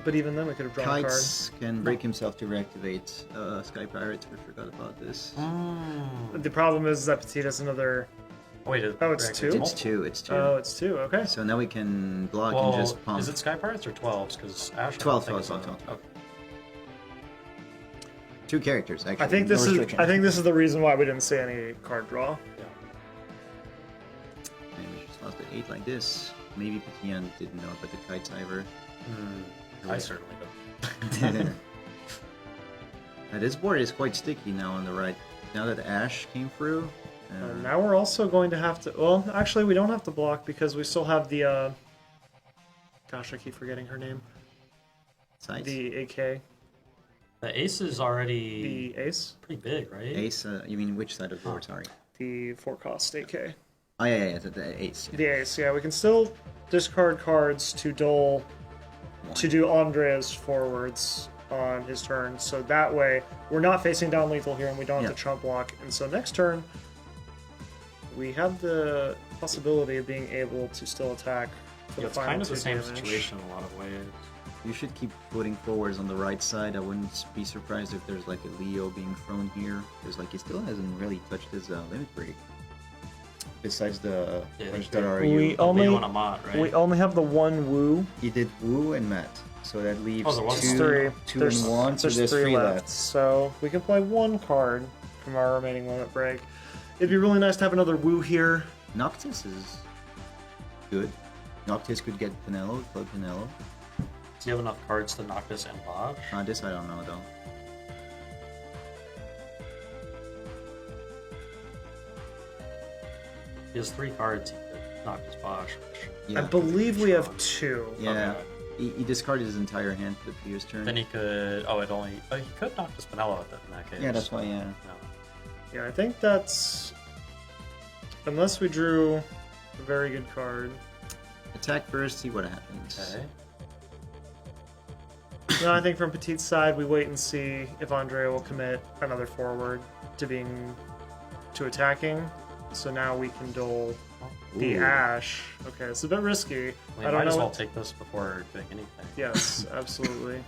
But even then, we could have drawn a card. Kites can break himself to reactivate Sky Pirates. We forgot about this. The problem is that Petit has another... Wait, Oh, it's correct, 2? It's multiple. 2. It's 2. Oh, it's 2, okay. So now we can block Well, and just pump. is it Sky Pirates or 12s? Because Ash... I 12, don't think 12, is 12, a- 12. Okay. 2 characters, actually. I think this No is restriction. I think this is the reason why we didn't see any card draw. Yeah. Maybe we just lost the 8 like this. Maybe Petian didn't know about the Kites either. I certainly don't. Now, this board is quite sticky now on the right. Now that Ash came through. Now we're also going to have to... Well, actually, we don't have to block because we still have the... Gosh, I keep forgetting her name. sides. The AK. The ace is already The Ace. pretty big, right? Ace, you mean which side of the board? Sorry. The 4-cost AK. Oh, yeah, the Ace. Yeah. The Ace, yeah. We can still discard cards to dole... to do Andrea's forwards on his turn. So that way, we're not facing down lethal here and we don't have to chump block. And so next turn, we have the possibility of being able to still attack for Yeah, the it's final kind of the 2 same damage. situation in a lot of ways. You should keep putting forwards on the right side. I wouldn't be surprised if there's like a Leo being thrown here. Because like he still hasn't really touched his limit break. Besides the Yeah, punch he that did. are We you. only- Leo and Amat, right? We only have the one Woo. He did Woo and Matt. So that leaves there was two, Three. two There's- and 1. So there's 3 left. So we can play one card from our remaining limit break. It'd be really nice to have another Woo here. Noctis is good. Noctis could get Pinello, plug Pinello. Do you have enough cards to knock this and Bosch? This I don't know though. He has 3 cards he could knock his Bosch. Yeah. I believe we have 2. Yeah. Okay. He discarded his entire hand for the previous turn. Then he could... Oh, it only... Oh, he could knock this Pinello in that case. Yeah, that's why, yeah. No. Yeah, I think that's... Unless we drew a very good card. Attack first, see what happens. Okay. No, I think from Petit's side, we wait and see if Andrea will commit another forward to attacking. So now we can dole the Ooh. Ash. Okay, it's a bit risky. We I don't might know. as well take this before doing anything. Yes, absolutely.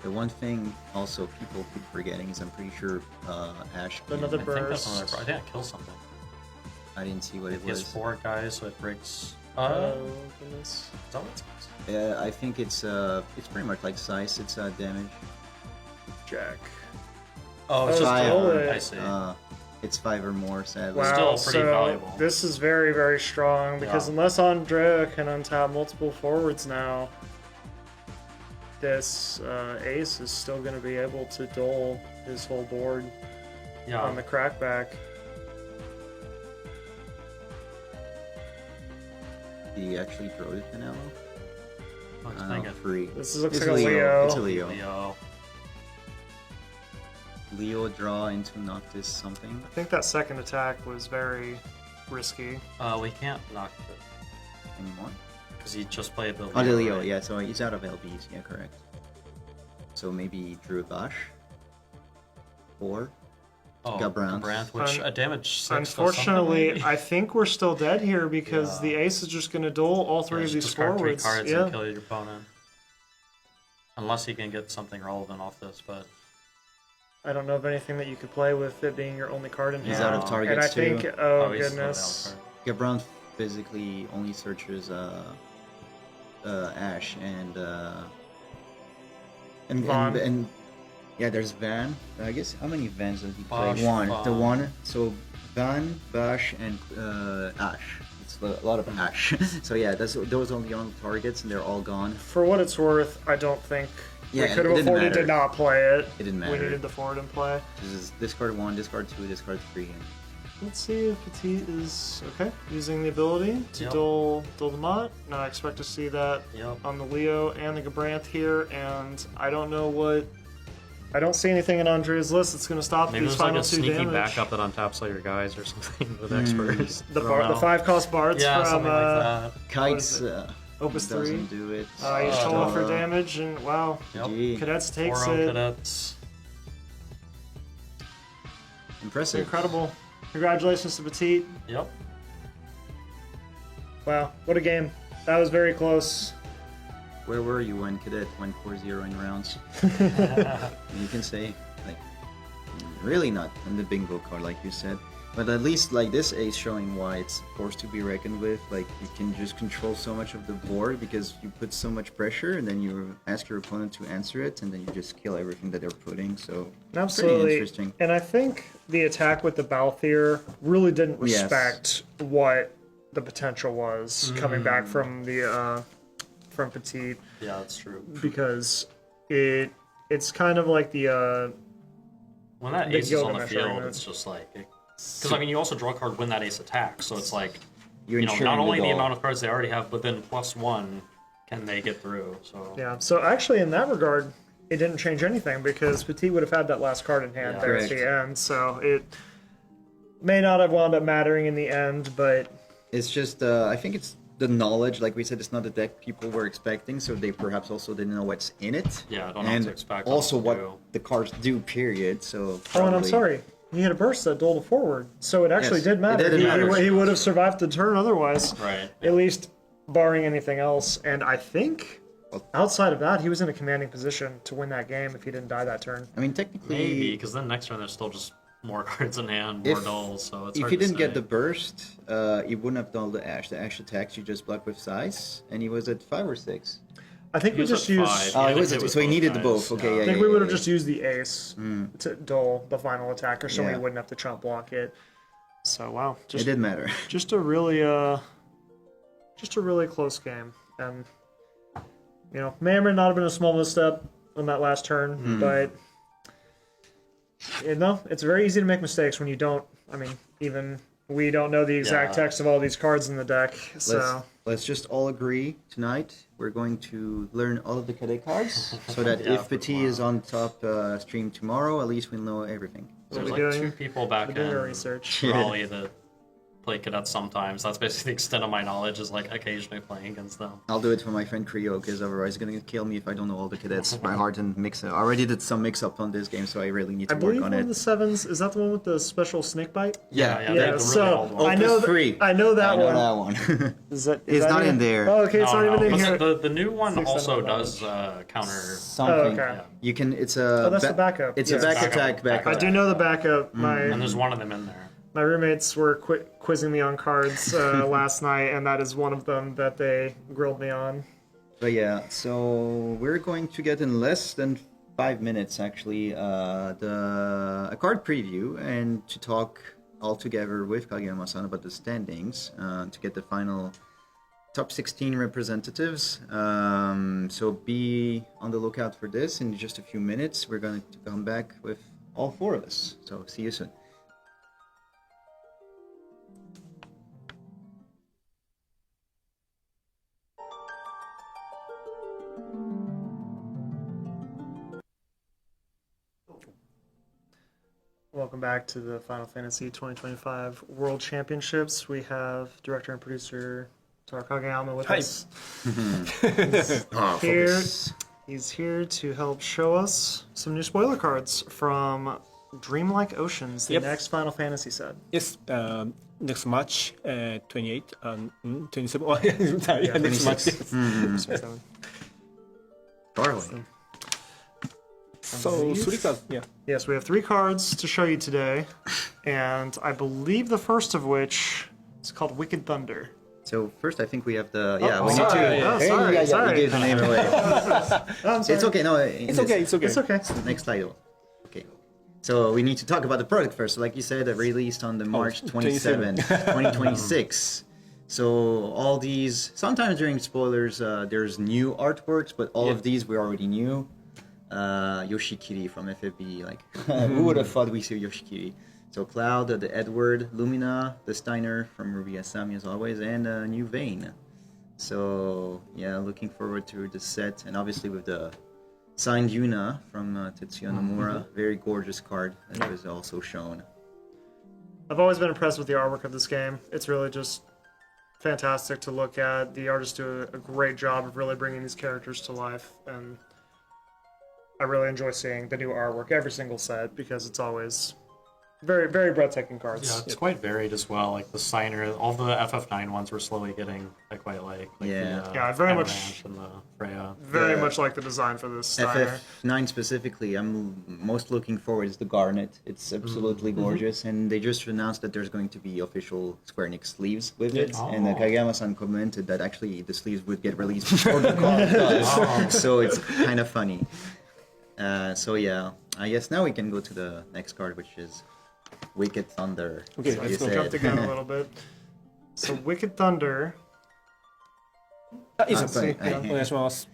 The one thing also people keep forgetting is I'm pretty sure Ash. Another I think that's burst. another. I think I killed something. I didn't see what it He has was. 4 guys, so it breaks. Oh goodness. Is that what it says? Yeah, I think it's pretty much like size. It's damage. Jack. Oh, it's just bullet. I see. It's 5 or more, sadly. Wow, Still pretty so valuable. this is very, very strong because Yeah. unless Andrea can untap multiple forwards now, this ace is still going to be able to dole his whole board Yeah. on the crackback. He actually throw it, Canelo? Oh, he's playing it. Free. This looks It's like a Leo. It's a Leo. Leo. Leo draw into Noctis something. I think that second attack was very risky. We can't knock it Anymore? because he just played the Leo. Oh, the Leo, right? yeah, so he's out of LBs, yeah, correct. So maybe he drew a Bash? 4? Oh, Gabrant. Gabrant, which a damage 6 does Unfortunately, something, I think we're still dead here because Yeah. the ace is just going to dole all three Yeah, of just these discard forwards. 3 cards Yeah. and kill your opponent. Unless he can get something relevant off this, but I don't know of anything that you could play with it being your only card in hand. He's out of targets And I too. think, oh, he's goodness. Gabrant physically only searches Ash and Vaughn. and yeah, there's Van. I guess how many Vans does he play? Bash, One. The Vaughn. one. So Van, Bash, and Ash. It's a lot of Ash. So yeah, those are the only targets, and they're all gone. For what it's worth, I don't think Yeah, we could it have didn't afforded matter. to not play it. It didn't We matter. needed the forward in play. This is discard 1, discard 2, discard 3. Let's see if Petit is okay using the ability to Yep. dole the Mott. Now I expect to see that Yep. on the Leo and the Gabrant here, and I don't know what. I don't see anything in Andrea's list that's going to stop maybe these there's like final a 2 sneaky damage. backup that untaps all your guys or something with experts. The 5-cost bards Yeah, from something like that. Kites Opus 3. doesn't do it. He's Oh, told for Uh, damage, and wow, Yep. GG. Cadets takes 4 it. cadets. Impressive. Incredible. Congratulations to Petit. Yep. Wow, what a game. That was very close. Where were you when Cadet went 4-0 in rounds? You can say, like, really not on the bingo card, like you said. But at least, like, this ace showing why it's a force to be reckoned with. Like, you can just control so much of the board because you put so much pressure, and then you ask your opponent to answer it, and then you just kill everything that they're putting. So, pretty Absolutely. interesting. And I think the attack with the Balthier really didn't Yes. respect what the potential was coming back from the from Petit, Yeah, that's true. because it's kind of like the When that The ace is on the Gilgamesh field, argument. it's just like... Because, I mean, you also draw a card when that ace attacks, so it's like... You're You know, ensuring not only the goal. amount of cards they already have, but then +1 can they get through, so... yeah. So actually, in that regard, it didn't change anything because Petit would have had that last card in hand Yeah. there at Correct. the end. So it may not have wound up mattering in the end, but It's just, I think it's the knowledge. Like we said, it's not the deck people were expecting, so they perhaps also didn't know what's in it. Yeah, I don't know and what to expect. also what what to do. the cards do, period. So oh, and I'm probably- sorry. He had a burst that doled forward, so it actually Yes, did matter. it did matter. He would have survived the turn otherwise, Right. at least barring anything else. And I think Well- outside of that, he was in a commanding position to win that game if he didn't die that turn. I mean, technically, Maybe, because then next turn there's still just more cards in hand, more If- dulls, so it's if hard he to didn't get say. the burst, he wouldn't have done the Ash. The Ash attacks you just block with size, and he was at 5 or 6. I think He we was just at used. 5. Oh, Yeah, it was it was so he both needed the guys, both. Okay, yeah. yeah. I think yeah, we would yeah, have just used the ace to dull the final attacker, so we Yeah. wouldn't have to chump block it. So wow, It just did matter. just a really close game, and you know, may or may not have been a small misstep on that last turn, but you know, it's very easy to make mistakes when you don't. I mean, even we don't know the exact Yeah. text of all these cards in the deck, so Let's just all agree tonight. We're going to learn all of the cadet cards, so that Yeah, if Petit is on top stream tomorrow, at least we'll know everything. There's we'll like be doing- 2 people back we're doing in our research. Raleigh that play cadets sometimes. That's basically the extent of my knowledge, is like occasionally playing against them. I'll do it for my friend Creo, because otherwise he's gonna kill me if I don't know all the cadets by heart and mix. I already did some mix-up on this game, so I really need to I work believe on one of it. the sevens, is that the one with the special snake bite? Yeah, Yeah, the so really old one. I know Opus 3. I know that I know one. that one. Is that, It's that not in there. Oh, okay, it's No, not even in but here. the new one Six, also seven, does counter. Something. okay. Yeah. You can. It's a. Oh, that's the backup. It's Yeah. a back Backup. attack. Back I attack. do know the backup. And there's one of them in there. My roommates were quizzing me on cards last night, and that is one of them that they grilled me on. But yeah, so we're going to get in less than 5 minutes actually a card preview, and to talk all together with Kageyama-san about the standings to get the final top 16 representatives. So be on the lookout for this. In just a few minutes we're going to come back with all 4 of us. So see you soon. Welcome back to the Final Fantasy 2025 World Championships. We have director and producer Taro Kageyama with us. Here, Focus. he's here to help show us some new spoiler cards from Dreamlike Oceans, the Yep. next Final Fantasy set. Yes, next match, 28 and 27. Oh, yeah, next match. 26. Yes. Darling. So, 3 cards, yeah. Yes, we have 3 cards to show you today, and I believe the first of which is called Wicked Thunder. So first, I think we have the Oh, we need sorry. to. Oh, sorry, sorry. You gave the name away. I'm sorry. It's okay. No, It's okay, it's okay. It's okay. Next title. Okay. So we need to talk about the product first. So like you said, it released on the March 27, 2026. So all these, sometimes during spoilers, there's new artworks, but all of these we already knew. Yoshikiri from FFB, like who would have thought we see Yoshikiri? So Cloud, the Edward, Lumina, the Steiner from Ruby Asami as always, and a new Vayne. So yeah, looking forward to the set, and obviously with the signed Yuna from Tetsuya Nomura, very gorgeous card that was also shown. I've always been impressed with the artwork of this game. It's really just fantastic to look at. The artists do a great job of really bringing these characters to life, and I really enjoy seeing the new artwork every single set because it's always very, very breathtaking cards. Yeah, it's quite varied as well. Like the Signer, all the FF9 ones we're slowly getting I quite like. Yeah. The, Yeah, I very much- Avalanche and the Freya. Very The much like the design for this Steiner. FF9 specifically, I'm most looking forward is the Garnet. It's absolutely gorgeous, and they just announced that there's going to be official Square Enix sleeves with it. Oh. And Kageyama-san commented that actually the sleeves would get released before the card does, so it's kind of funny. So yeah, I guess now we can go to the next card, which is Wicked Thunder. Okay, as let's you go. said. Jump the gun a little bit. So Wicked Thunder. いいですはいね。お願いします。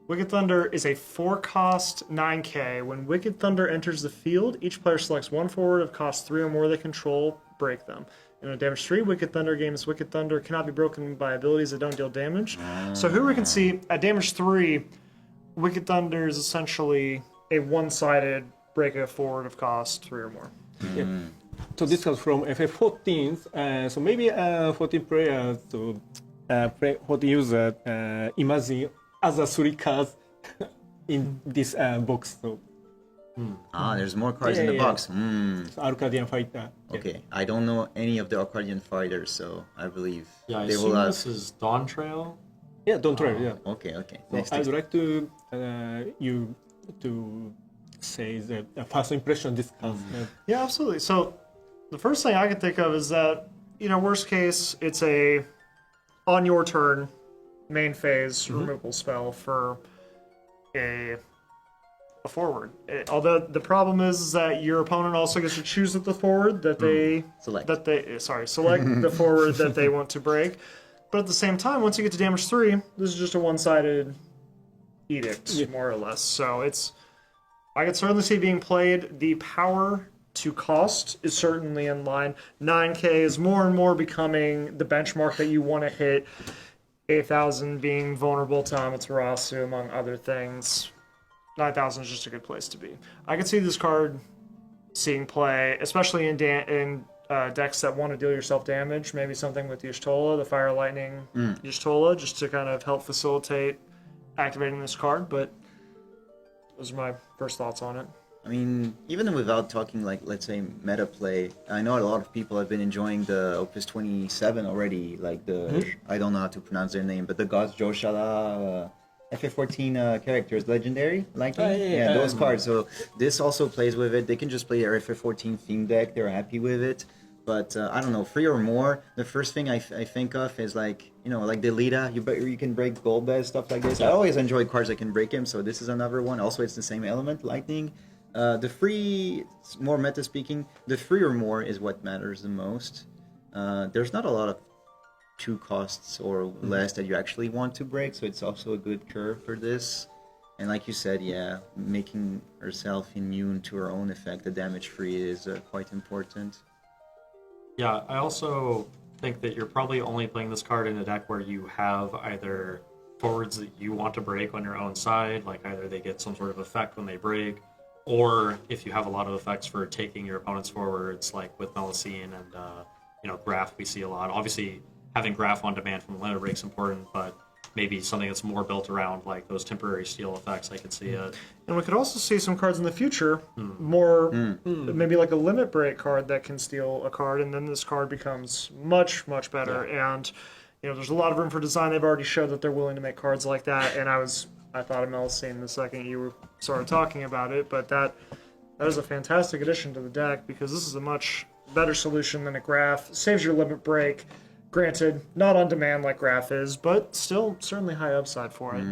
Wicked Thunder is a 4-cost 9K. When Wicked Thunder enters the field, each player selects one forward of cost 3 or more they control, break them. In a damage 3, Wicked Thunder games Wicked Thunder cannot be broken by abilities that don't deal damage. So here we can see at damage 3, Wicked Thunder is essentially a one-sided break a forward of cost 3 or more. So this comes from FF14. So maybe 14 players to play 14 users imagine other 3 cards in this box. So, There's more cards in the Yeah. box. so Arcadian Fighter. Yeah. Okay, I don't know any of the Accordion fighters, so I believe Yeah, I they assume will have. this is Dawn Trail. Yeah, don't try. Yeah. Okay. So Next I'd like to you to say the first impression of this card. Yeah, absolutely. So the first thing I can think of is that, worst case, it's a on your turn main phase removal spell for a forward. Although the problem is that your opponent also gets to choose the forward that they Select. select the forward that they want to break. But at the same time, once you get to damage 3, this is just a one-sided edict, Yeah. more or less. So I could certainly see it being played. The power to cost is certainly in line. 9K is more and more becoming the benchmark that you want to hit. 8,000 being vulnerable to Amaterasu, among other things. 9,000 is just a good place to be. I could see this card seeing play, especially in decks that want to deal yourself damage. Maybe something with Y'shtola, the Fire Lightning Y'shtola, just to kind of help facilitate activating this card. But those are my first thoughts on it. I mean, even without talking like, let's say, meta play, I know a lot of people have been enjoying the Opus 27 already, like the, I don't know how to pronounce their name, but the Gods Joshala FF14 characters, legendary, like those cards. So this also plays with it. They can just play their FF14 theme deck. They're happy with it. But I don't know, 3 or more. The first thing I think of is like, you know, like the Lita. You can break Golbez, stuff like this. I always enjoy cards that can break him. So this is another one. Also, it's the same element, lightning. The 3, more meta speaking, the 3 or more is what matters the most. There's not a lot of 2 costs or less that you actually want to break, so it's also a good curve for this. And like you said, yeah, making herself immune to her own effect, the damage free, is quite important. Yeah, I also think that you're probably only playing this card in a deck where you have either forwards that you want to break on your own side, like either they get some sort of effect when they break, or if you have a lot of effects for taking your opponent's forwards, like with Melusine and Graph we see a lot. Obviously, having Graph on demand from the limit break is important, but maybe something that's more built around like those temporary steal effects, I could see it. And we could also see some cards in the future, maybe like a limit break card that can steal a card, and then this card becomes much, much better. Yeah. And there's a lot of room for design. They've already showed that they're willing to make cards like that, and I thought of Melusine the second you started talking about it, but that is a fantastic addition to the deck because this is a much better solution than a Graph. Saves your limit break. Granted, not on demand like Graph is, but still certainly high upside for it.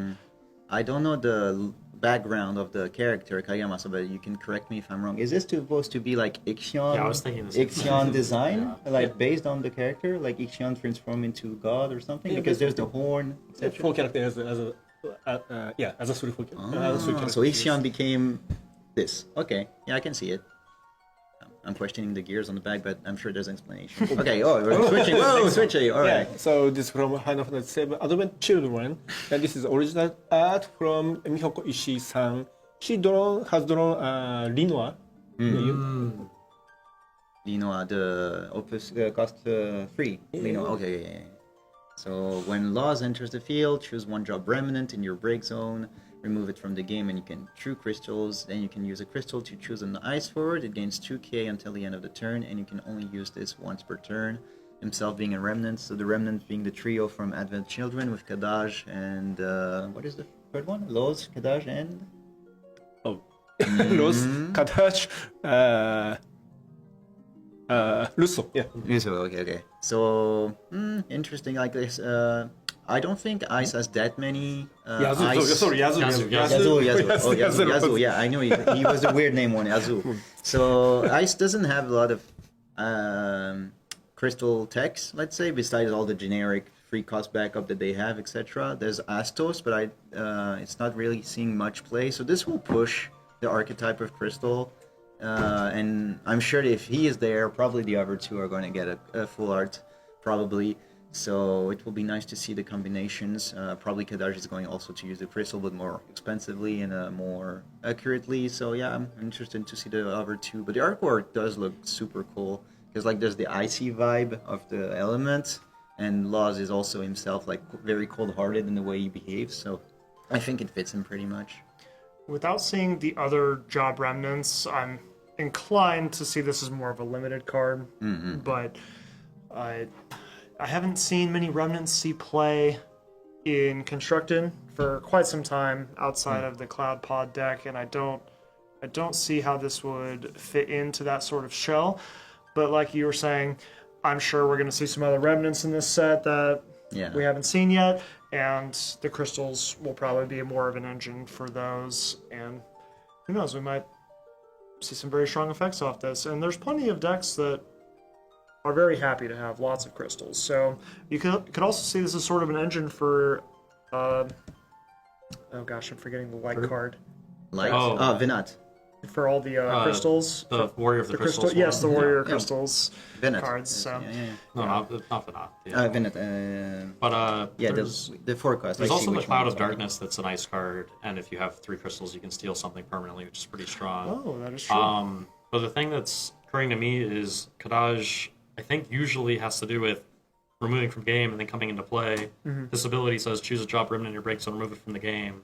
I don't know the background of the character Kageyama, but you can correct me if I'm wrong. Is this supposed to be like Ixion? Yeah, I was thinking the same Ixion design, based on the character, like Ixion transform into God or something? Because there's the horn, etc. 4 characters as a 3-4 character. So Ixion became this. Okay, yeah, I can see it. I'm questioning the gears on the back, but I'm sure there's an explanation. Okay, we're switching. Whoa, switching. All right. Yeah, so this is from Final Fantasy 7 Advent Children, and this is original art from Mihoko Ishii-san. She has drawn Linoa. Linoa, the Opus cost 3. Linoa, okay. Yeah. So when Laws enters the field, choose 1-drop Remnant in your break zone. Remove it from the game and you can true crystals. Then you can use a crystal to choose an ice forward. It gains 2k until the end of the turn, and you can only use this once per turn. Himself being a remnant, so the remnant being the trio from Advent Children with Kadaj and what is the third one? Loz, Kadaj, and Loz, Kadaj, Russo. Yeah. Russo, okay. So interesting. Like this. I don't think Ice has that many. Yazoo. Oh, Yazoo. Yeah, I knew he was the weird name one, Yazoo. So Ice doesn't have a lot of crystal techs, let's say, besides all the generic free cost backup that they have, etc. There's Astos, but it's not really seeing much play. So this will push the archetype of crystal. And I'm sure that if he is there, probably the other two are going to get a full art, probably. So it will be nice to see the combinations. Probably Kadaj is going also to use the crystal, but more expensively and more accurately. So yeah, I'm interested to see the other two. But the artwork does look super cool because like there's the icy vibe of the element, and Laws is also himself like very cold-hearted in the way he behaves. So I think it fits him pretty much. Without seeing the other job remnants, I'm inclined to see this as more of a limited card. But I haven't seen many remnants see play in Constructed for quite some time outside of the Cloud Pod deck, and I don't see how this would fit into that sort of shell. But like you were saying, I'm sure we're going to see some other remnants in this set that we haven't seen yet, and the crystals will probably be more of an engine for those. And who knows, we might see some very strong effects off this. And there's plenty of decks that are very happy to have lots of crystals. So you could also see this as sort of an engine for, oh gosh, I'm forgetting the light card. Light? Vinat. For all the crystals. The Warrior of the Crystals. Yes, the Warrior Crystals cards. So. No, not Vinat. Vinat. But the forecast. There's also the Cloud of Darkness that's a nice card, and if you have 3 crystals, you can steal something permanently, which is pretty strong. Oh, that is true. But the thing that's occurring to me is Kadaj, I think, usually has to do with removing from game and then coming into play. This ability says choose a drop remnant in your break zone, remove it from the game.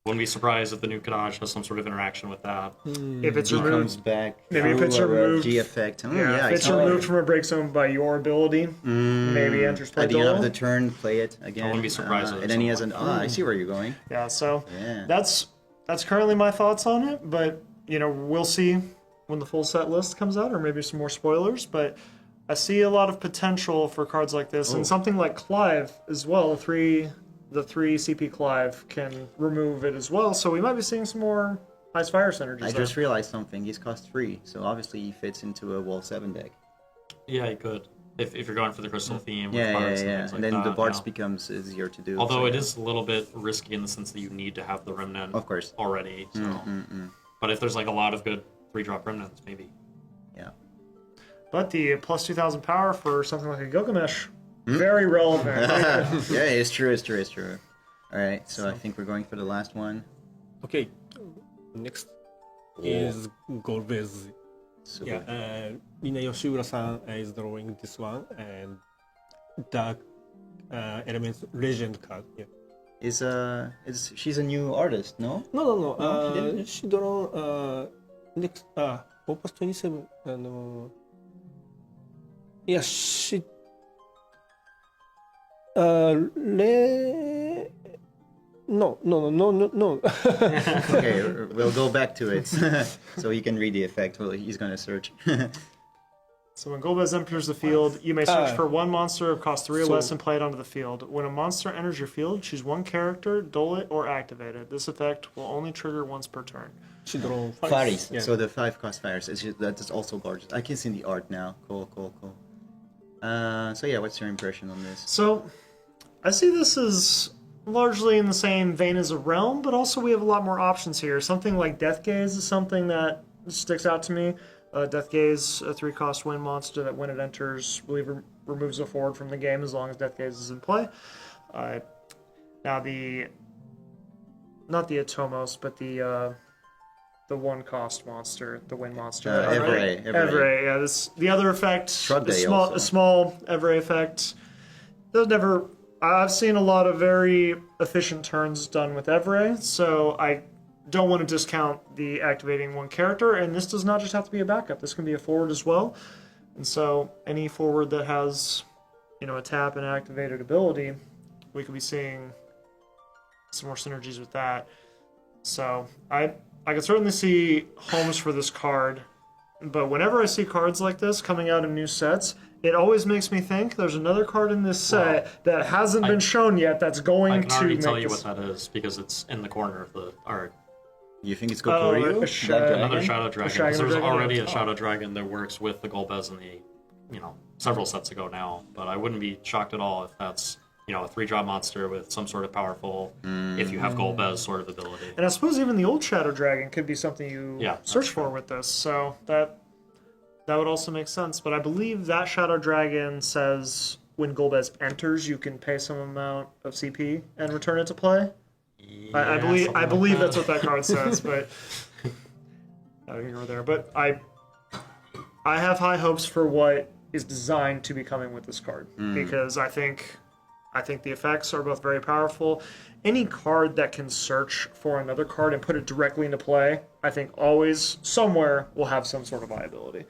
Wouldn't be surprised if the new Kadaj has some sort of interaction with that. If it's He comes removed, back maybe if through it's a removed, G effect. if it's removed from a break zone by your ability, maybe enters play At the end of dolo. the turn, play it again. I wouldn't be surprised if and then he has something an. I see where you're going. Yeah, so Yeah. that's currently my thoughts on it, but we'll see when the full set list comes out, or maybe some more spoilers. But I see a lot of potential for cards like this, and something like Clive as well. The three CP Clive can remove it as well, so we might be seeing some more Ice Fire synergies. I just realized something. He's cost 3, so obviously he fits into a Wall 7 deck. Yeah, you could. If you're going for the crystal theme with Yeah, bards yeah, and yeah. things like And then that. the Bards becomes easier to do. Although so, it yeah. is a little bit risky in the sense that you need to have the remnant Of course. already. So. But if there's like a lot of good 3-drop remnants, maybe. Yeah. But the plus 2,000 power for something like a Gilgamesh, very relevant. Yeah, it's true. All right, so I think we're going for the last one. Okay, next is Golbez. So Yeah, Rina Yoshiura-san is drawing this one, and Dark Elements Legend card. Yeah. she's a new artist, no? No. She draw next Opus 27. Yeah, she. No. Okay, we'll go back to it so he can read the effect. Well, he's gonna search. So when Golbez enters the field, you may search for one monster of cost 3 or less and play it onto the field. When a monster enters your field, choose one character, duel it, or activate it. This effect will only trigger once per turn. She draw Faris. Yeah. So the 5 cost Faris. That is also gorgeous. I can see the art now. Cool. So yeah, what's your impression on this? So I see this as largely in the same vein as a realm, but also we have a lot more options here. Something like Death Gaze is something that sticks out to me. Death Gaze, a 3-cost win monster that when it enters, I believe removes a forward from the game as long as Death Gaze is in play. Now not the Atomos, but the 1-cost monster, the win monster. Evray. Evray, yeah. The other effect, Shrug the Day small, also. a small Evray effect. I've seen a lot of very efficient turns done with Evray, so I don't want to discount the activating one character, and this does not just have to be a backup. This can be a forward as well. And so any forward that has, a tap and activated ability, we could be seeing some more synergies with that. So I could certainly see homes for this card, but whenever I see cards like this coming out in new sets, it always makes me think there's another card in this set that hasn't been shown yet that's going I to can already make tell you this... what that is because it's in the corner of the art. You think it's Gokoryu? Another Shadow Dragon. Shadow 'Cause there's Dragon, already yeah. a Shadow Dragon that works with the Golbez in the, several sets ago now. But I wouldn't be shocked at all if that's, a 3-drop monster with some sort of powerful, if you have Golbez sort of ability. And I suppose even the old Shadow Dragon could be something you search for with this, so that would also make sense. But I believe that Shadow Dragon says when Golbez enters, you can pay some amount of CP and return it to play. I believe that's what that card says, but not here or there. But I have high hopes for what is designed to be coming with this card because I think the effects are both very powerful. Any card that can search for another card and put it directly into play, I think always somewhere will have some sort of viability.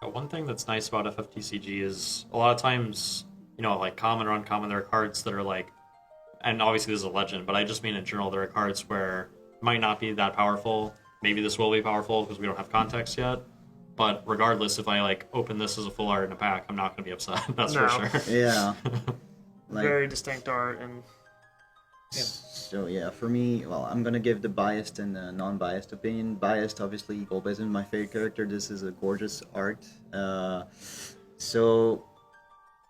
One thing that's nice about FFTCG is a lot of times, like common or uncommon, there are cards that are like, and obviously this is a legend, but I just mean in general, there are cards where it might not be that powerful. Maybe this will be powerful because we don't have context yet. But regardless, if I open this as a full art in a pack, I'm not going to be upset. That's No. for sure. Yeah. Very distinct art and... So yeah, for me, I'm gonna give the biased and the non-biased opinion. Biased, obviously, Golbez is my favorite character. This is a gorgeous art. So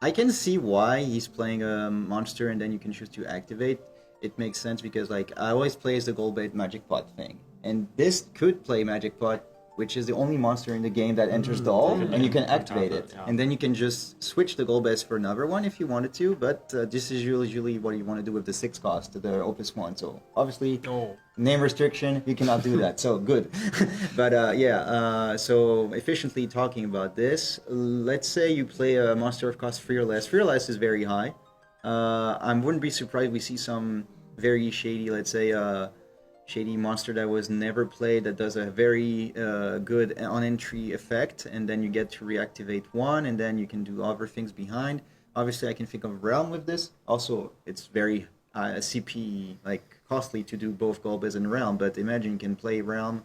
I can see why he's playing a monster and then you can choose to activate. It makes sense because I always play as the Golbez Magic Pot thing, and this could play Magic Pot which is the only monster in the game that enters Doll, and you can activate it. yeah. And then you can just switch the Golbez for another one if you wanted to, but this is usually what you want to do with the 6 cost, the Opus 1. So obviously, name restriction, you cannot do that, so good. But so efficiently talking about this, let's say you play a monster of cost 3 or less. 3 or less is very high. I wouldn't be surprised we see some very shady, let's say, shady monster that was never played that does a very good on-entry effect, and then you get to reactivate one, and then you can do other things behind. Obviously, I can think of Realm with this. Also, it's very CP costly to do both Golbez and Realm, but imagine you can play Realm,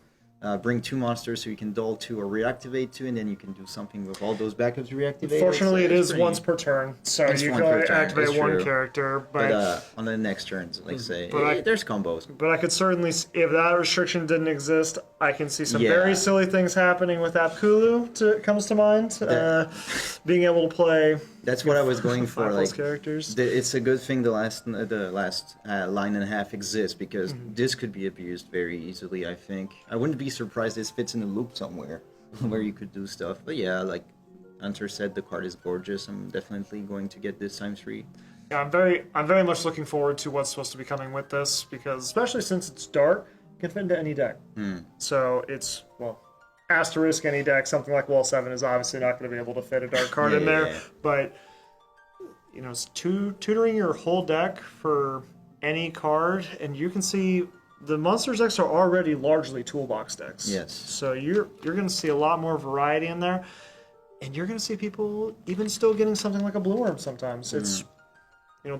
bring 2 monsters so you can dull 2 or reactivate 2, and then you can do something with all those backups reactivated. Fortunately, it is pretty- once per turn, so It's you one can per only turn, activate it's one true. character. But on the next turns, like say, But there's combos. But I could certainly, if that restriction didn't exist, I can see some Yeah. very silly things happening with Apkulu. Comes to mind, being able to play That's what I was going for. 5+ Like, characters. it's a good thing the last line and a half exists, because this could be abused very easily. I think I wouldn't be surprised this fits in a loop somewhere where you could do stuff. But yeah, like Hunter said, the card is gorgeous. I'm definitely going to get this ×3. Yeah, I'm very much looking forward to what's supposed to be coming with this, because especially since it's dark, it can fit into any deck. So it's asterisk any deck. Something like Wall 7 is obviously not going to be able to fit a dark card in there, but it's tutoring your whole deck for any card, and you can see the monsters decks are already largely toolbox decks. Yes. So you're going to see a lot more variety in there, and you're going to see people even still getting something like a Blue Worm sometimes. It's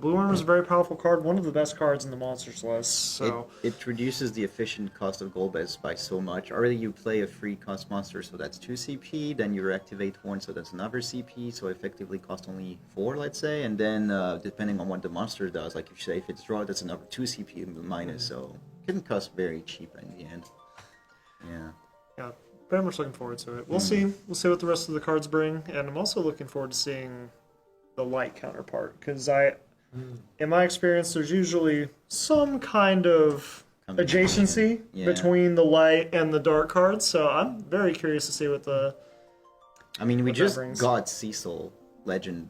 Blue Worm is a very powerful card, one of the best cards in the monsters list. So It reduces the efficient cost of Golbez by so much. Already you play a free cost monster, so that's 2 CP. Then you reactivate one, so that's another CP. So effectively cost only 4, let's say. And then depending on what the monster does, like if you say if it's draw, that's another 2 CP minus. So it can cost very cheap in the end. Yeah. very much looking forward to it. We'll see what the rest of the cards bring, and I'm also looking forward to seeing the light counterpart, because in my experience, there's usually some kind of adjacency between the light and the dark cards. So I'm very curious to see what the. I mean, we just brings. got Cecil Legend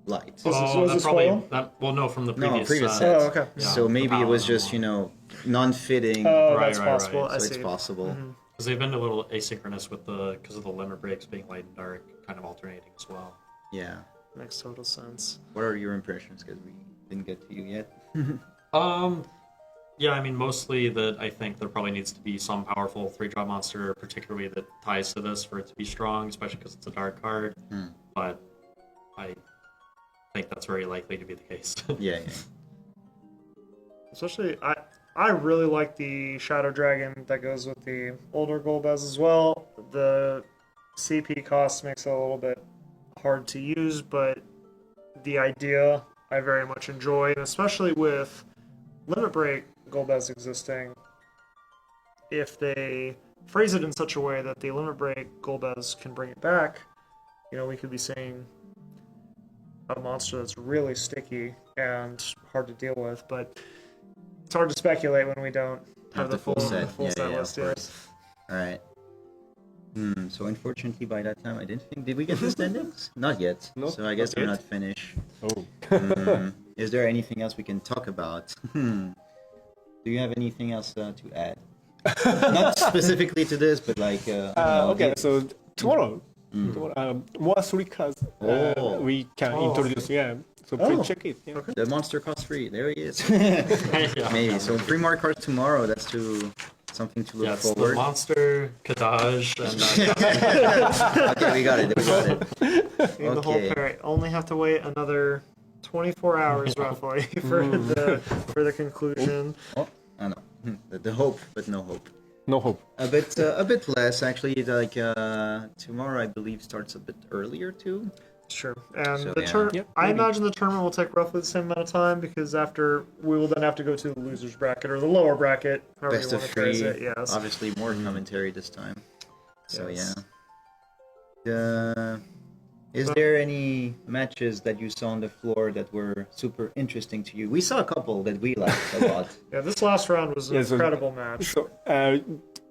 Light. was this probably foil? no, from the previous, previous set. set. Oh, okay. Yeah, So maybe it was power just, one. non-fitting. Oh, Right, that's right, possible. right. I so see. it's possible. Because they've been a little asynchronous because of the limit breaks being light and dark, kind of alternating as well. Yeah. Makes total sense. What are your impressions? Because we didn't get to you yet. Yeah, I mean, mostly that I think there probably needs to be some powerful 3-drop monster, particularly that ties to this for it to be strong, especially because it's a dark card. But I think that's very likely to be the case. Yeah. Especially, I really like the Shadow Dragon that goes with the older Golbez as well. The CP cost makes it a little bit hard to use, but the idea I very much enjoy, and especially with Limit Break Golbez existing, if they phrase it in such a way that the Limit Break Golbez can bring it back, we could be seeing a monster that's really sticky and hard to deal with, but it's hard to speculate when we don't have the full set, list. Of Yes. course. All right. So unfortunately, by that time, I didn't think. Did we get the standings? Not yet. No, So I guess not we're yet. not finished. Oh. Is there anything else we can talk about? Do you have anything else to add? Not specifically to this, but like. Okay, so tomorrow, more 3 cards we can introduce. Yeah, so please check it. Yeah. The monster cost 3. There he is. Yeah. Maybe. So 3 more cards tomorrow. That's something to look Yeah, it's the forward. monster, Kadaj, and Okay, we got it. The whole Okay. pair. Only have to wait another 24 hours roughly for the conclusion. Oh, I know. The hope, but no hope. No hope. A bit less actually. Like tomorrow, I believe starts a bit earlier too. Sure. And So, the yeah. Yep, I maybe. imagine the tournament will take roughly the same amount of time, because after we will then have to go to the losers bracket or the lower bracket, however Best you of want to phrase 3. it. Yes. Obviously, more commentary this time. So Yes. yeah. Is there any matches that you saw on the floor that were super interesting to you? We saw a couple that we liked a lot. Yeah, this last round was an Yeah, so- incredible match. So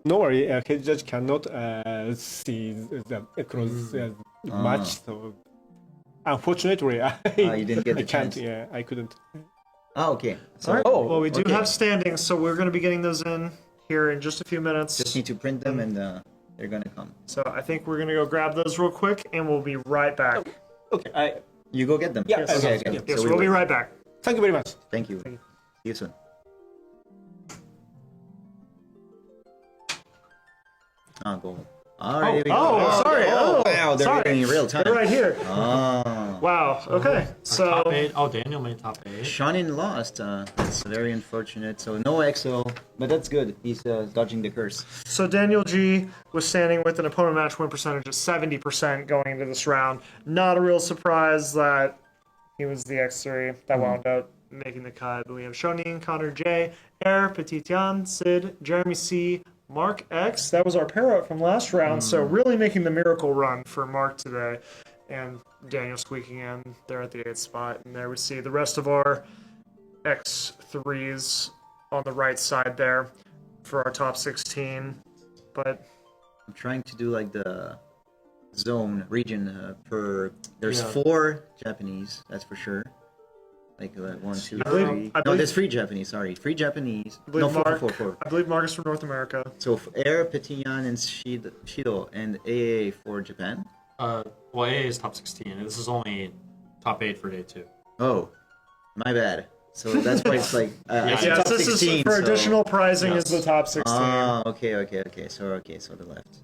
normally head judge cannot see the across match, so unfortunately you didn't get the I can't. chance. Yeah, I couldn't. Okay. So All right. Oh, Well, we do okay. have standings, so we're going to be getting those in here in just a few minutes. just need to print them and they're gonna come. So I think we're going to go grab those real quick, and we'll be right back. Okay, You go get them. Yeah, Okay. yes. Okay. Yes, So we'll be wait. right back. thank you very much. Thank you. See you soon. Oh, goal. All right. here we go. Oh, sorry. Oh, wow. They're sorry. getting in real time. They're right here. Oh. Wow. Okay. Top So 8. Oh, Daniel made top 8. Shonin lost. That's very unfortunate. So no EXO, but that's good. He's dodging the curse. Daniel G was standing with an opponent match win percentage of 70% going into this round. Not a real surprise that he was the X3 that wound up making the cut. We have Shonin, Connor J, Air, Petitian, Sid, Jeremy C, Mark X. That was our pair up from last round. So really making the miracle run for Mark today. And Daniel squeaking in there at the 8th spot. And there we see the rest of our X3s on the right side there for our top 16. But I'm trying to do like the zone region per. There's Yeah. 4 Japanese. That's for sure. Like 1, 2, I believe- 3. I No, believe- there's 3 Japanese. Sorry, 3 Japanese. I believe, No, 4, Mark, 4, 4. I believe Mark is from North America. So Air, Petian, and Shido, and AA for Japan. Well, AA is top 16. This is only top 8 for day 2. Oh, my bad. So that's why it's like it's Yes, top this 16, is for so- additional prizing Yes. is the top 16. Ah, okay. So the left.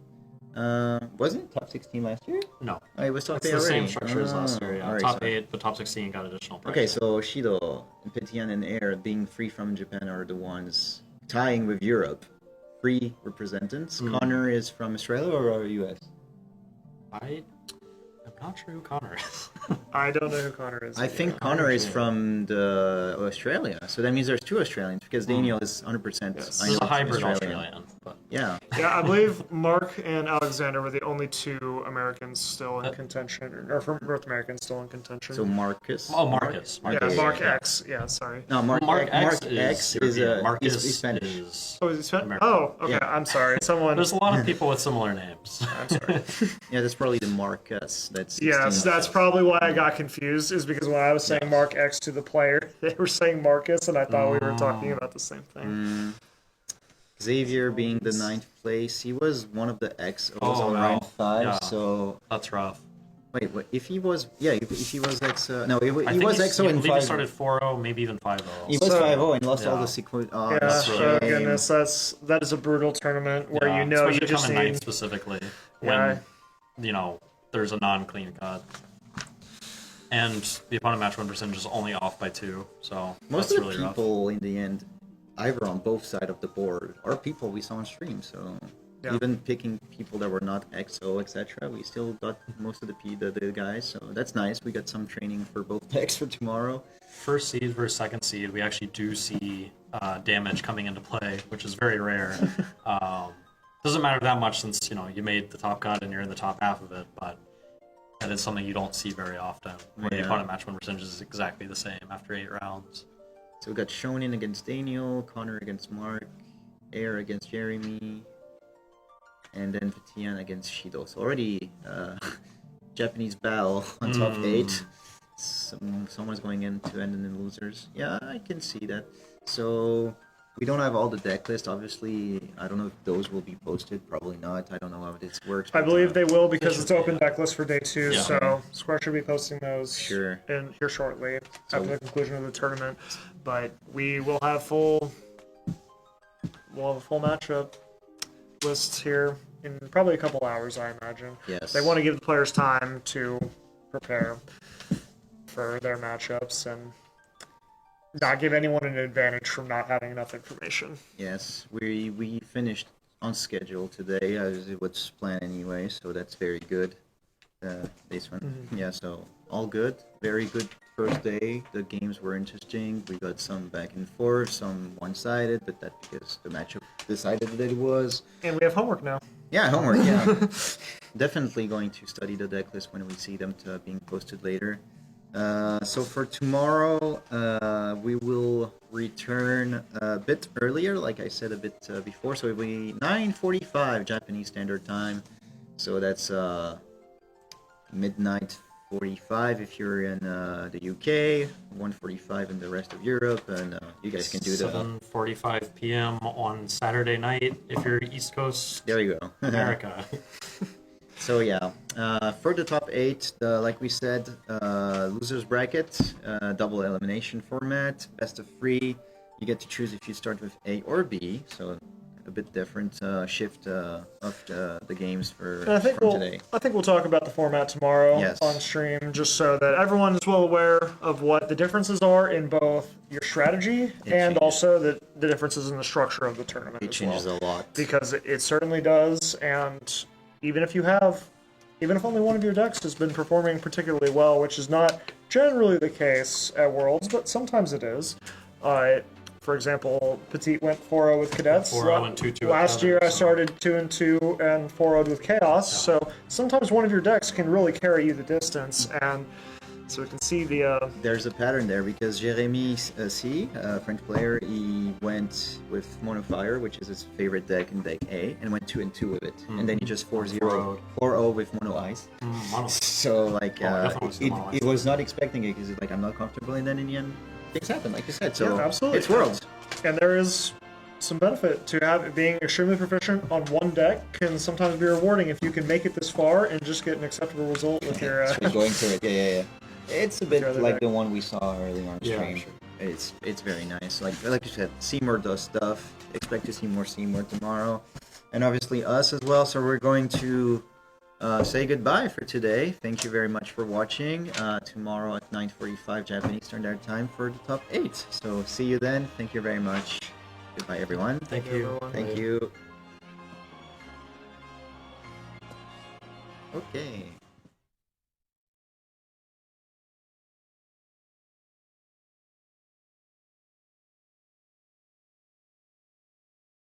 Wasn't it top 16 last year? No. Oh, it was top It's 8 the already. same structure as last year. Yeah. Alright, Top so- 8, but top 16 got additional prize. Okay, so Shido, Petian, and Air being free from Japan are the ones tying with Europe. 3 representatives. Connor is from Australia or US? I'm not sure who Connor is. I don't know who Connor is. I think Connor is from the Australia, so that means there's 2 Australians because Daniel is 100%. Yes. I This is know a hybrid Australian. Australian. But Yeah. Yeah, I believe Mark and Alexander were the only 2 Americans still in contention, or from North Americans still in contention. So Marcus. oh, Marcus. yeah, okay, Mark yeah. X. Yeah, sorry. No, Mark X is European. Marcus he's Spanish. is. Oh, is he Spanish? American. Oh, okay. Yeah. I'm sorry. Someone. There's a lot of people with similar names. I'm sorry. Yeah, that's probably the Marcus. That's 16. Yes, that's probably why I got confused. Is because when I was saying Mark X to the player, they were saying Marcus, and I thought we were talking about the same thing. Xavier being the 9th place. He was one of the XOs Oh, on no. round 5. Yeah. So That's rough. wait, what if he was? Yeah, if he was X. No, I he think was he's- XO I in believe 5. he started 4-0, maybe even 5-0. He was So- 5-0 and lost all Yeah. the sequence. Oh, Yeah, that's really oh shame. goodness, that is a brutal tournament where Yeah, you know especially you just coming ninth need. specifically Yeah. when there's a non-clean cut, and the opponent match win percentage is only off by 2. So Most that's of the really rough. people in the end, either on both sides of the board, are people we saw on stream. So Yeah. even picking people that were not XO, etc., we still got most of the guys. So that's nice. We got some training for both decks for tomorrow. First seed versus second seed, we actually do see damage coming into play, which is very rare. Doesn't matter that much since you made the top cut and you're in the top half of it, but that is something you don't see very often. Where the Yeah. opponent match win percentage is exactly the same after 8 rounds. So we got Shonin against Daniel, Connor against Mark, Air against Jeremy, and then Petian against Shido. So already Japanese battle on top 8. Someone's going in to end in the losers. Yeah, I can see that. So we don't have all the deck list. Obviously, I don't know if those will be posted. Probably not. I don't know how this works. I but, believe they will because should it's be, open yeah. deck list for day 2. Yeah. So Square should be posting those Sure. in here shortly So- after the conclusion of the tournament. But we will have full matchup lists here in probably a couple hours, I imagine. Yes. They want to give the players time to prepare for their matchups and not give anyone an advantage from not having enough information. Yes, we finished on schedule today as it was planned anyway, so that's very good. This one, yeah. So all good, very good first day. The games were interesting. We got some back and forth, some one-sided, but that's because the matchup decided that it was. And we have homework now. Yeah, homework. Yeah, definitely going to study the deck list when we see them being posted later. So for tomorrow, we will return a bit earlier, like I said a bit before. So it'll be 9:45 Japanese Standard Time. So that's midnight 45 if you're in the UK, 1:45 in the rest of Europe, and you guys can do the. 7:45 p.m. on Saturday night if you're East Coast There you go. America. So yeah, for the top 8, like we said, losers bracket, double elimination format, best of 3. You get to choose if you start with A or B. So a bit different shift of the games for And from today. I think we'll talk about the format tomorrow Yes. on stream, just so that everyone is well aware of what the differences are in both your strategy and changes. also the differences in the structure of the tournament It as changes well. a lot. Because it certainly does, and even if only one of your decks has been performing particularly well, which is not generally the case at Worlds, but sometimes it is. For example, Petit went 4-0 with Cadets. 4-0 and 2-2 with Last year I Cadets, so- started 2-2 and 4-0 with Chaos, so sometimes one of your decks can really carry you the distance, and so we can see the... There's a pattern there because Jérémy C, a French player, he went with Mono Fire, which is his favorite deck in deck A, and went 2-2 with it. And then he just 4-0 with Mono Ice. Mono. So like definitely was the Mono Ice. he was not expecting it because like I'm not comfortable, and then in the end things happen, like you said. So Yeah, absolutely. it's Worlds. And there is some benefit to being extremely proficient on one deck can sometimes be rewarding if you can make it this far and just get an acceptable result with your... So going through it, yeah. It's a bit Your other like deck. the one we saw early on Yeah, stream. sure. It's very nice. Like you said, Seymour does stuff. Expect to see more Seymour tomorrow, and obviously us as well. So we're going to say goodbye for today. Thank you very much for watching. Tomorrow at 9:45 Japanese Standard Time for the top 8. So see you then. Thank you very much. Goodbye, everyone. Thank you. Thank you. Okay.